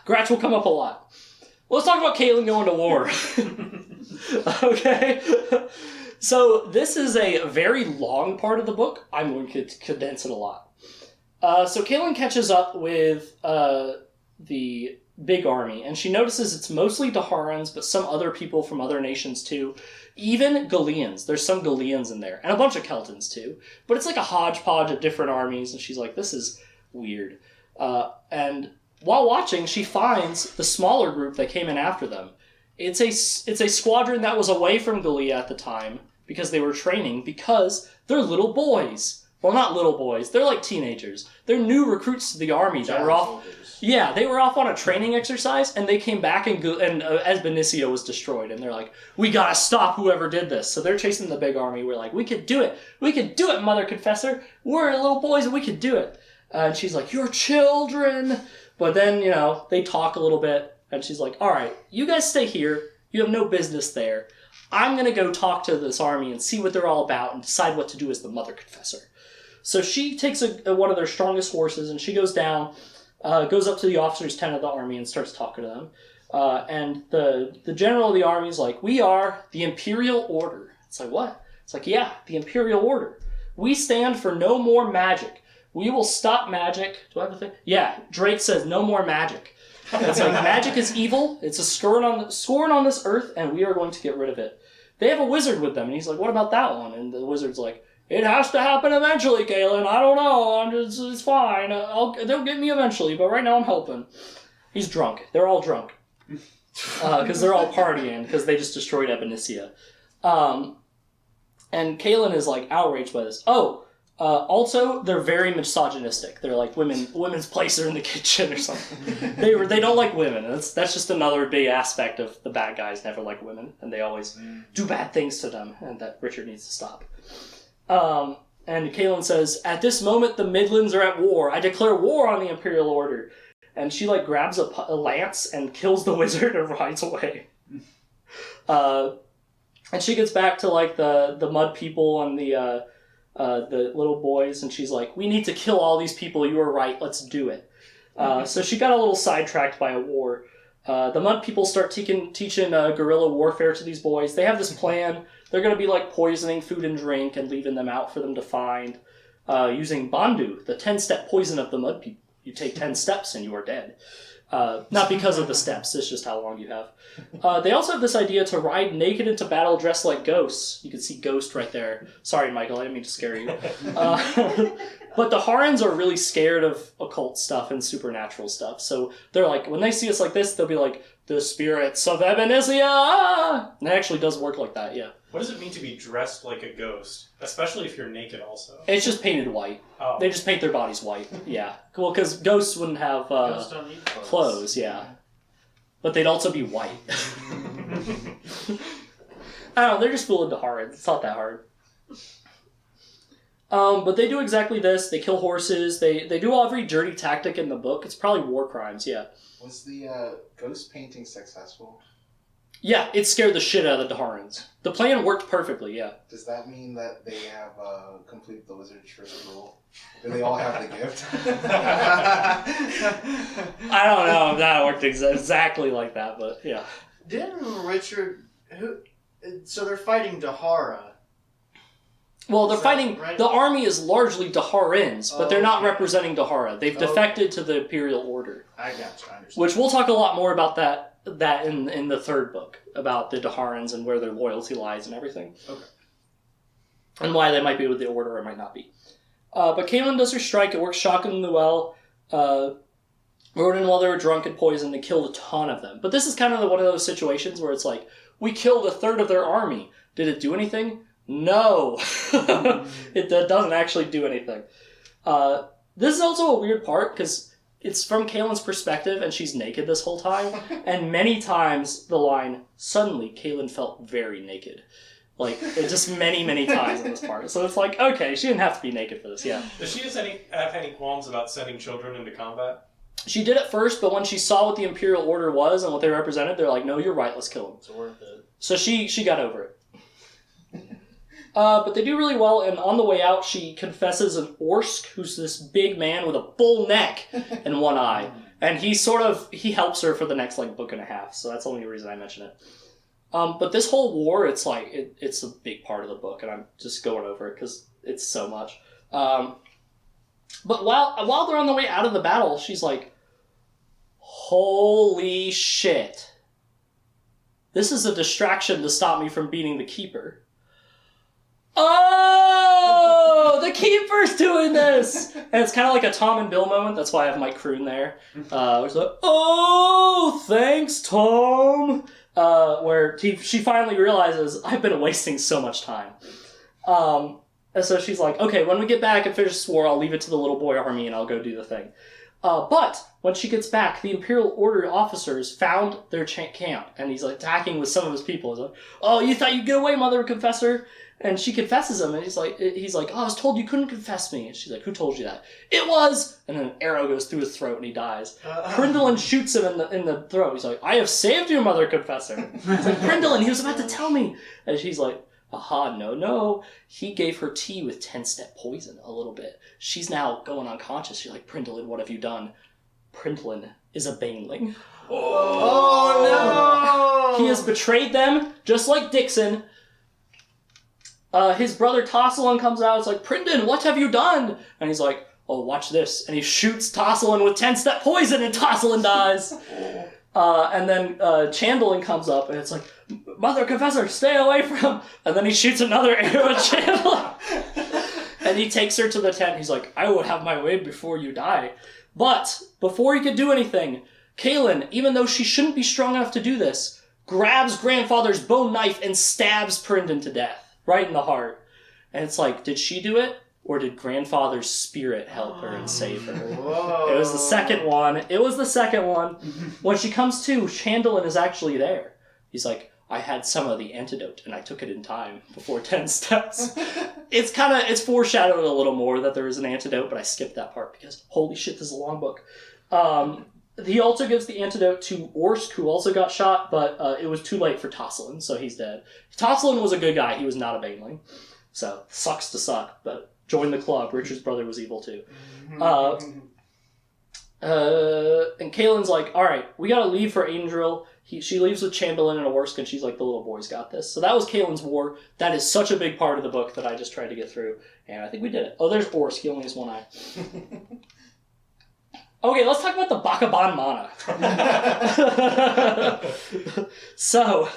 Gratch will come up a lot. Let's talk about Kalen going to war. Okay? So this is a very long part of the book. I'm going to condense it a lot. So Kalen catches up with the big army, and she notices it's mostly Daharans, but some other people from other nations too. Even Galeans. There's some Galeans in there, and a bunch of Keltans too. But it's like a hodgepodge of different armies, and she's like, this is weird. And while watching, she finds the smaller group that came in after them. It's a squadron that was away from Galea at the time because they were training, because they're little boys. Well, not little boys. They're like teenagers. They're new recruits to the army that were off. Yeah, they were off on a training exercise, and they came back and as Benicio was destroyed, and they're like, we gotta stop whoever did this. So they're chasing the big army. We're like, we could do it. We could do it, Mother Confessor. We're little boys, and we could do it. And she's like, you're children. But then, they talk a little bit, and she's like, all right, you guys stay here. You have no business there. I'm going to go talk to this army and see what they're all about and decide what to do as the Mother Confessor. So she takes one of their strongest horses, and she goes down, goes up to the officers' tent of the army and starts talking to them. And the general of the army is like, we are the Imperial Order. It's like, what? It's like, yeah, the Imperial Order. We stand for no more magic. We will stop magic. Do I have a thing? Yeah, Drake says no more magic. It's like, magic is evil. It's a scorn on this earth, and we are going to get rid of it. They have a wizard with them, and he's like, what about that one? And the wizard's like, it has to happen eventually, Galen. I don't know. It's fine. They'll get me eventually, but right now I'm helping. He's drunk. They're all drunk. Because they're all partying, because they just destroyed Ebonesia. And Kaelin is, like, outraged by this. Also, they're very misogynistic. They're like, women's place are in the kitchen or something. They don't like women. That's just another big aspect of the bad guys never like women, and they always do bad things to them, and that Richard needs to stop. And Kaelin says, at this moment, the Midlands are at war. I declare war on the Imperial Order. And she, like, grabs a lance and kills the wizard and rides away. And she gets back to, like, the mud people and the little boys, and she's like, we need to kill all these people. You were right. Let's do it. So she got a little sidetracked by a war. The mud people start teaching guerrilla warfare to these boys. They have this plan. They're going to be, like, poisoning food and drink and leaving them out for them to find, using Bandu, the 10-step poison of the mud people. You take 10 steps and you are dead. Not because of the steps, it's just how long you have. They also have this idea to ride naked into battle dressed like ghosts. You can see Ghost right there. Sorry, Michael, I didn't mean to scare you. But the Harans are really scared of occult stuff and supernatural stuff. So they're like, when they see us like this, they'll be like, the spirits of Ebonesia! And it actually does work like that, yeah. What does it mean to be dressed like a ghost? Especially if you're naked also. It's just painted white. Oh. They just paint their bodies white, yeah. Well, because ghosts wouldn't have Ghosts don't need clothes, yeah. But they'd also be white. I don't know, they're just fooling the hard. It's not that hard. But they do exactly this. They kill horses. They do every dirty tactic in the book. It's probably war crimes, yeah. Was the ghost painting successful? Yeah, it scared the shit out of the Daharans. The plan worked perfectly, yeah. Does that mean that they have complete the wizard's first rule? Do they all have the gift? I don't know if that worked exactly like that, but yeah. Didn't Richard... So they're fighting Dahara. Well, they're Is that fighting... right? The army is largely Daharans, but they're not Okay. representing Dahara. They've defected to the Imperial Order. I gotcha, I understand. Which we'll talk a lot more about that in the third book, about the Daharans and where their loyalty lies and everything. Okay. And why they might be with the Order or might not be. But Kaelin does her strike. It works shockingly well. Rodin, while they were drunk and poisoned, they killed a ton of them. But this is kind of one of those situations where it's like, we killed a third of their army. Did it do anything? No. It doesn't actually do anything. This is also a weird part, because it's from Kaelin's perspective, and she's naked this whole time. And many times the line, suddenly Kaelin felt very naked. Like, just many, many times in this part. So it's like, okay, she didn't have to be naked for this, yeah. Does she have any qualms about sending children into combat? She did at first, but when she saw what the Imperial Order was and what they represented, they're like, no, you're right, let's kill them. It's worth it. So she got over it. But they do really well, and on the way out, she confesses an Orsk, who's this big man with a bull neck and one eye. And he helps her for the next, book and a half, so that's the only reason I mention it. But this whole war, it's it's a big part of the book, and I'm just going over it because it's so much. But while they're on the way out of the battle, she's like, holy shit. This is a distraction to stop me from beating the Keeper. Oh, the Keeper's doing this! And it's kind of like a Tom and Bill moment. That's why I have Mike Croon there. It's like, oh, thanks, Tom! Where she finally realizes, I've been wasting so much time. And so she's like, okay, when we get back and finish this war, I'll leave it to the little boy army and I'll go do the thing. But when she gets back, the Imperial Order officers found their camp, and he's attacking with some of his people. He's like, oh, you thought you'd get away, Mother Confessor? And she confesses him, and he's like, oh, I was told you couldn't confess me. And she's like, who told you that? It was! And then an arrow goes through his throat, and he dies. Pryndalin shoots him in the throat. He's like, I have saved you, Mother Confessor. He's like, Pryndalin, he was about to tell me. And she's like, aha, no. He gave her tea with 10-step poison a little bit. She's now going unconscious. She's like, Pryndalin, what have you done? Pryndalin is a Baneling. Oh no! He has betrayed them, just like Dixon. His brother Tosselon comes out. It's like, Pryndalin, what have you done? And he's like, oh, watch this. And he shoots Tosselin with 10-step poison, and Tosselin dies. And then Chandelin comes up, and it's like, Mother Confessor, stay away from him. And then he shoots another arrow at Chandelin. And he takes her to the tent. He's like, I will have my way before you die. But before he could do anything, Kaelin, even though she shouldn't be strong enough to do this, grabs Grandfather's bone knife and stabs Pryndon to death, right in the heart. And it's like, did she do it? Or did Grandfather's spirit help her and save her? Whoa. It was the second one. When she comes to, Chandelin is actually there. He's like, I had some of the antidote, and I took it in time, before 10 steps. It's foreshadowed a little more that there is an antidote, but I skipped that part because, holy shit, this is a long book. He also gives the antidote to Orsk, who also got shot, but it was too late for Tosselin, so he's dead. Tosselin was a good guy. He was not a Baneling. So, sucks to suck, but join the club. Richard's brother was evil, too. And Kaelin's like, alright, we gotta leave for Aendril. She leaves with Chamberlain and Orsk, and she's like, the little boy's got this. So that was Kaelin's war. That is such a big part of the book that I just tried to get through, and I think we did it. Oh, there's Orsk. He only has one eye. Okay, let's talk about the Bakaban Mana. So,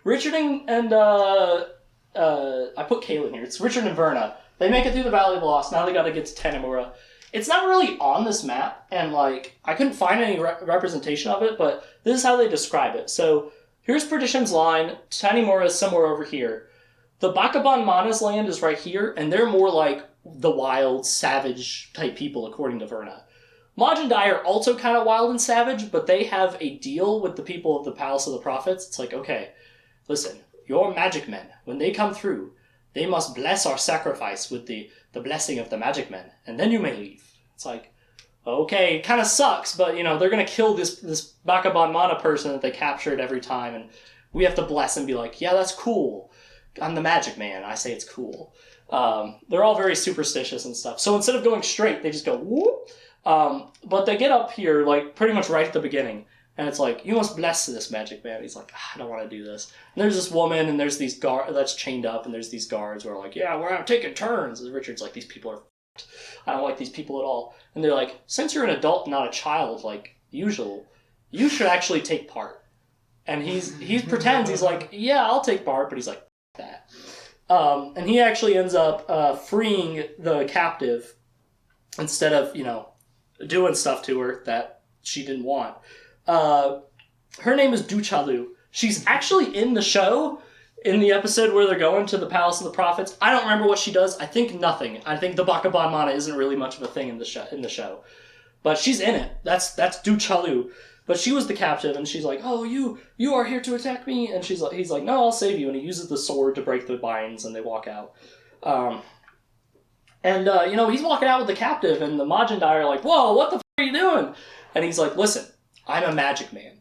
Richard and I put Kaelin here. It's Richard and Verna. They make it through the Valley of Lost. Now they gotta get to Tanimura. It's not really on this map, and like I couldn't find any representation of it, but this is how they describe it. So here's Perdition's line. Tanimura is somewhere over here. The Bakaban Mana's land is right here, and they're more like the wild, savage type people, according to Verna. Majandai are also kind of wild and savage, but they have a deal with the people of the Palace of the Prophets. It's like, okay, listen, your magic men, when they come through, they must bless our sacrifice with the blessing of the magic men, and then you may leave. It's like, okay, it kind of sucks, but, you know, they're going to kill this Bakaban Mana person that they captured every time, and we have to bless and be like, yeah, that's cool. I'm the magic man. I say it's cool. They're all very superstitious and stuff. So instead of going straight, they just go, whoop. But they get up here, like, pretty much right at the beginning, and it's like, you must bless this magic man. He's like, I don't want to do this. And there's this woman, and there's these guards that's chained up, and there's these guards who are like, yeah, we're out taking turns. And Richard's like, these people are f***ed. I don't like these people at all. And they're like, since you're an adult, not a child, like usual, you should actually take part. And he pretends, he's like, yeah, I'll take part, but he's like, that. And he actually ends up freeing the captive instead of, you know, doing stuff to her that she didn't want. Her name is Duchalu. She's actually in the show, in the episode where they're going to the Palace of the Prophets. I don't remember what she does. I think nothing. I think the Bakaban Mana isn't really much of a thing in the show. But she's in it. That's Duchalu. But she was the captive, and she's like, oh, you are here to attack me? And he's like, no, I'll save you. And he uses the sword to break the binds, and they walk out. You know, he's walking out with the captive, and the Majandai are like, whoa, what the f*** are you doing? And he's like, listen, I'm a magic man.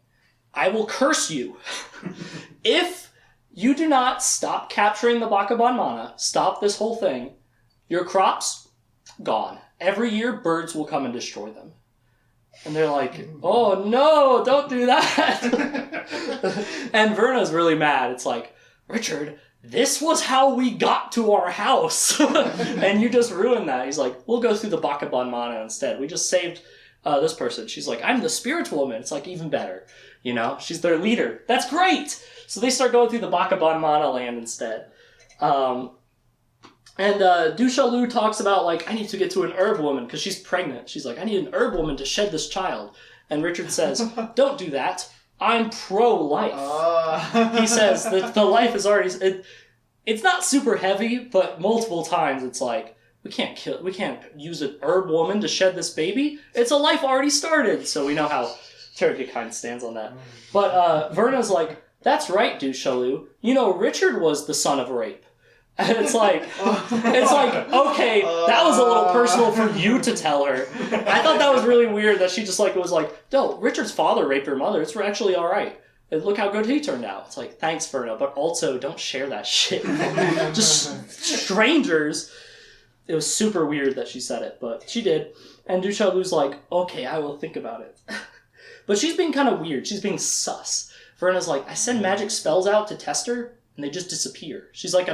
I will curse you. If you do not stop capturing the Bakaban Mana, stop this whole thing, your crops, gone. Every year, birds will come and destroy them. And they're like, oh no, don't do that. And Verna's really mad. It's like, Richard, this was how we got to our house. And you just ruined that. He's like, we'll go through the Bakaban Mana instead. We just saved this person. She's like, I'm the spirit woman. It's like, even better. You know, she's their leader. That's great. So they start going through the Bakaban Mana land instead. Duchalu talks about, like, I need to get to an herb woman because she's pregnant. She's like, I need an herb woman to shed this child. And Richard says, don't do that. I'm pro-life. He says that the life is already... It's not super heavy, but multiple times it's like, we can't use an herb woman to shed this baby. It's a life already started. So we know how Goodkind stands on that. But Verna's like, that's right, Duchalu. You know, Richard was the son of rape. And it's like, okay, that was a little personal for you to tell her. I thought that was really weird that she just like was like, no, Richard's father raped her mother. It's actually all right. And look how good he turned out. It's like, thanks, Verna, but also don't share that shit. Just strangers. It was super weird that she said it, but she did. And Duchalu's like, okay, I will think about it. But she's being kind of weird. She's being sus. Verna's like, I send magic spells out to test her, and they just disappear. She's like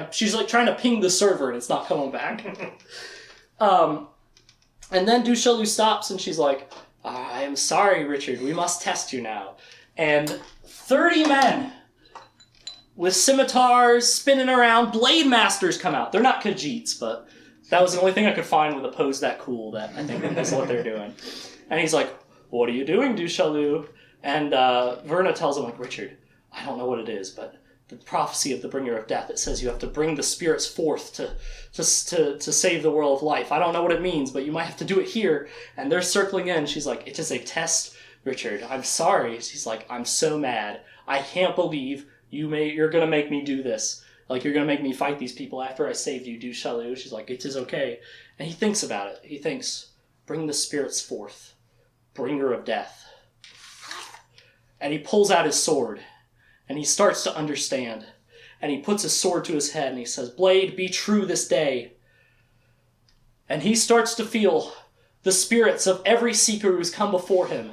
trying to ping the server, and it's not coming back. And then Du Chaillu stops and she's like, I am sorry, Richard, we must test you now. And 30 men with scimitars spinning around, blade masters come out. They're not Khajiits, but that was the only thing I could find with a pose that cool that I think that's what they're doing. And he's like, what are you doing, Du Chaillu? And Verna tells him, like, Richard, I don't know what it is, but the prophecy of the bringer of death, it says you have to bring the spirits forth to save the world of life. I don't know what it means, but you might have to do it here. And they're circling in. She's like, it is a test, Richard. I'm sorry. She's like, I'm so mad. I can't believe you're going to make me do this. Like, you're going to make me fight these people after I saved you, Du Chaillu. She's like, it is okay. And he thinks about it. He thinks, bring the spirits forth. Bringer of death. And he pulls out his sword. And he starts to understand. And he puts his sword to his head and he says, Blade, be true this day. And he starts to feel the spirits of every seeker who's come before him.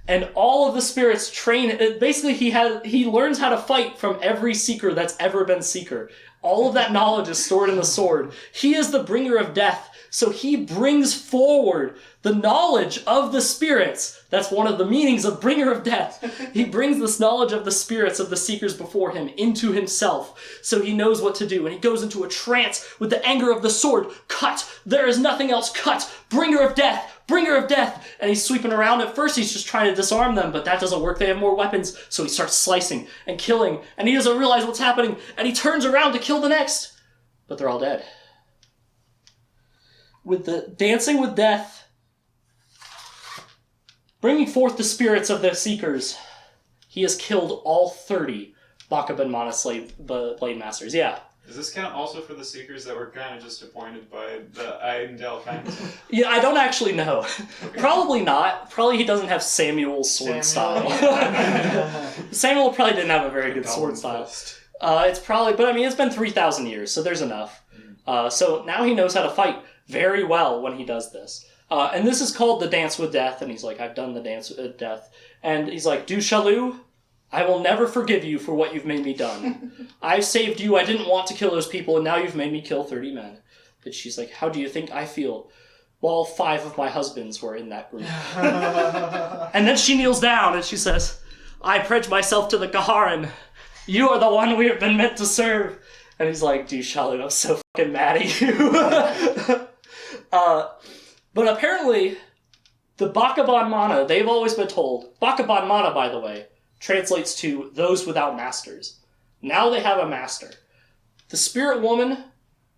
And all of the spirits train, basically he learns how to fight from every seeker that's ever been seeker. All of that knowledge is stored in the sword. He is the bringer of death. So he brings forward the knowledge of the spirits. That's one of the meanings of bringer of death. He brings this knowledge of the spirits of the seekers before him into himself. So he knows what to do. And he goes into a trance with the anger of the sword. Cut! There is nothing else. Cut! Bringer of death! Bringer of death! And he's sweeping around. At first he's just trying to disarm them, but that doesn't work. They have more weapons. So he starts slicing and killing. And he doesn't realize what's happening. And he turns around to kill the next. But they're all dead. With the dancing with death, bringing forth the spirits of the seekers, he has killed all 30 Bakaban Mana Blade Masters. Yeah. Does this count also for the seekers that were kind of just appointed by the Eindel Council? Yeah, I don't actually know. Okay. Probably not. Probably he doesn't have Samuel's sword style. Samuel probably didn't have a very good sword style. It's probably, but I mean, it's been 3,000 years, so there's enough. So now he knows how to fight very well when he does this. And this is called the Dance with Death, and he's like, I've done the Dance with Death. And he's like, Du Chaillu, I will never forgive you for what you've made me done. I've saved you, I didn't want to kill those people, and now you've made me kill 30 men. And she's like, how do you think I feel? Well, 5 of my husbands were in that group. And then she kneels down, and she says, I pledge myself to the Kaharan. You are the one we have been meant to serve. And he's like, Du Chaillu, I'm so fucking mad at you. But apparently, the Bakaban Mana, they've always been told, Bakaban Mana, by the way, translates to those without masters. Now they have a master. The spirit woman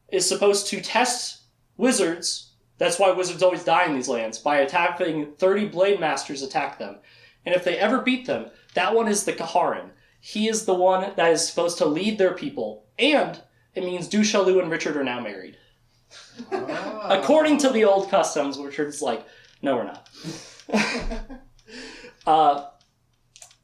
is supposed to test wizards, that's why wizards always die in these lands, by attacking 30 blade masters attack them. And if they ever beat them, that one is the Kaharan. He is the one that is supposed to lead their people. And it means Du Chaillu and Richard are now married. Oh. According to the old customs, Richard's like, no, we're not.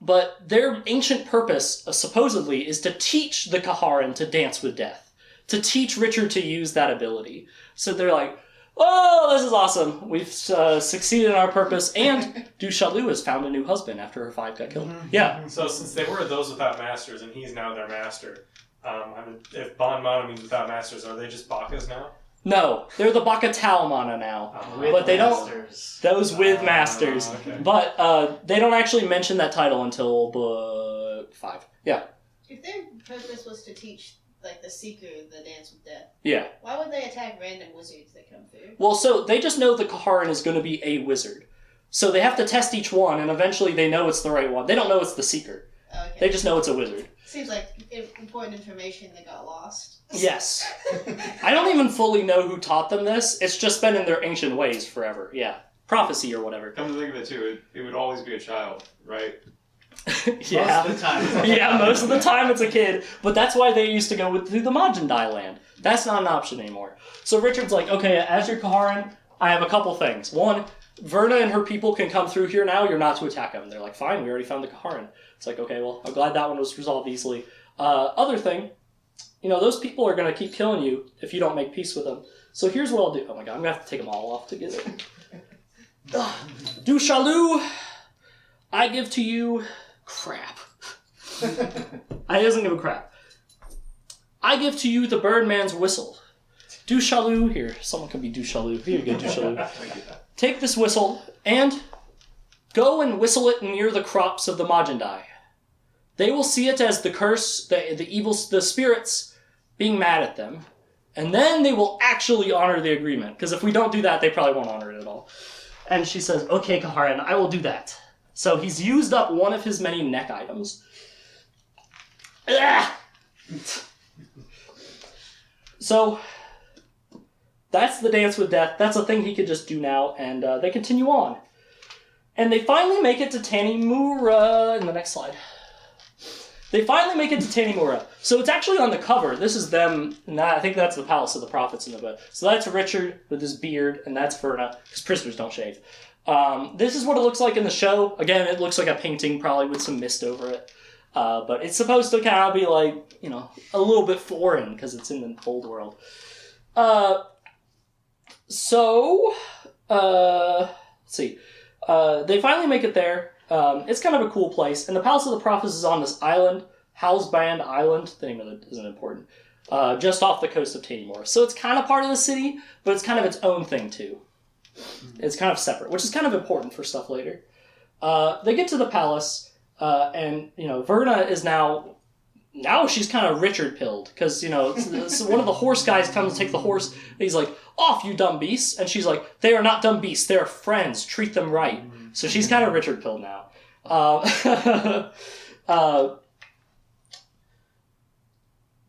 But their ancient purpose, supposedly, is to teach the Kaharan to dance with death. To teach Richard to use that ability. So they're like, oh, this is awesome. We've succeeded in our purpose. And Du Chaillu has found a new husband after her 5 got killed. Mm-hmm. Yeah. So since they were those without masters, and he's now their master, if Bon Mana means without masters, are they just Bakas now? No, they're the Bakatao Mana now, but they masters. Don't. Those with masters, okay. But they don't actually mention that title until book 5. Yeah. If their purpose was to teach, like, the Seeker the Dance with Death, yeah, why would they attack random wizards that come through? Well, so they just know the Kaharan is going to be a wizard, so they have to test each one, and eventually they know it's the right one. They don't know it's the Seeker. Okay. They just know it's a wizard. Seems like important information that got lost. Yes. I don't even fully know who taught them this. It's just been in their ancient ways forever. Yeah. Prophecy or whatever. Come to think of it, too, it would always be a child, right? Yeah. Most of the time. Yeah, most of the time it's a kid. But that's why they used to go through the Majandai land. That's not an option anymore. So Richard's like, okay, as your Kaharan, I have a couple things. One, Verna and her people can come through here now. You're not to attack them. They're like, fine, we already found the Kaharan. It's like, okay, well, I'm glad that one was resolved easily. Other thing, those people are going to keep killing you if you don't make peace with them. So here's what I'll do. Oh my god, I'm going to have to take them all off together. Du Chaillu, I give to you crap. I doesn't give a crap. I give to you the Birdman's whistle. Du Chalu, here, someone can be Du Chalu. Here you go, Du Chalu. Take this whistle and go and whistle it near the crops of the Majandai. They will see it as the curse, the evil, the spirits being mad at them. And then they will actually honor the agreement. Because if we don't do that, they probably won't honor it at all. And she says, okay, Kaharan, I will do that. So he's used up one of his many neck items. Ah! So, that's the Dance with Death. That's a thing he could just do now, and they continue on. And they finally make it to Tanimura in the next slide. They finally make it to Tanimura. So it's actually on the cover. This is them. I think that's the Palace of the Prophets in the book. So that's Richard with his beard, and that's Verna, because prisoners don't shave. This is what it looks like in the show. Again, it looks like a painting, probably with some mist over it. But it's supposed to kind of be like, a little bit foreign, because it's in the old world. Let's see. They finally make it there. It's kind of a cool place. And the Palace of the Prophets is on this island, Halsband Island. The name of it isn't important. Just off the coast of Tanimura. So it's kind of part of the city, but it's kind of its own thing too. It's kind of separate, which is kind of important for stuff later. They get to the palace, and, Verna is now she's kind of Richard pilled, because, so one of the horse guys comes to take the horse, and he's like, off, you dumb beasts. And she's like, they are not dumb beasts, they are friends, treat them right. So she's kind of Richard pilled now.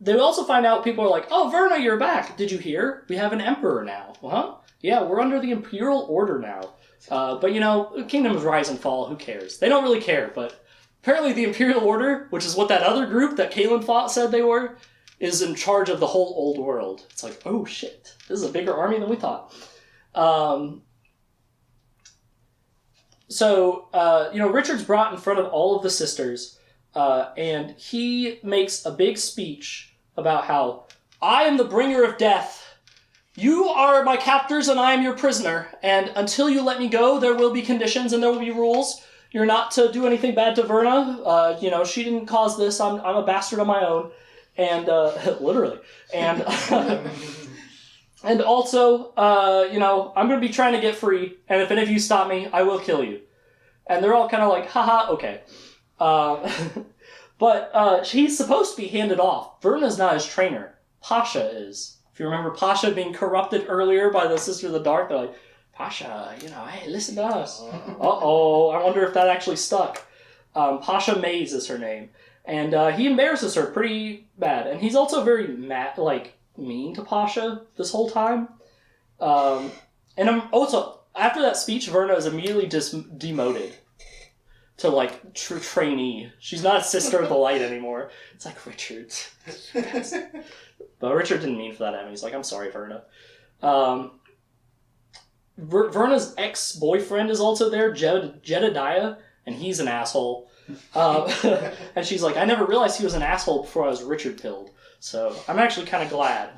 They also find out, people are like, oh, Verna, you're back. Did you hear? We have an emperor now. Huh? Yeah, we're under the imperial order now. But, kingdoms rise and fall, who cares? They don't really care, but apparently the imperial order, which is what that other group that Kaelin fought said they were, is in charge of the whole old world. It's like, oh shit, this is a bigger army than we thought. Richard's brought in front of all of the sisters, and he makes a big speech about how, I am the bringer of death. You are my captors and I am your prisoner, and until you let me go, there will be conditions and there will be rules. You're not to do anything bad to Verna. She didn't cause this. I'm a bastard on my own. And, literally. And, and also, I'm going to be trying to get free, and if any of you stop me, I will kill you. And they're all kind of like, haha, okay. But he's supposed to be handed off. Verna's not his trainer. Pasha is. If you remember Pasha being corrupted earlier by the Sister of the Dark, they're like, Pasha, hey, listen to us. Uh-oh, I wonder if that actually stuck. Pasha Mays is her name. And he embarrasses her pretty bad. And he's also very mean to Pasha this whole time. And also, after that speech, Verna is immediately just demoted to, trainee. She's not a Sister of the Light anymore. It's like, Richard. But Richard didn't mean for that, Emma. He's like, I'm sorry, Verna. Verna's ex-boyfriend is also there, Jedediah, and he's an asshole. And she's like, I never realized he was an asshole before I was Richard pilled. So I'm actually kind of glad.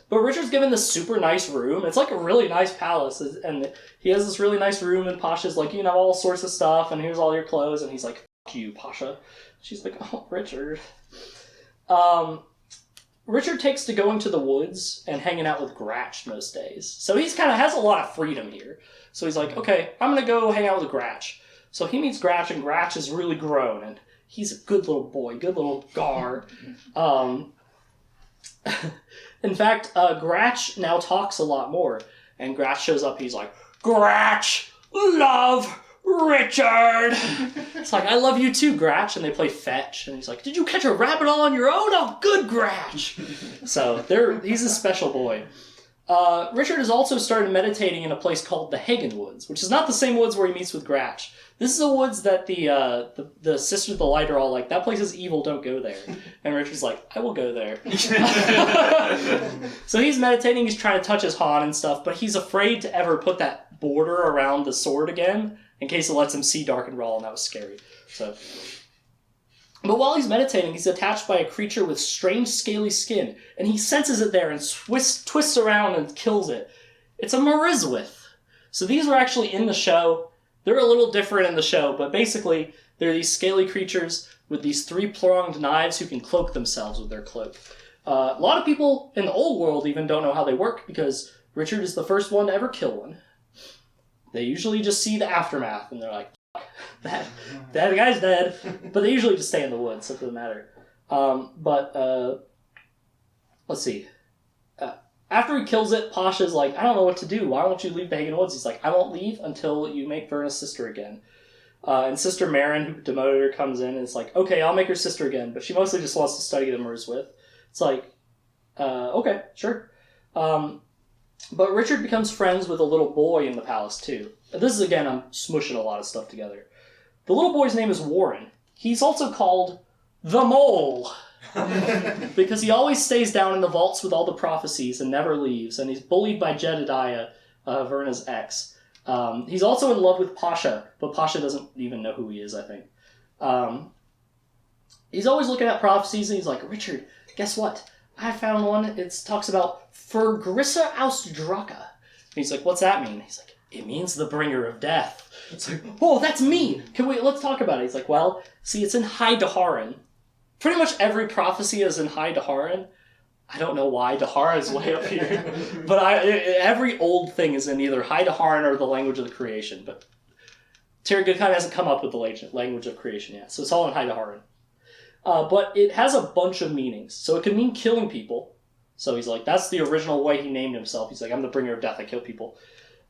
But Richard's given this super nice room. It's like a really nice palace. And he has this really nice room, and Pasha's like, all sorts of stuff, and here's all your clothes. And he's like, fuck you, Pasha. She's like, oh, Richard. Richard takes to going to the woods and hanging out with Gratch most days. So he's kind of has a lot of freedom here. So he's like, okay, I'm going to go hang out with Gratch. So he meets Gratch, and Gratch is really grown, and he's a good little boy, good little gar. In fact, Gratch now talks a lot more, and Gratch shows up, he's like, Gratch, love Richard! It's like, I love you too, Gratch, and they play fetch, and he's like, did you catch a rabbit all on your own? Oh, good, Gratch! So, he's a special boy. Richard has also started meditating in a place called the Hagen Woods, which is not the same woods where he meets with Gratch. This is a woods that the Sisters of the Light are all like, that place is evil, don't go there. And Richard's like, I will go there. So he's meditating, he's trying to touch his Han and stuff, but he's afraid to ever put that border around the sword again, in case it lets him see Dark and Raw, and that was scary. But while he's meditating, he's attached by a creature with strange scaly skin, and he senses it there and twists around and kills it. It's a Marizwith. So these were actually in the show. They're a little different in the show, but basically, they're these scaly creatures with these 3-pronged knives who can cloak themselves with their cloak. A lot of people in the old world even don't know how they work because Richard is the first one to ever kill one. They usually just see the aftermath and they're like, fuck, that guy's dead. But they usually just stay in the woods, so it doesn't matter. Let's see. After he kills it, Pasha's like, I don't know what to do. Why won't you leave the Hagen Woods? He's like, I won't leave until you make Verna's sister again. And Sister Marin, who demoted her, comes in and it's like, okay, I'll make her sister again. But she mostly just wants to study the Merswith. It's like, okay, sure. But Richard becomes friends with a little boy in the palace, too. This is, again, I'm smushing a lot of stuff together. The little boy's name is Warren. He's also called the Mole. Because he always stays down in the vaults with all the prophecies and never leaves, and he's bullied by Jedediah, Verna's ex. He's also in love with Pasha, but Pasha doesn't even know who he is, I think. He's always looking at prophecies, and he's like, Richard, guess what? I found one. It talks about Fergrissa Austdraka. And he's like, what's that mean? He's like, it means the bringer of death. It's like, oh, that's me. Let's talk about it. He's like, well, see, it's in High Daharan. Pretty much every prophecy is in High Daharan. I don't know why Dahara is way up here. But every old thing is in either High Daharan or the language of the creation. But Goodkind hasn't come up with the language of creation yet. So it's all in High Daharan. But it has a bunch of meanings. So it can mean killing people. So he's like, that's the original way he named himself. He's like, I'm the bringer of death, I kill people.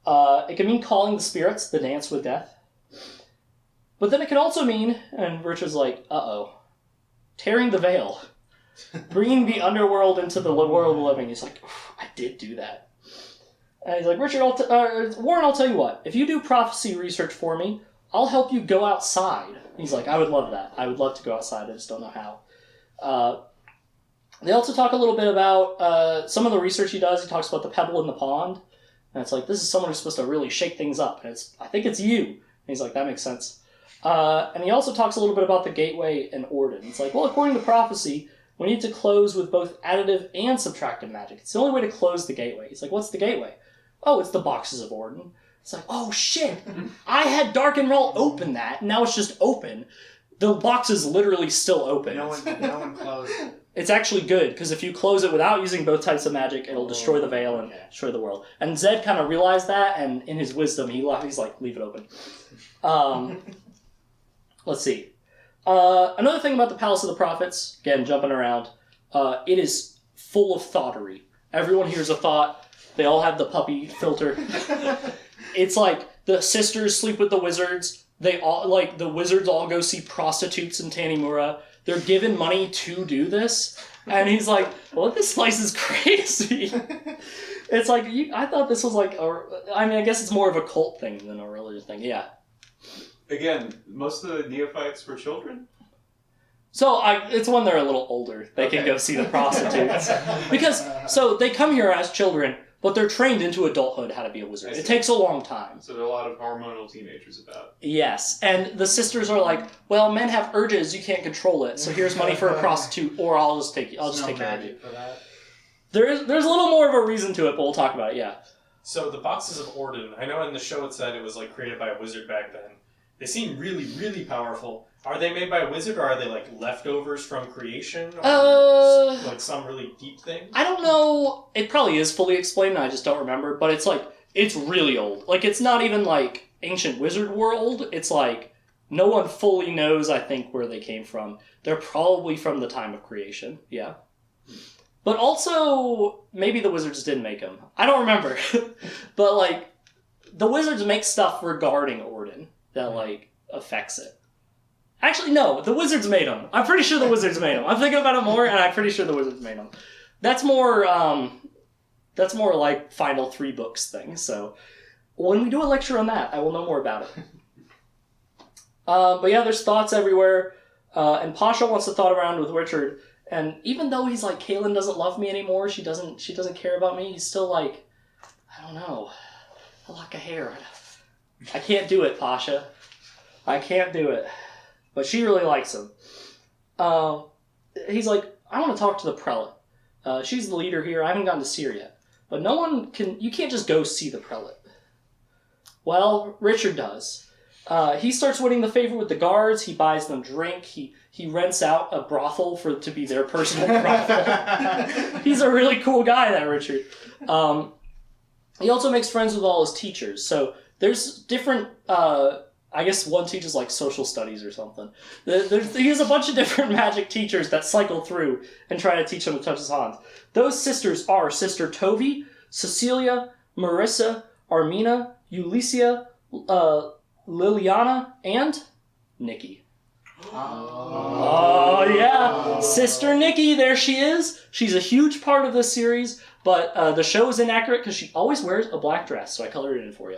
It can mean calling the spirits, the dance with death. But then it can also mean, and Richard's like, uh-oh, tearing the veil. Bringing the underworld into the world of the living. He's like, I did do that. And he's like, Richard, Warren, I'll tell you what. If you do prophecy research for me, I'll help you go outside. He's like, I would love that. I would love to go outside. I just don't know how. They also talk a little bit about some of the research he does. He talks about the pebble in the pond. And it's like, this is someone who's supposed to really shake things up. And I think it's you. And he's like, that makes sense. And he also talks a little bit about the gateway and Orden. It's like, well, according to prophecy, we need to close with both additive and subtractive magic. It's the only way to close the gateway. He's like, what's the gateway? Oh, it's the boxes of Orden. It's like, oh shit, I had Dark and Roll open that, and now it's just open. The box is literally still open. No one closed it. It's actually good, because if you close it without using both types of magic, it'll destroy the veil and destroy the world. And Zed kind of realized that, and in his wisdom, he's like, leave it open. Let's see. Another thing about the Palace of the Prophets, again, jumping around, it is full of thoughterry. Everyone hears a thought. They all have the puppy filter. It's like the sisters sleep with the wizards. The wizards all go see prostitutes in Tanimura. They're given money to do this. And he's like, well, this place is crazy. It's like, I thought this was like, I guess it's more of a cult thing than a religious thing. Yeah. Again, most of the neophytes were children? So it's when they're a little older. They can go see the prostitutes. So they come here as children, but they're trained into adulthood how to be a wizard. It takes a long time. So there are a lot of hormonal teenagers about. Yes, and the sisters are like, well, men have urges, you can't control it, so here's money for a prostitute, or I'll just take care of you. For that. There's a little more of a reason to it, but we'll talk about it, yeah. So the boxes of Orden, I know in the show it said it was like created by a wizard back then. They seem really, really powerful. Are they made by a wizard, or are they like leftovers from creation? Or like some really deep thing? I don't know. It probably is fully explained, I just don't remember. But it's really old. Like, it's not even like ancient wizard world. It's like, no one fully knows, I think, where they came from. They're probably from the time of creation, yeah. But also, maybe the wizards did make them. I don't remember. But like, the wizards make stuff regarding Orden that like affects it. Actually, no, the wizards made them. I'm pretty sure the wizards made them. I'm thinking about it more, and I'm pretty sure the wizards made them. That's more like final 3 books thing. So when we do a lecture on that, I will know more about it. But yeah, there's thoughts everywhere, and Pasha wants to thought around with Richard. And even though he's like, Kaylin doesn't love me anymore, she doesn't care about me, he's still like, I don't know, a lock of hair. I can't do it, Pasha. I can't do it. But she really likes him. He's like, I want to talk to the prelate. She's the leader here. I haven't gotten to see her yet. But you can't just go see the prelate. Well, Richard does. He starts winning the favor with the guards. He buys them drink. He he rents out a brothel to be their personal brothel. He's a really cool guy, that Richard. He also makes friends with all his teachers. So there's different, I guess one teaches like social studies or something. He has a bunch of different magic teachers that cycle through and try to teach him to touch his hands. Those sisters are Sister Tovey, Cecilia, Marissa, Armina, Ulysia, Liliana, and Nikki. Oh, yeah. Sister Nikki, there she is. She's a huge part of this series, but the show is inaccurate because she always wears a black dress, so I colored it in for you.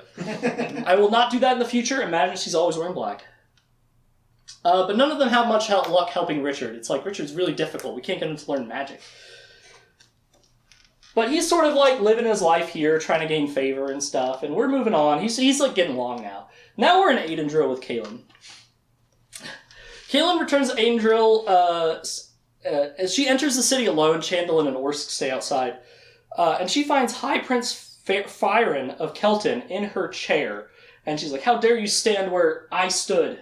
I will not do that in the future. Imagine she's always wearing black. But none of them have much luck helping Richard. It's like, Richard's really difficult. We can't get him to learn magic. But he's sort of like living his life here, trying to gain favor and stuff, and we're moving on. He's like getting along now. Now we're in Aidendrill with Kaelin. Kaelin returns to Aidendrill as she enters the city alone. Chandel and Orsk stay outside. And she finds High Prince Fyron of Kelton in her chair. And she's like, how dare you stand where I stood?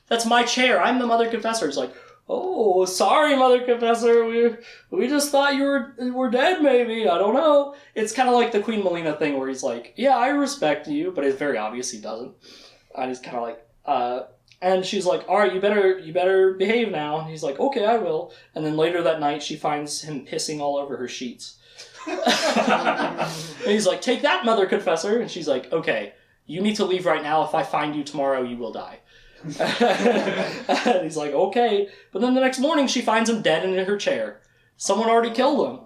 That's my chair. I'm the Mother Confessor. He's like, oh, sorry, Mother Confessor. We just thought you were dead, maybe. I don't know. It's kind of like the Queen Melina thing where he's like, yeah, I respect you. But it's very obvious he doesn't. And he's kind of like, and she's like, all right, you better behave now. And he's like, okay, I will. And then later that night, she finds him pissing all over her sheets. And he's like, take that, Mother Confessor. And she's like, okay, you need to leave right now. If I find you tomorrow, you will die. And he's like, okay. But then the next morning, she finds him dead in her chair. Someone already killed him.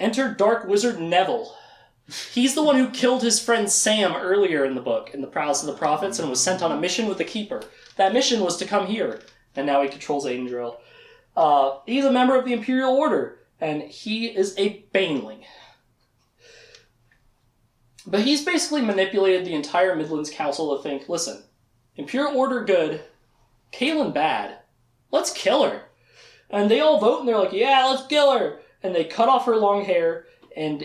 Enter Dark Wizard Neville. He's the one who killed his friend Sam earlier in the book, in the Palace of the Prophets, and was sent on a mission with the Keeper. That mission was to come here, and now he controls Aidendrill. He's a member of the Imperial Order, and he is a Baneling. But he's basically manipulated the entire Midlands Council to think, listen, Imperial Order good, Kaelin bad, let's kill her. And they all vote, and they're like, yeah, let's kill her. And they cut off her long hair, and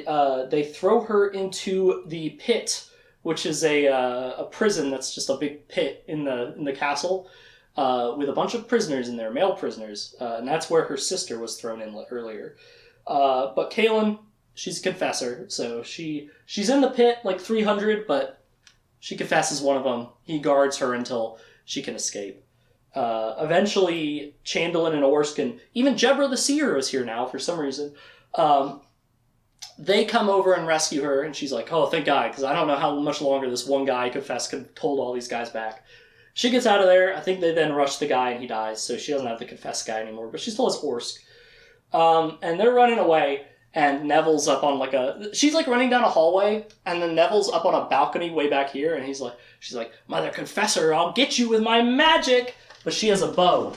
they throw her into the pit, which is a prison that's just a big pit in the castle, with a bunch of prisoners in there, male prisoners, and that's where her sister was thrown in earlier. But Kaelin, she's a confessor, so she's in the pit like 300, but she confesses one of them. He guards her until she can escape. Eventually, Chandelin and Orsk, and even Jebra the Seer is here now for some reason. They come over and rescue her, and she's like, oh, thank God, because I don't know how much longer this one guy could hold all these guys back. She gets out of there. I think they then rush the guy, and he dies, so she doesn't have to confess guy anymore, but she still has Orsk. And they're running away, and Neville's up on she's like running down a hallway, and then Neville's up on a balcony way back here, and she's like, Mother Confessor, I'll get you with my magic! But she has a bow.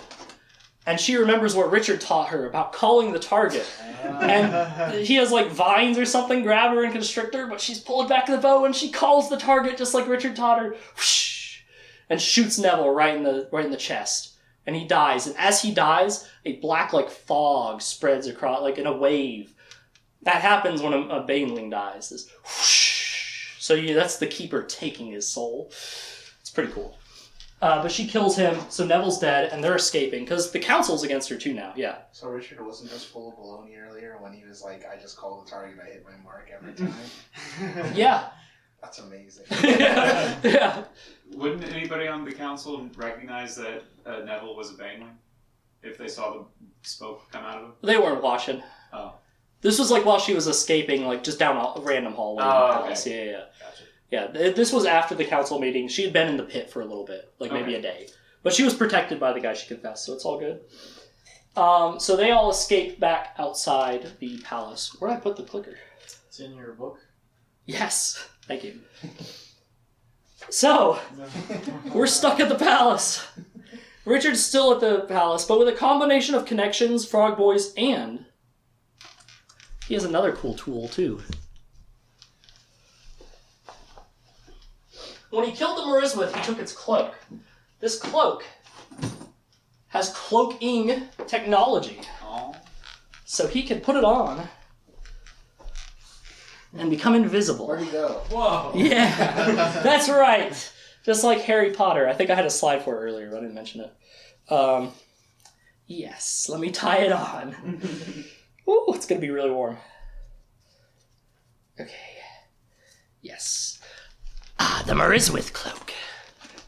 And she remembers what Richard taught her about calling the target. And he has like vines or something, grab her and constrict her, but she's pulling back the bow and she calls the target just like Richard taught her. Whoosh, and shoots Neville right in the chest. And he dies. And as he dies, a black like fog spreads across, like in a wave. That happens when a Baneling dies. This whoosh. So that's the Keeper taking his soul. It's pretty cool. But she kills him, so Neville's dead, and they're escaping, because the council's against her too now, yeah. So Richard wasn't just full of baloney earlier when he was like, I just called the target, I hit my mark every time? Yeah. That's amazing. Yeah. Wouldn't anybody on the council recognize that Neville was a Baneling? If they saw the smoke come out of him? They weren't watching. Oh. This was like while she was escaping, like just down a random hallway. Oh, okay. Yeah. Gotcha. Yeah, this was after the council meeting. She had been in the pit for a little bit, like maybe a day. But she was protected by the guy she confessed, so it's all good. So they all escape back outside the palace. Where did I put the clicker? It's in your book. Yes, thank you. So, we're stuck at the palace. Richard's still at the palace, but with a combination of connections, Frog Boys, and he has another cool tool, too. When he killed the Merismith, he took its cloak. This cloak has cloaking technology. Oh. So he can put it on and become invisible. Where'd he go? Whoa. Yeah, that's right. Just like Harry Potter. I think I had a slide for it earlier, but I didn't mention it. Yes, let me tie it on. Ooh, it's gonna be really warm. Okay. Yes. The Mariswith cloak.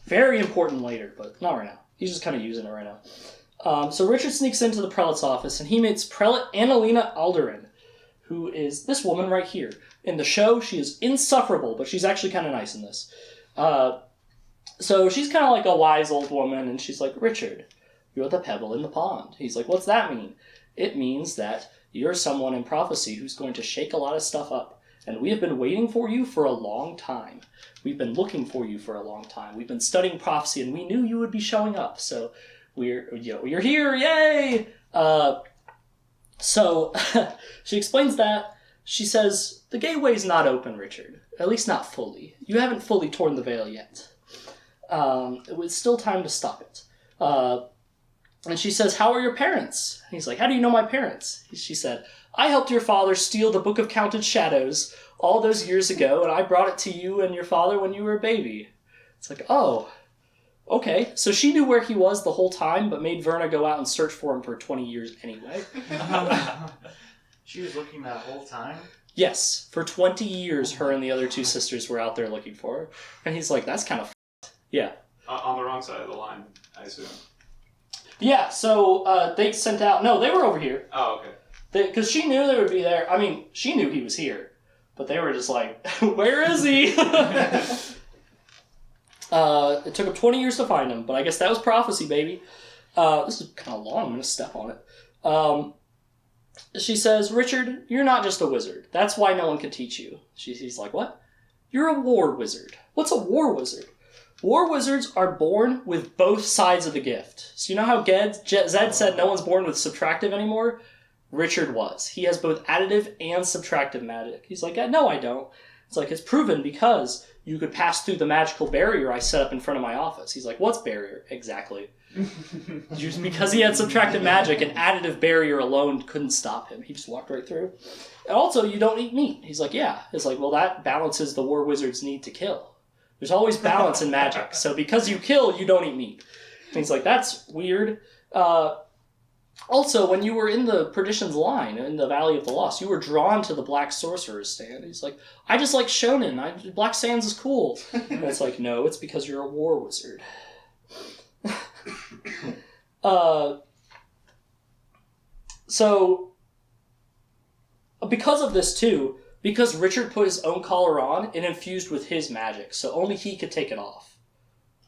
Very important later, but not right now. He's just kind of using it right now. So Richard sneaks into the prelate's office, and he meets Prelate Annalena Alderin, who is this woman right here. In the show, she is insufferable, but she's actually kind of nice in this. So she's kind of like a wise old woman, and she's like, Richard, you're the pebble in the pond. He's like, what's that mean? It means that you're someone in prophecy who's going to shake a lot of stuff up. And we have been waiting for you for a long time. We've been looking for you for a long time. We've been studying prophecy, and we knew you would be showing up. So you're here, yay! So she explains that. She says, the gateway's not open, Richard. At least not fully. You haven't fully torn the veil yet. It was still time to stop it. And she says, how are your parents? And he's like, how do you know my parents? She said, I helped your father steal the Book of Counted Shadows all those years ago, and I brought it to you and your father when you were a baby. It's like, oh, okay. So she knew where he was the whole time, but made Verna go out and search for him for 20 years anyway. She was looking that whole time? Yes. For 20 years, her and the other two sisters were out there looking for her. And he's like, that's kind of yeah. On the wrong side of the line, I assume. Yeah, so they sent out... No, they were over here. Oh, okay. Because she knew they would be there. I mean, she knew he was here. But they were just like, where is he? It took them 20 years to find him, but I guess that was prophecy, baby. This is kind of long. I'm going to step on it. She says, Richard, you're not just a wizard. That's why no one can teach you. He's like, what? You're a war wizard. What's a war wizard? War wizards are born with both sides of the gift. So you know how Zed said no one's born with subtractive anymore? Richard was. He has both additive and subtractive magic. He's like, no, I don't. It's like, it's proven because you could pass through the magical barrier I set up in front of my office. He's like, what's barrier? Exactly. Just because he had subtractive magic, an additive barrier alone couldn't stop him. He just walked right through. And also, you don't eat meat. He's like, yeah. It's like, well, that balances the war wizard's need to kill. There's always balance in magic. So because you kill, you don't eat meat. And he's like, that's weird. Also, when you were in the Perdition's line, in the Valley of the Lost, you were drawn to the Black Sorcerer's stand. He's like, I just like shonen. Black Sands is cool. And it's like, no, it's because you're a war wizard. So, because of this too, because Richard put his own collar on, it infused with his magic, so only he could take it off.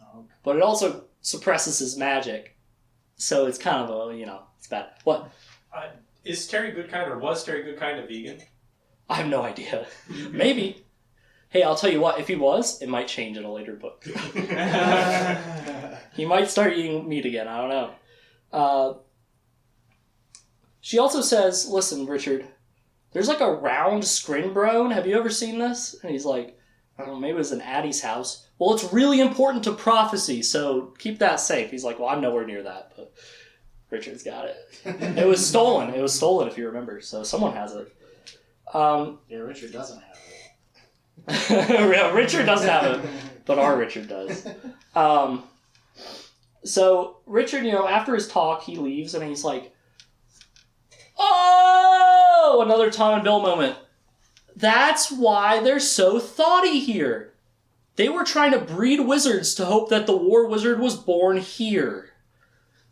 Okay. But it also suppresses his magic, so it's kind of a, it's bad. What? Is Terry Goodkind, or was Terry Goodkind a vegan? I have no idea. Maybe. Hey, I'll tell you what, if he was, it might change in a later book. He might start eating meat again, I don't know. She also says, listen, Richard, there's like a round scrinbrone. Have you ever seen this? And he's like, I don't know, maybe it was in Addie's house. Well, it's really important to prophecy, so keep that safe. He's like, well, I'm nowhere near that, but Richard's got it. It was stolen. It was stolen, if you remember, so someone has it. Yeah, Richard doesn't have it. Richard doesn't have it, but our Richard does. So Richard, after his talk, he leaves, and he's like, oh, another Tom and Bill moment. That's why they're so thoughty here. They were trying to breed wizards to hope that the war wizard was born here.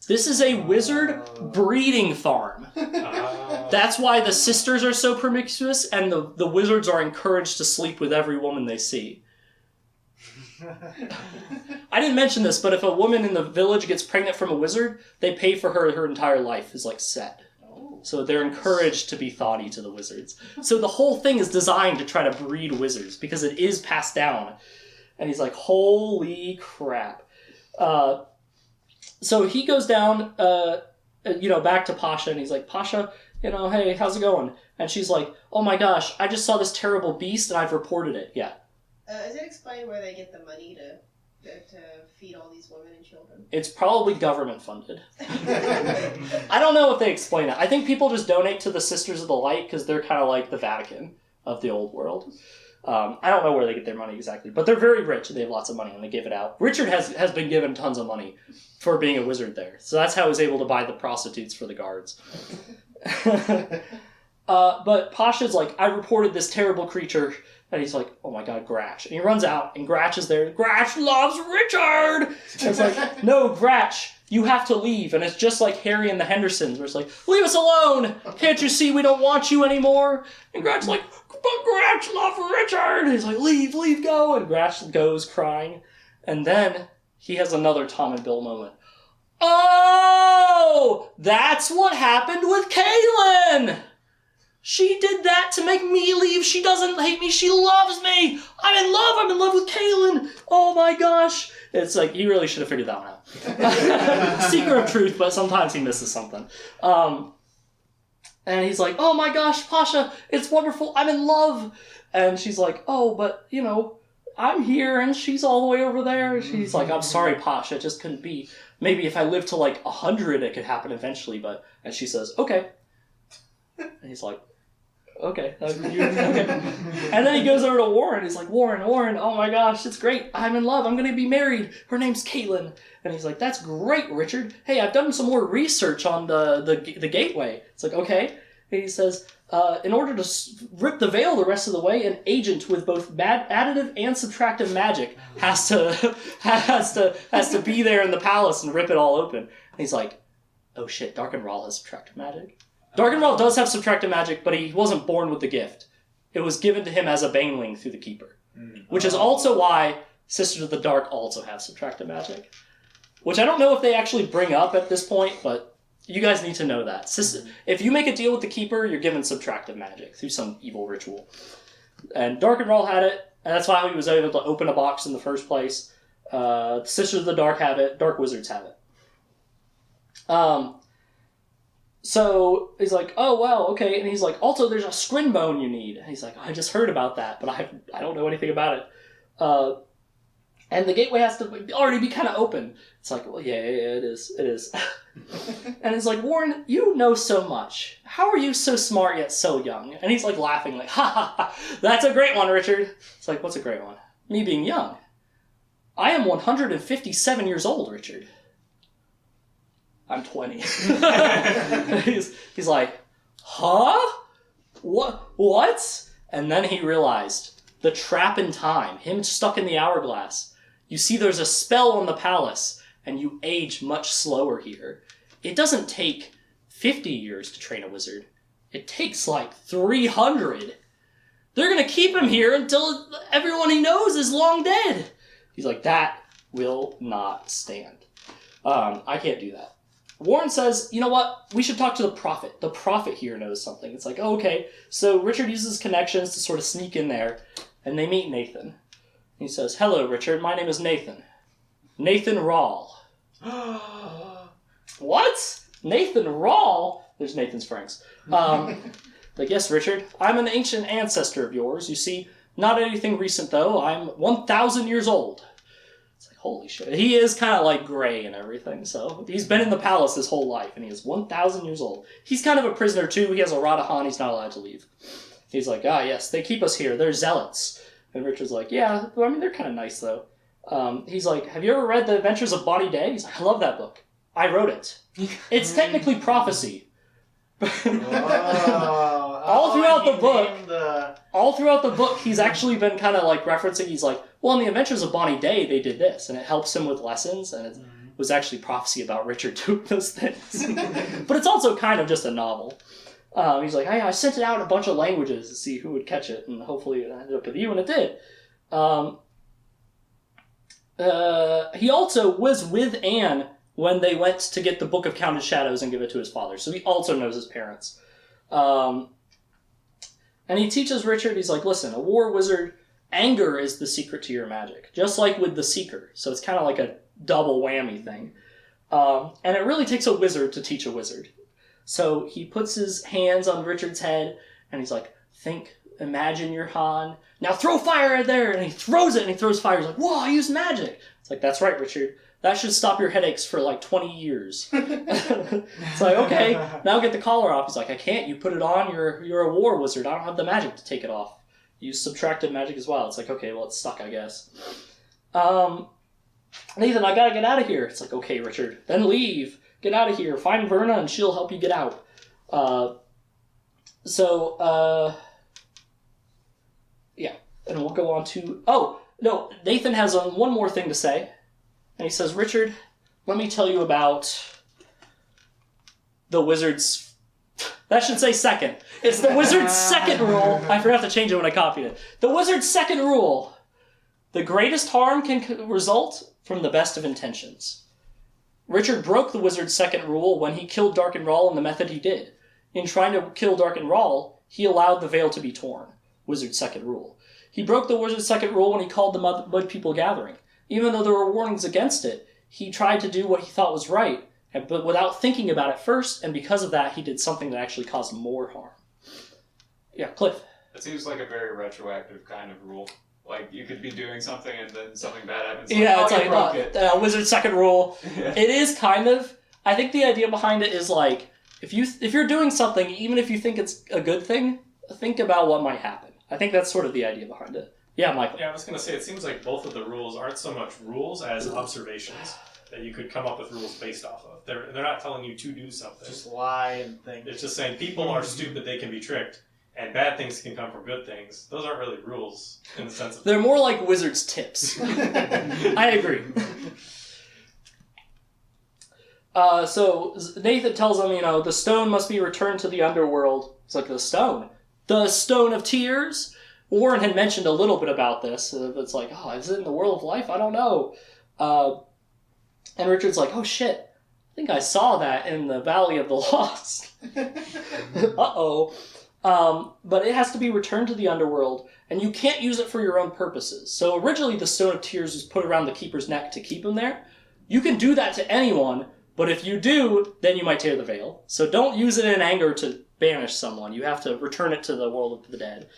This is a wizard breeding farm. That's why the sisters are so promiscuous and the wizards are encouraged to sleep with every woman they see. I didn't mention this, but if a woman in the village gets pregnant from a wizard, they pay for her entire life is like set. So they're encouraged to be thoughty to the wizards. So the whole thing is designed to try to breed wizards because it is passed down. And he's like, holy crap. So he goes down, back to Pasha, and he's like, Pasha, hey, how's it going? And she's like, oh my gosh, I just saw this terrible beast and I've reported it. Yeah. Is it explained where they get the money to feed all these women and children? It's probably government funded. I don't know if they explain it. I think people just donate to the Sisters of the Light because they're kind of like the Vatican of the old world. I don't know where they get their money exactly, but they're very rich and they have lots of money and they give it out. Richard has been given tons of money for being a wizard there, so that's how he was able to buy the prostitutes for the guards. But Pasha's like, I reported this terrible creature, and he's like, oh my god, Gratch. And he runs out, and Gratch is there. Gratch loves Richard! And it's like, no, Gratch, you have to leave. And it's just like Harry and the Hendersons, where it's like, leave us alone! Can't you see we don't want you anymore? And Gratch's like, but Gratch loves Richard! And he's like, leave, go! And Gratch goes crying. And then he has another Tom and Bill moment. Oh! That's what happened with Kaylin! She did that to make me leave. She doesn't hate me. She loves me. I'm in love with Kaylin. Oh my gosh. It's like, he really should have figured that one out. Secret of truth, but sometimes he misses something. And he's like, oh my gosh, Pasha, it's wonderful. I'm in love. And she's like, oh, but, I'm here and she's all the way over there. And she's like, I'm sorry, Pasha, it just couldn't be. Maybe if I live to 100, it could happen eventually. And she says, okay. And he's like, okay. Okay. And then he goes over to Warren. He's like, Warren, oh my gosh, it's great. I'm in love. I'm going to be married. Her name's Caitlin. And he's like, that's great, Richard. Hey, I've done some more research on the gateway. It's like, okay. And he says, in order to rip the veil the rest of the way, an agent with both additive and subtractive magic has to be there in the palace and rip it all open. And he's like, oh shit, Dark and Rahl has subtractive magic. Dark and Rahl does have subtractive magic, but he wasn't born with the gift. It was given to him as a baneling through the Keeper. Which is also why Sisters of the Dark also have subtractive magic. Which I don't know if they actually bring up at this point, but you guys need to know that. If you make a deal with the Keeper, you're given subtractive magic through some evil ritual. And Dark and Rahl had it, and that's why he was able to open a box in the first place. Sisters of the Dark have it, Dark Wizards have it. So he's like, oh, well, okay. And he's like, also, there's a scrin bone you need. And he's like, I just heard about that, but I don't know anything about it. And the gateway has to already be kind of open. It's like, well, yeah, it is. And it's like, Warren, you know so much. How are you so smart yet so young? And he's like laughing, like, ha ha ha, that's a great one, Richard. It's like, what's a great one? Me being young. I am 157 years old, Richard. I'm 20. he's like, huh? What? And then he realized the trap in time, him stuck in the hourglass. You see, there's a spell on the palace, and you age much slower here. It doesn't take 50 years to train a wizard. It takes 300. They're gonna keep him here until everyone he knows is long dead. He's like, that will not stand. I can't do that. Warren says, you know what? We should talk to the prophet. The prophet here knows something. It's like, oh, okay. So Richard uses connections to sort of sneak in there, and they meet Nathan. He says, hello, Richard. My name is Nathan. Nathan Rahl. What? Nathan Rahl? There's Nathan's Franks. Like, yes, Richard. I'm an ancient ancestor of yours. You see, not anything recent, though. I'm 1,000 years old. It's like, holy shit. He is kind of gray and everything, so he's been in the palace his whole life, and he is 1,000 years old. He's kind of a prisoner, too. He has a Radahan. He's not allowed to leave. He's like, yes, they keep us here. They're zealots. And Richard's like, yeah, I mean, they're kind of nice, though. He's like, have you ever read The Adventures of Bonnie Day? He's like, I love that book. I wrote it. It's technically prophecy. All throughout the book, he's actually been kind of referencing, he's like, well, in The Adventures of Bonnie Day, they did this, and it helps him with lessons, and it was actually prophecy about Richard doing those things. But it's also kind of just a novel. He's like, I sent it out in a bunch of languages to see who would catch it, and hopefully it ended up with you, and it did. He also was with Anne when they went to get the Book of Counted Shadows and give it to his father, so he also knows his parents. And he teaches Richard, he's like, listen, a war wizard, anger is the secret to your magic, just like with the Seeker, so it's kind of like a double whammy thing. And it really takes a wizard to teach a wizard. So he puts his hands on Richard's head, and he's like, imagine your Han. Now throw fire at there! And he throws it, and he throws fire. He's like, whoa, I used magic! It's like, that's right, Richard. That should stop your headaches for 20 years. It's like, okay, now get the collar off. He's like, I can't. You put it on, you're a war wizard. I don't have the magic to take it off. use subtractive magic as well. It's like, okay, well, it's stuck, I guess. Nathan, I gotta get out of here. It's like, okay, Richard, then leave. Get out of here. Find Verna and she'll help you get out. Yeah. And we'll go on to... Oh, no, Nathan has one more thing to say. And he says, Richard, let me tell you about the wizard's... That should say second. It's the wizard's second rule. I forgot to change it when I copied it. The wizard's second rule. The greatest harm can result from the best of intentions. Richard broke the wizard's second rule when he killed Darkenrahl in the method he did. In trying to kill Darkenrahl, he allowed the veil to be torn. Wizard's second rule. He broke the wizard's second rule when he called the Mud People gathering. Even though there were warnings against it, he tried to do what he thought was right, but without thinking about it first, and because of that, he did something that actually caused more harm. Yeah, Cliff. That seems like a very retroactive kind of rule. Like, you could be doing something and then something bad happens. Yeah, it's you broke it. Wizard's second rule. Yeah. It is kind of... I think the idea behind it is like, if you're doing something, even if you think it's a good thing, think about what might happen. I think that's sort of the idea behind it. Yeah, Michael. Yeah, I was going to say, it seems like both of the rules aren't so much rules as observations that you could come up with rules based off of. They're not telling you to do something. Just lie and think. It's just saying people are stupid, they can be tricked, and bad things can come from good things. Those aren't really rules in the sense of... They're more like wizard's tips. I agree. So Nathan tells him, the stone must be returned to the underworld. It's like, the stone? The Stone of Tears? Warren had mentioned a little bit about this. It's like, is it in the World of Life? I don't know. And Richard's like, oh shit, I think I saw that in the Valley of the Lost. Uh-oh. But it has to be returned to the underworld, and you can't use it for your own purposes. So originally the Stone of Tears was put around the Keeper's neck to keep him there. You can do that to anyone, but if you do, then you might tear the veil. So don't use it in anger to banish someone. You have to return it to the world of the dead.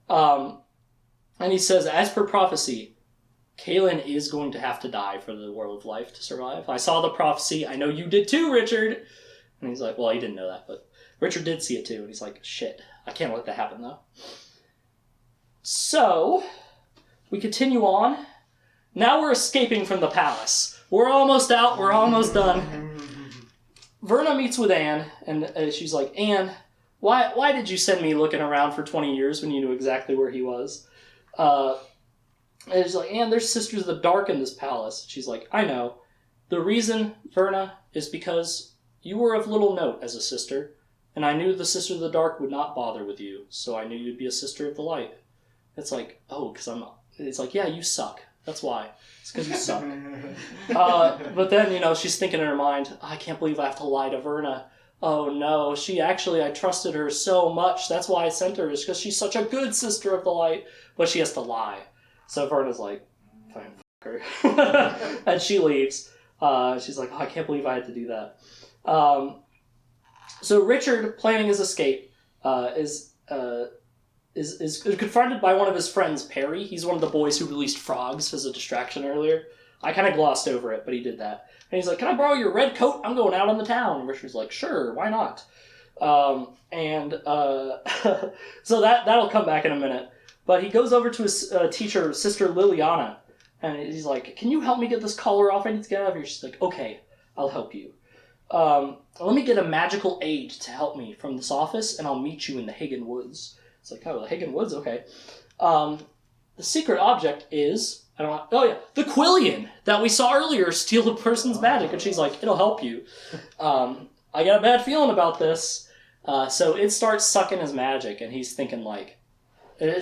And he says, as per prophecy, Kaelin is going to have to die for the World of Life to survive. I saw the prophecy. I know you did too, Richard. And he's like, well, he didn't know that, but Richard did see it too. And he's like, shit, I can't let that happen though. So, we continue on. Now we're escaping from the palace. We're almost out. We're almost done. Verna meets with Anne, and she's like, Anne, why did you send me looking around for 20 years when you knew exactly where he was? And she's like, Anne, there's Sisters of the Dark in this palace. She's like, I know. The reason, Verna, is because you were of little note as a sister, and I knew the Sister of the Dark would not bother with you, so I knew you'd be a Sister of the Light. It's like, it's like, yeah, you suck. That's why. It's because you suck. But then, she's thinking in her mind, I can't believe I have to lie to Verna. Oh no, I trusted her so much. That's why I sent her, is because she's such a good Sister of the Light. But she has to lie. So Verna's like, fine, fuck her. And she leaves. She's like, I can't believe I had to do that. So Richard, planning his escape, is confronted by one of his friends, Perry. He's one of the boys who released frogs as a distraction earlier. I kind of glossed over it, but he did that. And he's like, can I borrow your red coat? I'm going out on the town. And Richard's like, sure, why not? So that'll come back in a minute. But he goes over to his teacher, Sister Liliana, and he's like, can you help me get this collar off? I need to get out of here. She's like, okay, I'll help you. Let me get a magical aid to help me from this office, and I'll meet you in the Hagen Woods. It's like, oh, the Hagen Woods, okay. The secret object is, the Quillian that we saw earlier steal a person's magic. And she's like, it'll help you. I got a bad feeling about this. So it starts sucking his magic, and he's thinking like,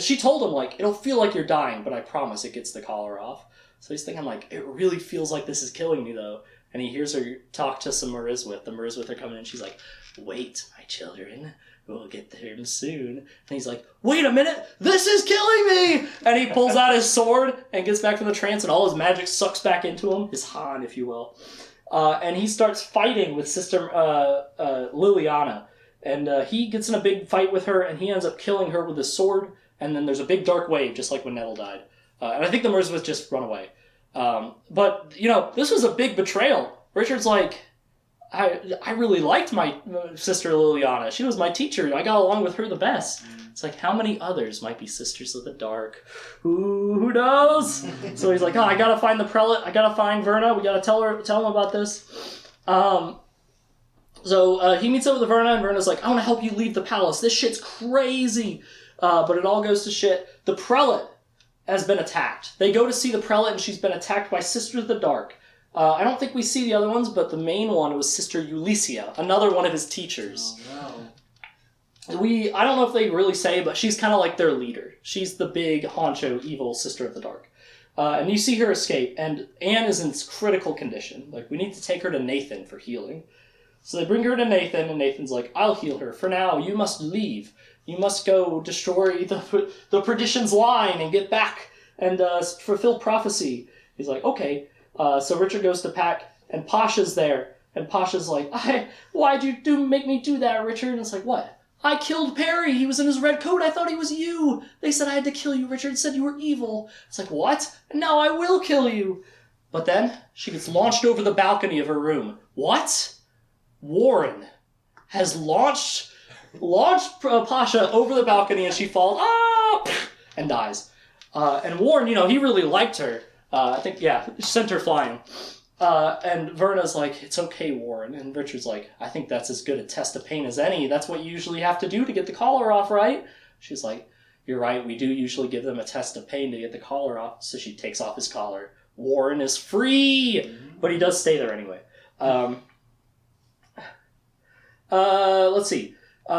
she told him like, it'll feel like you're dying, but I promise it gets the collar off. So he's thinking like, it really feels like this is killing me though. And he hears her talk to some Mariswith. The Mariswith are coming in. She's like, wait, my children. We'll get there soon. And he's like, wait a minute, this is killing me! And he pulls out his sword and gets back from the trance, and all his magic sucks back into him. His Han, if you will. And he starts fighting with Sister Liliana. And he gets in a big fight with her, and he ends up killing her with his sword. And then there's a big dark wave, just like when Nettle died. And I think the Mariswith just run away. But, this was a big betrayal. Richard's like, I really liked my Sister Liliana. She was my teacher. I got along with her the best. It's like, how many others might be Sisters of the Dark? Who knows? So he's like, I gotta find the prelate. I gotta find Verna. We gotta tell him about this. So he meets up with Verna, and Verna's like, I want to help you leave the palace. This shit's crazy. But it all goes to shit. The prelate has been attacked. They go to see the prelate, and she's been attacked by Sisters of the Dark. I don't think we see the other ones, but the main one was Sister Ulyssia, another one of his teachers. Oh, no. I don't know if they really say, but she's kind of like their leader. She's the big, honcho, evil Sister of the Dark. And you see her escape, and Anne is in critical condition. Like, we need to take her to Nathan for healing. So they bring her to Nathan, and Nathan's like, I'll heal her. For now, you must leave. You must go destroy the perdition's line and get back and fulfill prophecy. He's like, okay. So Richard goes to pack, and Pasha's there. And Pasha's like, why'd you make me do that, Richard? And it's like, what? I killed Perry. He was in his red coat. I thought he was you. They said I had to kill you, Richard. Said you were evil. It's like, what? Now I will kill you. But then she gets launched over the balcony of her room. What? Warren has launched Pasha over the balcony, and she falls and dies. And Warren, he really liked her. I think, sent her flying. And Verna's like, it's okay, Warren. And Richard's like, I think that's as good a test of pain as any. That's what you usually have to do to get the collar off, right? She's like, you're right, we do usually give them a test of pain to get the collar off. So she takes off his collar. Warren is free! But he does stay there anyway. Let's see.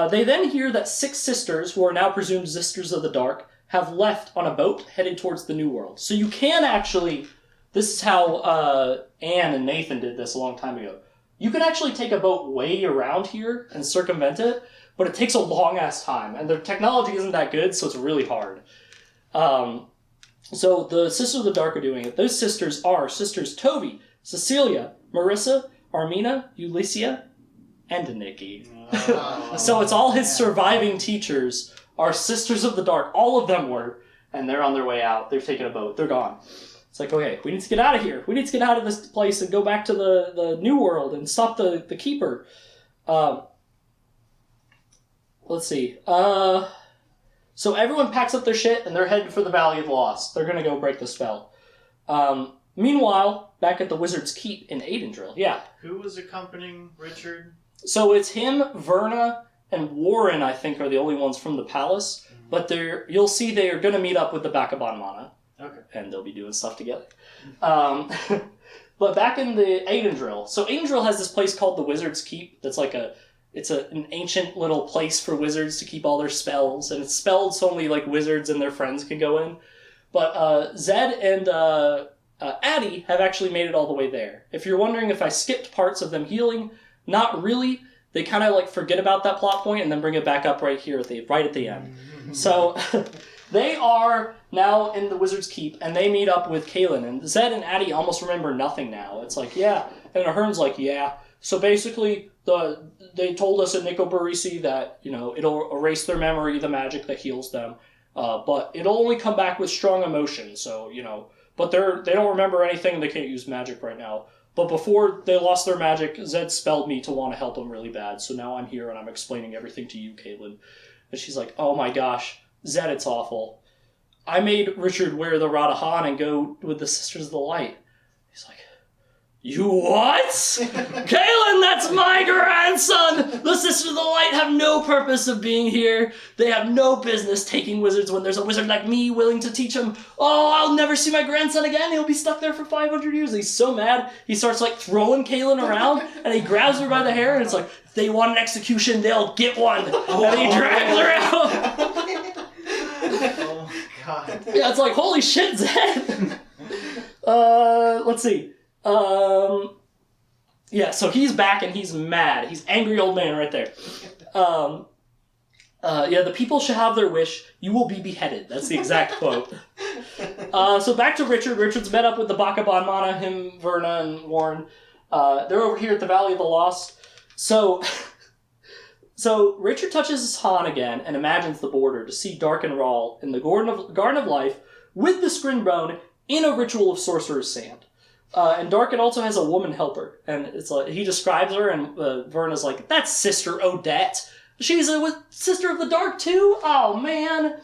They then hear that 6 sisters, who are now presumed Sisters of the Dark, have left on a boat headed towards the New World. So you can actually... This is how Anne and Nathan did this a long time ago. You can actually take a boat way around here and circumvent it, but it takes a long-ass time, and the technology isn't that good, so it's really hard. So the Sisters of the Dark are doing it. Those sisters are Sisters Tovey, Cecilia, Marissa, Armina, Ulyssia, and Nikki. So it's all his surviving teachers are Sisters of the Dark. All of them were, and they're on their way out. They've taken a boat. They're gone. It's like, okay, we need to get out of here. We need to get out of this place and go back to the New World and stop the Keeper. Let's see. So everyone packs up their shit and they're heading for the Valley of Lost. They're going to go break the spell. Meanwhile, back at the Wizard's Keep in Aidendrill. Yeah. Who was accompanying Richard? So it's him, Verna, and Warren, I think, are the only ones from the palace. Mm-hmm. But you'll see they are going to meet up with the Baccaban Mana. Okay. And they'll be doing stuff together. But back in the Aidendrill. So Aidendrill has this place called the Wizard's Keep. That's like an ancient little place for wizards to keep all their spells. And it's spelled so only like wizards and their friends can go in. But Zed and Addie have actually made it all the way there. If you're wondering if I skipped parts of them healing, not really. They kind of like forget about that plot point and then bring it back up right here right at the end. So they are now in the Wizard's Keep and they meet up with Kaelin. And Zed and Addie almost remember nothing now. It's like, yeah. And Ahern's like, yeah. So basically, they told us at Nico Barisi that, it'll erase their memory, the magic that heals them. But it'll only come back with strong emotion. So, but they don't remember anything. They can't use magic right now. But before they lost their magic, Zed spelled me to want to help them really bad. So now I'm here and I'm explaining everything to you, Caitlin. And she's like, oh my gosh, Zed, it's awful. I made Richard wear the Radahan and go with the Sisters of the Light. He's like, you what? Kaelin, that's my grandson! The Sisters of the Light have no purpose of being here. They have no business taking wizards when there's a wizard like me willing to teach them. Oh, I'll never see my grandson again. He'll be stuck there for 500 years. And he's so mad, he starts throwing Kaelin around, and he grabs her by the hair, and it's like, if they want an execution, they'll get one. And he drags her out. Oh my god. Yeah, it's like, holy shit, Zed. Let's see. Yeah, so he's back and he's mad. He's angry old man right there. The people shall have their wish. You will be beheaded. That's the exact quote. So back to Richard. Richard's met up with the Baccaban Mana, him, Verna, and Warren. They're over here at the Valley of the Lost. So Richard touches his Han again and imagines the border to see Dark and Rahl in the Garden of Life with the Scrinbone in a ritual of Sorcerer's Sand. And Darkin also has a woman helper, and it's like he describes her, and Verna's like, "That's Sister Odette." She's with Sister of the Dark too? Oh, man.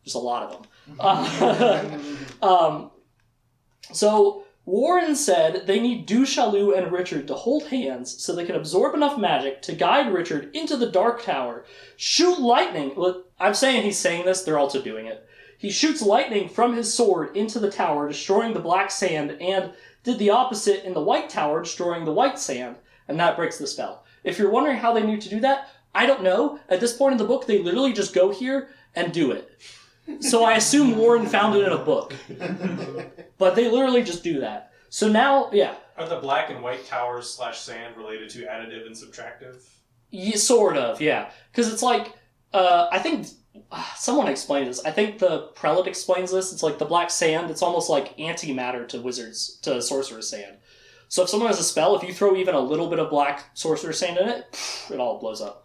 There's a lot of them. So Warren said they need Du Chaillu and Richard to hold hands so they can absorb enough magic to guide Richard into the Dark Tower, shoot lightning. Look, I'm saying he's saying this, they're also doing it. He shoots lightning from his sword into the tower, destroying the black sand, and did the opposite in the White Tower, destroying the white sand, and that breaks the spell. If you're wondering how they knew to do that, I don't know. At this point in the book, they literally just go here and do it. So I assume Warren found it in a book. But they literally just do that. So now, yeah. Are the black and white towers / sand related to additive and subtractive? Yeah, sort of, yeah. Because it's like, I think someone explained this. I think the prelate explains this. It's like the black sand, it's almost like antimatter to sorcerer's sand. So if someone has a spell, if you throw even a little bit of black sorcerer's sand in it, it all blows up.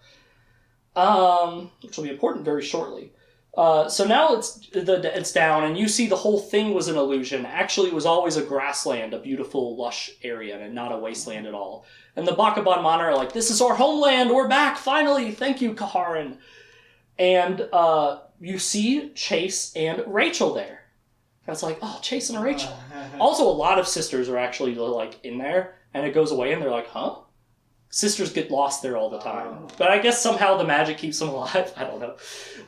Which will be important very shortly. So now it's down, and you see the whole thing was an illusion. Actually, it was always a grassland, a beautiful, lush area, and not a wasteland at all. And the Bakaban Mana are like, this is our homeland, we're back, finally, thank you, Kaharin. And you see Chase and Rachel there. And it's like, oh, Chase and Rachel. Also, a lot of sisters are actually, like, in there, and it goes away, and they're like, huh? Sisters get lost there all the time. But I guess somehow the magic keeps them alive. I don't know.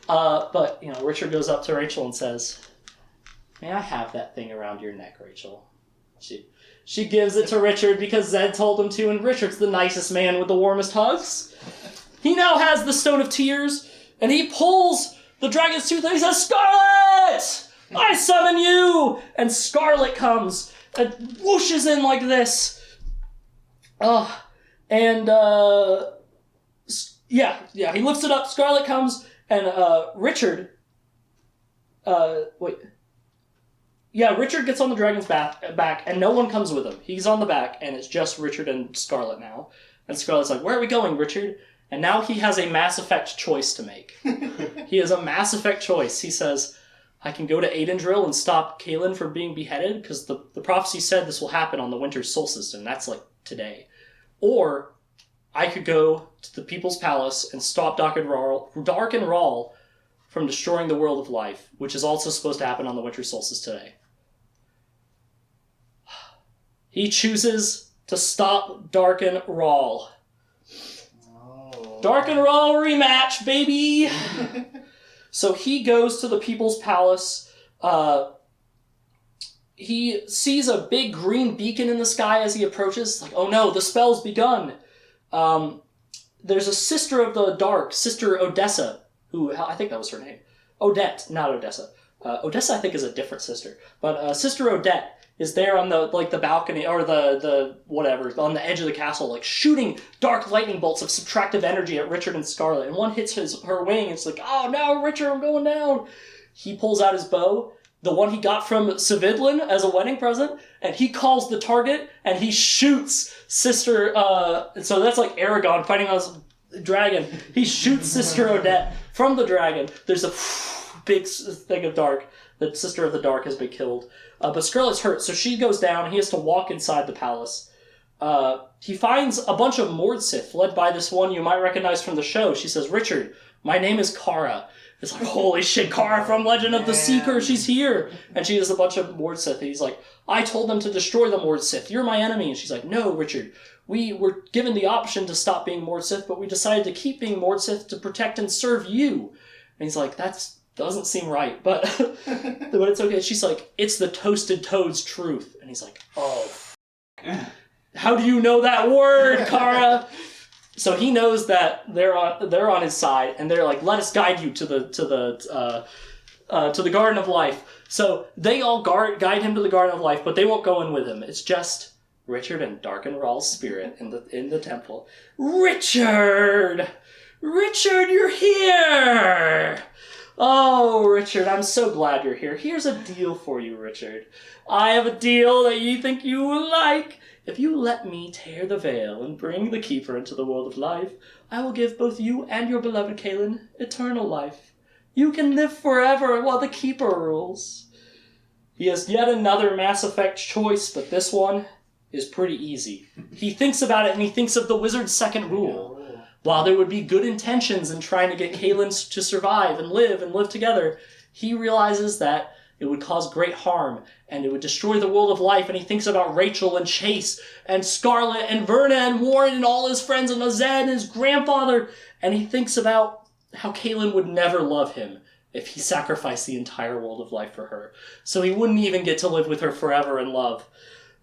But, Richard goes up to Rachel and says, may I have that thing around your neck, Rachel? She gives it to Richard because Zed told him to, and Richard's the nicest man with the warmest hugs. He now has the Stone of Tears, and he pulls the dragon's tooth and he says, Scarlet! I summon you! And Scarlet comes and whooshes in like this. And, he lifts it up, Scarlet comes, and, Richard gets on the dragon's back, and no one comes with him. He's on the back, and it's just Richard and Scarlet now. And Scarlet's like, where are we going, Richard? And now he has a Mass Effect choice to make. He has a Mass Effect choice. He says, I can go to Aidendrill and stop Kaelin from being beheaded, because the prophecy said this will happen on the winter solstice, and that's, like, today. Or I could go to the People's Palace and stop Dark and Rahl from destroying the world of life, which is also supposed to happen on the winter solstice today. He chooses to stop Dark and Rahl. Oh. Dark and Rahl rematch, baby! So he goes to the People's Palace. He sees a big green beacon in the sky as he approaches. Like, oh no, the spell's begun. There's a Sister of the Dark, Sister Odessa, who, I think that was her name. Odette, not Odessa. Odessa, I think, is a different sister. But Sister Odette is there on the balcony, or the whatever, on the edge of the castle, like, shooting dark lightning bolts of subtractive energy at Richard and Scarlet. And one hits her wing, and it's like, oh no, Richard, I'm going down. He pulls out his bow, the one he got from Savidlin as a wedding present, and he calls the target, and he shoots Sister, so that's like Aragon fighting on his dragon. He shoots Sister Odette from the dragon. There's a big thing of dark. The Sister of the Dark has been killed. But Scarlet's hurt, so she goes down. He has to walk inside the palace. He finds a bunch of Mordsith, led by this one you might recognize from the show. She says, Richard, my name is Kara. It's like, holy shit, Kara from Legend of the Seeker, she's here! And she has a bunch of Mordsith, and he's like, I told them to destroy the Mordsith, you're my enemy. And she's like, no, Richard, we were given the option to stop being Mordsith, but we decided to keep being Mordsith to protect and serve you. And he's like, that doesn't seem right, but but it's okay. She's like, it's the Toasted Toad's truth. And he's like, oh, how do you know that word, Kara? So he knows that they're on his side, and they're like, let us guide you to the Garden of Life. So they all guide him to the Garden of Life, but they won't go in with him. It's just Richard and Dark and Rahl's spirit in the temple. Richard, you're here. Oh, Richard, I'm so glad you're here. Here's a deal for you, Richard. I have a deal that you think you will like. If you let me tear the veil and bring the Keeper into the world of life, I will give both you and your beloved Kaelin eternal life. You can live forever while the Keeper rules. He has yet another Mass Effect choice, but this one is pretty easy. He thinks about it, and he thinks of the wizard's second rule. While there would be good intentions in trying to get Kaylin to survive and live together, he realizes that it would cause great harm, and it would destroy the world of life, and he thinks about Rachel and Chase and Scarlett and Verna and Warren and all his friends and Zed and his grandfather, and he thinks about how Kaylin would never love him if he sacrificed the entire world of life for her. So he wouldn't even get to live with her forever in love.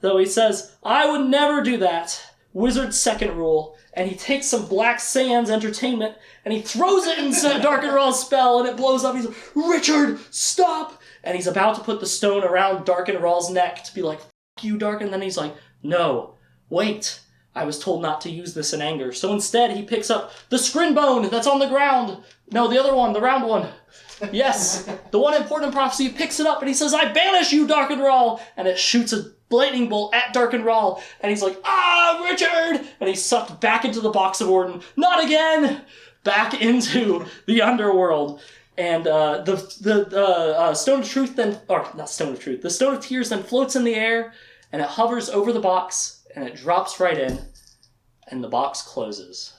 Though he says, I would never do that. Wizard's second rule. And he takes some Black Sands entertainment and he throws it in Darkenraw's spell and it blows up. He's like, Richard, stop! And he's about to put the stone around Darkenraw's neck to be like, fuck you, Darken. And then he's like, no, wait. I was told not to use this in anger. So instead he picks up the scrin bone that's on the ground. No, the other one, the round one. Yes, the one important prophecy. He picks it up and he says, I banish you, Darkenraw! And it shoots a lightning bolt at Darkenraw. And he's like, ah, Richard! And he's sucked back into the Box of Orden. Not again! Back into the underworld. And the Stone of Truth then, or not Stone of Truth, the Stone of Tears then floats in the air and it hovers over the box and it drops right in and the box closes.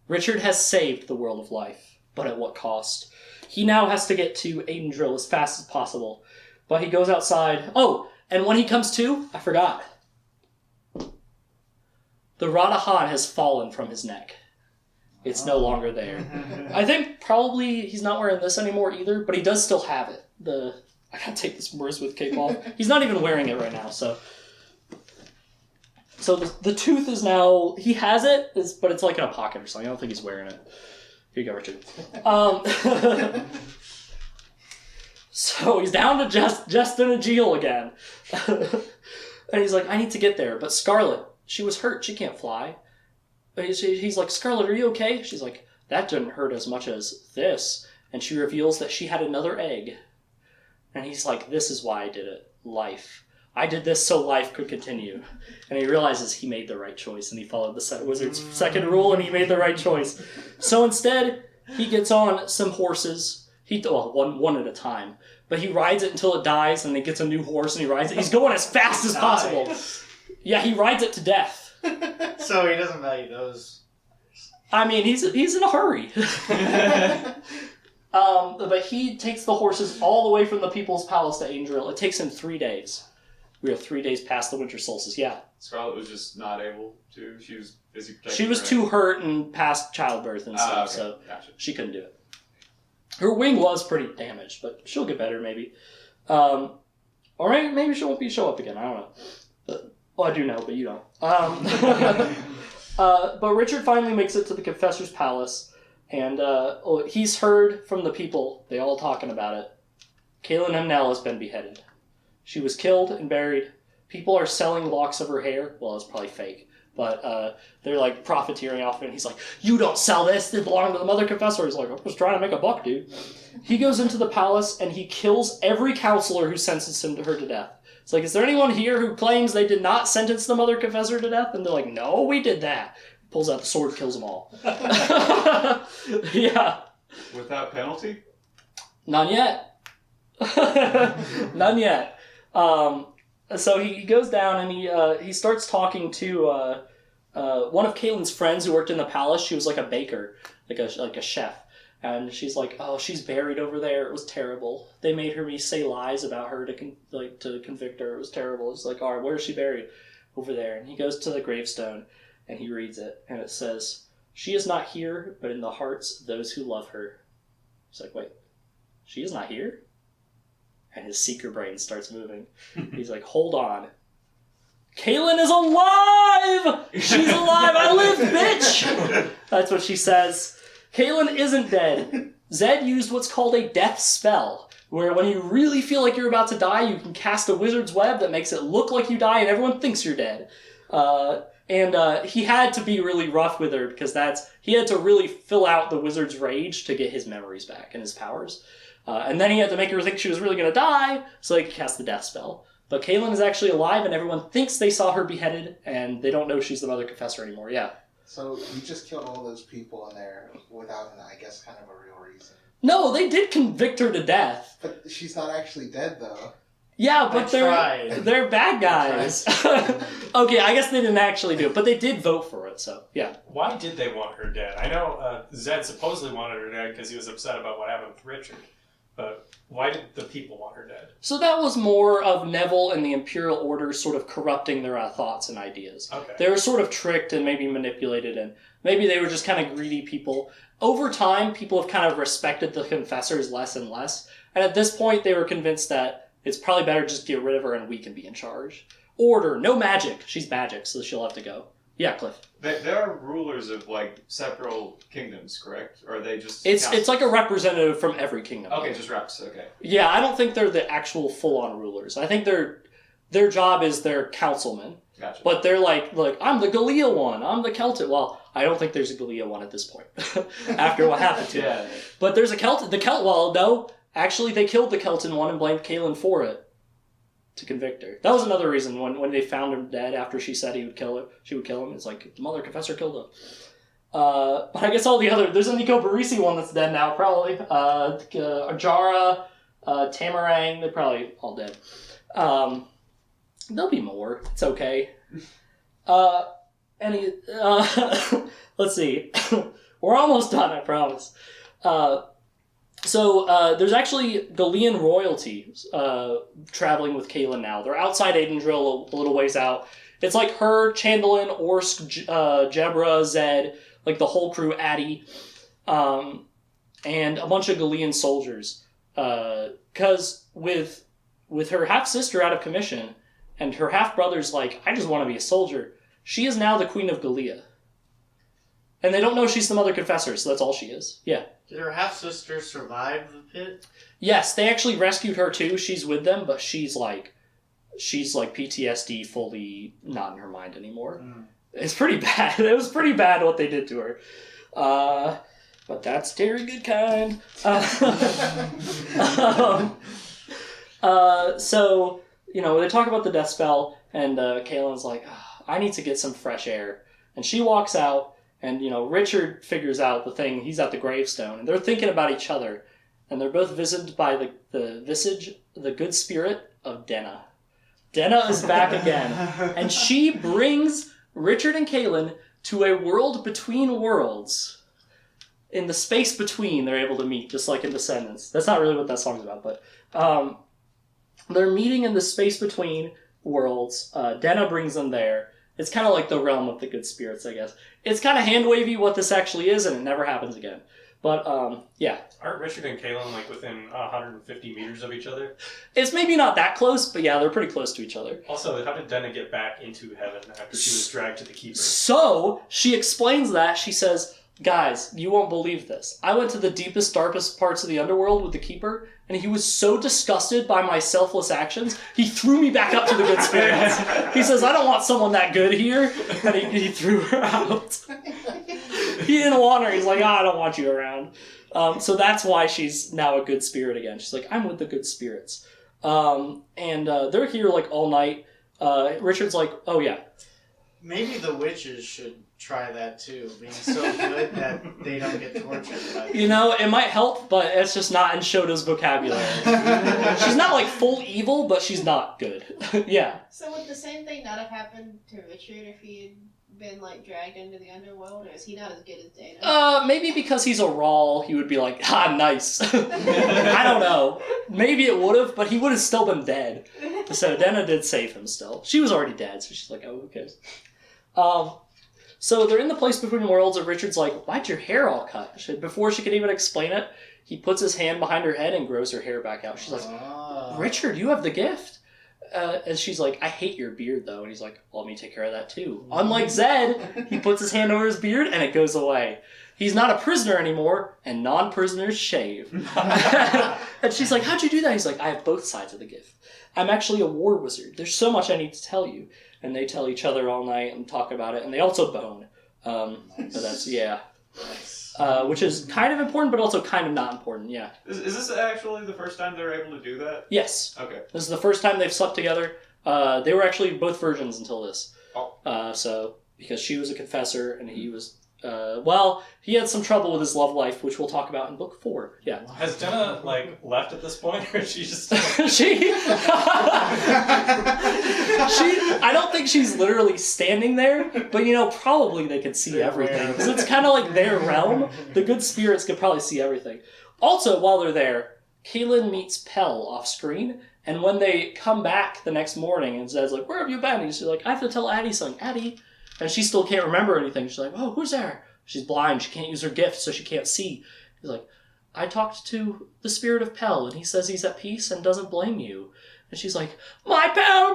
Richard has saved the world of life, but at what cost? He now has to get to Aidendrill as fast as possible, but he goes outside. Oh, and when he comes to, I forgot. The Radahan has fallen from his neck. It's no longer there. I think probably he's not wearing this anymore either, but he does still have it. I gotta take this Merswith cape off. He's not even wearing it right now, so... So the tooth is now... He has it, but it's like in a pocket or something. I don't think he's wearing it. Here you go, Richard. So he's down to just in a Jeel again. And he's like, I need to get there. But Scarlett, she was hurt. She can't fly. He's like, Scarlett, are you okay? She's like, that didn't hurt as much as this. And she reveals that she had another egg. And he's like, this is why I did it. Life. I did this so life could continue. And he realizes he made the right choice, and he followed the wizard's second rule, and he made the right choice. So instead, he gets on some horses. One at a time. But he rides it until it dies, and he gets a new horse, and he rides it. He's going as fast as possible. Yeah, he rides it to death. So he doesn't value those. I mean, he's in a hurry. But he takes the horses all the way from the People's Palace to Aidendrill. It takes him 3 days. We are 3 days past the winter solstice, yeah. Scarlett was just not able to. She was busy protecting She was her too egg. hurt and past childbirth and stuff, Okay. so Gotcha. she couldn't do it. Her wing was pretty damaged, but she'll get better, maybe. Or maybe she won't show up again, I don't know. Well, I do know, but you don't. But Richard finally makes it to the Confessor's Palace, and he's heard from the people. They all talking about it. Kaylin Hemnell has been beheaded. She was killed and buried. People are selling locks of her hair. Well, it's probably fake. But they're like profiteering off it. And he's like, you don't sell this. They belong to the Mother Confessor. He's like, I'm just trying to make a buck, dude. He goes into the palace and he kills every counselor who sentenced her to death. It's like, is there anyone here who claims they did not sentence the Mother Confessor to death? And they're like, no, we did that. Pulls out the sword, kills them all. Yeah. Without penalty? None yet. None yet. So he goes down and he starts talking to one of Caitlyn's friends who worked in the palace. She was like a baker, like a chef, and she's like, "Oh, she's buried over there. It was terrible. They made me say lies about her to convict her. It was terrible." It's like, "All right, where is she buried?" Over there. And he goes to the gravestone and he reads it, and it says, "She is not here, but in the hearts of those who love her." He's like, "Wait, she is not here?" And his seeker brain starts moving. He's like, hold on. Kaylin is alive! She's alive! I live, bitch! That's what she says. Kaylin isn't dead. Zed used what's called a death spell, where when you really feel like you're about to die, you can cast a wizard's web that makes it look like you die and everyone thinks you're dead. And he had to be really rough with her because he had to really fill out the wizard's rage to get his memories back and his powers. And then he had to make her think she was really going to die, so he could cast the death spell. But Kaylin is actually alive, and everyone thinks they saw her beheaded, and they don't know she's the Mother Confessor anymore, yeah. So you just killed all those people in there without, I guess, kind of a real reason. No, they did convict her to death. But she's not actually dead, though. Yeah, but tried. they're bad guys. Okay, I guess they didn't actually do it, but they did vote for it, so yeah. Why did they want her dead? I know Zed supposedly wanted her dead because he was upset about what happened with Richard, but why did the people want her dead? So that was more of Neville and the Imperial Order sort of corrupting their thoughts and ideas. Okay. They were sort of tricked and maybe manipulated, and maybe they were just kind of greedy people. Over time, people have kind of respected the Confessors less and less, and at this point, they were convinced that it's probably better just to get rid of her and we can be in charge. Order, no magic. She's magic, so she'll have to go. Yeah, Cliff. There are rulers of like several kingdoms, correct? Or are they just? It's like a representative from every kingdom. Okay, just reps. Okay. Yeah, I don't think they're the actual full-on rulers. I think their job is they're councilmen. Gotcha. But they're like, I'm the Gallia one. I'm the Celtic. Well, I don't think there's a Gallia one at this point. After what happened to yeah. him. But there's a Celt. Well, no. Actually, they killed the Kelton one and blamed Kaelin for it. To convict her. That was another reason when they found him dead after she said she would kill him. It's like, the Mother Confessor killed him. But I guess all the other... There's a Nico Barisi one that's dead now, probably. Ajara, Tamarang, they're probably all dead. There'll be more. It's okay. Let's see. We're almost done, I promise. So there's actually Gallian royalty traveling with Kaelin now. They're outside Aidendrill, a little ways out. It's like her, Chandlin, Orsk, Jebra, Zed, like the whole crew, Addy, and a bunch of Gallian soldiers. Because with her half-sister out of commission, and her half-brother's like, I just want to be a soldier, she is now the Queen of Gallia. And they don't know she's the Mother Confessor, so that's all she is. Yeah. Did her half-sister survive the pit? Yes, they actually rescued her too. She's with them, but she's like PTSD, fully not in her mind anymore. It's pretty bad. It was pretty bad what they did to her. But that's Terry Goodkind. So, they talk about the death spell, and Kaelin's like, I need to get some fresh air. And she walks out, and, Richard figures out the thing. He's at the gravestone, and they're thinking about each other. And they're both visited by the good spirit of Denna. Denna is back again. And she brings Richard and Kaelin to a world between worlds. In the space between, they're able to meet, just like in Descendants. That's not really what that song's about, but they're meeting in the space between worlds. Denna brings them there. It's kind of like the realm of the good spirits, I guess. It's kind of hand-wavy what this actually is, and it never happens again. But, yeah. Aren't Richard and Kaelin, within 150 meters of each other? It's maybe not that close, but yeah, they're pretty close to each other. Also, how did Denna get back into heaven after she was dragged to the Keeper? So, she explains that. She says, guys, you won't believe this. I went to the deepest, darkest parts of the underworld with the Keeper, and he was so disgusted by my selfless actions, he threw me back up to the good spirits. He says, I don't want someone that good here, and he threw her out. He didn't want her. He's like, I don't want you around. So that's why she's now a good spirit again. She's like, I'm with the good spirits. And they're here, all night. Richard's like, oh, yeah. Maybe the witches should try that, too. Being so good that they don't get tortured by them. It might help, but it's just not in Shota's vocabulary. She's not, full evil, but she's not good. Yeah. So would the same thing not have happened to Richard if he had been, dragged into the underworld, or is he not as good as Dana? Maybe because he's a Rawl, he would be like, nice. I don't know. Maybe it would have, but he would have still been dead. So Dana did save him still. She was already dead, so she's like, oh, who cares? So they're in the place between worlds, and Richard's like, why'd your hair all cut? Before she could even explain it, he puts his hand behind her head and grows her hair back out. She's like, Richard, you have the gift. And she's like, I hate your beard, though. And he's like, well, let me take care of that, too. Unlike Zed, he puts his hand over his beard, and it goes away. He's not a prisoner anymore, and non-prisoners shave. And she's like, how'd you do that? He's like, I have both sides of the gift. I'm actually a war wizard. There's so much I need to tell you. And they tell each other all night and talk about it, and they also bone. Nice. So that's, yeah. Nice. Which is kind of important, but also kind of not important, yeah. Is this actually the first time they're able to do that? Yes. Okay. This is the first time they've slept together. They were actually both virgins until this. Oh. So, because she was a confessor and he was well, he had some trouble with his love life, which we'll talk about in book 4. Yeah. Has Jenna, like, left at this point, or is she just... I don't think she's literally standing there, but, probably they could see everything. Because it's kind of like their realm. The good spirits could probably see everything. Also, while they're there, Kaylin meets Pell off screen, and when they come back the next morning and says, like, where have you been? And she's like, I have to tell Addie something. Addie... And she still can't remember anything. She's like, oh, who's there? She's blind. She can't use her gift, so she can't see. He's like, I talked to the spirit of Pell, and he says he's at peace and doesn't blame you. And she's like, my Pell!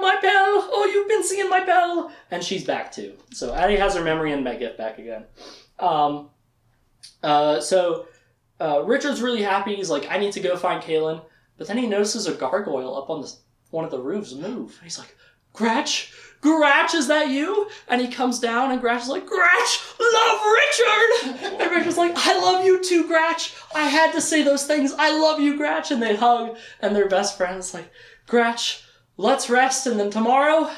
Oh, you've been seeing my Pell! And she's back, too. So Addie has her memory and gift back again. Richard's really happy. He's like, I need to go find Kaylin. But then he notices a gargoyle up on one of the roofs move. He's like, Gratch, is that you? And he comes down, and Gratch is like, Gratch, love Richard! And Richard's like, I love you too, Gratch. I had to say those things. I love you, Gratch. And they hug, and they're best friends. Like, Gratch, let's rest, and then tomorrow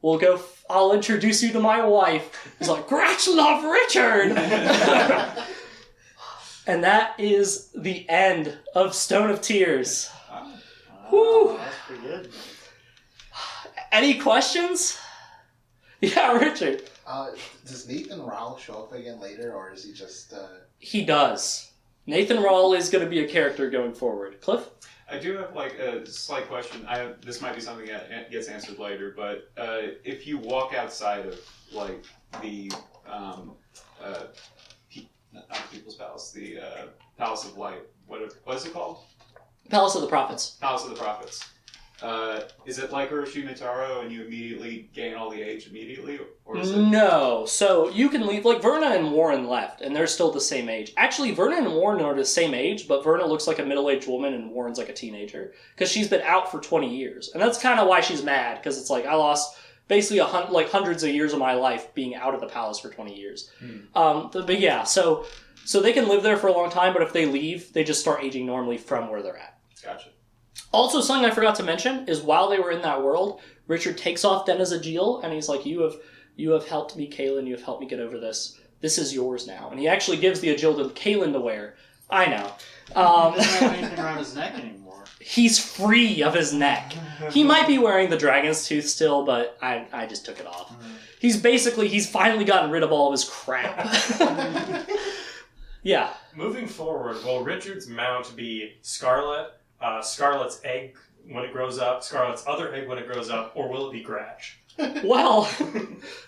we'll go. I'll introduce you to my wife. He's like, Gratch, love Richard! And that is the end of Stone of Tears. Whew. That's pretty good. Any questions? Yeah, Richard. Does Nathan Rowell show up again later, or is he just... He does. Nathan Rowell is going to be a character going forward. Cliff? I do have like a slight question. This might be something that gets answered later, but if you walk outside of like the not People's Palace, the Palace of Light, what is it called? Palace of the Prophets. Palace of the Prophets. Is it like Orochimaru Taro and you immediately gain all the age immediately? Or is it... No. So you can leave, like Verna and Warren left, and they're still the same age. Actually, Verna and Warren are the same age, but Verna looks like a middle-aged woman and Warren's like a teenager. Because she's been out for 20 years. And that's kind of why she's mad, because it's like, I lost basically hundreds of years of my life being out of the palace for 20 years. But yeah, so they can live there for a long time, but if they leave, they just start aging normally from where they're at. Gotcha. Also, something I forgot to mention is while they were in that world, Richard takes off Denizagil, and he's like, you have helped me, Kaylin, you have helped me get over this. This is yours now. And he actually gives the Agil to Kaylin to wear. I know. He doesn't have anything around his neck anymore. He's free of his neck. He might be wearing the dragon's tooth still, but I just took it off. He's finally gotten rid of all of his crap. Yeah. Moving forward, will Richard's mount be Scarlet, Scarlet's egg when it grows up, Scarlet's other egg when it grows up, or will it be Gratch? Well,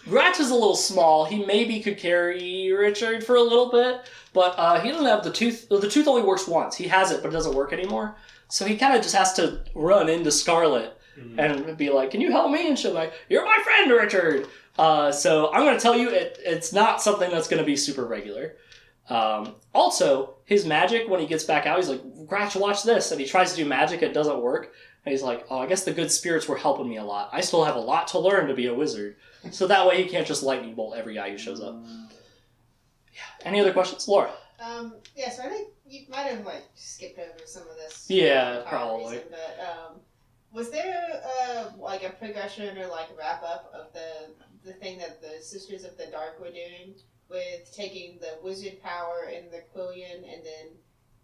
Gratch is a little small. He maybe could carry Richard for a little bit, but he doesn't have the tooth. The tooth only works once. He has it, but it doesn't work anymore. So he kind of just has to run into Scarlet and be like, can you help me? And she'll be like, you're my friend, Richard! So I'm going to tell you, it's not something that's going to be super regular. Also, his magic, when he gets back out, he's like, Gratch, watch this. And he tries to do magic, it doesn't work. And he's like, oh, I guess the good spirits were helping me a lot. I still have a lot to learn to be a wizard. So that way he can't just lightning bolt every guy who shows up. Yeah. Any other questions? Laura? Yeah, so I think you might have, skipped over some of this. Yeah, probably. Reason, but, was there, a progression or, wrap-up of the thing that the Sisters of the Dark were doing with taking the wizard power in the Quillian and then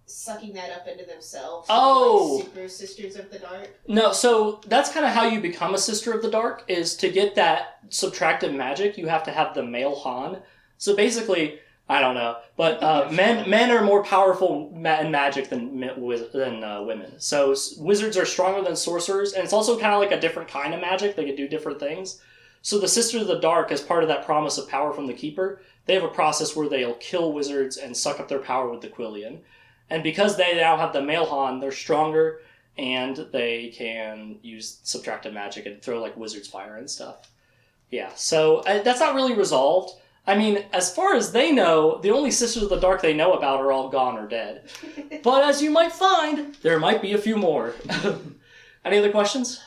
sucking that up into themselves? Oh! Super Sisters of the Dark? No, so that's kind of how you become a Sister of the Dark, is to get that subtractive magic, you have to have the male Han. So basically, I don't know, but men are more powerful in magic than women. So wizards are stronger than sorcerers, and it's also kind of like a different kind of magic. They can do different things. So the Sisters of the Dark, as part of that promise of power from the Keeper, they have a process where they'll kill wizards and suck up their power with the Quillian. And because they now have the male Han, they're stronger, and they can use subtractive magic and throw, wizard's fire and stuff. Yeah, so that's not really resolved. I mean, as far as they know, the only Sisters of the Dark they know about are all gone or dead. But as you might find, there might be a few more. Any other questions?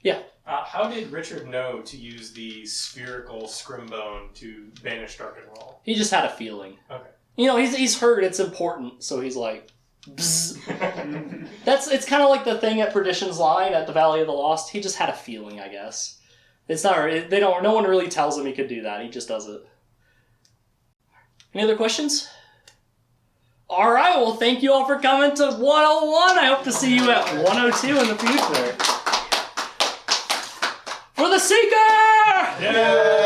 Yeah. How did Richard know to use the spherical scrimbone to banish Darkenwall? He just had a feeling. Okay. He's heard it's important, so he's like, bzz. It's kind of like the thing at Perdition's Line at the Valley of the Lost. He just had a feeling, I guess. It's not. No one really tells him he could do that. He just does it. Any other questions? Alright, well, thank you all for coming to 101. I hope to see you at 102 in the future. For the Seeker! Yeah!